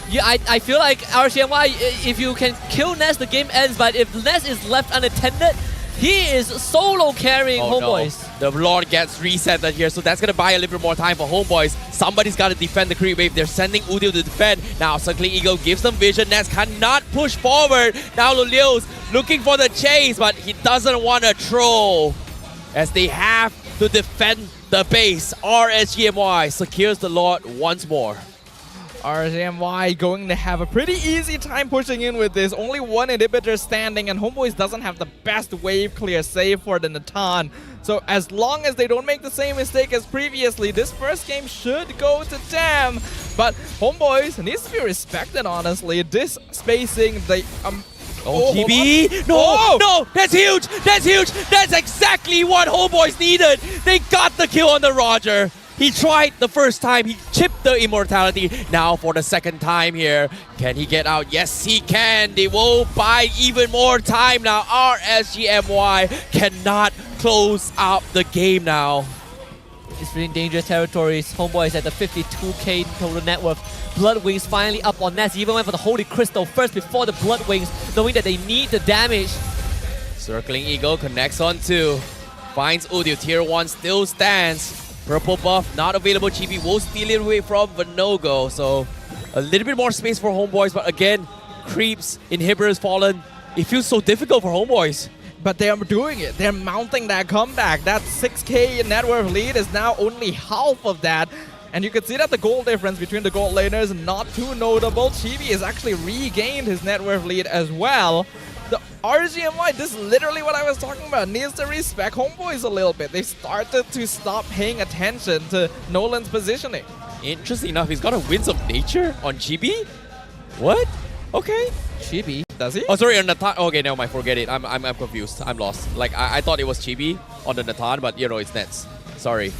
Yeah, I feel like RSGMY, if you can kill Nets, the game ends. But if Nets is left unattended, he is solo carrying Homeboys. No. The Lord gets reset here, so that's going to buy a little bit more time for Homeboys. Somebody's got to defend the creep wave. They're sending Udio to defend. Now, Circling Eagle gives them vision. Nets cannot push forward. Now, Loleo's looking for the chase, but he doesn't want to troll as they have to defend the base. RSGMY secures the Lord once more. RSGMY going to have a pretty easy time pushing in with this. Only one inhibitor standing, and Homeboys doesn't have the best wave clear save for the Natan. So as long as they don't make the same mistake as previously, this first game should go to them. But Homeboys needs to be respected, honestly. This spacing, they... GB! No, that's huge! That's huge! That's exactly what Homeboys needed! They got the kill on the Roger! He tried the first time, he chipped the immortality. Now for the second time here, can he get out? Yes, he can! They will buy even more time now. RSGMY cannot close out the game now. It's really dangerous territories. Homeboys at the 52k total net worth. Blood Wings finally up on Nets. He even went for the Holy Crystal first before the Blood Wings, knowing that they need the damage. Circling Eagle connects on two. Finds Udio. Tier 1 still stands. Purple buff not available. Chibi will steal it away from Vinogo. So a little bit more space for Homeboys. But again, creeps, inhibitors fallen. It feels so difficult for Homeboys. But they're doing it. They're mounting that comeback. That 6k net worth lead is now only half of that. And you can see that the goal difference between the gold laners is not too notable. Chibi has actually regained his net worth lead as well. The RSGMY, this is literally what I was talking about, needs to respect Homeboys a little bit. They started to stop paying attention to Nolan's positioning. Interesting enough, he's got a Winds of Nature on Chibi. What? Okay. Chibi, does he? Oh, sorry, on Natan. Okay, never mind. Forget it. I'm confused. I'm lost. Like I thought it was Chibi on the Natan, but you know it's Nets. Sorry.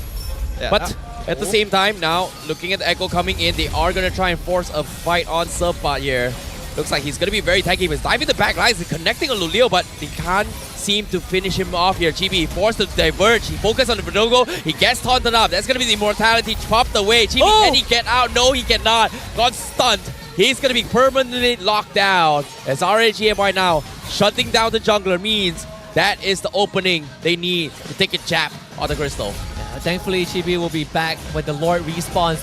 Yeah. But at the same time, now looking at the Echo coming in, they are gonna try and force a fight on Subpot here. Looks like he's gonna be very tanky. He's diving the back lines, he's connecting on Lulio, but they can't seem to finish him off here. Chibi forced to diverge. He focused on the Verdugo. He gets taunted up. That's gonna be the immortality chopped away. Chibi, can he get out? No, he cannot. Got stunned. He's gonna be permanently locked down. As RSG MY now shutting down the jungler means that is the opening they need to take a jab on the crystal. Thankfully, Chibi will be back when the Lord respawns.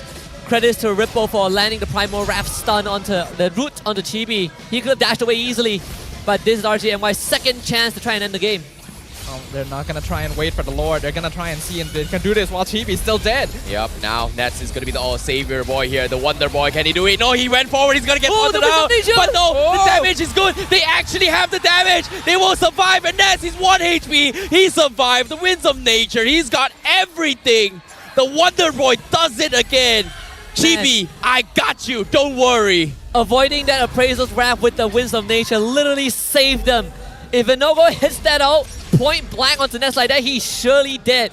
Credits to Ripple for landing the Primal Wrath stun onto the root onto Chibi. He could have dashed away easily, but this is RSGMY's second chance to try and end the game. They're not gonna try and wait for the Lord. They're gonna try and see if they can do this while Chibi's still dead. Yep, now Nets is gonna be the savior boy here, the wonder boy. Can he do it? No, he went forward. He's gonna get taunted out. But no, the damage is good. They actually have the damage. They will survive. And Nets, he's 1 HP. He survived. The winds of nature. He's got everything. The wonder boy does it again. Chibi, I got you. Don't worry. Avoiding that Appraiser's Wrath with the winds of nature literally saved them. If Inogo hits that out point blank onto Nets like that, he's surely dead.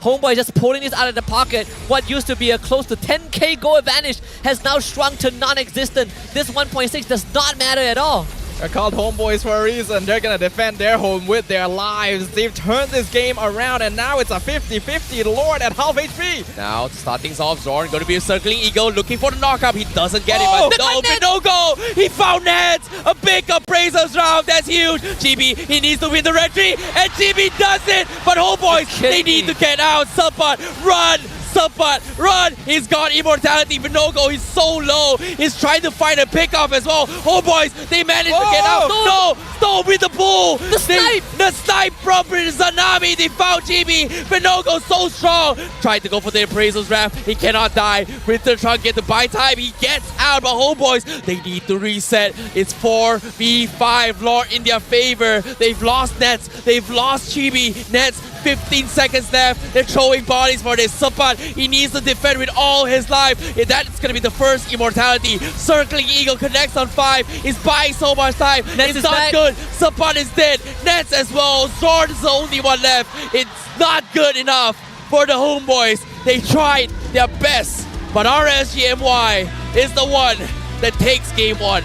Homeboy just pulling this out of the pocket. What used to be a close to 10k goal advantage has now shrunk to non-existent. This 1.6 does not matter at all. They're called Homeboys for a reason. They're gonna defend their home with their lives. They've turned this game around and now it's a 50-50 Lord at half HP. Now to start things off, Zorn going to be a circling Eagle looking for the knockup. He doesn't get it, but no go. He found Nets. A big appraisers round. That's huge. Chibi, he needs to win the red tree, and Chibi does it. But Homeboys, they need to get out. Subpot, run. Subpot, run! He's got immortality. Vinogo, he's so low. He's trying to find a pickoff as well. Oh, boys, they managed to get out. No, stop with the pull. The snipe from Zanami. They found Chibi. Vinogo so strong. Tried to go for the appraiser's wrath. He cannot die. Winter trying to get the buy time. He gets out, but Homeboys, they need to reset. It's 4v5. Lord in their favor. They've lost Nets. They've lost Chibi. Nets, 15 seconds left. They're throwing bodies for this. Subpot, he needs to defend with all his life. That's going to be the first immortality. Circling Eagle connects on 5. He's buying so much time. It's not good. Subpot is dead. Nets as well. Sword is the only one left. It's not good enough for the Homeboys. They tried their best, but RSG MY is the one that takes game 1.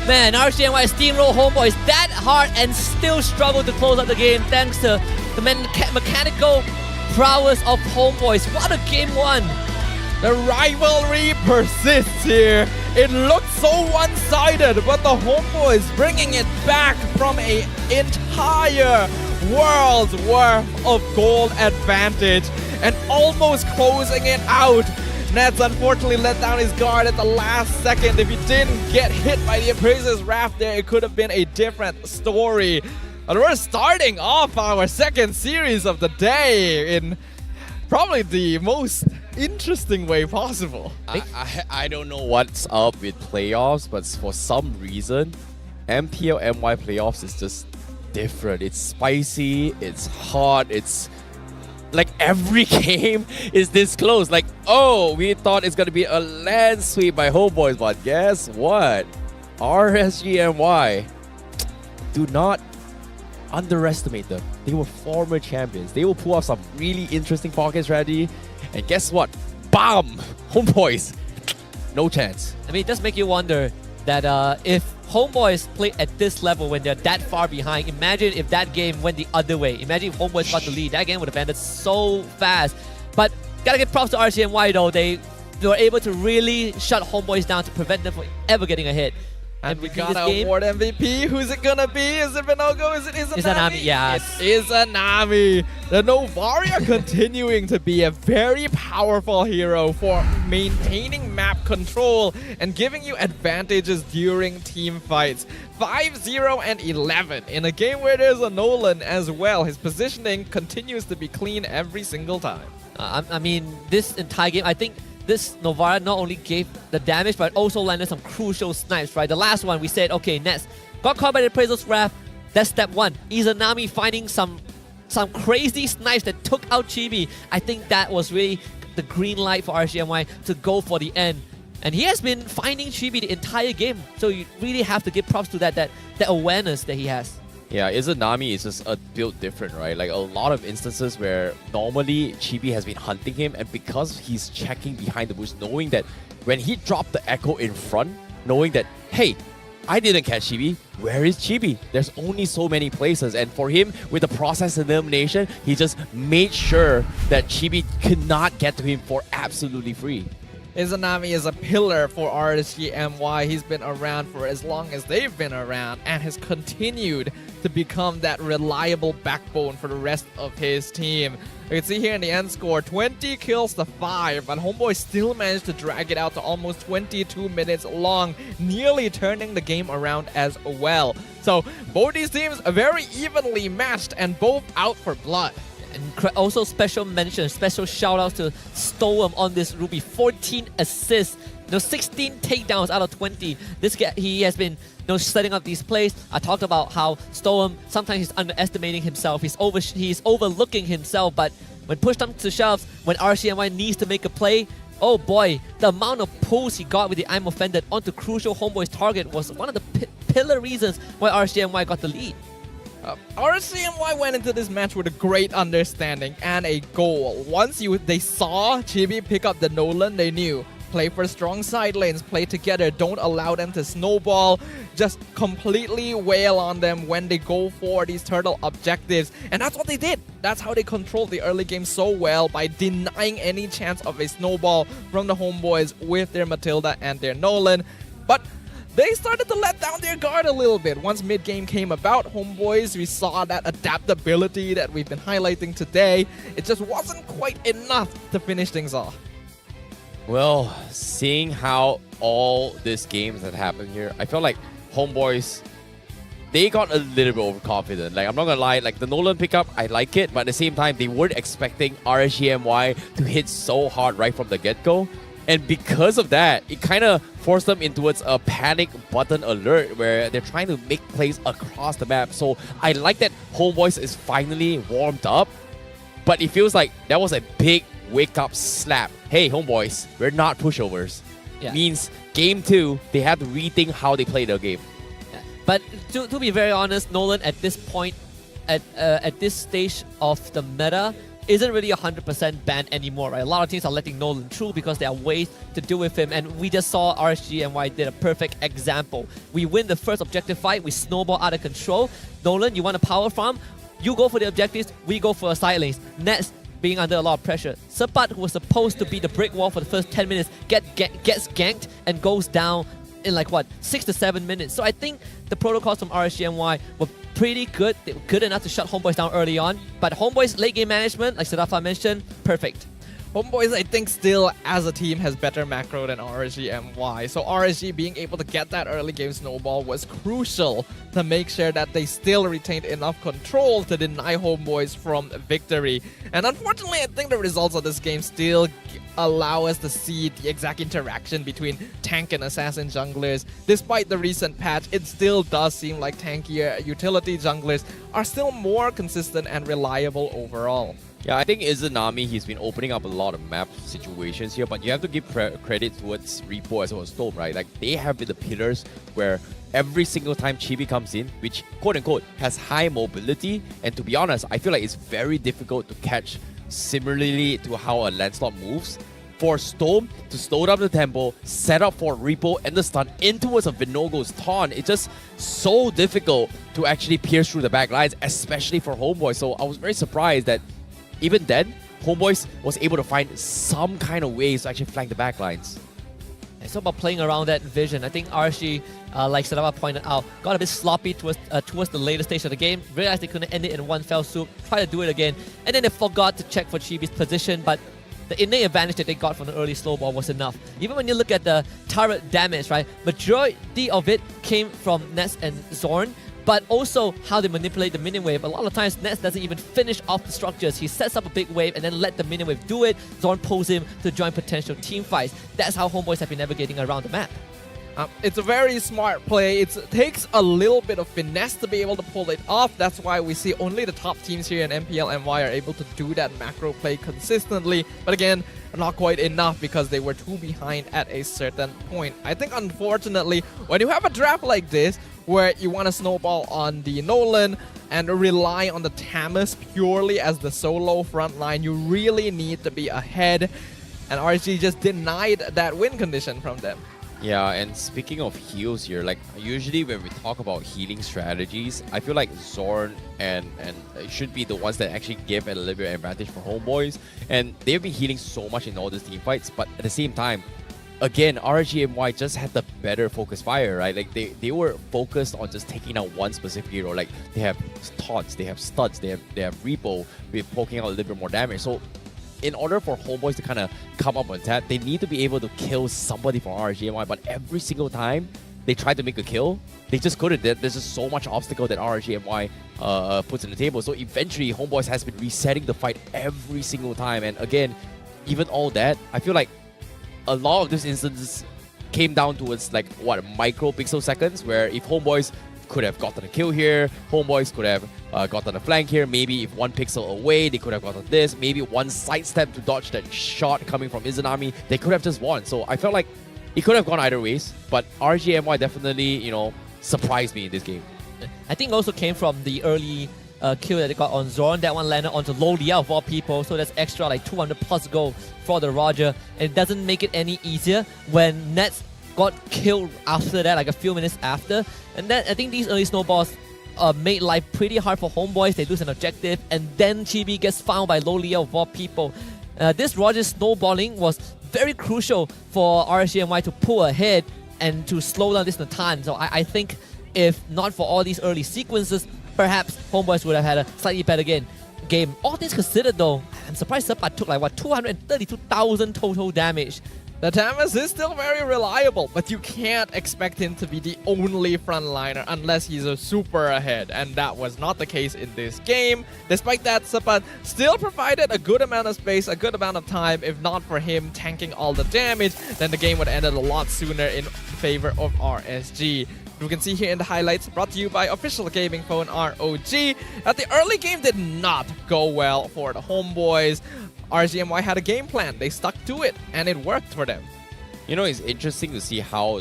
Man, RSGMY steamroll Homeboys that hard and still struggle to close out the game thanks to the mechanical prowess of Homeboys. What a game 1! The rivalry persists here. It looked so one-sided, but the Homeboys bringing it back from an entire world's worth of gold advantage and almost closing it out. Nets unfortunately let down his guard at the last second. If he didn't get hit by the appraiser's wrath there, it could have been a different story. And we're starting off our second series of the day in probably the most interesting way possible. I don't know what's up with playoffs, but for some reason, MPL-MY playoffs is just different. It's spicy, it's hot, it's like every game is this close. Like, oh, we thought it's gonna be a land sweep by Homeboys, but guess what? RSG MY, do not underestimate them. They were former champions. They will pull off some really interesting pocket strategy. And guess what? Bam! Homeboys, no chance. I mean, it does make you wonder that if Homeboys play at this level when they're that far behind, imagine if that game went the other way. Imagine if Homeboys got the lead. That game would have ended so fast. But gotta give props to RSGMY though. They were able to really shut Homeboys down to prevent them from ever getting a hit. And we gotta award MVP. Who's it gonna be? Is it Vinogo? Is it Izanami? Izanami, yes. It's Izanami. The Novaria continuing to be a very powerful hero for maintaining map control and giving you advantages during team fights. 5-0 and 11 in a game where there's a Nolan as well. His positioning continues to be clean every single time. I mean, this entire game, I think this Novara not only gave the damage, but also landed some crucial snipes, right? The last one, we said, okay, Nets got caught by the Appraiser's Wrath. That's step 1. Izanami finding some crazy snipes that took out Chibi. I think that was really the green light for RSGMY to go for the end. And he has been finding Chibi the entire game. So you really have to give props to that awareness that he has. Yeah, Izanami is just a built different, right? Like a lot of instances where normally Chibi has been hunting him, and because he's checking behind the bush, knowing that when he dropped the echo in front, knowing that, hey, I didn't catch Chibi, where is Chibi? There's only so many places, and for him, with the process elimination, he just made sure that Chibi could not get to him for absolutely free. Izanami is a pillar for RSG MY. He's been around for as long as they've been around and has continued to become that reliable backbone for the rest of his team. You can see here in the end score, 20 kills to 5, but HOMEBOIS still managed to drag it out to almost 22 minutes long, nearly turning the game around as well. So both these teams are very evenly matched and both out for blood. And also special mention, special shout outs to Stoem on this Ruby. 14 assists, 16 takedowns out of 20. This guy, he has been setting up these plays. I talked about how Stoem, sometimes he's underestimating himself. He's overlooking himself, but when pushed up to shoves, when RSGMY needs to make a play, oh boy, the amount of pulls he got with the I'm Offended onto crucial HOMEBOIS target was one of the pillar reasons why RSGMY got the lead. RSGMY went into this match with a great understanding and a goal. Once they saw Chibi pick up the Nolan, they knew, play for strong side lanes, play together, don't allow them to snowball, just completely wail on them when they go for these turtle objectives. And that's what they did. That's how they controlled the early game so well, by denying any chance of a snowball from the HOMEBOIS with their Matilda and their Nolan. But they started to let down their guard a little bit. Once mid-game came about, HOMEBOIS, we saw that adaptability that we've been highlighting today. It just wasn't quite enough to finish things off. Well, seeing how all these games that happened here, I felt like HOMEBOIS, they got a little bit overconfident. Like, I'm not gonna lie, like the Nolan pickup, I like it, but at the same time, they weren't expecting RSGMY to hit so hard right from the get-go. And because of that, it kind of forced them into a panic button alert where they're trying to make plays across the map. So I like that HOMEBOIS is finally warmed up, but it feels like that was a big wake-up slap. Hey, HOMEBOIS, we're not pushovers. Yeah. Means game 2, they have to rethink how they play their game. Yeah. But to be very honest, Nolan at this point, at this stage of the meta, isn't really 100% banned anymore, right? A lot of teams are letting Nolan through because there are ways to deal with him, and we just saw RSGMY did a perfect example. We win the first objective fight, we snowball out of control. Nolan, you want a power farm? You go for the objectives, we go for a side lanes. Nets being under a lot of pressure. Sapat, who was supposed to be the brick wall for the first 10 minutes, gets ganked and goes down in like, 6 to 7 minutes. So I think the protocols from RSGMY were pretty good. They were good enough to shut HOMEBOIS down early on. But HOMEBOIS late game management, like Sadafa mentioned, perfect. HOMEBOIS, I think, still as a team has better macro than RSGMY. So RSG being able to get that early game snowball was crucial to make sure that they still retained enough control to deny HOMEBOIS from victory. And unfortunately, I think the results of this game still allow us to see the exact interaction between tank and assassin junglers. Despite the recent patch, it still does seem like tankier utility junglers are still more consistent and reliable overall. Yeah, I think Izanami, he's been opening up a lot of map situations here, but you have to give credit towards Repo as well as Storm, right? Like, they have been the pillars where every single time Chibi comes in, which quote-unquote has high mobility, and to be honest, I feel like it's very difficult to catch similarly to how a Lancelot moves. For Storm to slow down the tempo, set up for Repo and the stun in towards a Vinogo's taunt, it's just so difficult to actually pierce through the back lines, especially for HOMEBOIS. So I was very surprised that even then, HOMEBOIS was able to find some kind of ways to actually flank the backlines. It's all about playing around that vision. I think RSG, like Sadava pointed out, got a bit sloppy towards the later stage of the game, realized they couldn't end it in one fell swoop, try to do it again, and then they forgot to check for Chibi's position, but the innate advantage that they got from the early slow ball was enough. Even when you look at the turret damage, right, majority of it came from Nets and Zorn, but also how they manipulate the minion wave. A lot of times, Nets doesn't even finish off the structures. He sets up a big wave and then let the minion wave do it. Zorn pulls him to join potential team fights. That's how HOMEBOIS have been navigating around the map. It's a very smart play. It takes a little bit of finesse to be able to pull it off. That's why we see only the top teams here in MPL-MY are able to do that macro play consistently. But again, not quite enough because they were too behind at a certain point. I think unfortunately, when you have a draft like this, where you want to snowball on the Nolan and rely on the Tamus purely as the solo front line, you really need to be ahead. And RSG just denied that win condition from them. Yeah, and speaking of heals here, like usually when we talk about healing strategies, I feel like Zorn and should be the ones that actually give a little bit of advantage for Homeboys. And they've been healing so much in all these team fights, but at the same time, again, RSG just had the better focus fire, right? Like they were focused on just taking out one specific hero. Like they have taunts, they have studs, they have repo with poking out a little bit more damage. So in order for Homeboys to kind of come up on tap, they need to be able to kill somebody from RSG, but every single time they try to make a kill, they just couldn't. There's just so much obstacle that RSG puts on the table. So eventually, Homeboys has been resetting the fight every single time. And again, even all that, I feel like a lot of these instances came down towards like, what, micro pixel seconds, where if Homeboys could have gotten a kill here, Homeboys could have gotten a flank here, maybe if one pixel away, they could have gotten this, maybe one sidestep to dodge that shot coming from Izanami, they could have just won. So I felt like it could have gone either ways, but RSG definitely, you know, surprised me in this game. I think also came from the early kill that they got on Zorn. That one landed onto Lolia of all people, so that's extra like 200 plus gold for the Roger. And it doesn't make it any easier when Nets got killed after that, like a few minutes after. And then I think these early snowballs made life pretty hard for Homeboys. They lose an objective, and then Chibi gets found by Lolia of all people. This Roger snowballing was very crucial for RSG to pull ahead and to slow down this Natan. So I think if not for all these early sequences, perhaps Homeboys would have had a slightly better game. All things considered though, I'm surprised Sepat took like, what, 232,000 total damage. The Tamus is still very reliable, but you can't expect him to be the only frontliner unless he's a super ahead, and that was not the case in this game. Despite that, Sepat still provided a good amount of space, a good amount of time. If not for him tanking all the damage, then the game would have ended a lot sooner in favor of RSG. You can see here in the highlights, brought to you by official gaming phone ROG, that the early game did not go well for the Homeboys. RSG had a game plan, they stuck to it, and it worked for them. You know, it's interesting to see how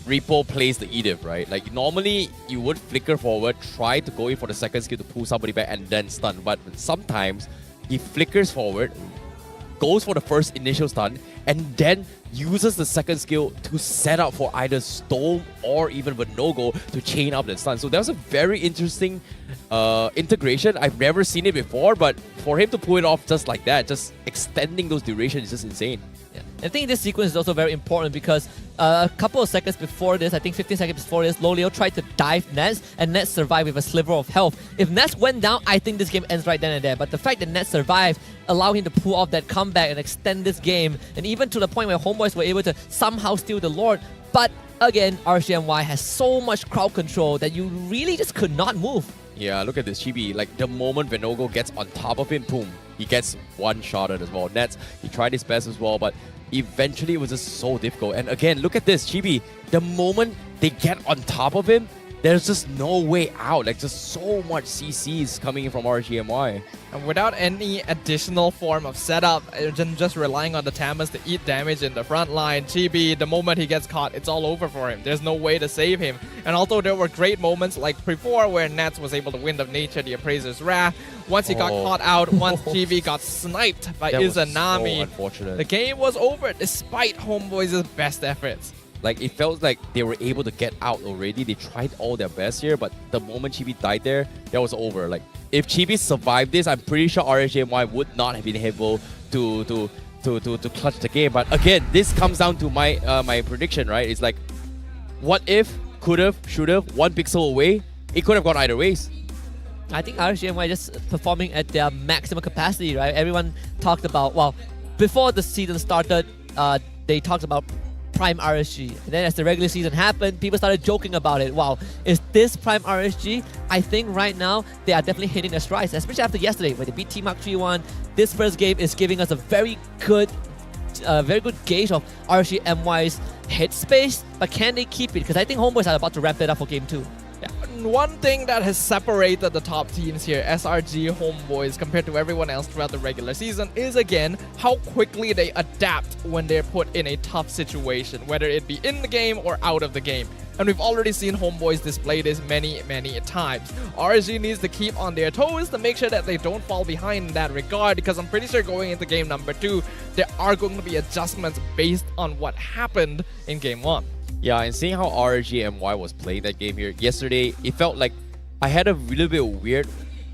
Repo plays the Edith, right? Like normally you would flicker forward, try to go in for the second skill to pull somebody back and then stun, but sometimes he flickers forward, goes for the first initial stun, and then uses the second skill to set up for either Storm or even Vinogo to chain up the stun. So that was a very interesting integration. I've never seen it before, but for him to pull it off just like that, just extending those durations is just insane. Yeah. I think this sequence is also very important because a couple of seconds before this, I think 15 seconds before this, Lolio tried to dive Nets, and Nets survived with a sliver of health. If Nets went down, I think this game ends right then and there. But the fact that Nets survived allowed him to pull off that comeback and extend this game, and even to the point where Homeboys were able to somehow steal the Lord. But again, RSG has so much crowd control that you really just could not move. Yeah, look at this Chibi. Like the moment Vinogo gets on top of him, boom, he gets one shot as well. Nets, he tried his best as well, but eventually it was just so difficult. And again, look at this Chibi. The moment they get on top of him, there's just no way out. Like just so much CCs coming in from RSG. And without any additional form of setup, just relying on the Tamus to eat damage in the front line, Chibi, the moment he gets caught, it's all over for him. There's no way to save him. And although there were great moments like before where Nats was able to win the Nature, the Appraiser's Wrath, once he got caught out, once Chibi got sniped by Izanami, so unfortunate. The game was over despite Homeboys' best efforts. Like, it felt like they were able to get out already. They tried all their best here, but the moment Chibi died there, that was over. Like, if Chibi survived this, I'm pretty sure RSG would not have been able to clutch the game. But again, this comes down to my my prediction, right? It's like, what if, could've, should've, one pixel away, it could have gone either ways. I think RSG just performing at their maximum capacity, right? Everyone talked about, well, before the season started, they talked about Prime RSG. And then as the regular season happened, people started joking about it. Wow, is this Prime RSG? I think right now, they are definitely hitting their strides, especially after yesterday, where they beat T-Mark 3-1. This first game is giving us a very good very good gauge of RSG MY's headspace, but can they keep it? Because I think HOMEBOIS are about to ramp it up for game 2. One thing that has separated the top teams here, SRG, HOMEBOIS, compared to everyone else throughout the regular season, is again how quickly they adapt when they're put in a tough situation, whether it be in the game or out of the game. And we've already seen HOMEBOIS display this many times. RSG needs to keep on their toes to make sure that they don't fall behind in that regard, because I'm pretty sure going into game number 2, there are going to be adjustments based on what happened in game 1. Yeah, and seeing how RSG MY was playing that game here yesterday, it felt like I had a little bit weird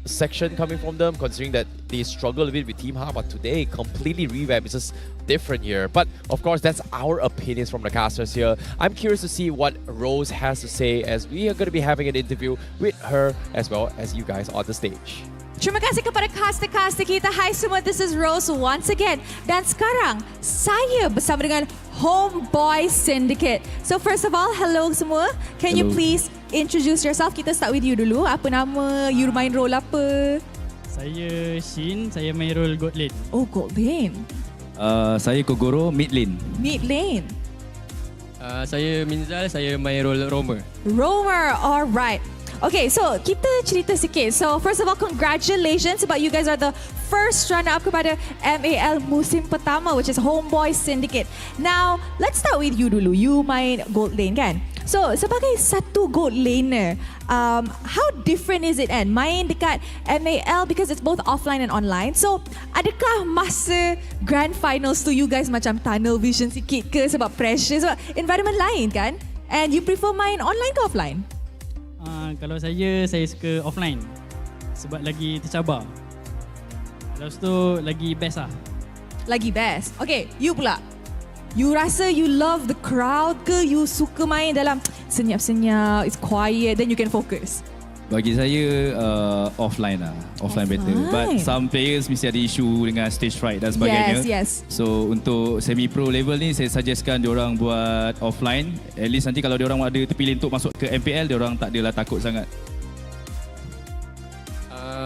section coming from them, considering that they struggled a bit with Team Ha, but today completely revamped. It's just different here. But of course, that's our opinions from the casters here. I'm curious to see what Rose has to say, as we are going to be having an interview with her as well as you guys on the stage. Terima kasih kepada caster-caster kita. Hai semua, this is Rose once again. Dan sekarang, saya bersama dengan HOMEBOIS Syndicate. So first of all, hello semua. Can you please introduce yourself? Kita start with you dulu. Apa nama? You main role apa? Saya Shin, saya main role gold lane. Oh, gold lane. Saya Kogoro, mid lane. Mid lane. Saya Minzal, saya main role roamer. Roamer, alright. Okay, so kita cerita sikit. So first of all, congratulations sebab you guys are the first runner-up kepada MAL musim pertama, which is HOMEBOIS Syndicate. Now, let's start with you dulu. You main gold lane kan? So, sebagai satu gold laner, how different is it and main dekat MAL because it's both offline and online? So, adakah masa grand finals tu you guys macam tunnel vision sikit ke sebab pressure, sebab environment lain kan? And you prefer main online ke offline? Kalau saya suka offline sebab lagi tercabar. Lepas tu lagi best lah. Lagi best. Okay, you pula. You rasa you love the crowd ke? You suka main dalam senyap-senyap, it's quiet, then you can focus? Bagi saya offline lah. Offline better. But some players mesti ada isu dengan stage fright dan sebagainya. Yes. So untuk semi-pro level ni saya suggestkan diorang buat offline. At least nanti kalau diorang ada terpilih untuk masuk ke MPL, diorang tak adalah takut sangat.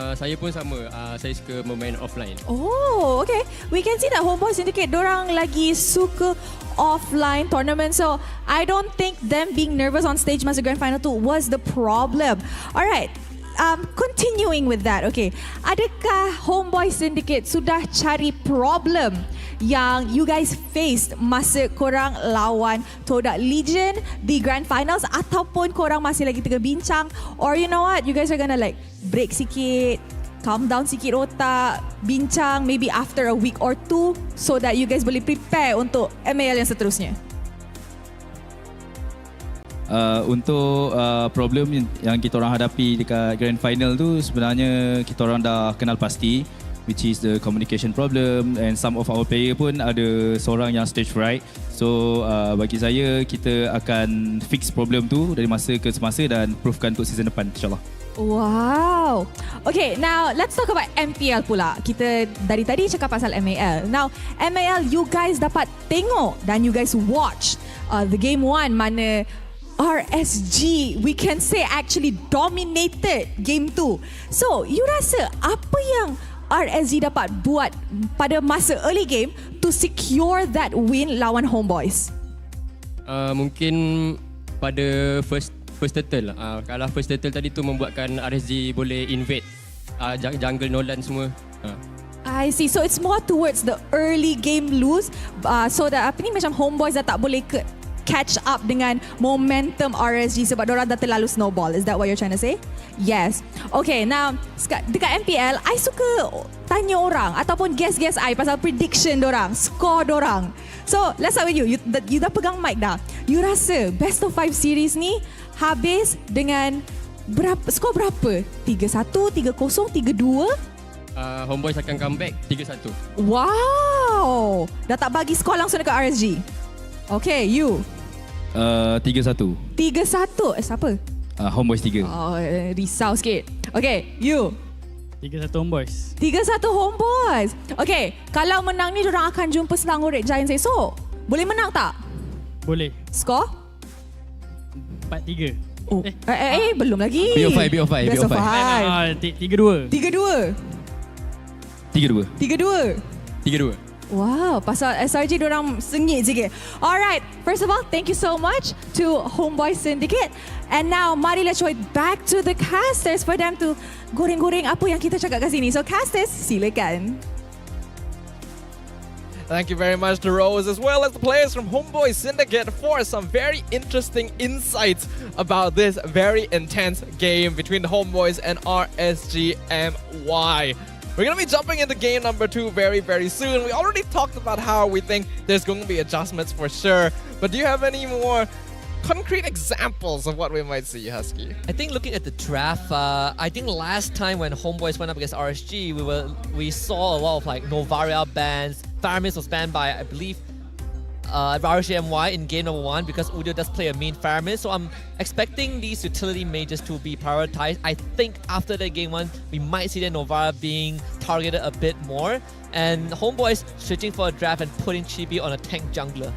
Saya pun sama. Saya suka bermain offline. Oh, okay. We can see that HOMEBOIS Syndicate dorang lagi suka offline tournament. So, I don't think them being nervous on stage masa Grand Final 2 was the problem. Alright. Continuing with that, okay. Adakah HOMEBOIS Syndicate sudah cari problem yang you guys faced masa korang lawan Todak Legion di Grand Finals, ataupun korang masih lagi tengah bincang, or you know what, you guys are gonna like break sikit, calm down sikit otak, bincang maybe after a week or 2 so that you guys boleh prepare untuk MAL yang seterusnya? Untuk problem yang kita orang hadapi dekat Grand Final tu, sebenarnya kita orang dah kenal pasti, which is the communication problem, and some of our player pun ada seorang yang stage fright. So bagi saya, kita akan fix problem tu dari masa ke semasa dan proofkan untuk season depan, insyaAllah. Wow. Okay, now let's talk about MPL pula. Kita dari tadi cakap pasal MAL. Now, MAL you guys dapat tengok dan you guys watch the game 1 mana RSG, we can say actually dominated game 2. So, you rasa apa yang RSG dapat buat pada masa early game to secure that win lawan HOMEBOIS? Mungkin pada first turtle lah. Kalau first turtle tadi tu membuatkan RSG boleh invade jungle Nolan semua. I see. So it's more towards the early game lose, so that apa ni macam HOMEBOIS dah tak boleh catch up dengan momentum RSG sebab diorang dah terlalu snowball. Is that what you're trying to say? Yes. Okay, now dekat MPL, I suka tanya orang ataupun guess I pasal prediction dorang, score dorang. So, let's start with you. You dah pegang mic dah. You rasa best of 5 series ni habis dengan skor berapa? 3-1, 3-0, 3-2? HOMEBOIS akan comeback 3-1. Wow! Dah tak bagi skor langsung dekat RSG. Okay, you? 3-1. 3-1? Siapa? HOMEBOIS 3. Oh, risau sikit. Okay, you? 3-1 HOMEBOIS. 3-1 HOMEBOIS. Okay, kalau menang ni diorang akan jumpa Selangor Red Giants esok. Boleh menang tak? Boleh. Skor? 4-3. Oh. Belum lagi. BO5. 3-2. 3-2. 3-2. 3-2. 3-2. Wow, pasal SRG diorang sengit sikit. Alright, first of all, thank you so much to Homeboys Syndicate. And now, mari let's show it back to the casters for them to goreng-goreng apa yang kita cakap kat sini. So casters, silakan. Thank you very much to Rose as well as the players from Homeboys Syndicate for some very interesting insights about this very intense game between the Homeboys and RSG MY. We're going to be jumping into game number 2 very, very soon. We already talked about how we think there's going to be adjustments for sure. But do you have any more concrete examples of what we might see, Husky? I think looking at the draft, I think last time when Homeboys went up against RSG, we saw a lot of like Novaria bans. Faramis was banned by, I believe, RSG MY in game number 1 because Udio does play a main Faramis. So I'm expecting these utility mages to be prioritized. I think after the game 1, we might see the Novaria being targeted a bit more. And Homeboys switching for a draft and putting Chibi on a tank jungler.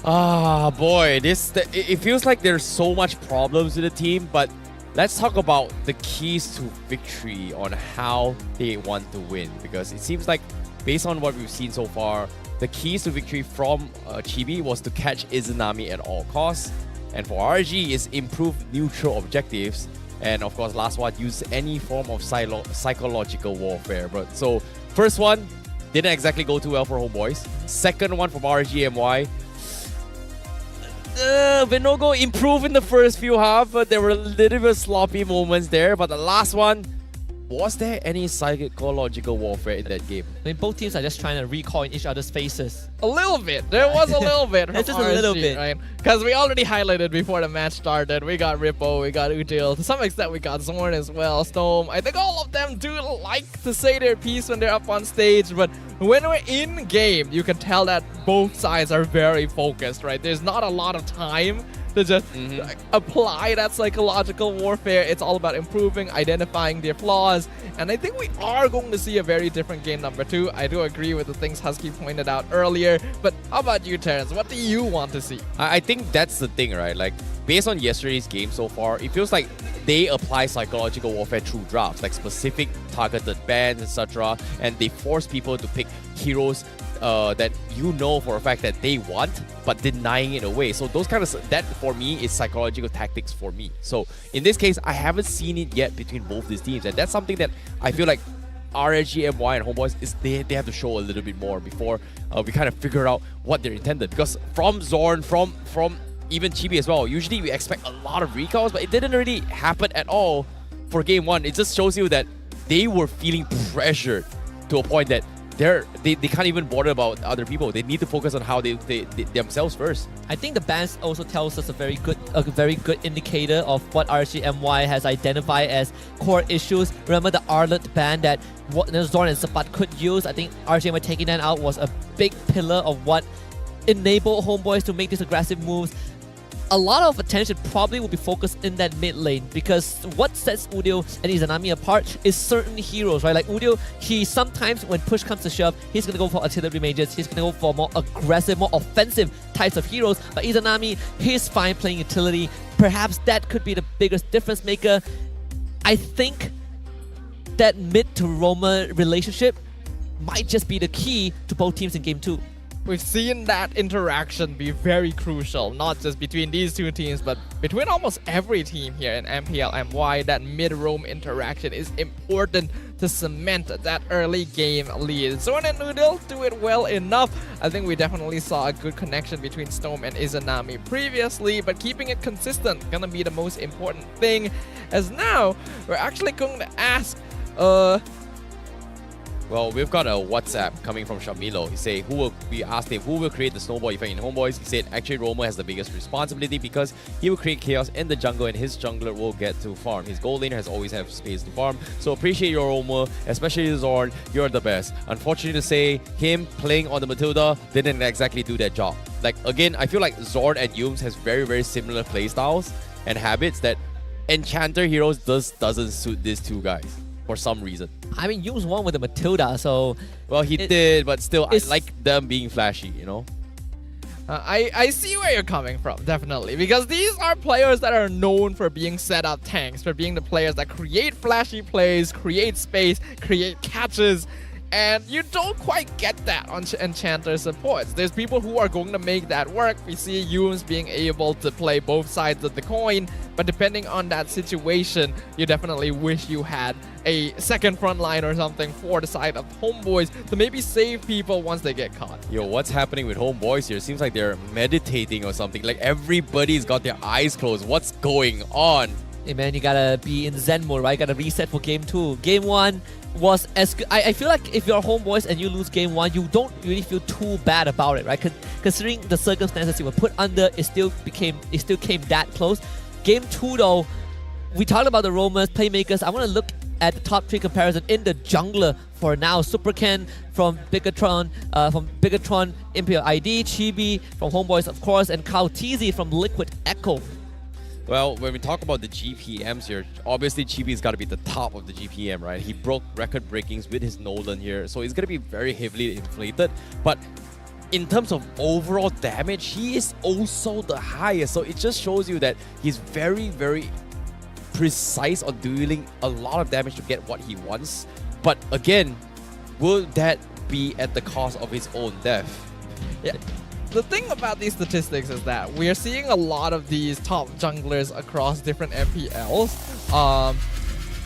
Ah, boy, it feels like there's so much problems with the team, but let's talk about the keys to victory on how they want to win, because it seems like based on what we've seen so far, the keys to victory from Chibi was to catch Izanami at all costs, and for RG is improve neutral objectives, and of course last one, use any form of psychological warfare. But so first one didn't exactly go too well for Homeboys. Second one from RG MY, Vinogo improved in the first few half, but there were a little bit sloppy moments there. But the last one, was there any psychological warfare in that game? I mean, both teams are just trying to recall in each other's faces. A little bit. There was a little bit. It's just a little bit. Right? Because we already highlighted before the match started. We got Rippo, we got Udil. To some extent, we got Zorn as well, Storm. I think all of them do like to say their piece when they're up on stage. But when we're in game, you can tell that both sides are very focused, right? There's not a lot of time to just apply that psychological warfare. It's all about improving, identifying their flaws. And I think we are going to see a very different game number 2. I do agree with the things Husky pointed out earlier. But how about you, Terrence? What do you want to see? I think that's the thing, right? Like, based on yesterday's game so far, it feels like they apply psychological warfare through drafts, like specific targeted bans, etc. And they force people to pick heroes that you know for a fact that they want, but denying it away. So those kind of, that for me is psychological tactics for me. So in this case, I haven't seen it yet between both these teams, and that's something that I feel like RSG MY and Homeboys is they have to show a little bit more before we kind of figure out what they're intended. Because from Zorn, from even Chibi as well, usually we expect a lot of recalls, but it didn't really happen at all for game 1. It just shows you that they were feeling pressured to a point that they can't even bother about other people. They need to focus on how they themselves first. I think the bans also tells us a very good indicator of what RSG MY has identified as core issues. Remember the Arlet ban that Zorn and Sapat could use? I think RSG MY taking that out was a big pillar of what enabled Homeboys to make these aggressive moves. A lot of attention probably will be focused in that mid lane, because what sets Udio and Izanami apart is certain heroes, right? Like Udio, he sometimes, when push comes to shove, he's going to go for artillery mages, he's going to go for more aggressive, more offensive types of heroes. But Izanami, he's fine playing utility. Perhaps that could be the biggest difference maker. I think that mid to Roma relationship might just be the key to both teams in game 2. We've seen that interaction be very crucial, not just between these two teams, but between almost every team here in MPL-MY. That mid-roam interaction is important to cement that early game lead. Zorn and Noodle do it well enough. I think we definitely saw a good connection between Storm and Izanami previously, but keeping it consistent gonna be the most important thing. As now, we're actually going to ask well, we've got a WhatsApp coming from Shamilo. We asked him who will create the snowball effect in Homeboys. He said actually Roma has the biggest responsibility because he will create chaos in the jungle and his jungler will get to farm. His gold laner has always have space to farm. So appreciate your Roma, especially Zorn. You're the best. Unfortunately to say, him playing on the Matilda didn't exactly do that job. Like again, I feel like Zorn and Yums has very, very similar playstyles and habits that Enchanter heroes doesn't suit these two guys for some reason. I mean, Yums won with the Matilda, so... Well, he did, but still, I like them being flashy, you know? I see where you're coming from, definitely. Because these are players that are known for being set up tanks, for being the players that create flashy plays, create space, create catches. And you don't quite get that on Enchanter supports. There's people who are going to make that work. We see Yums being able to play both sides of the coin, but depending on that situation, you definitely wish you had a second front line or something for the side of HOMEBOIS to maybe save people once they get caught. Yo, what's happening with HOMEBOIS here? Seems like they're meditating or something. Like everybody's got their eyes closed. What's going on? Hey man, you gotta be in Zen mode, right? You gotta reset for game 2. Game 1 was as good. I feel like if you're HOMEBOIS and you lose game 1, you don't really feel too bad about it, right? Considering the circumstances you were put under, it still came that close. Game 2 though, we talked about the roamers, playmakers. I want to look at the top 3 comparison in the jungler for now. Super Ken from Bigatron, MPL ID, Chibi from HOMEBOIS of course, and Kao TZ from Liquid Echo. Well, when we talk about the GPMs here, obviously Chibi's got to be the top of the GPM, right? He broke record breakings with his Nolan here, so he's going to be very heavily inflated. But in terms of overall damage, he is also the highest. So it just shows you that he's very, very precise on dealing a lot of damage to get what he wants. But again, will that be at the cost of his own death? Yeah. The thing about these statistics is that we are seeing a lot of these top junglers across different MPLs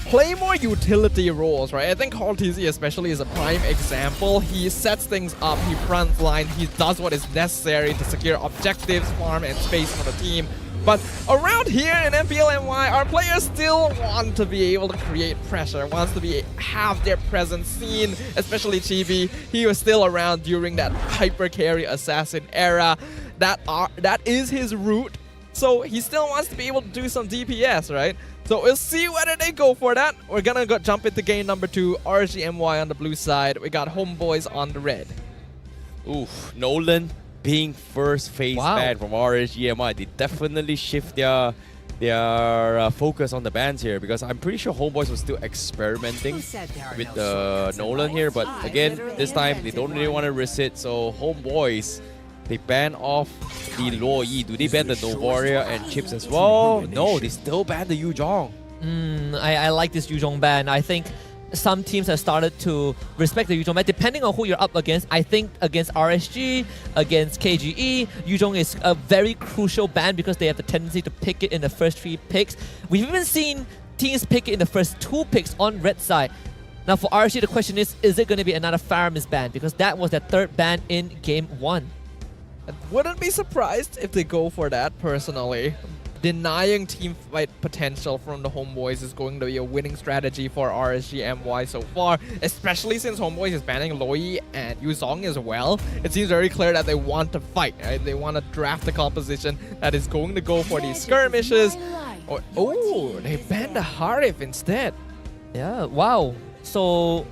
play more utility roles, right? I think Carl TZ especially is a prime example. He sets things up, he fronts line, he does what is necessary to secure objectives, farm, and space for the team. But around here in MPL-MY, our players still want to be able to create pressure, wants to have their presence seen, especially Chibi. He was still around during that hyper carry assassin era. That is his route. So he still wants to be able to do some DPS, right? So we'll see whether they go for that. We're gonna jump into game number 2, RSG MY on the blue side. We got HOMEBOIS on the red. Oof, Nolan being first phase ban from RSG MY. They definitely shift their focus on the bans here, because I'm pretty sure HOMEBOIS was still experimenting with the Nolan here, but again, this time they don't really want to risk it, so HOMEBOIS, they ban off the Luo Yi. Do they ban the Novaria and Chips as well? No, they still ban the Yu Zhong. I like this Yu Zhong ban. I think some teams have started to respect the Yu Zhong ban, depending on who you're up against. I think against RSG, against KGE, Yu Zhong is a very crucial ban because they have the tendency to pick it in the first 3 picks. We've even seen teams pick it in the first 2 picks on red side. Now for RSG, the question is it going to be another Faramis ban? Because that was their 3rd ban in game 1. I wouldn't be surprised if they go for that, personally. Denying team fight potential from the HOMEBOIS is going to be a winning strategy for RSG MY so far, especially since HOMEBOIS is banning Loi and Yu Zhong as well. It seems very clear that they want to fight, right? They want to draft a composition that is going to go for these skirmishes. Oh, they banned the Harif instead. Yeah, wow. So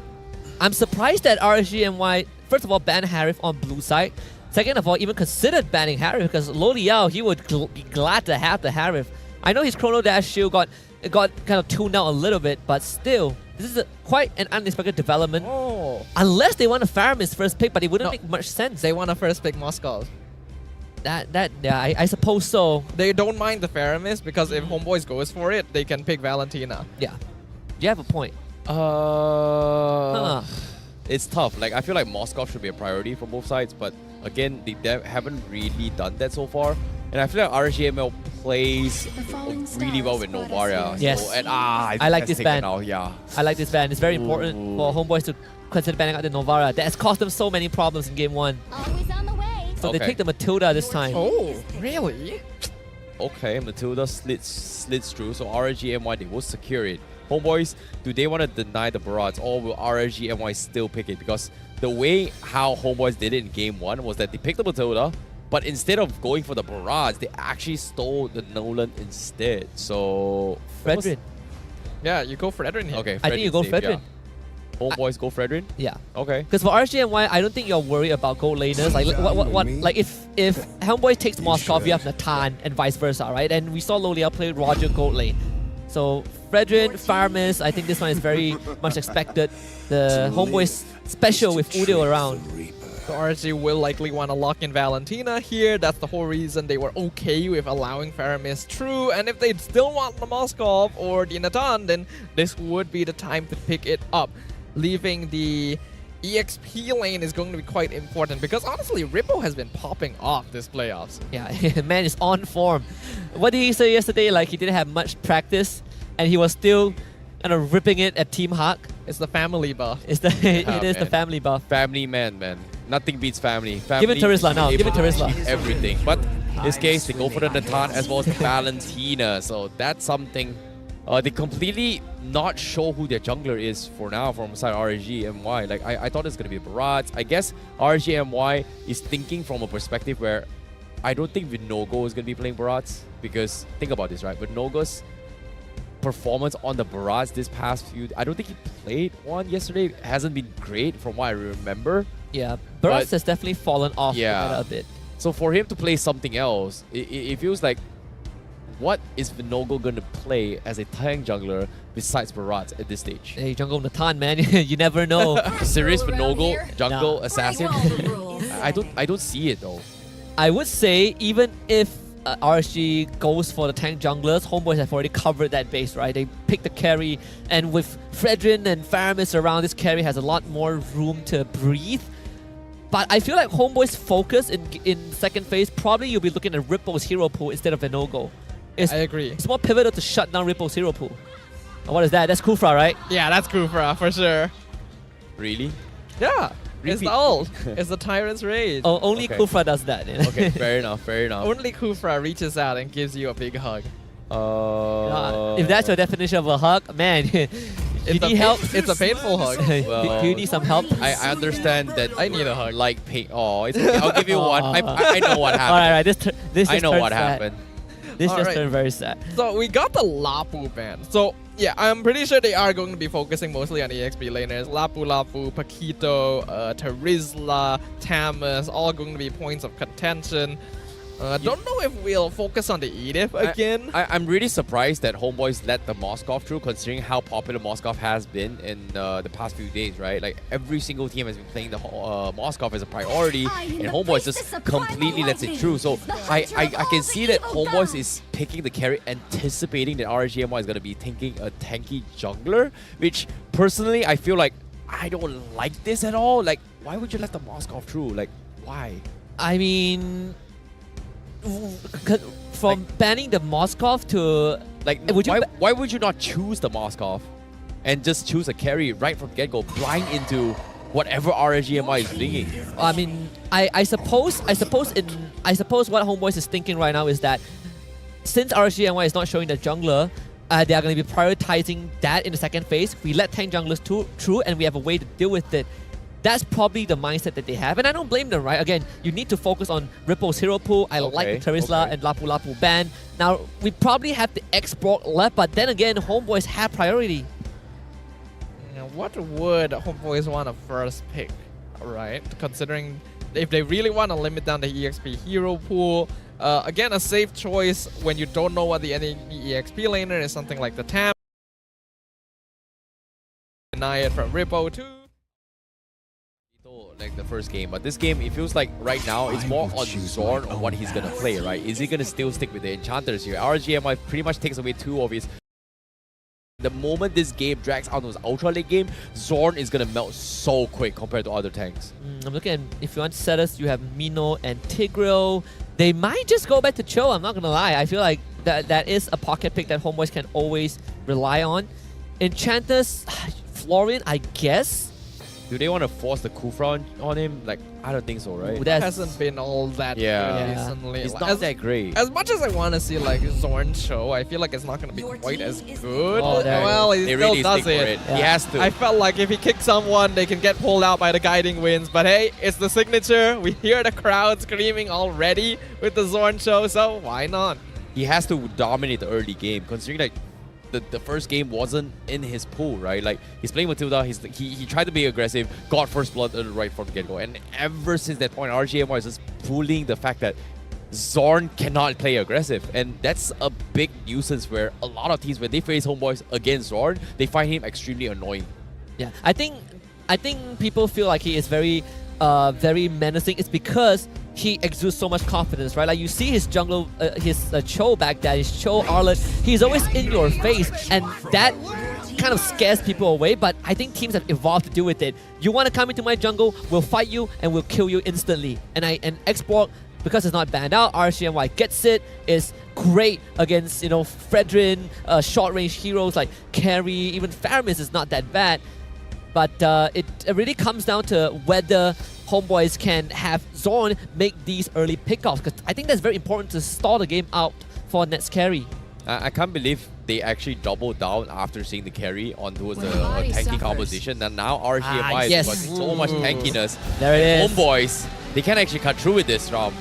I'm surprised that RSG MY, first of all, banned Harif on blue side. Second of all, even considered banning Harif, because Lo Liao, he would be glad to have the Harif. I know his Chrono Dash shield got kind of tuned out a little bit, but still, this is quite an unexpected development. Unless they want to Faramis first pick, but it wouldn't make much sense. They want to first pick Moscow. Yeah, I suppose so. They don't mind the Faramis, because if HOMEBOIS goes for it, they can pick Valentina. Yeah, you have a point. It's tough. Like, I feel like Moscow should be a priority for both sides, but again, they haven't really done that so far. And I feel like RSGML plays really well with Novaria. Yes. So, and I like this ban. Yeah. I like this ban. It's very important for HOMEBOIS to consider banning out the Novaria. That has caused them so many problems in game 1. So they picked the Matilda this time. Oh, really? Okay, Matilda slits through, so RSGMY, they will secure it. HOMEBOIS, do they want to deny the barrage, or will RSGMY still pick it? Because the way how HOMEBOIS did it in game 1 was that they picked the Matilda, but instead of going for the barrage, they actually stole the Nolan instead. So Fredrin. Yeah, you go Fredrin here. Okay, I think you go Fredrin. HOMEBOIS go Fredrin? Yeah. Okay. Because for RSGMY, I don't think you're worried about gold laners. Like what like if HOMEBOIS takes Moskov, you have Natan and vice versa, right? And we saw Lo Liao play Roger gold lane. So Fredrin, Faramis, I think this one is very much expected. The HOMEBOIS special with Udio around. So RSG will likely want to lock in Valentina here. That's the whole reason they were okay with allowing Faramis through. And if they still want the Moskov or the Natan, then this would be the time to pick it up. Leaving the EXP lane is going to be quite important because honestly, Ripple has been popping off this playoffs. Yeah, man is on form. What did he say yesterday? Like he didn't have much practice and he was still kind of ripping it at Team Hawk. It's the family buff. It's the it is the man. family buff. Family man. Nothing beats family. Give it to Rizla now. Give it to Rizla. Everything. But in this case, they go for the Natan as well as the Valentina. So that's something. They completely not show who their jungler is for now from side RSG MY. Like I thought it's gonna be Barat. I guess RSG MY is thinking from a perspective where I don't think Vinogo is gonna be playing Barats, because think about this, right? Vinogo's performance on the Barats this past few, I don't think he played one yesterday. Hasn't been great from what I remember. Yeah, Barats has definitely fallen off the meta a bit. So for him to play something else, it feels like, what is Vinogo going to play as a tank jungler besides Barat at this stage? Hey, jungle Natan, man, you never know. Serious Vinogo jungle assassin? I don't see it though. I would say even if RSG goes for the tank junglers, HOMEBOIS have already covered that base, right? They pick the carry, and with Fredrin and Faramis around, this carry has a lot more room to breathe. But I feel like HOMEBOIS' focus in second phase, probably you'll be looking at Ripple's hero pool instead of Vinogo. I agree. It's more pivotal to shut down Ripple's hero pool. And what is that? That's Kufra, right? Yeah, that's Kufra for sure. Really? Yeah. It's the ult. It's the Tyrant's Rage. Oh, only Kufra does that. Okay, fair enough. Only Kufra reaches out and gives you a big hug. If that's your definition of a hug, man, you need help. It's a painful hug. Do you need some help? I understand that. I need a hug. Like pain. Oh, it's okay. I'll give you one. I know what happened. All right. This I know turned what sad. happened. This just turned very sad. So we got the Lapu ban. So yeah, I'm pretty sure they are going to be focusing mostly on the EXP laners. Lapu, Paquito, Terizla, Tamus, all going to be points of contention. Don't know if we'll focus on the Edith again. I'm really surprised that HOMEBOIS let the Moskov through, considering how popular Moskov has been in the past few days, right? Like every single team has been playing the Moskov as a priority, and HOMEBOIS just completely lets it through. So I can see that HOMEBOIS is picking the carry, anticipating that RSG MY is going to be taking a tanky jungler, which personally I feel like I don't like this at all. Like, why would you let the Moskov through? Like, why? I mean, from banning the Moskov to like, why would you not choose the Moskov and just choose a carry right from get-go, blind into whatever RSG MY is bringing? I mean, I suppose what HOMEBOIS is thinking right now is that since RSG MY is not showing the jungler, they are going to be prioritizing that in the second phase. We let tank junglers through, and we have a way to deal with it. That's probably the mindset that they have, and I don't blame them, right? Again, you need to focus on Ripple's hero pool. I like the Terizla and Lapu ban. Now, we probably have the X-Brock left, but then again, HOMEBOIS have priority. What would HOMEBOIS want to first pick, right? Considering if they really want to limit down the EXP hero pool, again, a safe choice when you don't know what the enemy EXP laner is, something like the Tam. Deny it from Ripple too. Like the first game, but this game, it feels like right now it's more on Zorn on what he's gonna play, right? Is he gonna still stick with the enchanters here? RSG MY pretty much takes away two of his. The moment this game drags out to his ultra late game, Zorn is gonna melt so quick compared to other tanks. I'm looking at, if you want Cetus, you have Mino and Tigreal. They might just go back to Cho, I'm not gonna lie. I feel like that is a pocket pick that HOMEBOIS can always rely on. Enchanters, Florian, I guess. Do they want to force the Kufra on him? Like, I don't think so, right? That hasn't been all that good recently. It's not that great. As much as I want to see like Zorn show, I feel like it's not going to be quite as good. Oh, well, he still really does stick for it. Yeah. He has to. I felt like if he kicks someone, they can get pulled out by the guiding winds. But hey, it's the signature. We hear the crowd screaming already with the Zorn show, so why not? He has to dominate the early game, considering like the first game wasn't in his pool, right? Like, he's playing Matilda, he tried to be aggressive, got first blood right from the get-go, and ever since that point, RSG MY is just pulling the fact that Zorn cannot play aggressive, and that's a big nuisance where a lot of teams, when they face HOMEBOIS against Zorn, they find him extremely annoying. Yeah, I think people feel like he is very menacing. It's because he exudes so much confidence, right? Like, you see his jungle, his Cho back there, his Cho Arlet, he's always in your face, and that kind of scares people away, but I think teams have evolved to deal with it. You want to come into my jungle, we'll fight you and we'll kill you instantly. And Export, because it's not banned out, RSG MY gets it, is great against, you know, Fredrin, short-range heroes like Carry, even Faramis is not that bad. But it really comes down to whether Homeboys can have Zorn make these early pickoffs, because I think that's very important to stall the game out for Nets carry. I can't believe they actually doubled down after seeing the carry onto the tanky composition. And now RSG MY has got so much tankiness. There it is. Homeboys, they can actually cut through with this, Rom.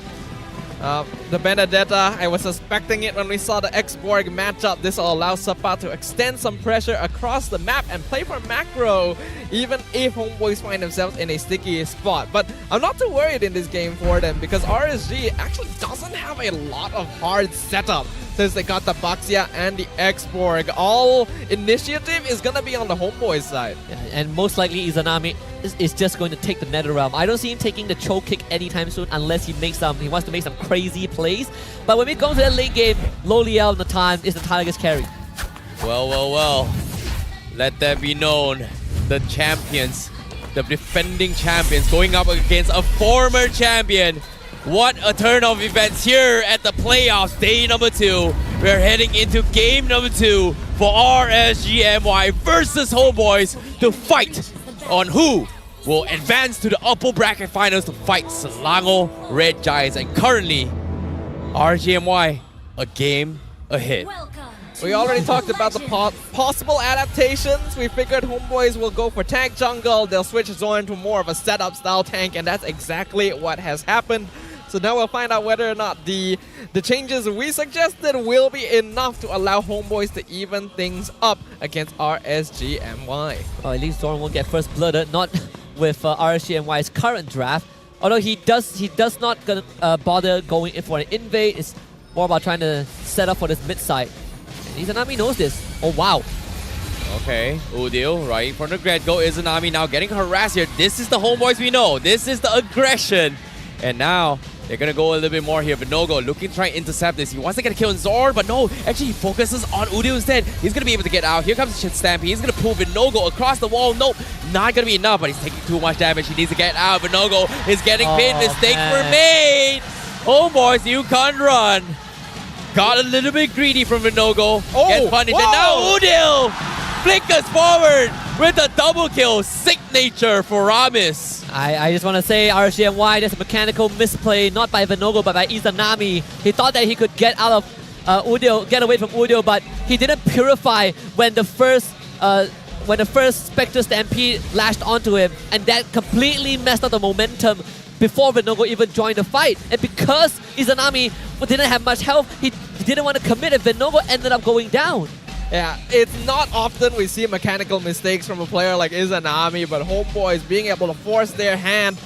The Benedetta, I was suspecting it when we saw the X-Borg matchup. This will allow Sapa to extend some pressure across the map and play for macro, even if Homeboys find themselves in a sticky spot. But I'm not too worried in this game for them, because RSG actually doesn't have a lot of hard setup since they got the Baxia and the X-Borg. All initiative is gonna be on the Homeboys side. Yeah, and most likely Izanami is just going to take the Nether Realm. I don't see him taking the choke kick anytime soon unless he wants to make some crazy plays. But when we go to that late game, Loliel Natan is the Tigers carry. Well. Let that be known. The champions, the defending champions, going up against a former champion. What a turn of events here at the playoffs, day number 2. We're heading into game number 2 for RSG MY versus Homeboys to fight on who will advance to the upper bracket finals to fight Selangor Red Giants. And currently, RSG MY a game ahead. We already talked about the possible adaptations. We figured Homeboys will go for tank jungle. They'll switch Zorn to more of a setup style tank, and that's exactly what has happened. So now we'll find out whether or not the changes we suggested will be enough to allow Homeboys to even things up against RSG MY. Oh, at least Zorn won't get first blooded, not with RSG MY's current draft. Although he does not gonna bother going in for an invade. It's more about trying to set up for this mid side. And Izanami knows this. Oh wow. Okay, Udil right from the get-go. Izanami now getting harassed here. This is the Homeboys we know. This is the aggression. And now they're gonna go a little bit more here. Vinogo looking to try and intercept this. He wants to get a kill on Zorn, but no, actually he focuses on Udil instead. He's gonna be able to get out. Here comes Stampy. He's gonna pull Vinogo across the wall. Nope, not gonna be enough, but he's taking too much damage. He needs to get out. Vinogo is getting pinned. Mistakes were made. Homeboys, you can't run. Got a little bit greedy from Vinogo. Gets punished. And now Udil flickers forward with a double kill. Signature for Ramis. I just want to say RSG MY, there's a mechanical misplay, not by Vinogo, but by Izanami. He thought that he could get out of Udil, get away from Udil, but he didn't purify when the first Spectre Stampede lashed onto him, and that completely messed up the momentum before Vinogo even joined the fight. And because Izanami didn't have much health, he didn't want to commit, and Vinogo ended up going down. Yeah, it's not often we see mechanical mistakes from a player like Izanami, but Homeboys being able to force their hand.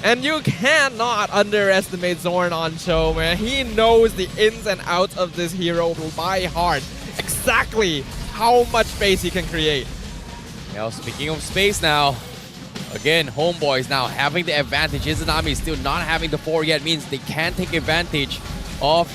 And you cannot underestimate Zorn on show, man. He knows the ins and outs of this hero by heart. Exactly how much space he can create. Now, speaking of space now, again, Homeboys now having the advantage. Izanami still not having the 4 yet, means they can take advantage of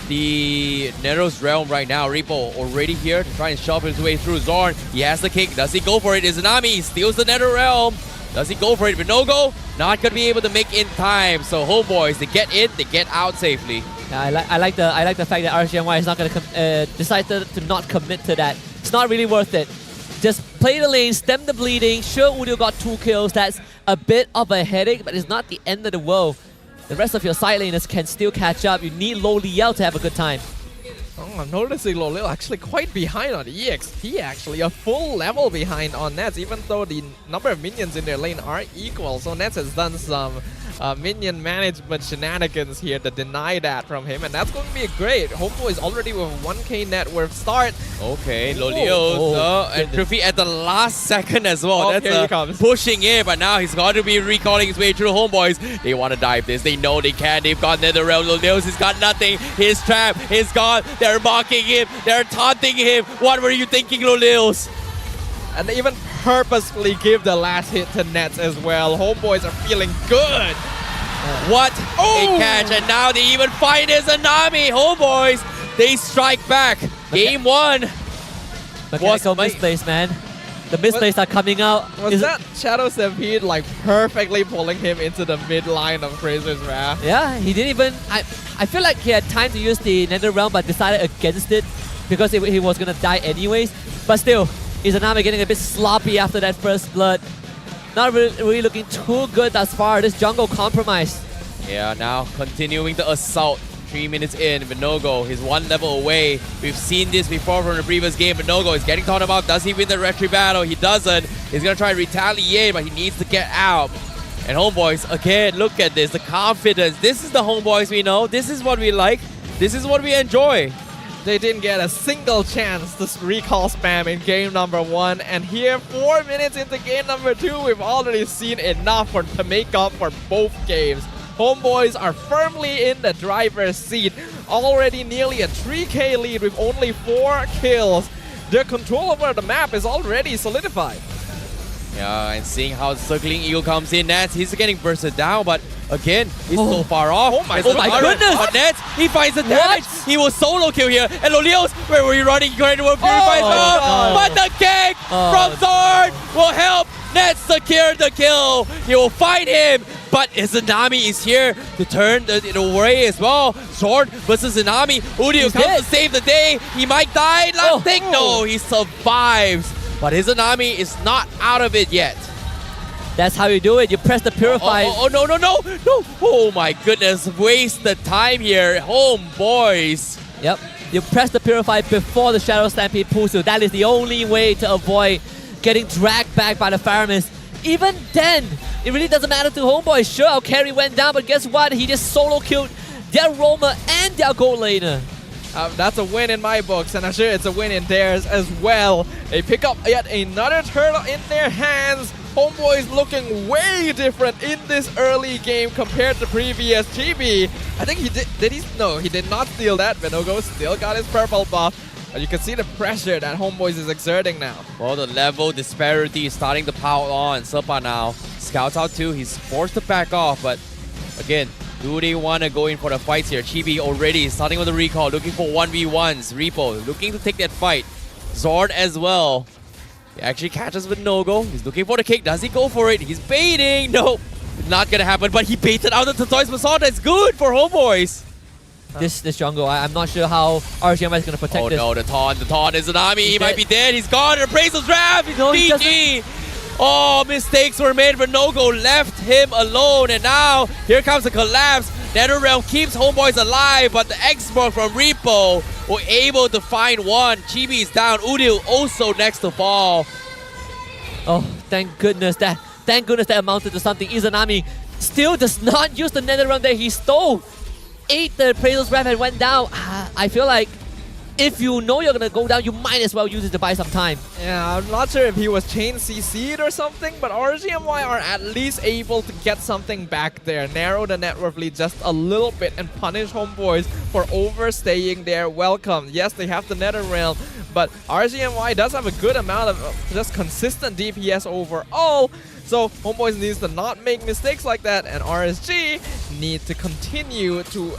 the Nero's realm right now. Repo already here to try and shove his way through Zorn. He has the kick. Does he go for it? Izanami steals the Nether realm. Does he go for it? Vinogo not going to be able to make in time. So Homeboys, they get in, they get out safely. Yeah, I like the fact that RSG MY is not going to decide to not commit to that. It's not really worth it. Just play the lane, stem the bleeding. Sure, Udil got 2 kills. That's a bit of a headache, but it's not the end of the world. The rest of your side laners can still catch up. You need Loliel to have a good time. Oh, I'm noticing Loliel actually quite behind on EXP, actually. A full level behind on Nets, even though the number of minions in their lane are equal. So Nets has done some minion management shenanigans here to deny that from him, and that's going to be great. Homeboys already with 1k net worth start. Okay, Loliel and Triffy at the last second as well. Oh, That's he comes. pushing in, but now he's got to be recalling his way through. Homeboys, they want to dive this. They know they can. They've got Nether Realm. Loliel's has got nothing. His trap is gone. They're mocking him. They're taunting him. What were you thinking, Loliel's? And they even purposefully give the last hit to Nets as well. Homeboys are feeling good. What a catch. And now they even find Izanami. Homeboys, they strike back. Game 1. Mechanical misplays, man. The misplays are coming out. Was that Shadow Stampede like perfectly pulling him into the mid line of Crazer's Wrath? Yeah, he didn't even... I feel like he had time to use the Nether Realm but decided against it because he was going to die anyways. But still, Izanami getting a bit sloppy after that first blood. Not really looking too good thus far. This jungle compromise. Yeah, now continuing the assault. 3 minutes in, Vinogo, he's 1 level away. We've seen this before from the previous game. Vinogo is getting thought about. Does he win the Restream battle? He doesn't. He's going to try to retaliate, but he needs to get out. And HOMEBOIS, again, look at this. The confidence. This is the HOMEBOIS we know. This is what we like. This is what we enjoy. They didn't get a single chance to recall spam in game number 1. And here, 4 minutes into game number 2, we've already seen enough to make up for both games. HOMEBOIS are firmly in the driver's seat, already nearly a 3k lead with only 4 kills. Their control over the map is already solidified. Yeah, and seeing how Circling Eagle comes in, Nats, he's getting bursted down, but again, he's so far off. Oh my goodness! But Nats, he finds the damage. He will solo kill here. And Lolios, where were you running? You're going to purify but the kick from Zorn will help Nats secure the kill. He will fight him. But Izanami is here to turn it away as well. Zorn versus Izanami. Udio comes to save the day. He might die. Last thing, no, he survives. But Izanami is not out of it yet. That's how you do it. You press the purify. No. Oh my goodness. Waste the time here. HOMEBOIS. Yep. You press the purify before the Shadow Stampede pulls you. That is the only way to avoid getting dragged back by the Fireman's. Even then, it really doesn't matter to HOMEBOIS. Sure, our carry went down, but guess what? He just solo killed their roamer and their gold laner. That's a win in my books, and I'm sure it's a win in theirs as well. They pick up yet another turtle in their hands. HOMEBOIS looking way different in this early game compared to previous GB. I think he did he? No, he did not steal that. Vinogo still got his purple buff. But you can see the pressure that HOMEBOIS is exerting now. Well, the level disparity is starting to pile on. Sepa now scouts out too. He's forced to back off, but again, do they want to go in for the fights here? Chibi already starting with the recall, looking for 1v1s. Repo looking to take that fight. Zorn as well. He actually catches with Nogo. He's looking for the kick. Does he go for it? He's baiting. Nope. Not going to happen, but he baited out the Tortoise Basalt. That's good for HOMEBOIS. This jungle, I'm not sure how RSG is going to protect this. Oh no, the taunt is an army. He might be dead. He's gone. Appraisal's draft. No, GG. Oh, mistakes were made, but Nogo left him alone. And now, here comes the collapse. NetherRealm keeps HOMEBOIS alive, but the export from Repo were able to find one. Chibi is down. Udil also next to fall. Oh, thank goodness that amounted to something. Izanami still does not use the NetherRealm that he stole. 8 the Appraisal's Wrath and went down. I feel like if you know you're gonna go down, you might as well use it to buy some time. Yeah, I'm not sure if he was chain CC'd or something, but RSG-MY are at least able to get something back there, narrow the net worth lead just a little bit, and punish HOMEBOIS for overstaying their welcome. Yes, they have the NetherRealm, but RSG-MY does have a good amount of just consistent DPS overall. So HOMEBOIS needs to not make mistakes like that, and RSG need to continue to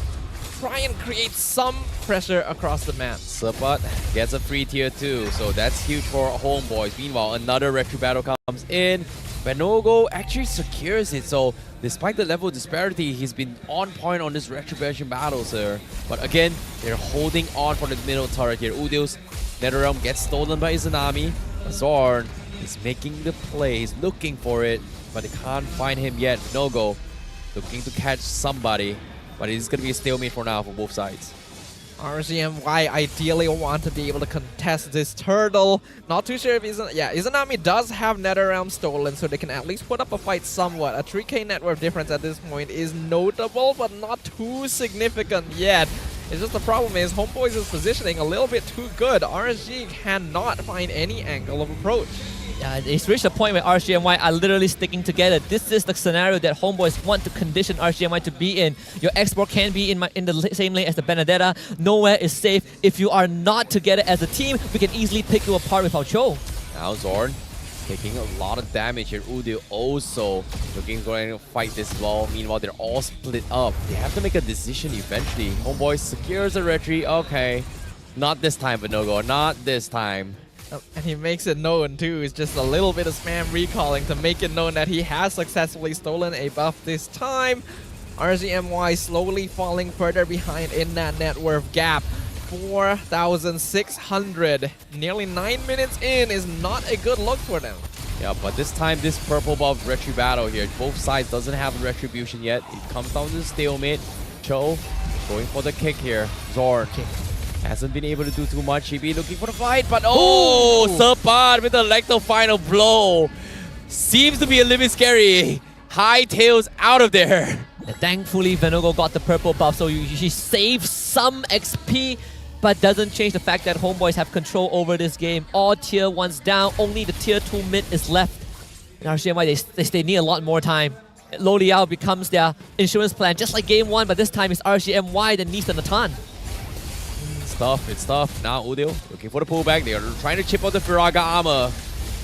try and create some pressure across the map. Sabat gets a free tier 2, so that's huge for HOMEBOIS. Meanwhile, another retro battle comes in. Vinogo actually secures it, so despite the level disparity, he's been on point on this retribution battle, sir. But again, they're holding on for the middle turret here. Udil's NetherRealm gets stolen by Izanami. Zorn is making the plays, looking for it, but they can't find him yet. Vinogo looking to catch somebody, but it's going to be a stalemate for now for both sides. RSG-MY ideally want to be able to contest this turtle. Not too sure if Izanami does have NetherRealm stolen, so they can at least put up a fight somewhat. A 3k net worth difference at this point is notable, but not too significant yet. It's just the problem is HOMEBOIS is positioning a little bit too good. RSG cannot find any angle of approach. Yeah, it's reached a point where RSG-MY are literally sticking together. This is the scenario that HOMEBOIS want to condition RSG-MY to be in. Your export can be in the same lane as the Benedetta. Nowhere is safe. If you are not together as a team, we can easily pick you apart with our Cho. Now Zorn taking a lot of damage here. Udil also looking to fight this well. Meanwhile, they're all split up. They have to make a decision eventually. HOMEBOIS secures a retreat. Okay. Not this time, Vinogo. Not this time. And he makes it known too. It's just a little bit of spam recalling to make it known that he has successfully stolen a buff this time. RSG-MY slowly falling further behind in that net worth gap. 4,600. Nearly 9 minutes in is not a good look for them. Yeah, but this time, this purple buff retri battle here, both sides doesn't have a retribution yet. It comes down to stalemate. Cho going for the kick here. Zorn hasn't been able to do too much. Chibi looking for the fight, but Serpad with the lethal final blow. Seems to be a little bit scary. High tails out of there. And thankfully, Venogo got the purple buff, so he saves some XP, but doesn't change the fact that Homeboys have control over this game. All tier 1s down, only the tier 2 mid is left. And RSG-MY, they need a lot more time. Lo Liao becomes their insurance plan, just like game 1, but this time it's RSG-MY that needs the Natan. It's tough. Now Udil looking for the pullback. They are trying to chip out the Firaga armor.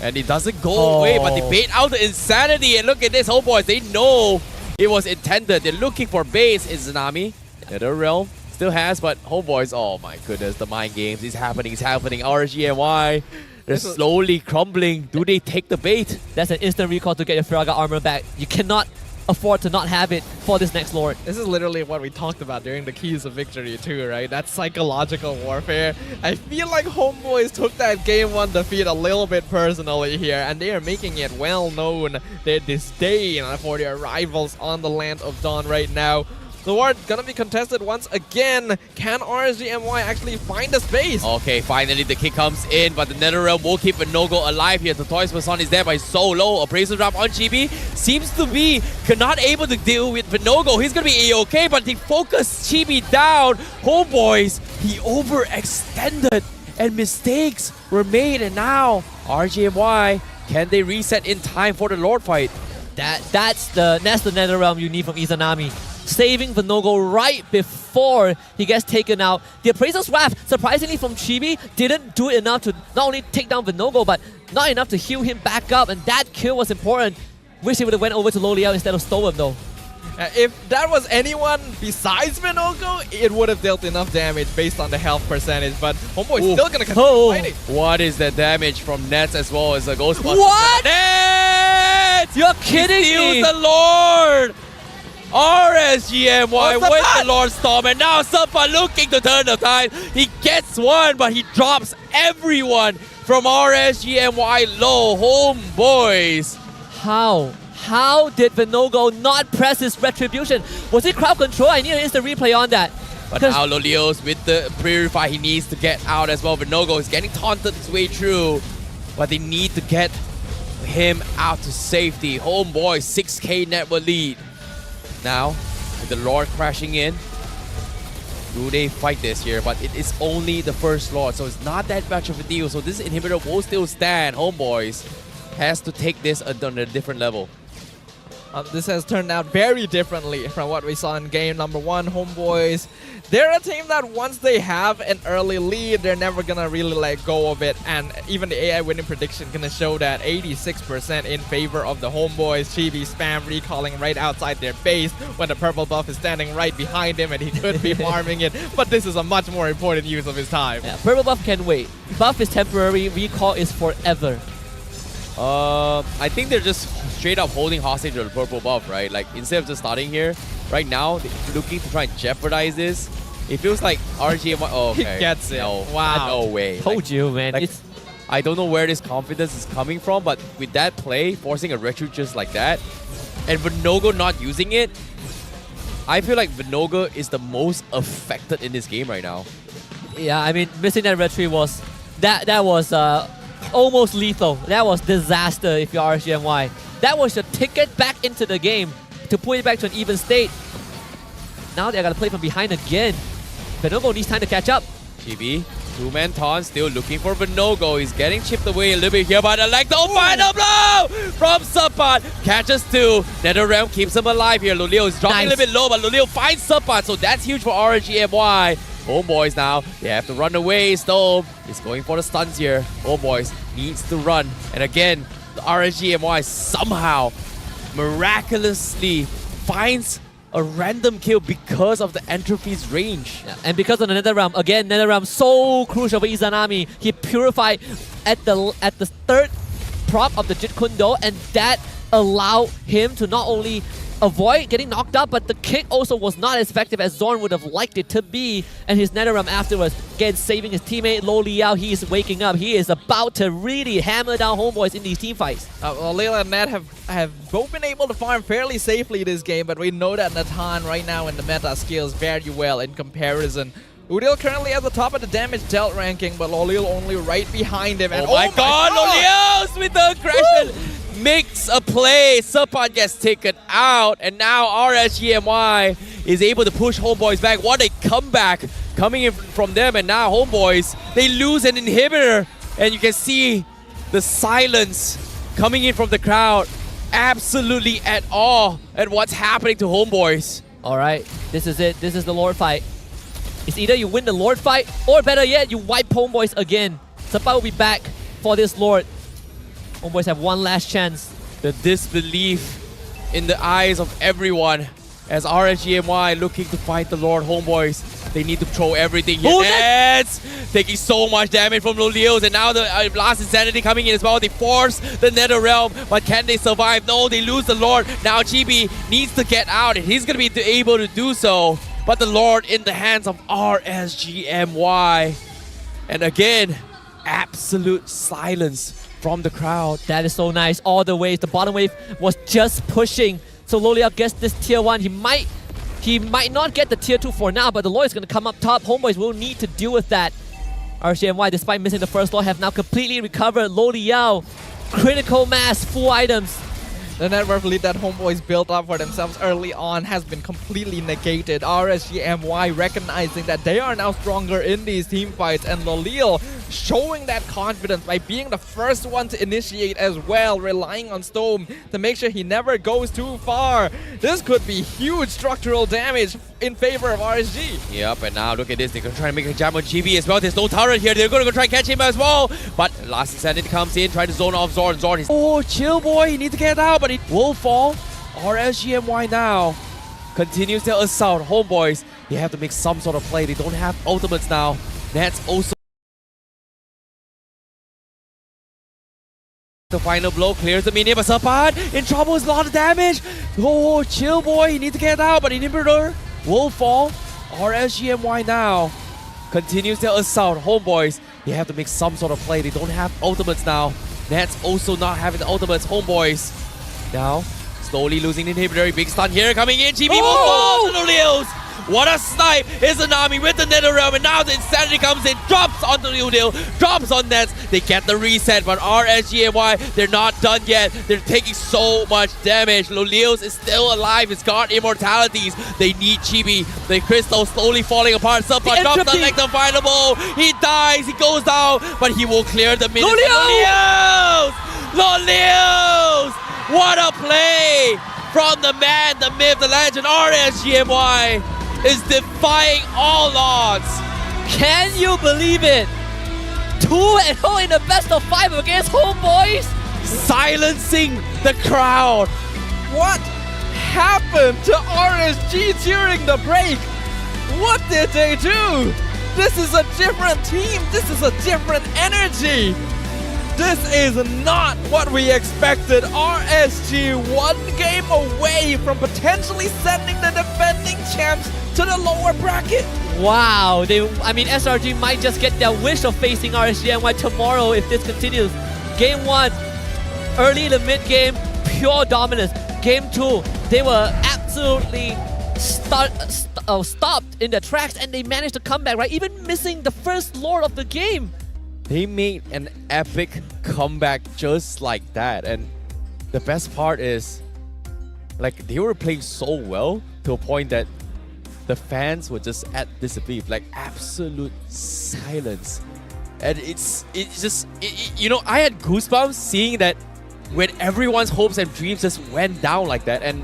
And it doesn't go away, but they bait out the insanity. And look at this, Homeboys, they know it was intended. They're looking for base. It's Tsunami. Nether Realm still has, but Homeboys, oh my goodness, the mind games is happening. RSG-MY, they're slowly crumbling. Do they take the bait? That's an instant recall to get your Firaga armor back. You cannot afford to not have it for this next Lord. This is literally what we talked about during the keys of victory too, right? That psychological warfare. I feel like Homeboys took that game 1 defeat a little bit personally here, and they are making it well known their disdain for their rivals on the Land of Dawn right now. The war gonna be contested once again. Can RSG-MY actually find a space? Okay, finally the kick comes in, but the NetherRealm will keep Venogo alive here. The Toys Person is there by so low. Appraisal drop on Chibi. Seems to be not able to deal with Venogo. He's gonna be A-okay, but they focus Chibi down. Homeboys, he overextended and mistakes were made, and now RSG-MY, can they reset in time for the Lord fight? That's the NetherRealm you need from Izanami. Saving Venogo right before he gets taken out. The Appraiser's Wrath, surprisingly from Chibi, didn't do enough to not only take down Venogo, but not enough to heal him back up, and that kill was important. Wish he would have went over to Lo Liao instead of stole him though. If that was anyone besides Venogo, it would have dealt enough damage based on the health percentage, but Homeboy's still gonna continue fighting. What is the damage from Nets as well as a Ghostbuster? What? Nets! You're kidding me! The Lord! RSG-MY with the Lord Storm, and now Serpad looking to turn the tide. He gets one, but he drops everyone from RSG-MY low. Homeboys. How did Venogo not press his retribution? Was it crowd control? I need an instant replay on that. But now Lolios with the Purify, he needs to get out as well. Venogo is getting taunted his way through, but they need to get him out to safety. Homeboys, 6k network lead. Now, with the Lord crashing in, do they fight this here? But it is only the first Lord, so it's not that much of a deal. So this inhibitor will still stand. Homeboys has to take this on a different level. This has turned out very differently from what we saw in game number 1. Homeboys, they're a team that once they have an early lead, they're never gonna really let go of it. And even the AI winning prediction gonna show that 86% in favor of the Homeboys. Chibi spam recalling right outside their base when the purple buff is standing right behind him and he could be farming it. But this is a much more important use of his time. Yeah, purple buff can wait. Buff is temporary, recall is forever. I think they're just straight up holding hostage to the purple buff, right? Like, instead of just starting here, right now, they're looking to try and jeopardize this. It feels like RSG-MY. Oh, okay. He gets it. No, wow. No way. Told you, man. I don't know where this confidence is coming from, but with that play, forcing a retro just like that, and Venogo not using it, I feel like Venogo is the most affected in this game right now. Yeah, I mean, missing that retreat was... That was... almost lethal. That was disaster if you're RSG-MY. That was your ticket back into the game to put it back to an even state. Now they're gonna play from behind again. Venogo needs time to catch up. GB, two-man taunt, still looking for Venogo. He's getting chipped away a little bit here, but I like the final blow from Serpad. Catches two. NetherRealm keeps him alive here. Lulio is dropping a little bit low, but Lulio finds Serpad, so that's huge for RSG-MY. Homeboys now, they have to run away. Storm is going for the stuns here. Homeboys needs to run. And again, the RSG-MY somehow miraculously finds a random kill because of the Entropy's range. Yeah, and because of the Nether Realm, again, Nether Realm so crucial for Izanami. He purified at the third prop of the Jeet Kune Do, and that allowed him to not only avoid getting knocked out, but the kick also was not as effective as Zorn would have liked it to be. And his Nether Realm afterwards, again, saving his teammate Lo Liao. He is waking up. He is about to really hammer down HOMEBOIS in these team fights. Lila and Nat have both been able to farm fairly safely this game, but we know that Nathan right now in the meta scales very well in comparison. Udil currently at the top of the damage dealt ranking, but Lolil only right behind him. And oh my god, Lolios with the aggression! Makes a play, Serpent gets taken out, and now RSG-MY is able to push HOMEBOIS back. What a comeback coming in from them, and now HOMEBOIS, they lose an inhibitor, and you can see the silence coming in from the crowd. Absolutely at awe at what's happening to HOMEBOIS. Alright, this is it. This is the Lord fight. It's either you win the Lord fight, or better yet, you wipe HOMEBOIS again. Serpent will be back for this Lord. HOMEBOIS have one last chance. The disbelief in the eyes of everyone as RSG-MY looking to fight the Lord. HOMEBOIS, they need to throw everything here. Nets taking so much damage from Lolios, and now the last Insanity coming in as well. They force the Nether Realm, but can they survive? No, they lose the Lord. Now Chibi needs to get out, and he's going to be able to do so. But the Lord in the hands of RSG-MY. And again, absolute silence from the crowd. That is so nice. All the waves. The bottom wave was just pushing. So Lo Liao gets this tier 1. He might not get the tier 2 for now, but the Lord is going to come up top. HOMEBOIS will need to deal with that. RSG-MY, despite missing the first Lord, have now completely recovered. Lo Liao, critical mass, full items. The net worth lead that HOMEBOIS built up for themselves early on has been completely negated. RSG-MY recognizing that they are now stronger in these team fights, and Lolil showing that confidence by being the first one to initiate as well, relying on Storm to make sure he never goes too far. This could be huge structural damage in favor of RSG. Yep, and now look at this. They're going to try to make a jam on GB as well. There's no turret here. They're going to go try and catch him as well. But last Insanity comes in, trying to zone off Zorn. Zorn is... Oh, chill boy. He needs to get out, but it will fall. RSG-MY now continues their assault. HOMEBOIS, they have to make some sort of play. They don't have ultimates now. That's also... The final blow clears the minion, but Serpent in trouble, is a lot of damage. Oh, chill boy, he needs to get out, but inhibitor will fall. RSG-MY now continues their assault. HOMEBOIS, they have to make some sort of play. They don't have ultimates now. Nats also not having the ultimates. HOMEBOIS now slowly losing the inhibitor. Big stun here coming in. GB will fall to the Leos. What a snipe! Izanami with the Nether Realm, and now the Insanity comes in, drops onto Udil, drops on Nets. They get the reset, but RSG-MY, they're not done yet. They're taking so much damage. Lolios is still alive. It's got immortalities. They need Chibi. The crystal slowly falling apart. Serpent drops the undefinable. He dies. He goes down, but he will clear the minute. Lolios! Lolios! What a play from the man, the myth, the legend, RSG-MY. Is defying all odds. Can you believe it? 2-0 in the best of 5 against HOMEBOIS. Silencing the crowd. What happened to RSG during the break? What did they do? This is a different team. This is a different energy. This is not what we expected. RSG one game away from potentially sending the defending champs to the lower bracket. Wow, SRG might just get their wish of facing RSG-MY tomorrow if this continues. Game 1, early to mid game, pure dominance. Game 2, they were absolutely stopped in their tracks, and they managed to come back, right? Even missing the first Lord of the game. They made an epic comeback just like that, and the best part is, like, they were playing so well to a point that the fans were just at disbelief, like absolute silence. And it's just, you know, I had goosebumps seeing that when everyone's hopes and dreams just went down like that. And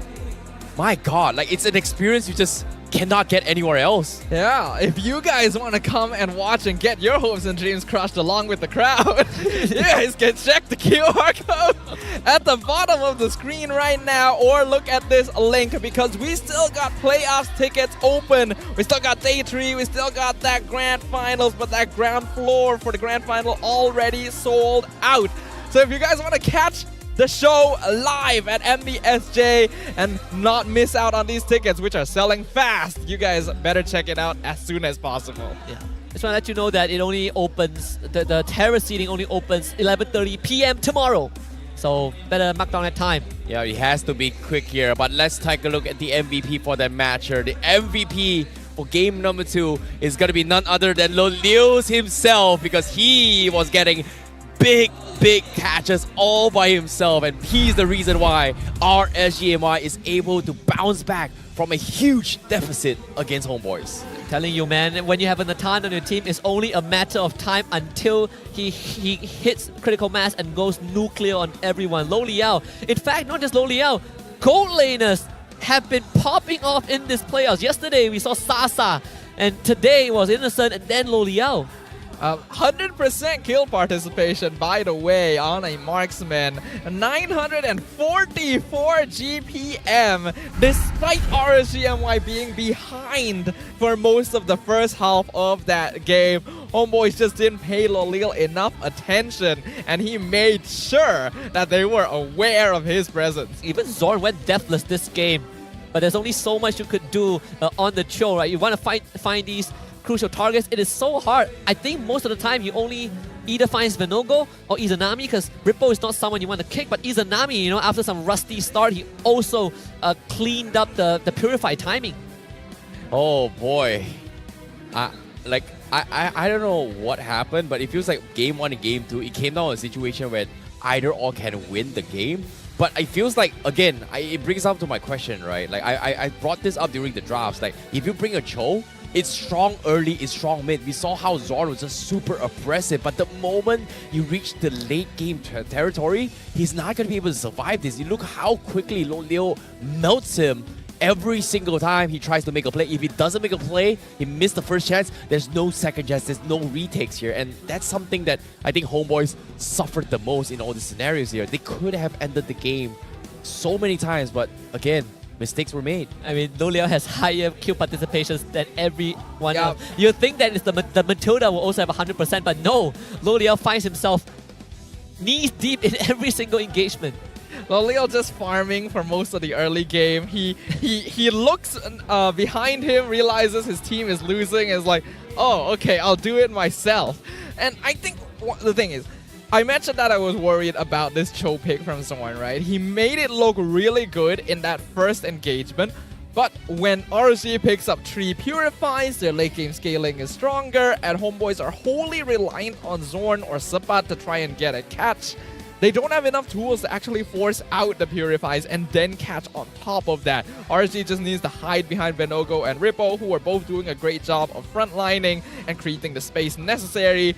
my God, like, it's an experience you just cannot get anywhere else. Yeah, if you guys want to come and watch and get your hopes and dreams crushed along with the crowd, you guys can check the QR code at the bottom of the screen right now, or look at this link, because we still got playoffs tickets open. We still got day 3, we still got that grand finals, but that ground floor for the grand final already sold out. So if you guys want to catch the show live at MBSJ and not miss out on these tickets, which are selling fast, you guys better check it out as soon as possible. Yeah. Just want to let you know that it only opens, the terrace seating only opens 11:30 p.m. tomorrow. So better mark down that time. Yeah, it has to be quick here. But let's take a look at the MVP for that match here. The MVP for game number 2 is going to be none other than Lolios himself, because he was getting big catches all by himself, and he's the reason why RSG MY is able to bounce back from a huge deficit against HOMEBOIS. I'm telling you, man, when you have a Natan on your team, it's only a matter of time until he hits critical mass and goes nuclear on everyone. Lo Liao, in fact, not just Lo Liao, gold laners have been popping off in this playoffs. Yesterday we saw Sasa, and today was Innocent and then Lo Liao. 100% kill participation, by the way, on a marksman. 944 GPM, despite RSG MY being behind for most of the first half of that game. HOMEBOIS just didn't pay Lolil enough attention, and he made sure that they were aware of his presence. Even Zorn went deathless this game, but there's only so much you could do on the show, right? You want to find these crucial targets. It is so hard. I think most of the time you only either finds Venogo or Izanami, because Ripple is not someone you want to kick, but Izanami, you know, after some rusty start, he also cleaned up the Purify timing. Oh boy. I don't know what happened, but it feels like game 1 and game 2, it came down to a situation where either or can win the game. But it feels like, again, it brings up to my question, right? Like I brought this up during the drafts. Like if you bring a Cho, it's strong early, it's strong mid. We saw how Zorn was just super oppressive, but the moment you reach the late game territory, he's not going to be able to survive this. You look how quickly Lolio melts him every single time he tries to make a play. If he doesn't make a play, he missed the first chance, there's no second chance, there's no retakes here. And that's something that I think HOMEBOIS suffered the most in all the scenarios here. They could have ended the game so many times, but again, mistakes were made. I mean, Lo Liao has higher kill participations than everyone else. You'd think that it's the Matilda will also have 100%, but no, Lo Liao finds himself knees deep in every single engagement. Lolil just farming for most of the early game. He looks behind him, realizes his team is losing, and is like, oh, okay, I'll do it myself. And I think the thing is, I mentioned that I was worried about this Cho pick from Zorn, right? He made it look really good in that first engagement, but when RSG picks up 3 Purifies, their late game scaling is stronger, and HOMEBOIS are wholly reliant on Zorn or Sapat to try and get a catch. They don't have enough tools to actually force out the Purifies and then catch on top of that. RSG just needs to hide behind Venogo and Rippo, who are both doing a great job of frontlining and creating the space necessary.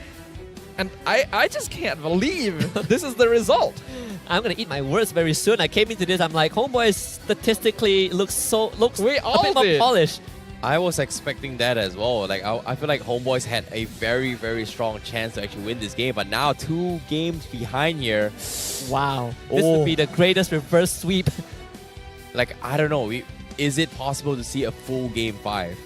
And I just can't believe this is the result. I'm gonna eat my words very soon. I came into this, I'm like, HOMEBOIS statistically looks a bit more polished. I was expecting that as well. Like I feel like HOMEBOIS had a very, very strong chance to actually win this game, but now 2 games behind here. Wow, this would be the greatest reverse sweep. Like, I don't know, is it possible to see a full game 5?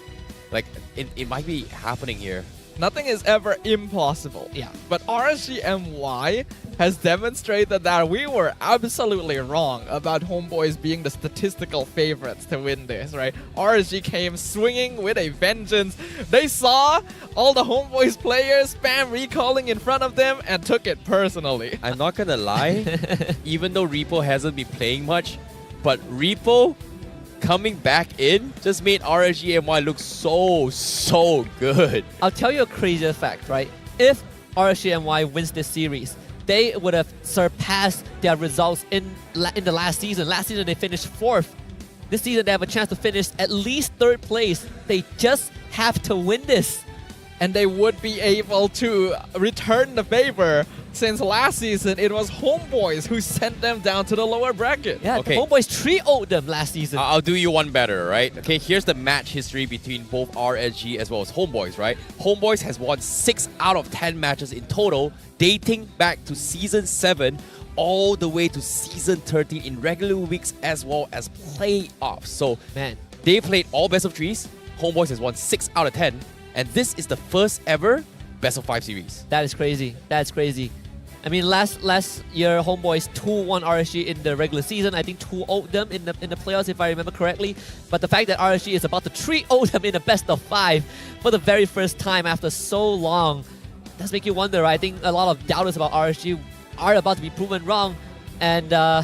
Like, it might be happening here. Nothing is ever impossible. Yeah. But RSG MY has demonstrated that we were absolutely wrong about HOMEBOIS being the statistical favorites to win this, right? RSG came swinging with a vengeance. They saw all the HOMEBOIS players spam recalling in front of them and took it personally. I'm not gonna lie, even though Repo hasn't been playing much, but Repo coming back in just made RSG MY look so good. I'll tell you a crazier fact, right? If RSG MY wins this series, they would have surpassed their results in the last season. Last season they finished 4th. This season they have a chance to finish at least 3rd place. They just have to win this. And they would be able to return the favor since last season, it was HOMEBOIS who sent them down to the lower bracket. Yeah, Okay. the HOMEBOIS 3-0'd them last season. I'll do you one better, right? Okay, here's the match history between both RSG as well as HOMEBOIS, right? HOMEBOIS has won 6 out of 10 matches in total, dating back to Season 7 all the way to Season 13 in regular weeks as well as playoffs. So, man, they played all best of 3s. HOMEBOIS has won 6 out of 10. And this is the first ever best of 5 series. That is crazy. That's crazy. I mean, last year, HOMEBOIS 2-1 RSG in the regular season. I think 2-0'd them in the playoffs, if I remember correctly. But the fact that RSG is about to 3-0 them in a best of 5 for the very first time after so long, does make you wonder. I think a lot of doubters about RSG are about to be proven wrong. And I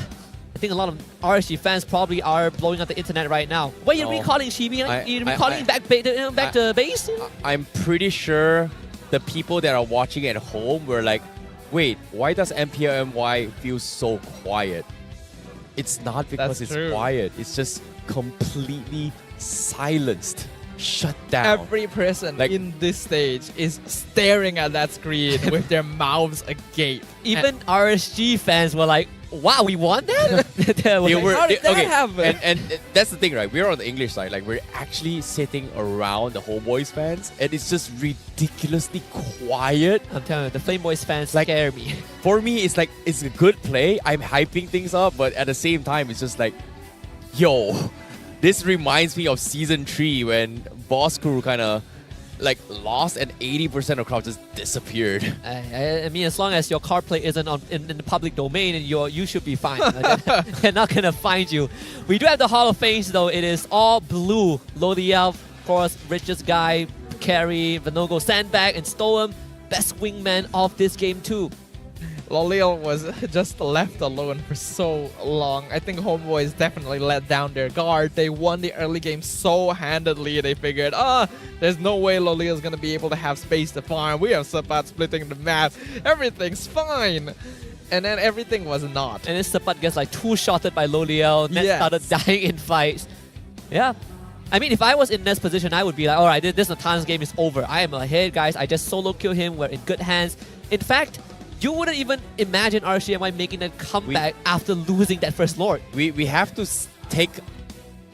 think a lot of RSG fans probably are blowing up the internet right now. What are you recalling, Chibi? You're recalling back to base? I'm pretty sure the people that are watching at home were like, wait, why does MPL-MY feel so quiet? It's not because it's quiet. It's just completely silenced. Shut down. Every person in this stage is staring at that screen with their mouths agape. Even RSG fans were like, wow, we won that? How did that happen? And that's the thing, right? We're on the English side. Like, we're actually sitting around the HOMEBOIS fans, and it's just ridiculously quiet. I'm telling you, the FlameBoys fans scare me. For me, it's like, it's a good play. I'm hyping things up, but at the same time, it's just like, yo, this reminds me of Season 3 when Boss Crew kind of like lost and 80% of crowd just disappeared. I mean, as long as your card play isn't in the public domain, and you should be fine. They're not gonna find you. We do have the Hall of Fames though. It is all blue. Lodiel, of course, richest guy, carry, Venogo, Sandbag, and Stoem, best wingman of this game too. Loliel was just left alone for so long. I think HOMEBOIS definitely let down their guard. They won the early game so handedly. They figured, there's no way Loliel's gonna be able to have space to farm. We have Sapat splitting the map. Everything's fine. And then everything was not. And then Sapat gets like two-shotted by Loliel. Net started dying in fights. Yeah. I mean, if I was in Net's position, I would be like, alright, this Natan's game is over. I am ahead, guys. I just solo kill him. We're in good hands. In fact, you wouldn't even imagine RSG-MY making that comeback after losing that first Lord. We have to take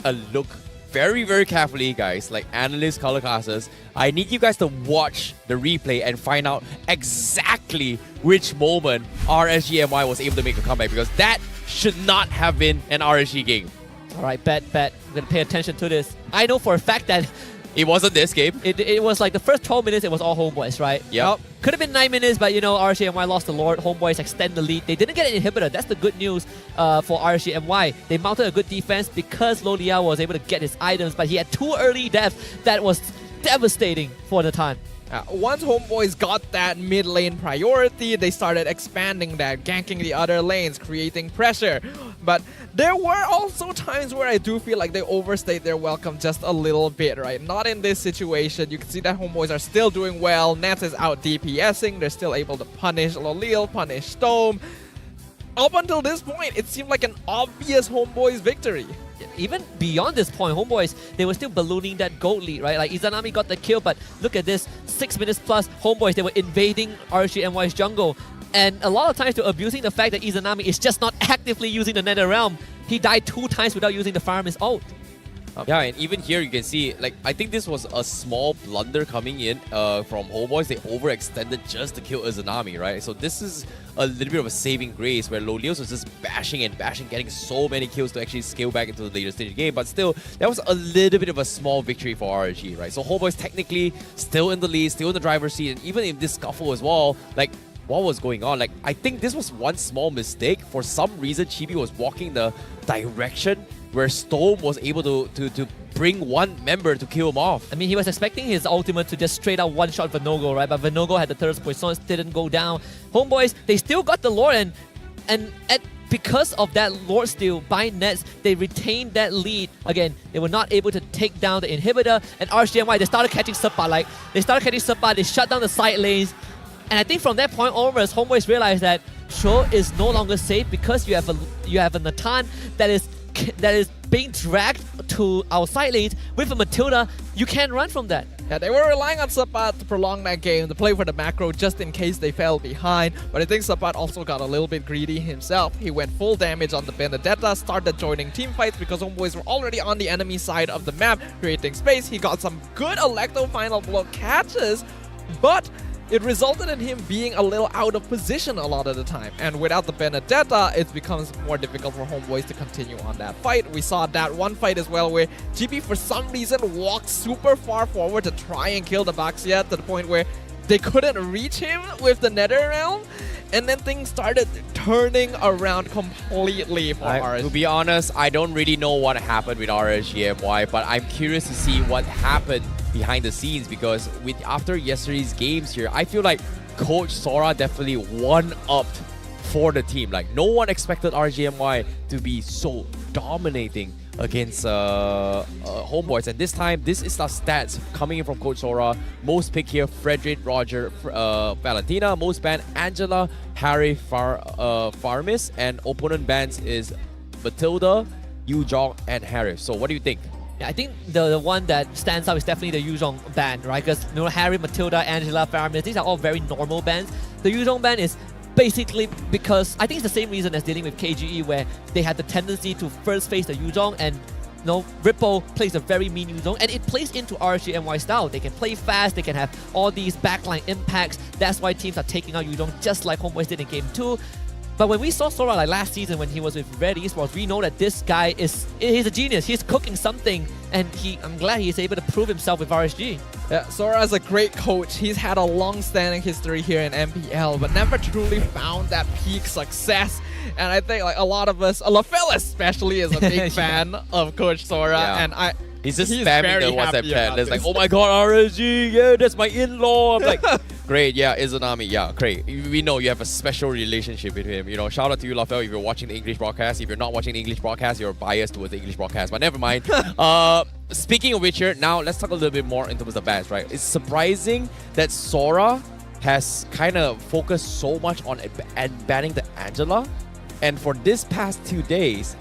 a look very, very carefully, guys, like analysts, color casters. I need you guys to watch the replay and find out exactly which moment RSG-MY was able to make a comeback, because that should not have been an RSG game. Alright, bet. I'm gonna pay attention to this. I know for a fact that it wasn't this game. It was like the first 12 minutes, it was all HOMEBOIS, right? Yep. Could have been 9 minutes, but you know, RSG-MY lost the Lord. HOMEBOIS extend the lead. They didn't get an inhibitor. That's the good news for RSG-MY. They mounted a good defense because Lodiel was able to get his items, but he had 2 early deaths that was devastating for Natan. Once HOMEBOIS got that mid lane priority, they started expanding that, ganking the other lanes, creating pressure. But there were also times where I do feel like they overstayed their welcome just a little bit, right? Not in this situation. You can see that HOMEBOIS are still doing well. Nets is out DPSing. They're still able to punish Loliel, punish Stome. Up until this point, it seemed like an obvious HOMEBOIS victory. Even beyond this point, HOMEBOIS, they were still ballooning that gold lead, right? Like, Izanami got the kill, but look at this, 6 minutes plus, HOMEBOIS, they were invading RSG-MY's jungle. And a lot of times they're abusing the fact that Izanami is just not actively using the Nether Realm. He died 2 times without using the Fireman's ult. Yeah, and even here you can see, like, I think this was a small blunder coming in from HOMEBOIS. They overextended just to kill Izanami, right? So this is a little bit of a saving grace where Loliel was just bashing and bashing, getting so many kills to actually scale back into the later stage of the game. But still, that was a little bit of a small victory for RSG, right? So HOMEBOIS technically still in the lead, still in the driver's seat, and even in this scuffle as well, like, what was going on? Like, I think this was one small mistake. For some reason, Chibi was walking the direction where Stome was able to bring one member to kill him off. I mean, he was expecting his ultimate to just straight out one-shot Venogo, right? But Venogo had the Thirst Poison, didn't go down. HOMEBOIS, they still got the Lord, and because of that Lord steal by Nets, they retained that lead. Again, they were not able to take down the inhibitor, and RSG-MY, they started catching Sepa. They shut down the side lanes. And I think from that point onwards, HOMEBOIS realized that Cho is no longer safe because you have a Natan that is being dragged to our side lanes with a Matilda. You can't run from that. Yeah, they were relying on Sapat to prolong that game, to play for the macro just in case they fell behind. But I think Sapat also got a little bit greedy himself. He went full damage on the Benedetta, started joining team fights because Homeboys were already on the enemy side of the map, creating space. He got some good Electro final blow catches, but it resulted in him being a little out of position a lot of the time. And without the Benedetta, it becomes more difficult for Homeboys to continue on that fight. We saw that one fight as well where GB for some reason walked super far forward to try and kill the Baxia to the point where they couldn't reach him with the Nether Realm. And then things started turning around completely for RSG. To be honest, I don't really know what happened with RSG MY, but I'm curious to see what happened behind the scenes, because after yesterday's games here, I feel like Coach Sora definitely one-upped for the team. Like, no one expected RSG MY to be so dominating against Homeboys, and this time this is the stats coming in from Coach Sora. Most pick here: Frederick, Roger, Valentina. Most ban: Angela, Harry, Farmis, and opponent bans is Matilda, Yujong, and Harris. So what do you think? Yeah, I think the one that stands out is definitely the Yuzhong ban, right? Because Harry, Matilda, Angela, Farmis, these are all very normal bans. The Yuzhong ban is basically because I think it's the same reason as dealing with KGE, where they had the tendency to first face the Yuzhong, and Ripple plays a very mean Yuzhong, and it plays into RSG MY style. They can play fast, they can have all these backline impacts. That's why teams are taking out Yuzhong just like Homeboys did in Game 2. But when we saw Sora like last season when he was with Red Esports, we know that this guy he's a genius. He's cooking something, and I'm glad he's able to prove himself with RSG. Yeah, Sora is a great coach. He's had a long-standing history here in MPL, but never truly found that peak success. And I think like a lot of us, LaFell especially, is a big fan of Coach Sora, and He's just he's spamming very the WhatsApp happy chat. about It's like, this. oh my god, RSG, yeah, that's my in-law. I'm like, great, yeah, Izanami, yeah, great. We know you have a special relationship with him. You know, shout out to you, Lafel, if you're watching the English broadcast. If you're not watching the English broadcast, you're biased towards the English broadcast. But never mind. Speaking of which here, now let's talk a little bit more in terms of bans, right? It's surprising that Sora has kind of focused so much on banning the Angela. And for this past 2 days,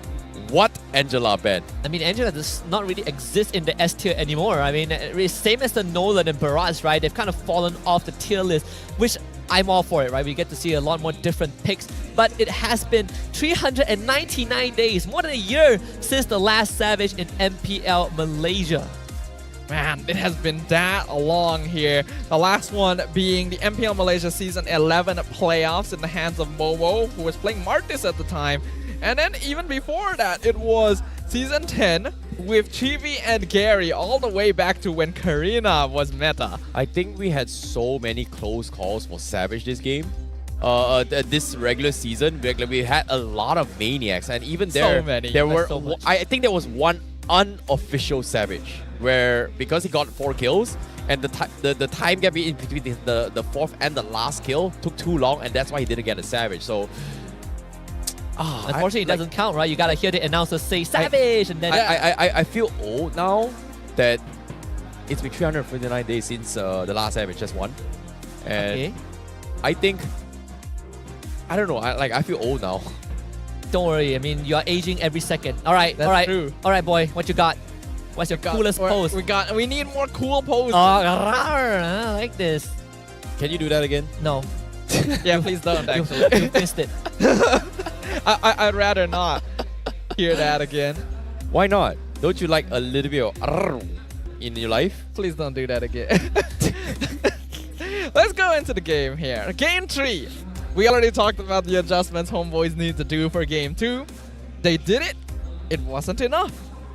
what Angela ban? I mean, Angela does not really exist in the S tier anymore. I mean, it's same as the Nolan and Barrage, right? They've kind of fallen off the tier list, which I'm all for it, right? We get to see a lot more different picks, but it has been 399 days, more than a year, since the last Savage in MPL Malaysia. Man, it has been that long here. The last one being the MPL Malaysia Season 11 playoffs in the hands of Momo, who was playing Martis at the time. And then even before that, it was Season 10 with Chibi and Gary, all the way back to when Karina was meta. I think we had so many close calls for Savage this game. This regular season, we had a lot of maniacs, and even there, So many. there were. So much. I think there was one unofficial Savage where, because he got 4 kills, and the time gap in between the fourth and the last kill took too long, and that's why he didn't get a Savage. So. Unfortunately, it doesn't count, right? You gotta hear the announcer say Savage, and then I feel old now that it's been 359 days since the last Savage just won, and Okay. I think I don't know. I feel old now. Don't worry. I mean, you are aging every second. All right, That's all right, true. all right, boy. What you got? What's your coolest pose? We need more cool poses. I like this. Can you do that again? No. Yeah, please don't. Actually, You missed it. I'd rather not hear that again. Why not? Don't you like a little bit of in your life? Please don't do that again. Let's go into the game here. Game 3. We already talked about the adjustments Homeboys need to do for Game 2. They did it. It wasn't enough.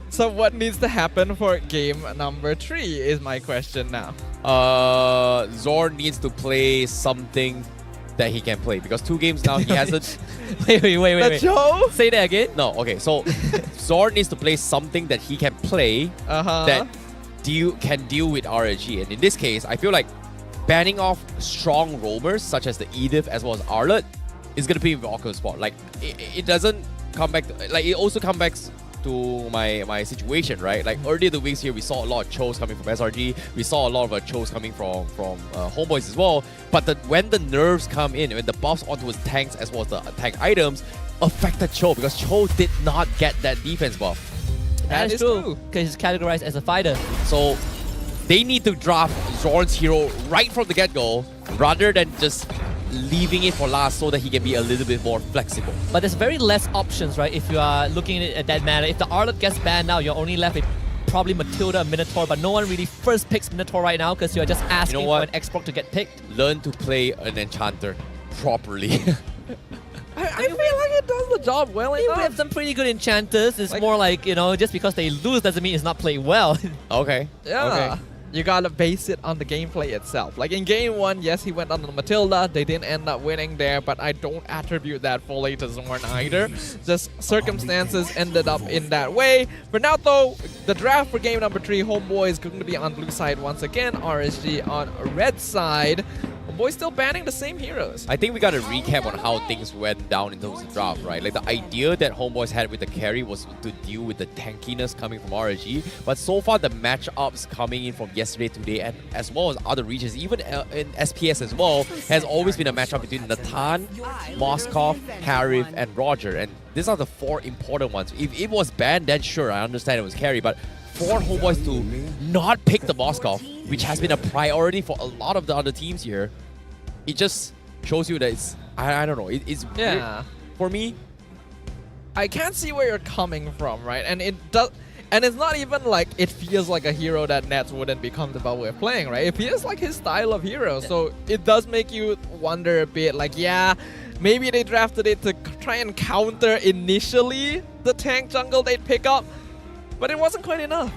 So what needs to happen for game number 3 is my question now. Zor needs to play something that he can play, because 2 games now he hasn't. Wait. Joe? Say that again. No, okay. So Zor needs to play something that he can play that can deal with RSG. And in this case, I feel like banning off strong roamers such as the Edith as well as Arlott is gonna be an awkward spot. Like it doesn't come back to, like it also comes back to my situation, right? Like earlier the weeks here, we saw a lot of chose coming from SRG. We saw a lot of chose coming from Homeboys as well. But when the nerfs come in, when the buffs onto his tanks as well as the attack items affected Cho, because Cho did not get that defense buff. That is true. Because he's categorized as a fighter. So they need to draft Zorn's hero right from the get-go rather than just leaving it for last so that he can be a little bit more flexible. But there's very less options, right? If you are looking at it at that manner. If the Arlet gets banned now, you're only left with probably Matilda and Minotaur, but no one really first picks Minotaur right now because you're just asking for an X-Proc to get picked. Learn to play an Enchanter properly. I feel like it does the job well enough. We have some pretty good enchanters. It's more like, you know, just because they lose doesn't mean it's not played well. Okay. Yeah. Okay. You gotta base it on the gameplay itself. Like in game 1, yes, he went on the Matilda. They didn't end up winning there, but I don't attribute that fully to Zorn either. Just circumstances ended up in that way. For now though, the draft for game number 3, Homeboy is going to be on blue side once again, RSG on red side. Homeboy still banning the same heroes. I think we got to recap on how things went down in terms of draft, right? Like the idea that Homeboys had with the carry was to deal with the tankiness coming from RSG, but so far the matchups coming in from yesterday, today, and as well as other regions, even in SPS as well, has always been a matchup between Natan, Moskov, Harif, and Roger, and these are the 4 important ones. If it was banned, then sure, I understand it was carry, but for Homeboys to not pick the Moskov, which has been a priority for a lot of the other teams here, it just shows you that it's, I don't know, it's yeah. weird. For me, I can't see where you're coming from, right? And it does, and it's not even like it feels like a hero that Nets wouldn't be comfortable with playing, right? It feels like his style of hero, so it does make you wonder a bit, like, yeah, maybe they drafted it to try and counter initially the tank jungle they'd pick up, but it wasn't quite enough.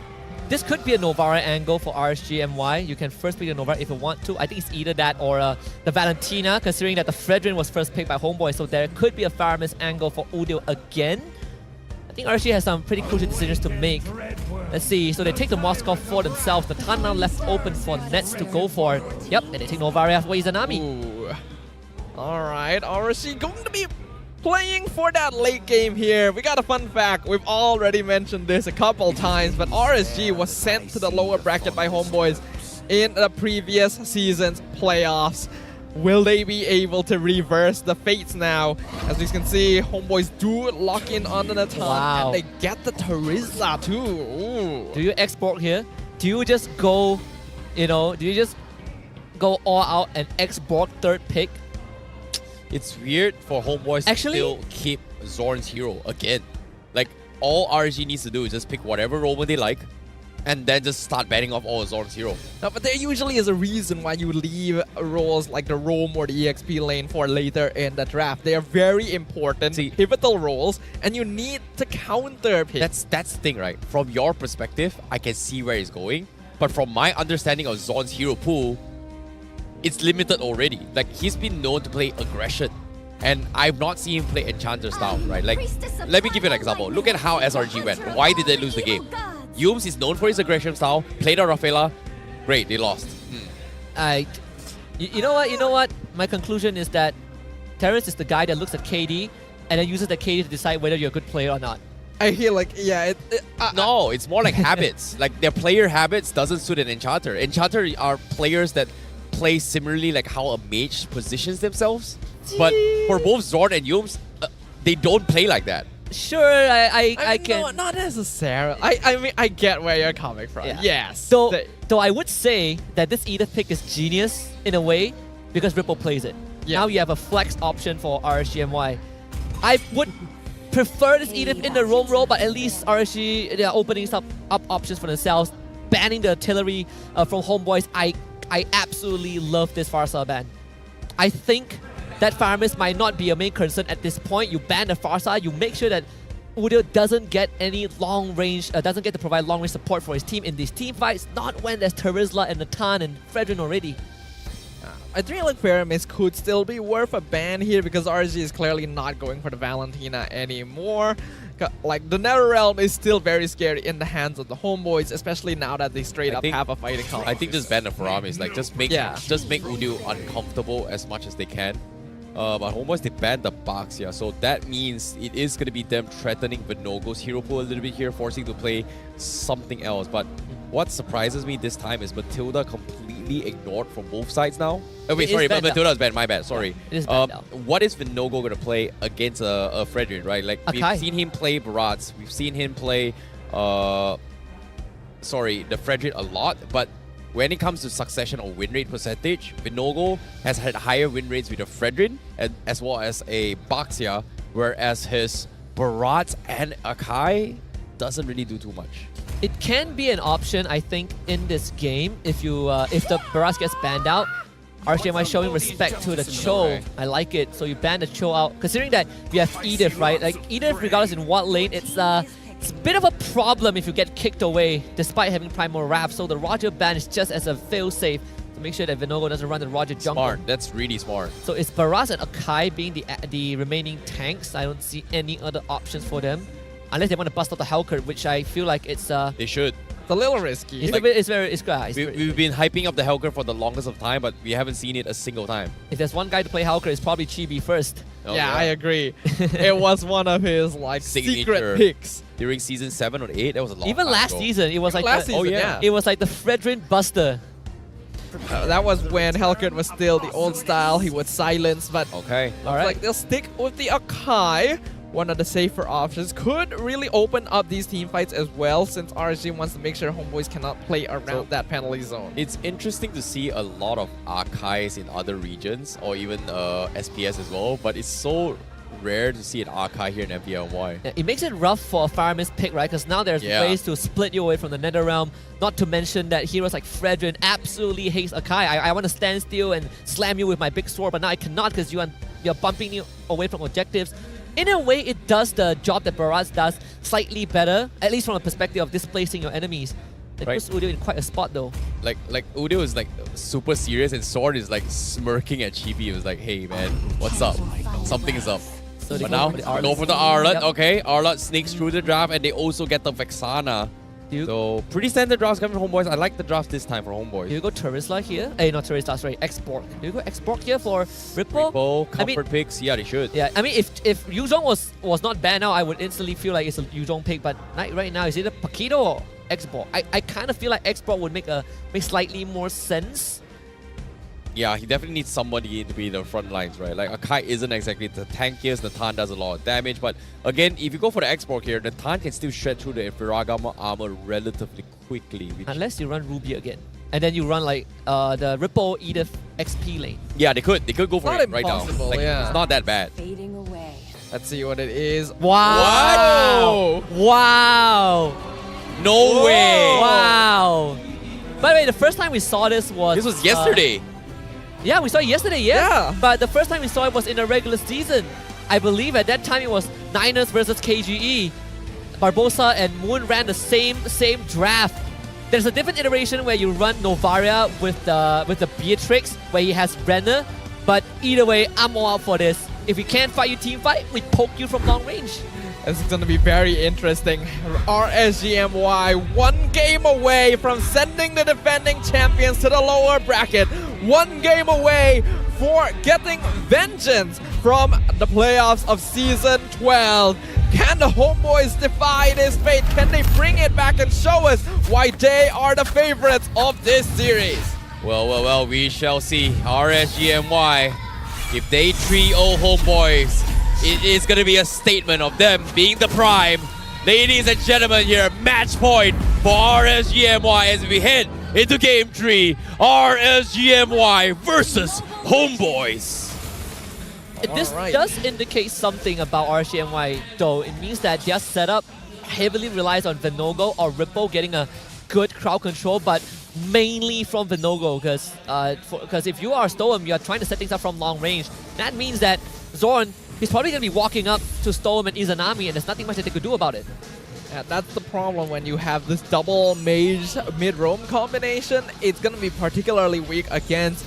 This could be a Novara angle for RSG MY. You can first pick the Novara if you want to. I think it's either that or the Valentina, considering that the Fredrin was first picked by Homeboy, so there could be a Faramis angle for Udil again. I think RSG has some pretty crucial decisions to make. Let's see, so they take the Moskov for themselves. The Tan now left open for Nets to go for. Yep, and they take Novara after Izanami. Alright, RSG going to be playing for that late game here. We got a fun fact. We've already mentioned this a couple times, but RSG was sent to the lower bracket by Homeboys in the previous season's playoffs. Will they be able to reverse the fates now? As you can see, Homeboys do lock in on the Natan, and they get the Teresa too. Ooh. Do you export here? Do you just go, you know, do you just go all out and export third pick? it's weird for Homeboys to still keep Zorn's hero again. Like, all RSG needs to do is just pick whatever Roman they like, and then just start banning off all Zorn's hero. No, but there usually is a reason why you leave roles like the Roam or the EXP lane for later in the draft. They are very important, pivotal roles, and you need to counter pick. That's the thing, right? From your perspective, I can see where he's going, but from my understanding of Zorn's hero pool, it's limited already. Like, he's been known to play aggression, and I've not seen him play Enchanter style, right? Like, let me give you an example. Look at how SRG went. Why did they lose the game? Yums is known for his aggression style, played on Rafaela, great, they lost. You know what? My conclusion is that Terrence is the guy that looks at KD and then uses the KD to decide whether you're a good player or not. I feel like, yeah, no, it's more like habits. Like, their player habits doesn't suit an Enchanter. Enchanter are players that play similarly like how a mage positions themselves. But for both Zorn and Yums, they don't play like that. Sure, I can... No, not necessarily. I mean, I get where you're coming from. Yeah. Yes. Though I would say that this Edith pick is genius in a way because Ripple plays it. Yeah. Now you have a flex option for RSG MY. I would prefer this Edith in the roam role, but at least RSG, they are opening up options for themselves. Banning the artillery from Homeboys, I absolutely love this Farsa ban. I think that Faramis might not be a main concern at this point. You ban the Farsa, you make sure that Udyr doesn't get any long range, doesn't get to provide long range support for his team in these team fights, not when there's Terizla and Natan and Fredrin already. I think like Faramis could still be worth a ban here because RSG is clearly not going for the Valentina anymore. Like, the Netherrealm is still very scary in the hands of the Homeboys, especially now that they straight up have a fighting conflict. I think just ban the Faramis, like just make Udyr uncomfortable as much as they can. But Homeboys, they banned the Box, yeah, so that means it is going to be them threatening Vinogo's hero pool a little bit here, forcing to play something else. But what surprises me this time is Matilda completely ignored from both sides now. Wait, sorry, Matilda's banned, my bad, sorry. What is Vinogo going to play against a Fredrin, right? Like, we've seen him play Barats, we've seen him play, the Fredrin a lot, but when it comes to succession or win rate percentage, Vinogo has had higher win rates with a Fredrin and as well as a Baxia, whereas his Barat and Akai doesn't really do too much. It can be an option, I think, in this game if you if the Barat gets banned out. RSGMY showing respect to the Cho. I like it. So you ban the Cho out. Considering that you have Edith, right? Like Edith, regardless in what lane, it's a bit of a problem if you get kicked away despite having Primal Wrap. So the Roger ban is just as a fail-safe to make sure that Vinogo doesn't run the Roger jungle. Smart. That's really smart. So it's Baraz and Akai being the remaining tanks. I don't see any other options for them. Unless they want to bust out the Hellcurt, which I feel like it's... they should. It's a little risky. We've been hyping up the Hellcurt for the longest of time, but we haven't seen it a single time. If there's one guy to play Hellcurt, it's probably Chibi first. Oh, yeah, I agree. It was one of his like secret picks during season 7 or 8. That was a long Even time last ago. season, it was like last season, yeah. It was like the Fredrin Buster. That was when Hellcurt was still the old style. He would silence, but okay, looks like they'll stick with the Akai. One of the safer options could really open up these team fights as well, since RSG wants to make sure Homeboys cannot play around that penalty zone. It's interesting to see a lot of Akais in other regions, or even SPS as well, but it's so rare to see an Akai here in MPL-MY. Yeah, it makes it rough for a Fireman's pick, right? Because now there's ways to split you away from the Nether Realm. Not to mention that heroes like Fredrin absolutely hates Akai. I want to stand still and slam you with my big sword, but now I cannot because you're bumping you away from objectives. In a way, it does the job that Baraz does slightly better, at least from a perspective of displacing your enemies. It puts Udio in quite a spot though. Like Udio is like super serious and Sword is like smirking at Chibi. It was like, hey man, what's up? Something is up. So but now, go for the Arlet. Okay, Arlet sneaks through the draft and they also get the Vexana. So, pretty standard drafts coming from Homeboys. I like the draft this time for Homeboys. Do you go Terizla here? Not Terizla, sorry, Export. Do you go Export here for Ripple? Comfort picks, yeah, they should. Yeah, I mean, if Yuzhong was not banned now, I would instantly feel like it's a Yuzhong pick. But right now, is it a Paquito or Export? I kind of feel like Export would make slightly more sense. Yeah, he definitely needs somebody to be in the front lines, right? Like, Akai isn't exactly the tankiest, the Tan does a lot of damage, but again, if you go for the export here, the Tan can still shred through the Infragama armor relatively quickly. Unless you run Ruby again. And then you run like the Ripple Edith XP lane. Yeah, they could go for it right now. Like, yeah. It's not that bad. Fading away. Let's see what it is. Wow! Wow! No way! Wow! By the way, the first time we saw this was... This was yesterday. Yeah, we saw it yesterday, yeah. But the first time we saw it was in the regular season. I believe at that time it was Niners versus KGE. Barbosa and Moon ran the same draft. There's a different iteration where you run Novaria with the Beatrix, where he has Renner. But either way, I'm all out for this. If we can't fight you team fight, we poke you from long range. This is going to be very interesting. RSGMY 1 game away from sending the defending champions to the lower bracket. 1 game away for getting vengeance from the playoffs of Season 12. Can the Homeboys defy this fate? Can they bring it back and show us why they are the favorites of this series? Well, we shall see. RSGMY, if they 3-0 Homeboys, it is going to be a statement of them being the prime. Ladies and gentlemen, here, match point for RSGMY as we head into Game 3. RSGMY versus Homeboys. This does indicate something about RSGMY though. It means that their setup heavily relies on Vinogo or Ripple getting a good crowd control, but mainly from Vinogo, because if you are Stoem, you are trying to set things up from long range. That means that Zorn, he's probably going to be walking up to Stoem and Izanami, and there's nothing much that they could do about it. Yeah, that's the problem when you have this double mage mid-roam combination. It's going to be particularly weak against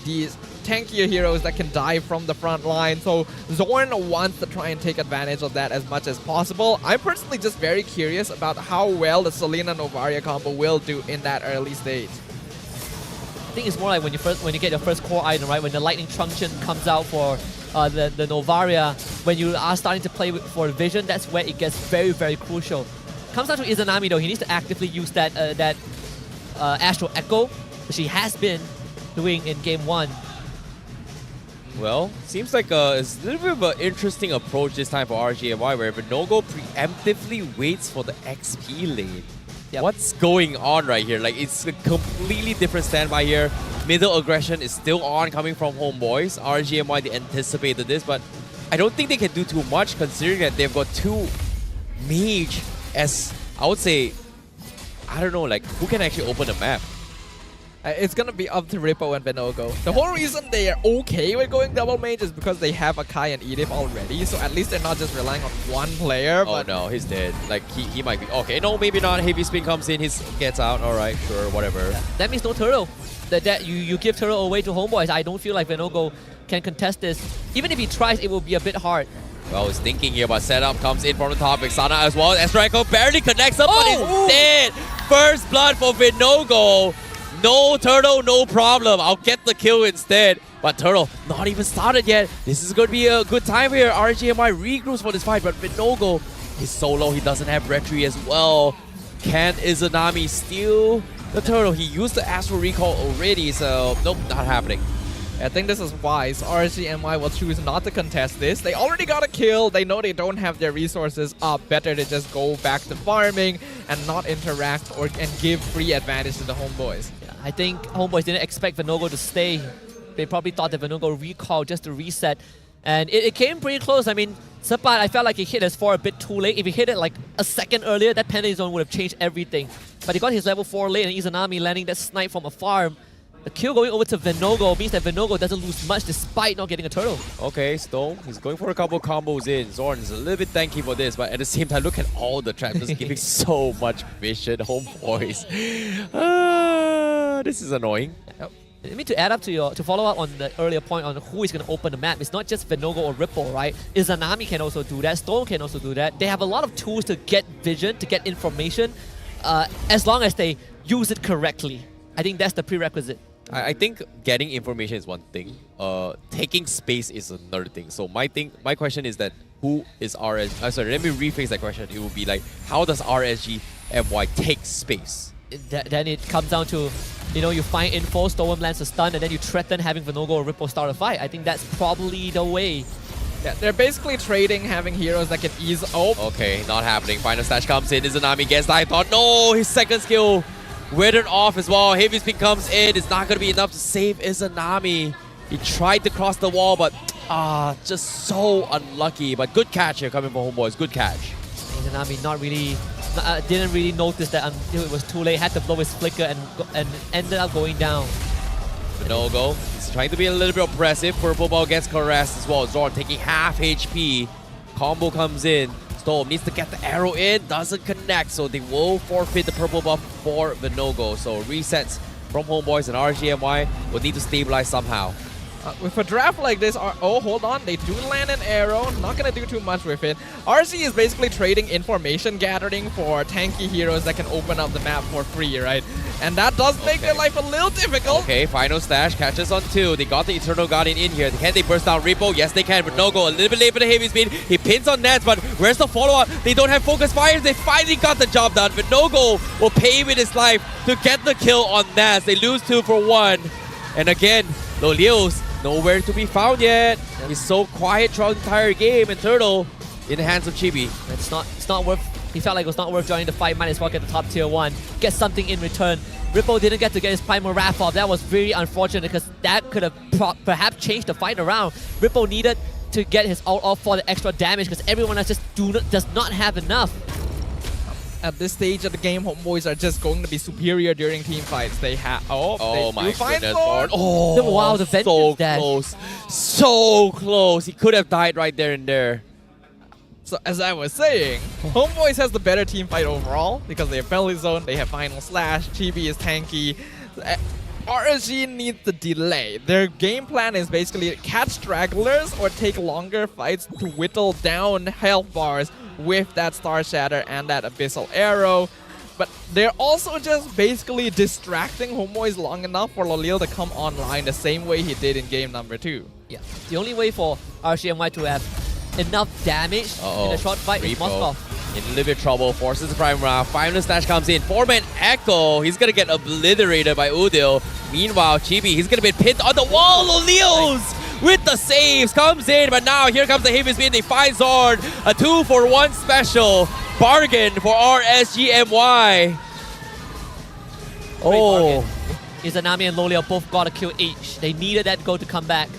these tankier heroes that can dive from the front line. So Zorn wants to try and take advantage of that as much as possible. I'm personally just very curious about how well the Selena Novaria combo will do in that early stage. I think it's more like when you get your first core item, right? When the Lightning Truncheon comes out for the Novaria, when you are starting to play for Vision, that's where it gets very, very crucial. Comes down to Izanami though, he needs to actively use that Astral Echo, which he has been doing in Game 1. Well, seems like it's a little bit of an interesting approach this time for RSGMY, where Vinogo preemptively waits for the XP lane. What's going on right here? Like, it's a completely different standby here. Middle aggression is still on, coming from HOMEBOIS. RSG-MY, they anticipated this, but I don't think they can do too much considering that they've got two mage as, I would say, I don't know, like, who can actually open the map? It's gonna be up to Rippo and Venogo. The whole reason they are okay with going double mage is because they have Akai and Edith already, so at least they're not just relying on one player. Oh no, he's dead. Like, he might be. Okay, no, maybe not. Heavy Spin comes in, he gets out. Alright, sure, whatever. Yeah. That means no turtle. That you give turtle away to HOMEBOIS. I don't feel like Venogo can contest this. Even if he tries, it will be a bit hard. Well, he's thinking here, but setup comes in from the top. Sana as well. Estreko barely connects up, but he's dead. First blood for Venogo. No turtle, no problem. I'll get the kill instead. But turtle, not even started yet. This is going to be a good time here. RSG-MY regroups for this fight, but Venogo is solo. He doesn't have Retry as well. Can Izanami steal the turtle? He used the Astral Recall already, so nope, not happening. I think this is wise. RSG-MY will choose not to contest this. They already got a kill. They know they don't have their resources up. Better to just go back to farming and not interact and give free advantage to the HOMEBOIS. Yeah, I think HOMEBOIS didn't expect Venogo to stay. They probably thought that Venogo recalled just to reset. And it came pretty close. I mean, Sepat, I felt like he hit his 4 a bit too late. If he hit it like a second earlier, that penalty zone would have changed everything. But he got his level 4 late, and Izanami landing that snipe from afar. The kill going over to Venogo means that Venogo doesn't lose much despite not getting a turtle. Okay, Stone, he's going for a couple combos in. Zorn is a little bit tanky for this, but at the same time, look at all the traps just giving so much vision. HOMEBOIS. This is annoying. Yep. I mean, to add up to follow up on the earlier point on who is going to open the map, it's not just Venogo or Ripple, right? Izanami can also do that. Stone can also do that. They have a lot of tools to get vision, to get information, as long as they use it correctly. I think that's the prerequisite. I think getting information is one thing. Taking space is another thing. So my question is that who is RSG? Sorry, let me rephrase that question. It would be like, how does RSG-MY take space? Then it comes down to, you find info, Storm lands a stun, and then you threaten having Venogo or Ripple start a fight. I think that's probably the way. Yeah, they're basically trading having heroes that can ease. Okay, not happening. Final stash comes in. Izanami gets the thought. No, his second skill withered off as well. Heavy Spin comes in. It's not going to be enough to save Izanami. He tried to cross the wall, but just so unlucky. But good catch here coming from HOMEBOIS. Good catch. Izanami didn't really notice that until it was too late. Had to blow his flicker and ended up going down. Venogo is trying to be a little bit oppressive. Purple Ball gets caressed as well. Zorn taking half HP. Combo comes in. Storm needs to get the arrow in, doesn't connect, so they will forfeit the purple buff for Venogo. So resets from HOMEBOIS, and RSG-MY will need to stabilize somehow. With a draft like this, hold on, they do land an arrow, not gonna do too much with it. RC is basically trading information gathering for tanky heroes that can open up the map for free, right? And that does make their life a little difficult. Okay, final stash catches on 2. They got the Eternal Guardian in here. Can they burst down Ripple? Yes, they can. Venogo a little bit late for the Heavy Spin. He pins on Nets, but where's the follow-up? They don't have focus fires. They finally got the job done. Venogo will pay with his life to get the kill on Nats. They lose 2 for 1. And again, Lolios nowhere to be found yet. He's so quiet throughout the entire game, and Turtle in the hands of Chibi. It's not worth. He felt like it was not worth joining the fight. Might as well get the top tier 1. Get something in return. Ripple didn't get to get his Primal Wrath off. That was very unfortunate because that could have perhaps changed the fight around. Ripple needed to get his ult off for the extra damage because everyone else just does not have enough. At this stage of the game, HOMEBOIS are just going to be superior during team fights. They have. Oh my goodness, Lord. Oh, wow, the so close. So close. He could have died right there and there. So as I was saying, HOMEBOIS has the better team fight overall because they have Belly Zone, they have Final Slash, Chibi is tanky. RSG needs the delay. Their game plan is basically catch stragglers or take longer fights to whittle down health bars with that Star Shatter and that Abyssal Arrow. But they're also just basically distracting HOMEBOIS long enough for Lolil to come online the same way he did in game number 2. Yeah, the only way for RSG-MY to have enough damage in a short fight is Moskov. In a little bit of trouble, forces the Prime Round. Final Stash comes in. 4-man Echo. He's going to get obliterated by Udil. Meanwhile, Chibi, he's going to be pinned on the wall. Lolios with the saves comes in. But now here comes the Heavy Spin. They find Zorn. A 2-for-1 special. Bargain for RSG-MY. Oh. Izanami and Lolio both got a kill each. They needed that goal to come back.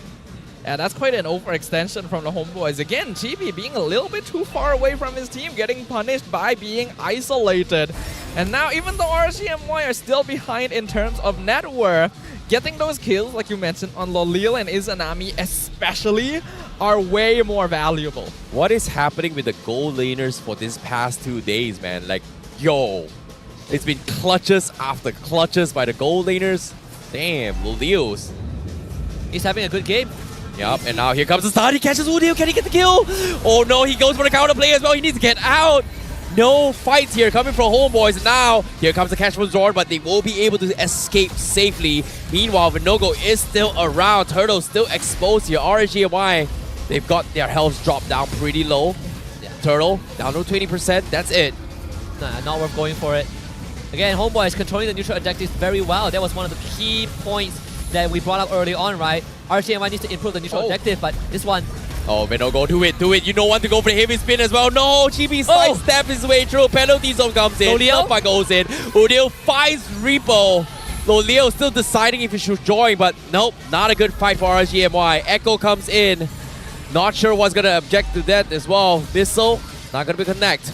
Yeah, that's quite an overextension from the homeboys. Again, Chibi being a little bit too far away from his team, getting punished by being isolated. And now even though RSG-MY are still behind in terms of net worth, getting those kills, like you mentioned, on Lolil and Izanami especially, are way more valuable. What is happening with the gold laners for these past 2 days, man? Like, yo, it's been clutches after clutches by the gold laners. Damn, Lolil's. He's having a good game. Yup, and now here comes the start. He catches Udil. Can he get the kill? Oh no, he goes for the counter play as well. He needs to get out. No fights here coming from Homeboys. Now, here comes the catch from Zorn, but they will be able to escape safely. Meanwhile, Vinogo is still around. Turtle still exposed here. RSG-MY, they've got their health dropped down pretty low. Yeah. Turtle down to 20%. That's it. Nah, not worth going for it. Again, Homeboys controlling the neutral objectives very well. That was one of the key points that we brought up early on, right? RSG-MY needs to improve the neutral objective, but this one... Oh, Vinogo, do it. You don't want to go for the heavy spin as well. No, Chibi sidesteps his way through. Penalty zone comes in. Lolio goes in. Udil finds Repo. Lolio still deciding if he should join, but nope, not a good fight for RSG-MY. Echo comes in. Not sure what's going to object to that as well. Bissell, not going to be connect.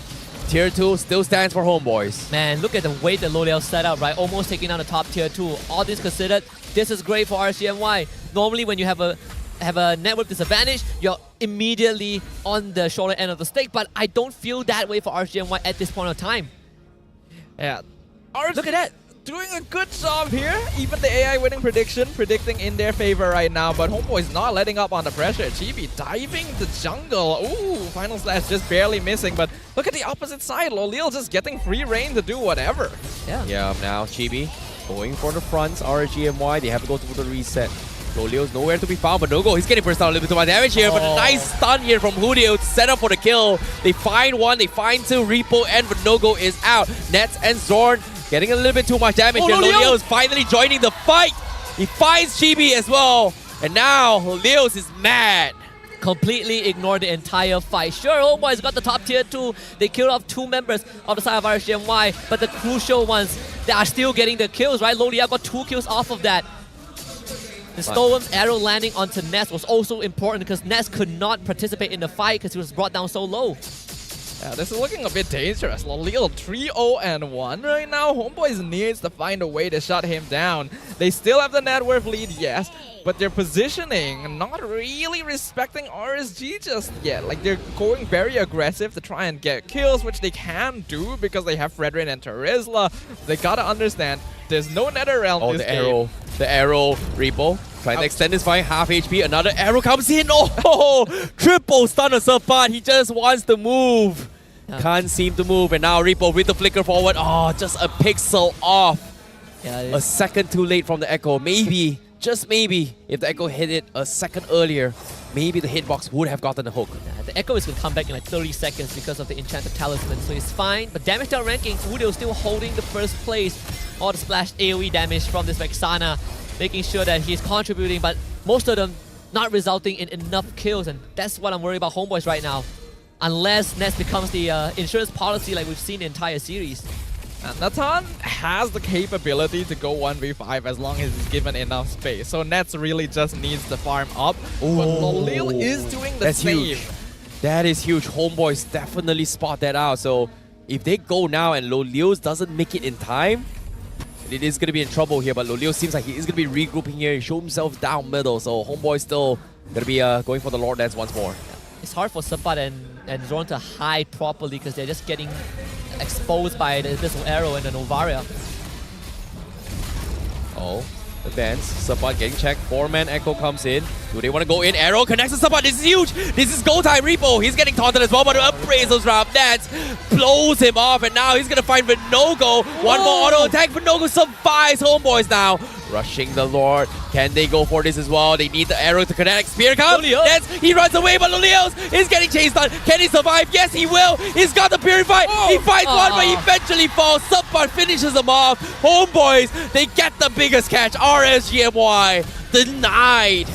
Tier 2 still stands for Homeboys. Man, look at the way that Lolio set up, right? Almost taking down the top tier 2. All this considered, this is great for RSG-MY. Normally, when you have a network disadvantage, you're immediately on the shorter end of the stick, but I don't feel that way for RSG-MY at this point of time. Yeah. Look at that. Doing a good job here. Even the AI winning prediction predicting in their favor right now, but Homeboy's not letting up on the pressure. Chibi diving the jungle. Ooh, final slash just barely missing, but look at the opposite side. Lolil just getting free reign to do whatever. Yeah, now Chibi going for the fronts. RSG-MY, they have to go through the reset. Lolio's nowhere to be found, but Nogo, he's getting burst down a little bit too much damage here, but a nice stun here from Hudil to set up for the kill. They find one, they find two, Repo and Nogo is out. Nets and Zorn getting a little bit too much damage here. Lolio is finally joining the fight. He finds Chibi as well, and now Lolio's is mad. Completely ignored the entire fight. Sure, Homeboys got the top tier 2. They killed off 2 members of the side of RSG-MY, but the crucial ones, they are still getting the kills, right? Lolia got 2 kills off of that. The Storm's arrow landing onto Ness was also important because Ness could not participate in the fight because he was brought down so low. Yeah, this is looking a bit dangerous. Lolil 3-0-1 right now. Homeboys needs to find a way to shut him down. They still have the net worth lead, yes, but their positioning not really respecting RSG just yet. Like, they're going very aggressive to try and get kills, which they can do because they have Fredrin and Terizla. They gotta understand, there's no nether realm this game. The arrow, Repo. Trying to extend his fight, half HP. Another arrow comes in. Oh, triple stun on Surfat. He just wants to move. Can't seem to move. And now Repo with the flicker forward. Oh, just a pixel off. A second too late from the Echo. Maybe, just maybe, if the Echo hit it a second earlier, maybe the hitbox would have gotten the hook. The Echo is going to come back in like 30 seconds because of the Enchanted Talisman, so he's fine. But damage down ranking, Udil still holding the first place. All the splash AoE damage from this Vexana, making sure that he's contributing, but most of them not resulting in enough kills, and that's what I'm worried about Homeboys right now. Unless Ness becomes the insurance policy like we've seen the entire series. And Nathan has the capability to go 1v5 as long as he's given enough space. So Nets really just needs to farm up. But Lolil is doing the same. Huge. That is huge. Homeboys definitely spot that out. So if they go now and Lolil doesn't make it in time, it is going to be in trouble here. But Lolil seems like he is going to be regrouping here. He showed himself down middle. So Homeboy still going to be going for the Lord Dance once more. It's hard for Surfat and Zorn to hide properly because they're just getting exposed by the Abyssal Arrow and the Novaria. Oh, the dance. Surfat getting checked. 4-man Echo comes in. Do they want to go in? Arrow connects to Surfat. This is huge. This is go time. Repo, he's getting taunted as well, but the appraisals round. Dance blows him off, and now he's going to find Vinogo. One more auto attack. Vinogo survives. Homeboys now rushing the Lord. Can they go for this as well? They need the arrow to connect. Spear comes. Yes, he runs away, but Lolios is getting chased down. Can he survive? Yes, he will. He's got the Purify. He finds one, but he eventually falls. Surfat finishes him off. Homeboys, they get the biggest catch. RSG-MY denied.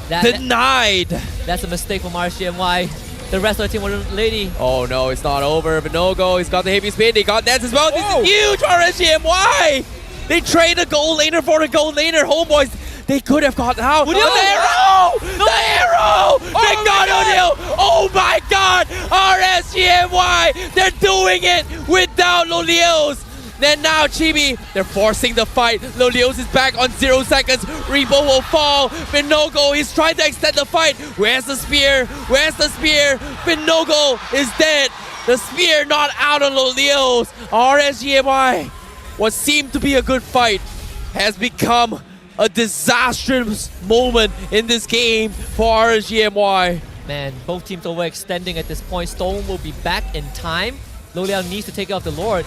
Denied. That's a mistake from RSG-MY. The rest of the team were lady. Oh no, it's not over. Vinogo, he's got the heavy spin. They got Nets as well. This is huge for RSG-MY. They trade the gold laner for the gold laner. Homeboys, they could have gotten out. The arrow! The arrow! They got O'Neal! Oh my god! RSG MY! They're doing it without Lolios! Then now Chibi, they're forcing the fight. Lolios is back on 0 seconds. Repo will fall. Binogo is trying to extend the fight. Where's the spear? Where's the spear? Binogo is dead. The spear not out on Lolios. RSG MY, what seemed to be a good fight, has become a disastrous moment in this game for RSG MY. Man, both teams overextending at this point. Stone will be back in time. Loliao needs to take out the Lord.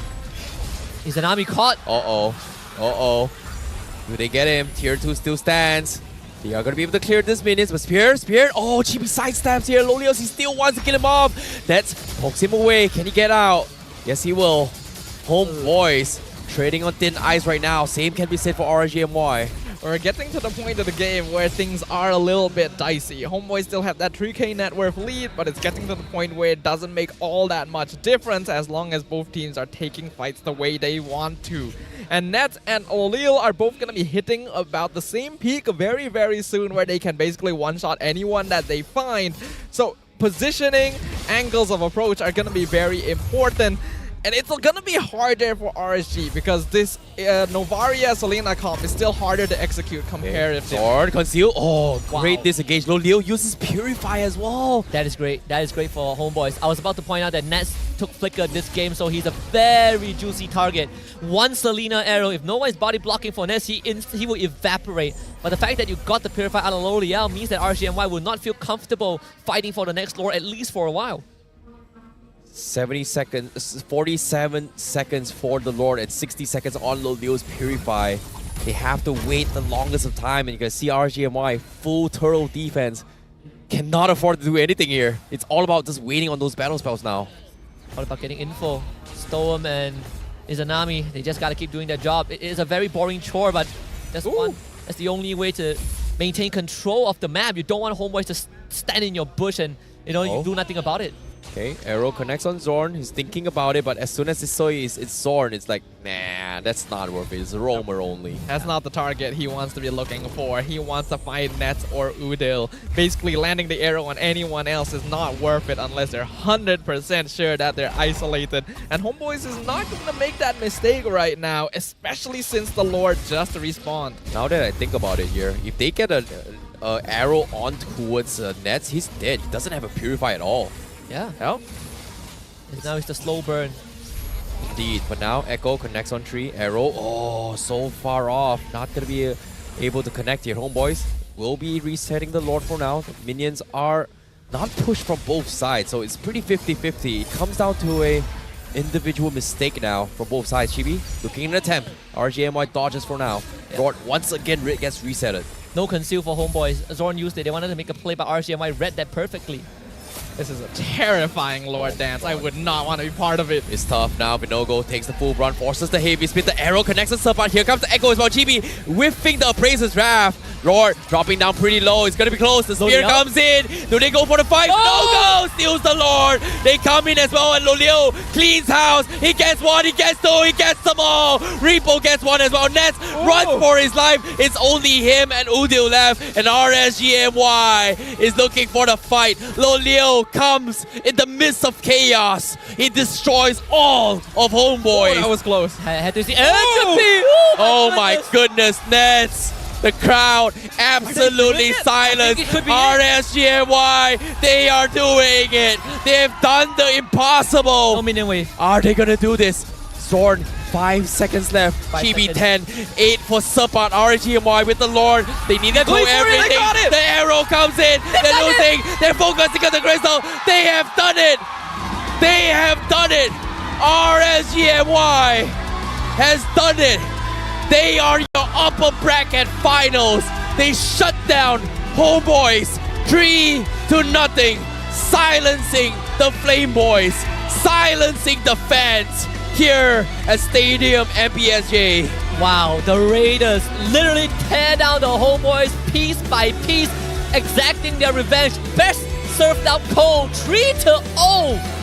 Izanami caught. Uh-oh. Do they get him? Tier 2 still stands. They are going to be able to clear this minions, but Spear. Oh, Chibi sidesteps here. Lolios, he still wants to kill him off. That's pokes him away. Can he get out? Yes, he will. HOMEBOIS trading on thin ice right now. Same can be said for RSG MY. We're getting to the point of the game where things are a little bit dicey. HOMEBOIS still have that 3k net worth lead, but it's getting to the point where it doesn't make all that much difference as long as both teams are taking fights the way they want to. And Nets and O'Leal are both going to be hitting about the same peak very, very soon where they can basically one-shot anyone that they find. So positioning, angles of approach are going to be very important. And it's going to be harder for RSG because this Novaria Selena comp is still harder to execute comparatively. Sword, conceal. Oh, great disengage. Loliao uses Purify as well. That is great. That is great for HOMEBOIS. I was about to point out that Nets took Flicker this game, so he's a very juicy target. One Selena arrow, if no one is body blocking for Nets, he will evaporate. But the fact that you got the Purify out of Loliao means that RSG MY will not feel comfortable fighting for the next lore, at least for a while. 70 seconds, 47 seconds for the Lord and 60 seconds on Loliao's Purify. They have to wait the longest of time, and you can see RSG MY full turtle defense cannot afford to do anything here. It's all about just waiting on those battle spells now. All about getting info. Storm and Izanami, they just gotta keep doing their job. It is a very boring chore, but that's the only way to maintain control of the map. You don't want HOMEBOIS to stand in your bush and you do nothing about it. Okay, arrow connects on Zorn. He's thinking about it, but as soon as it's Zorn, it's like, nah, that's not worth it. It's a roamer only. That's not the target he wants to be looking for. He wants to find Nets or Udil. Basically, landing the arrow on anyone else is not worth it unless they're 100% sure that they're isolated. And HOMEBOIS is not going to make that mistake right now, especially since the Lord just respawned. Now that I think about it here, if they get an arrow on towards Nets, he's dead. He doesn't have a Purify at all. Yeah. Hell. Now it's the slow burn. Indeed, but now Echo connects on tree. Arrow, oh, so far off. Not going to be able to connect here. HOMEBOIS will be resetting the Lord for now. The minions are not pushed from both sides, so it's pretty 50-50. It comes down to a individual mistake now from both sides. Chibi looking at an attempt. RSG MY dodges for now. Yeah. Lord once again gets resetted. No conceal for HOMEBOIS. Zorn used it. They wanted to make a play, but RSG MY read that perfectly. This is a terrifying Lord dance. I would not want to be part of it. It's tough now. Binogo takes the full run, forces the heavy spin. The arrow connects the Serpent. Here comes the Echo as well. Chibi whiffing the Appraiser's Wrath. Lord dropping down pretty low. It's going to be close. The spear comes in. Do they go for the fight? No go! Steals the Lord. They come in as well, and Loliao cleans house. He gets one, he gets two, he gets them all. Repo gets one as well. Nets runs for his life. It's only him and Udil left, and RSG MY is looking for the fight. Loliao comes in the midst of chaos. He destroys all of HOMEBOIS. That was close. I had to see. Oh my goodness, Nets. The crowd absolutely silenced. RSG MY, they are doing it. They've done the impossible. No minion wave. Are they gonna do this? Zorn, 5 seconds left. Chibi 10, 8 for Serpent. RSG MY with the Lord. They need to do everything. The arrow comes in. They're losing. They're focusing on the crystal. They have done it. They have done it. RSG MY has done it. They are your upper bracket finals. They shut down HOMEBOIS 3-0, silencing the Flame Boys, silencing the fans here at Stadium MPSJ. Wow, the Raiders literally tear down the HOMEBOIS piece by piece, exacting their revenge. Best served out cold, 3-0.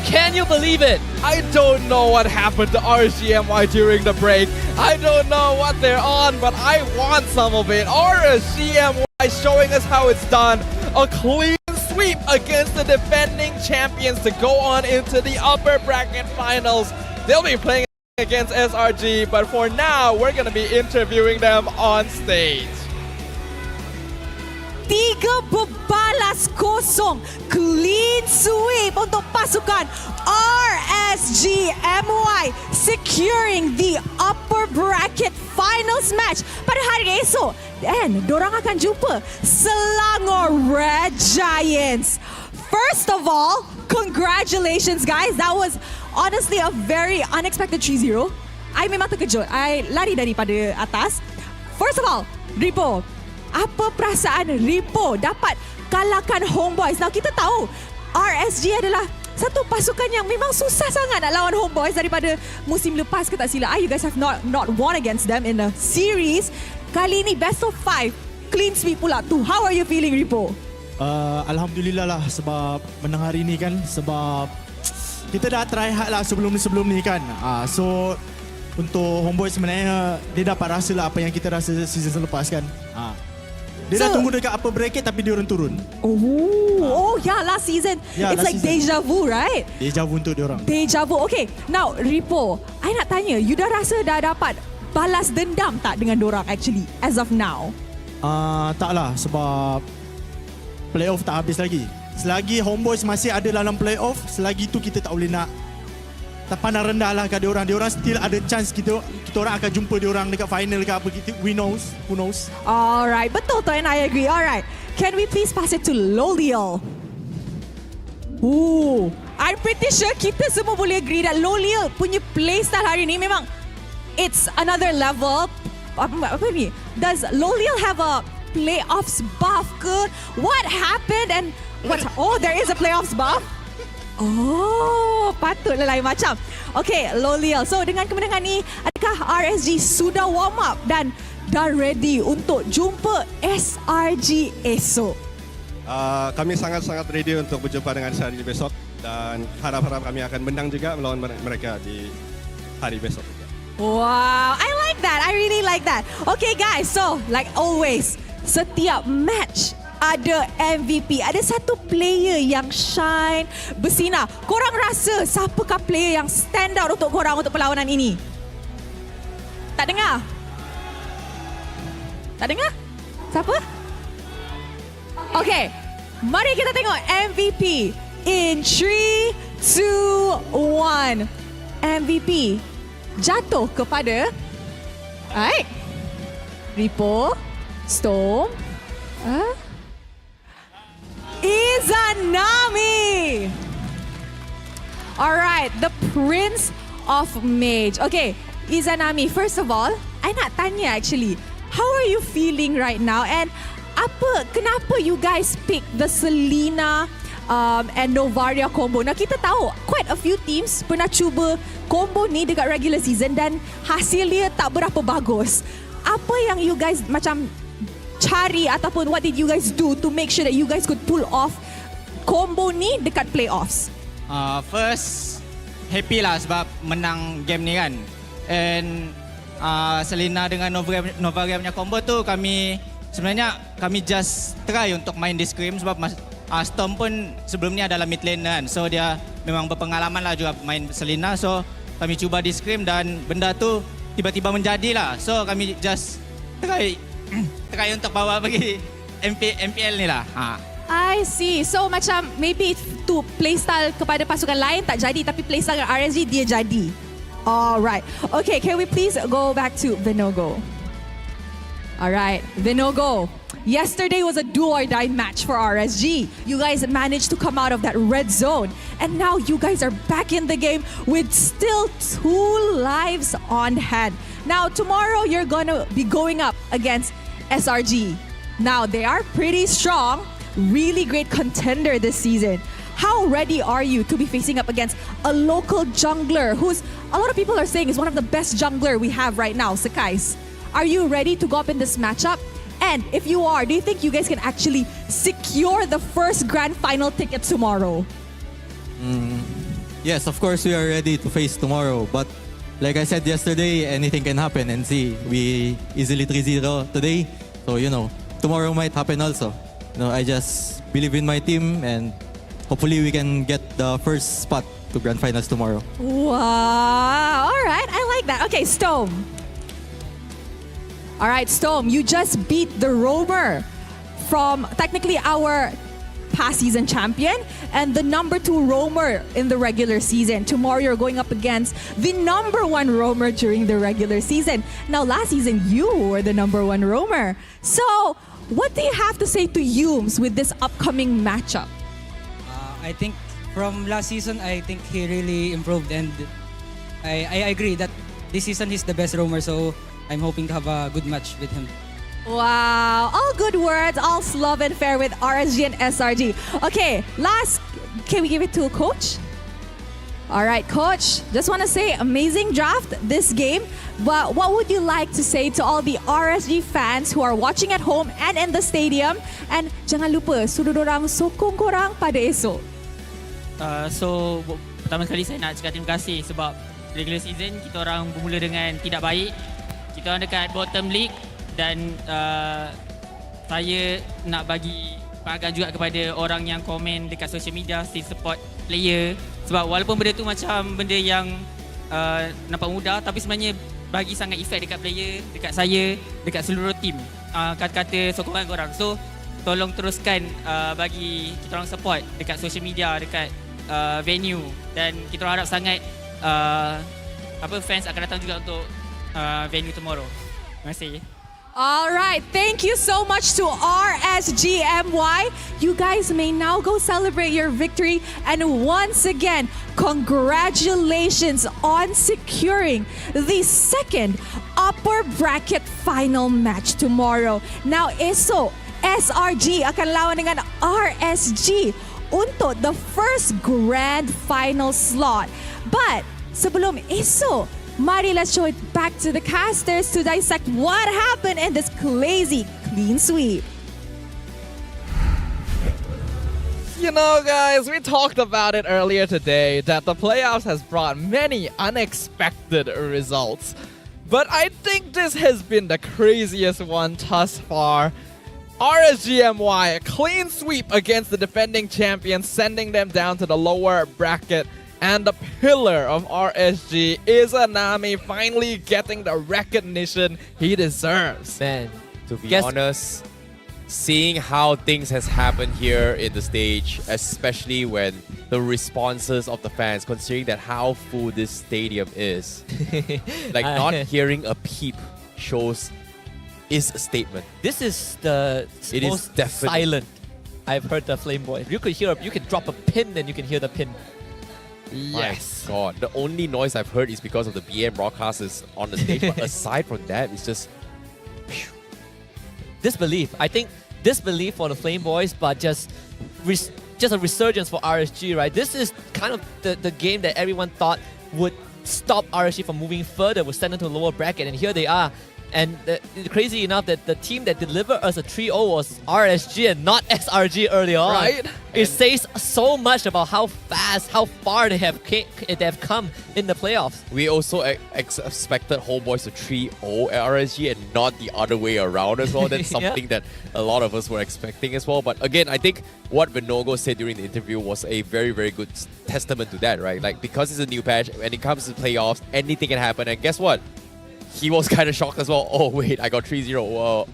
Can you believe it? I don't know what happened to RSG MY during the break. I don't know what they're on, but I want some of it. RSG MY showing us how it's done. A clean sweep against the defending champions to go on into the upper bracket finals. They'll be playing against SRG, but for now, we're going to be interviewing them on stage. 3-0 clean sweep untuk pasukan RSG MY securing the upper bracket finals match pada hari esok, dan dorang akan jumpa Selangor Red Giants. First of all, congratulations guys, that was honestly a very unexpected 3-0. I memang terkejut, I lari daripada atas. First of all, Ripo, apa perasaan Ripo dapat kalahkan HOMEBOIS? Now kita tahu RSG adalah satu pasukan yang memang susah sangat nak lawan HOMEBOIS daripada musim lepas ke tak silap. You guys have not won against them in the series. Kali ini best of 5, clean sweep pula tu. How are you feeling, Ripo? Alhamdulillah lah sebab menang hari ni kan, sebab kita dah try hard lah sebelum ni kan. So untuk HOMEBOIS sebenarnya dia dapat rasa lah apa yang kita rasa season selepas kan. Dia dah tunggu dekat upper bracket tapi dia orang turun. Oh yeah, last season. Yeah, it's like season. deja vu, right? Deja vu untuk dia orang. Deja vu. Okay, now Ripo, I nak tanya, you dah rasa dah dapat balas dendam tak dengan dorang actually as of now? Tak lah sebab playoff tak habis lagi. Selagi HOMEBOIS masih ada dalam playoff, selagi tu kita tak boleh nak tak pandang rendah lah kat diorang. Diorang still ada chance kita orang akan jumpa diorang dekat final ke apa gitu. Who knows? Alright, betul tu and I agree. Alright, can we please pass it to Loliel? I'm pretty sure kita semua boleh agree that Loliel punya playstyle hari ni memang it's another level. Apa ni? Does Loliel have a playoffs buff ke? What happened and oh, there is a playoffs buff? Oh, patutlah lain macam. Okay, Loliel. So, dengan kemenangan ni, adakah RSG sudah warm up dan dah ready untuk jumpa SRG esok? Kami sangat-sangat ready untuk berjumpa dengan SRG besok dan harap-harap kami akan menang juga melawan mereka di hari besok. Wow, I like that. I really like that. Okay guys, so like always, setiap match ada MVP, ada satu player yang shine, bersinar. Korang rasa siapakah player yang stand out untuk korang untuk perlawanan ini? Tak dengar? Tak dengar? Siapa? Okay, mari kita tengok MVP in 3, 2, 1. MVP jatuh kepada Ripo, Storm, Izanami. Alright, the Prince of Mage. Okay, Izanami, first of all, I nak tanya actually, how are you feeling right now? And kenapa you guys pick the Selena and Novaria combo? Nah, kita tahu quite a few teams pernah cuba combo ni dekat regular season dan hasilnya tak berapa bagus. Apa yang you guys macam cari ataupun what did you guys do to make sure that you guys could pull off combo ni dekat playoffs? First, happy lah sebab menang game ni kan. And Selena dengan Novaria punya combo tu kami just try untuk main di scrim sebab Storm pun sebelum ni adalah mid lane kan. So dia memang berpengalaman lah juga main Selena. So kami cuba di scrim dan benda tu tiba-tiba menjadi lah. So kami just try untuk bawa pergi MPL ni lah. I see. So macam maybe tu playstyle kepada pasukan lain tak jadi tapi playstyle dengan RSG dia jadi. Alright. Okay, can we please go back to Vinogo? Alright, Vinogo. Yesterday was a do or die match for RSG. You guys managed to come out of that red zone. And now you guys are back in the game with still 2 lives on hand. Now tomorrow you're gonna be going up against SRG. Now they are pretty strong, really great contender this season. How ready are you to be facing up against a local jungler who's a lot of people are saying is one of the best jungler we have right now, Sakais? Are you ready to go up in this matchup? And if you are, do you think you guys can actually secure the first grand final ticket tomorrow? Yes, of course we are ready to face tomorrow, but like I said yesterday, anything can happen. And see, we easily 3-0 today. So, tomorrow might happen also. I just believe in my team and hopefully we can get the first spot to Grand Finals tomorrow. Wow. All right. I like that. Okay, Stone. All right, Stone, you just beat the Roamer from technically our past season champion and the number 2 Roamer in the regular season. Tomorrow you're going up against the number 1 Roamer during the regular season. Now last season you were the number 1 Roamer. So what do you have to say to Humes with this upcoming matchup? I think from last season, I think he really improved and I agree that this season he's the best roamer, so I'm hoping to have a good match with him. Wow, all good words, all love and fair with RSG and SRG. Okay, last, can we give it to a coach? All right, coach, just want to say amazing draft this game. But what would you like to say to all the RSG fans who are watching at home and in the stadium? And jangan lupa, suruh dorang sokong korang pada esok. So pertama sekali saya nak cakap terima kasih sebab regular season kita orang bermula dengan tidak baik. Kita orang dekat bottom league dan saya nak bagi penghargaan juga kepada orang yang komen dekat social media still support player sebab walaupun benda tu macam benda yang nampak mudah tapi sebenarnya bagi sangat efek dekat player, dekat saya, dekat seluruh team. Kata-kata sokongan korang. So tolong teruskan bagi kita orang support dekat social media, dekat venue dan kita orang harap sangat fans akan datang juga untuk venue tomorrow. Terima kasih. All right, thank you so much to RSGMY. You guys may now go celebrate your victory. And once again, congratulations on securing the second upper bracket final match tomorrow. Now, SRG akan lawan dengan RSG untuk the first grand final slot. But sebelum eso, mari let's show it back to the casters to dissect what happened in this crazy clean sweep. Guys, we talked about it earlier today that the playoffs has brought many unexpected results. But I think this has been the craziest one thus far. RSGMY, a clean sweep against the defending champions, sending them down to the lower bracket. And the pillar of RSG is Anami, finally getting the recognition he deserves. Man, to be honest, seeing how things has happened here in the stage, especially when the responses of the fans, considering that how full this stadium is, like not hearing a peep shows is a statement. This is the most silent I've heard the Flame Boy. You could drop a pin and you can hear the pin. Yes. My God, the only noise I've heard is because of the BM broadcasters on the stage. But aside from that, it's just disbelief. I think disbelief for the Flame Boys, but just a resurgence for RSG, right? This is kind of the game that everyone thought would stop RSG from moving further, would send them to a lower bracket, and here they are. And crazy enough that the team that delivered us a 3-0 was RSG and not SRG early on. Right? It says so much about how fast, how far they have come in the playoffs. We also expected HOMEBOIS to 3-0 at RSG and not the other way around as well. That's something that a lot of us were expecting as well. But again, I think what Vinogo said during the interview was a very, very good testament to that, right? Like, because it's a new patch, when it comes to playoffs, anything can happen. And guess what? He was kind of shocked as well. Oh, wait, I got 3-0.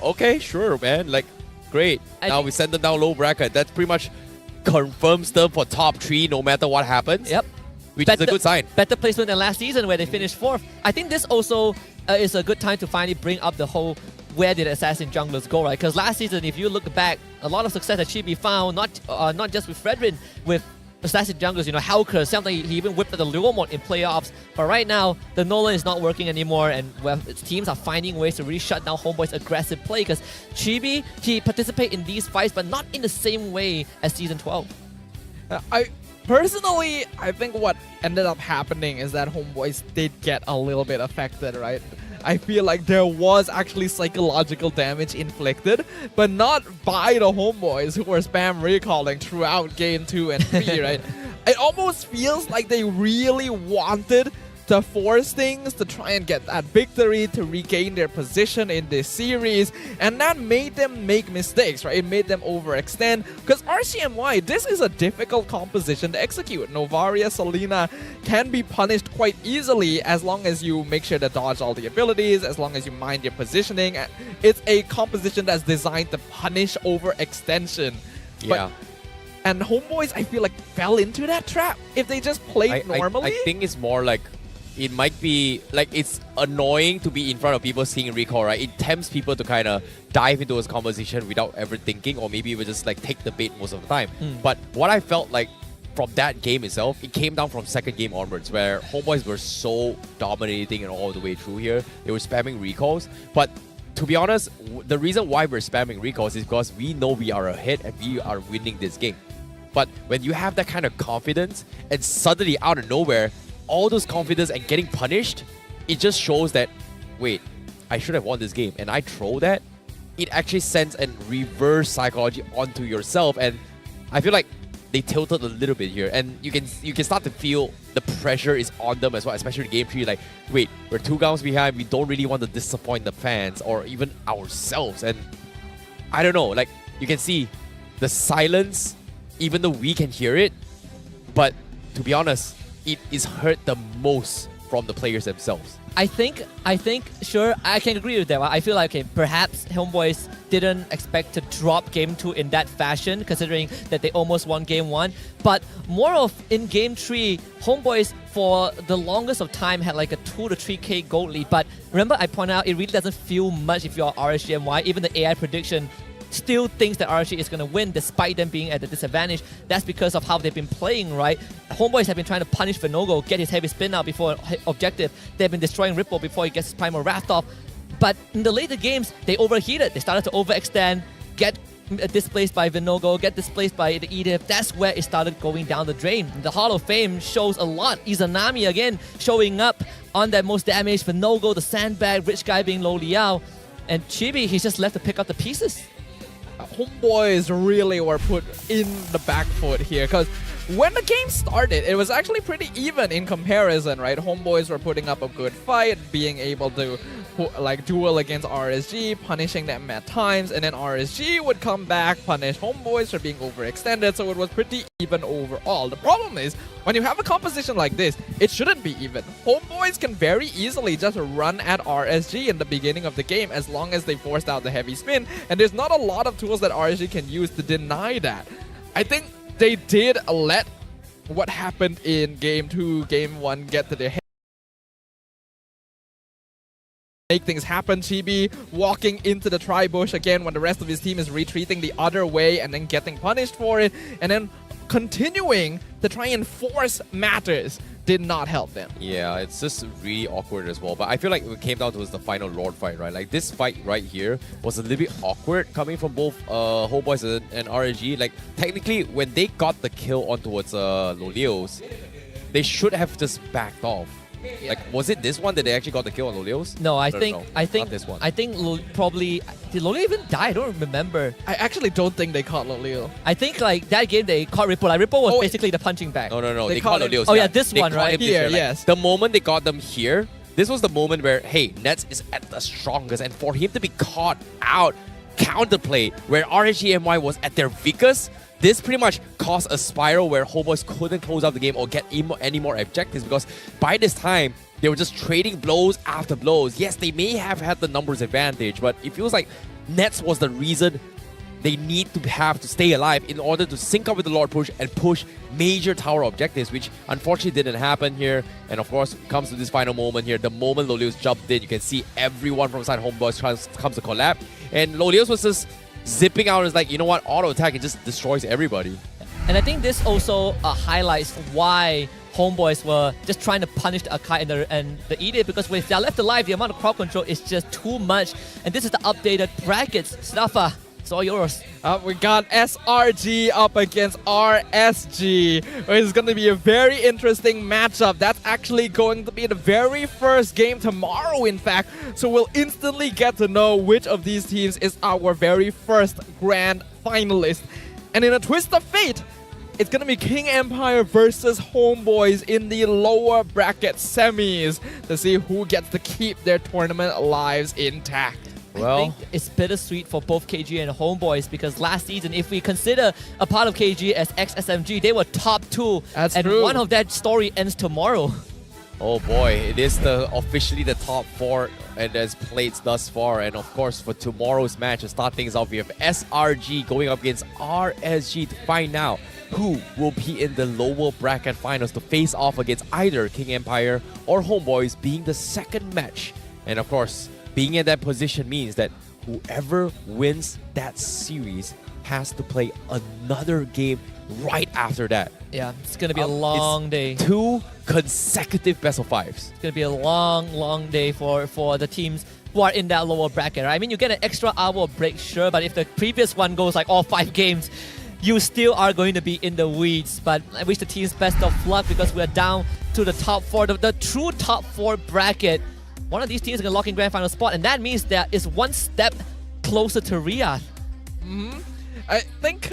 Okay, sure, man. Like, great. Now we send them down low bracket. That pretty much confirms them for top 3 no matter what happens. Yep. Which is a good sign. Better placement than last season where they finished 4th. I think this also is a good time to finally bring up the whole where did Assassin junglers go, right? Because last season, if you look back, a lot of success that Chibi found, not just with Fredrin, with Assassin junglers, Helker, something he even whipped at the Luo mode in playoffs. But right now, the Nolan is not working anymore, and teams are finding ways to really shut down HOMEBOIS' aggressive play because Chibi, he participates in these fights, but not in the same way as Season 12. Personally, I think what ended up happening is that HOMEBOIS did get a little bit affected, right? I feel like there was actually psychological damage inflicted, but not by the HOMEBOIS who were spam recalling throughout game 2 and 3, right? It almost feels like they really wanted to force things, to try and get that victory, to regain their position in this series, and that made them make mistakes, right? It made them overextend, because RSG-MY, this is a difficult composition to execute. Novaria, Selena can be punished quite easily as long as you make sure to dodge all the abilities, as long as you mind your positioning. It's a composition that's designed to punish overextension. Yeah. And HOMEBOIS, I feel like, fell into that trap. If they just played normally. I think it's more like, it might be like it's annoying to be in front of people seeing recall, right? It tempts people to kind of dive into this conversation without ever thinking, or maybe even just like take the bait most of the time. But what I felt like from that game itself, it came down from second game onwards, where HOMEBOIS were so dominating and all the way through here. They were spamming recalls. But to be honest, the reason why we're spamming recalls is because we know we are ahead and we are winning this game. But when you have that kind of confidence and suddenly out of nowhere, all those confidence and getting punished, it just shows that, wait, I should have won this game. And I throw that, it actually sends a reverse psychology onto yourself. And I feel like they tilted a little bit here. And you can start to feel the pressure is on them as well, especially in game 3. Like, wait, we're 2 rounds behind. We don't really want to disappoint the fans or even ourselves. And I don't know, like, you can see the silence, even though we can hear it. But to be honest, it is hurt the most from the players themselves. I think, sure, I can agree with that. I feel like, okay, perhaps HOMEBOIS didn't expect to drop game 2 in that fashion, considering that they almost won game 1. But more of in game 3, HOMEBOIS for the longest of time had like a 2 to 3k gold lead. But remember, I pointed out, it really doesn't feel much if you're RSG-MY. Even the AI prediction still thinks that RSG is going to win despite them being at a disadvantage. That's because of how they've been playing, right? HOMEBOIS have been trying to punish Vinogo, get his heavy spin out before objective. They've been destroying Ripple before he gets his Primal Wrath off. But in the later games, they overheated. They started to overextend, get displaced by Vinogo, get displaced by the Edith. That's where it started going down the drain. The Hall of Fame shows a lot. Izanami again showing up on that most damage. Vinogo, the sandbag, rich guy being Lo Liao. And Chibi, he's just left to pick up the pieces. HOMEBOIS really were put in the back foot here, because when the game started, it was actually pretty even in comparison, right? HOMEBOIS were putting up a good fight, being able to like duel against RSG, punishing them at times, and then RSG would come back, punish HOMEBOIS for being overextended, so it was pretty even overall. The problem is, when you have a composition like this, it shouldn't be even. HOMEBOIS can very easily just run at RSG in the beginning of the game as long as they forced out the heavy spin, and there's not a lot of tools that RSG can use to deny that. I think they did let what happened in game 2, game 1 get to their head. Make things happen. Chibi walking into the tri-bush again when the rest of his team is retreating the other way and then getting punished for it, and then continuing to try and force matters did not help them. Yeah, it's just really awkward as well. But I feel like it came down to the final Lord fight, right? Like this fight right here was a little bit awkward coming from both HOMEBOIS and RSG. Like technically, when they got the kill on towards Lolios, they should have just backed off. Like, was it this one that they actually got the kill on Lolios? No, I think not this one. I think probably did Lolio even die? I don't remember. I actually don't think they caught Lolio. I think like that game they caught Ripple. Like Ripple was basically the punching bag. No. They caught Lolios. Oh yeah, this one, caught right? him this Here, way. Like, yes. The moment they got them here, this was the moment where, hey, Nets is at the strongest, and for him to be caught out, counterplay, where RSG-MY was at their weakest, this pretty much caused a spiral where HOMEBOIS couldn't close out the game or get any more objectives, because by this time, they were just trading blows after blows. Yes, they may have had the numbers advantage, but it feels like Nets was the reason they need to have to stay alive in order to sync up with the Lord push and push major tower objectives, which unfortunately didn't happen here. And of course, comes to this final moment here. The moment Lolios jumped in, you can see everyone from inside HOMEBOIS comes to collab. And Lolios was just zipping out and is like, you know what, auto attack, it just destroys everybody. And I think this also highlights why HOMEBOIS were just trying to punish the Akai and the Edith, because if they're left alive, the amount of crowd control is just too much. And this is the updated brackets. Staffa, it's all yours. We got SRG up against RSG. It's going to be a very interesting matchup. That's actually going to be the very first game tomorrow, in fact. So we'll instantly get to know which of these teams is our very first grand finalist. And in a twist of fate, it's going to be King Empire versus Homeboys in the lower bracket semis to see who gets to keep their tournament lives intact. I think it's bittersweet for both KG and Homeboys because last season, if we consider a part of KG as ex-SMG, they were top 2. That's and true. one of that story ends tomorrow. Oh boy, it is officially the top 4 and as played thus far. And of course, for tomorrow's match, to start things off, we have SRG going up against RSG to find out who will be in the lower bracket finals to face off against either King Empire or Homeboys, being the second match. And of course, being in that position means that whoever wins that series has to play another game right after that. Yeah, it's going to be a long day. 2 consecutive best of 5s. It's going to be a long day for the teams who are in that lower bracket, right? I mean, you get an extra hour break, sure, but if the previous one goes like all 5 games, you still are going to be in the weeds. But I wish the teams best of luck because we're down to the top 4, the true top 4 bracket. One of these teams is going to lock in grand final spot, and that means that is one step closer to Riyadh. I think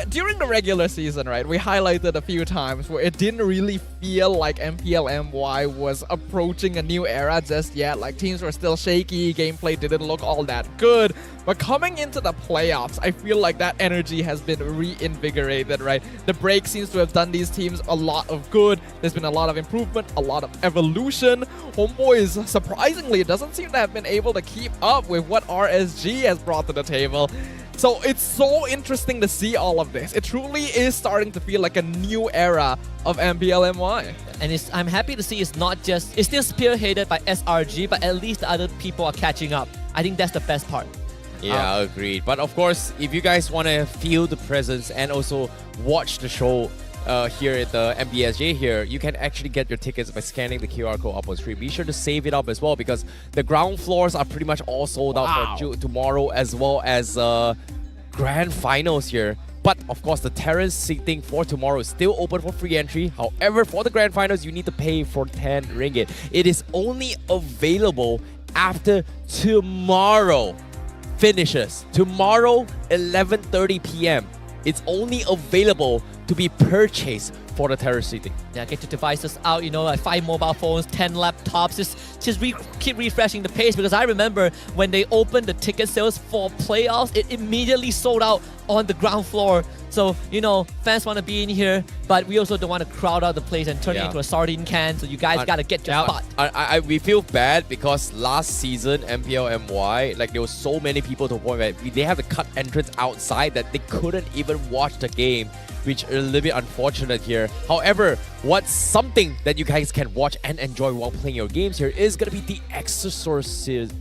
during the regular season, right, we highlighted a few times where it didn't really feel like MPL-MY was approaching a new era just yet. Like, teams were still shaky, gameplay didn't look all that good. But coming into the playoffs, I feel like that energy has been reinvigorated, right? The break seems to have done these teams a lot of good. There's been a lot of improvement, a lot of evolution. Homeboys, surprisingly, doesn't seem to have been able to keep up with what RSG has brought to the table. So it's so interesting to see all of this. It truly is starting to feel like a new era of MPL-MY. And I'm happy to see it's still spearheaded by SRG, but at least the other people are catching up. I think that's the best part. Yeah, agreed. But of course, if you guys want to feel the presence and also watch the show here at the MBSJ here, you can actually get your tickets by scanning the QR code up on screen. Be sure to save it up as well because the ground floors are pretty much all sold out for tomorrow, as well as grand finals here. But of course, the terrace seating for tomorrow is still open for free entry. However, for the grand finals, you need to pay for 10 ringgit. It is only available after tomorrow finishes. Tomorrow, 11:30 p.m. It's only available to be purchased for the terrace seating. Yeah, get your devices out, like 5 mobile phones, 10 laptops, just keep refreshing the pace because I remember when they opened the ticket sales for playoffs, it immediately sold out on the ground floor. So, fans want to be in here, but we also don't want to crowd out the place and turn it into a sardine can, so you guys got to get your spot. We feel bad because last season, MPL-MY, like there was so many people to the point where they have to cut entrance outside that they couldn't even watch the game, which is a little bit unfortunate here. However, what's something that you guys can watch and enjoy while playing your games here is going to be the Exorcist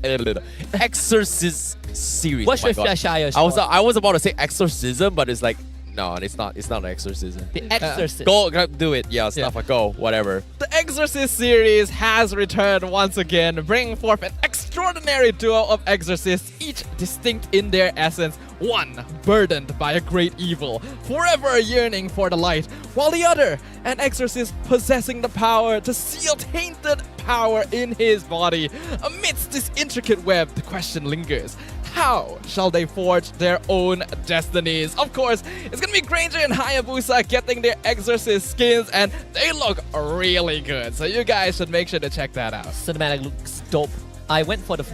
series. What's oh your Flashire? I was about to say exorcism, but it's like, no, it's not an exorcism. The Exorcist. Go do it. Yeah, stuff. Go, whatever. The Exorcist series has returned once again, bringing forth an extraordinary duo of exorcists, each distinct in their essence. One burdened by a great evil, forever yearning for the light, while the other, an exorcist possessing the power to seal tainted power in his body. Amidst this intricate web, the question lingers. How shall they forge their own destinies? Of course, it's gonna be Granger and Hayabusa getting their exorcist skins, and they look really good. So you guys should make sure to check that out. Cinematic looks dope. I went for the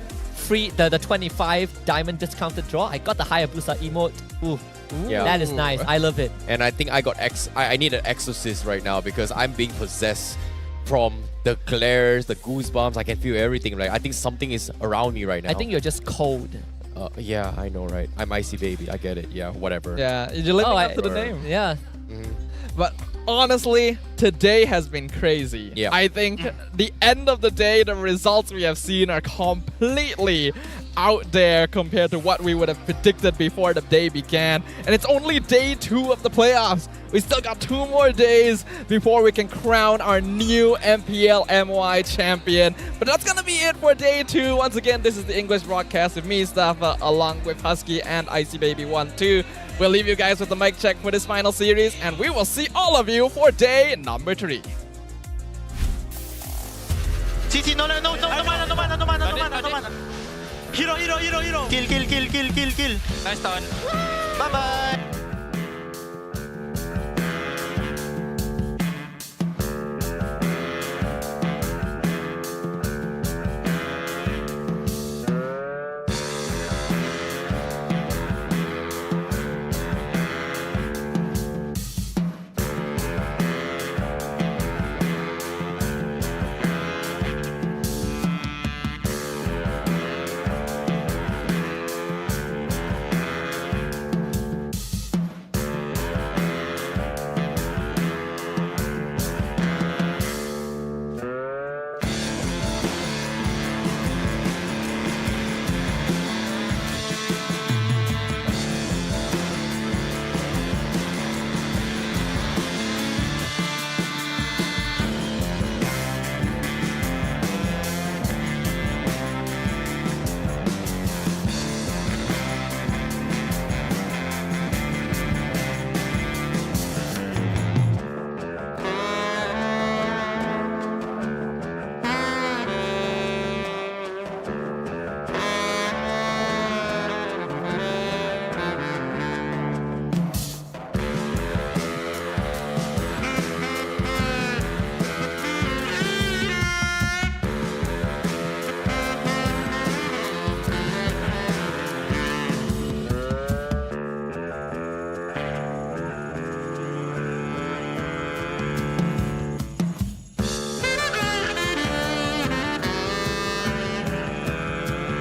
25 diamond discounted draw. I got the Hayabusa emote. Ooh. Yeah. That is nice. I love it. And I think I need an exorcist right now because I'm being possessed from the glares, the goosebumps. I can feel everything. Like I think something is around me right now. I think you're just cold. Yeah, I know, right? I'm icy baby. I get it. Yeah, whatever. Yeah, you're living up to the name. Yeah. But honestly, today has been crazy. Yeah. I think the end of the day, the results we have seen are completely out there compared to what we would have predicted before the day began. And it's only day 2 of the playoffs. We still got 2 more days before we can crown our new MPL-MY champion. But that's gonna be it for day 2. Once again, this is the English broadcast with me, Staffa, along with Husky and Icy Baby 1-2. We'll leave you guys with the mic check for this final series, and we will see all of you for day number 3. CC, no mana. Hero. Kill. Nice turn. Bye-bye.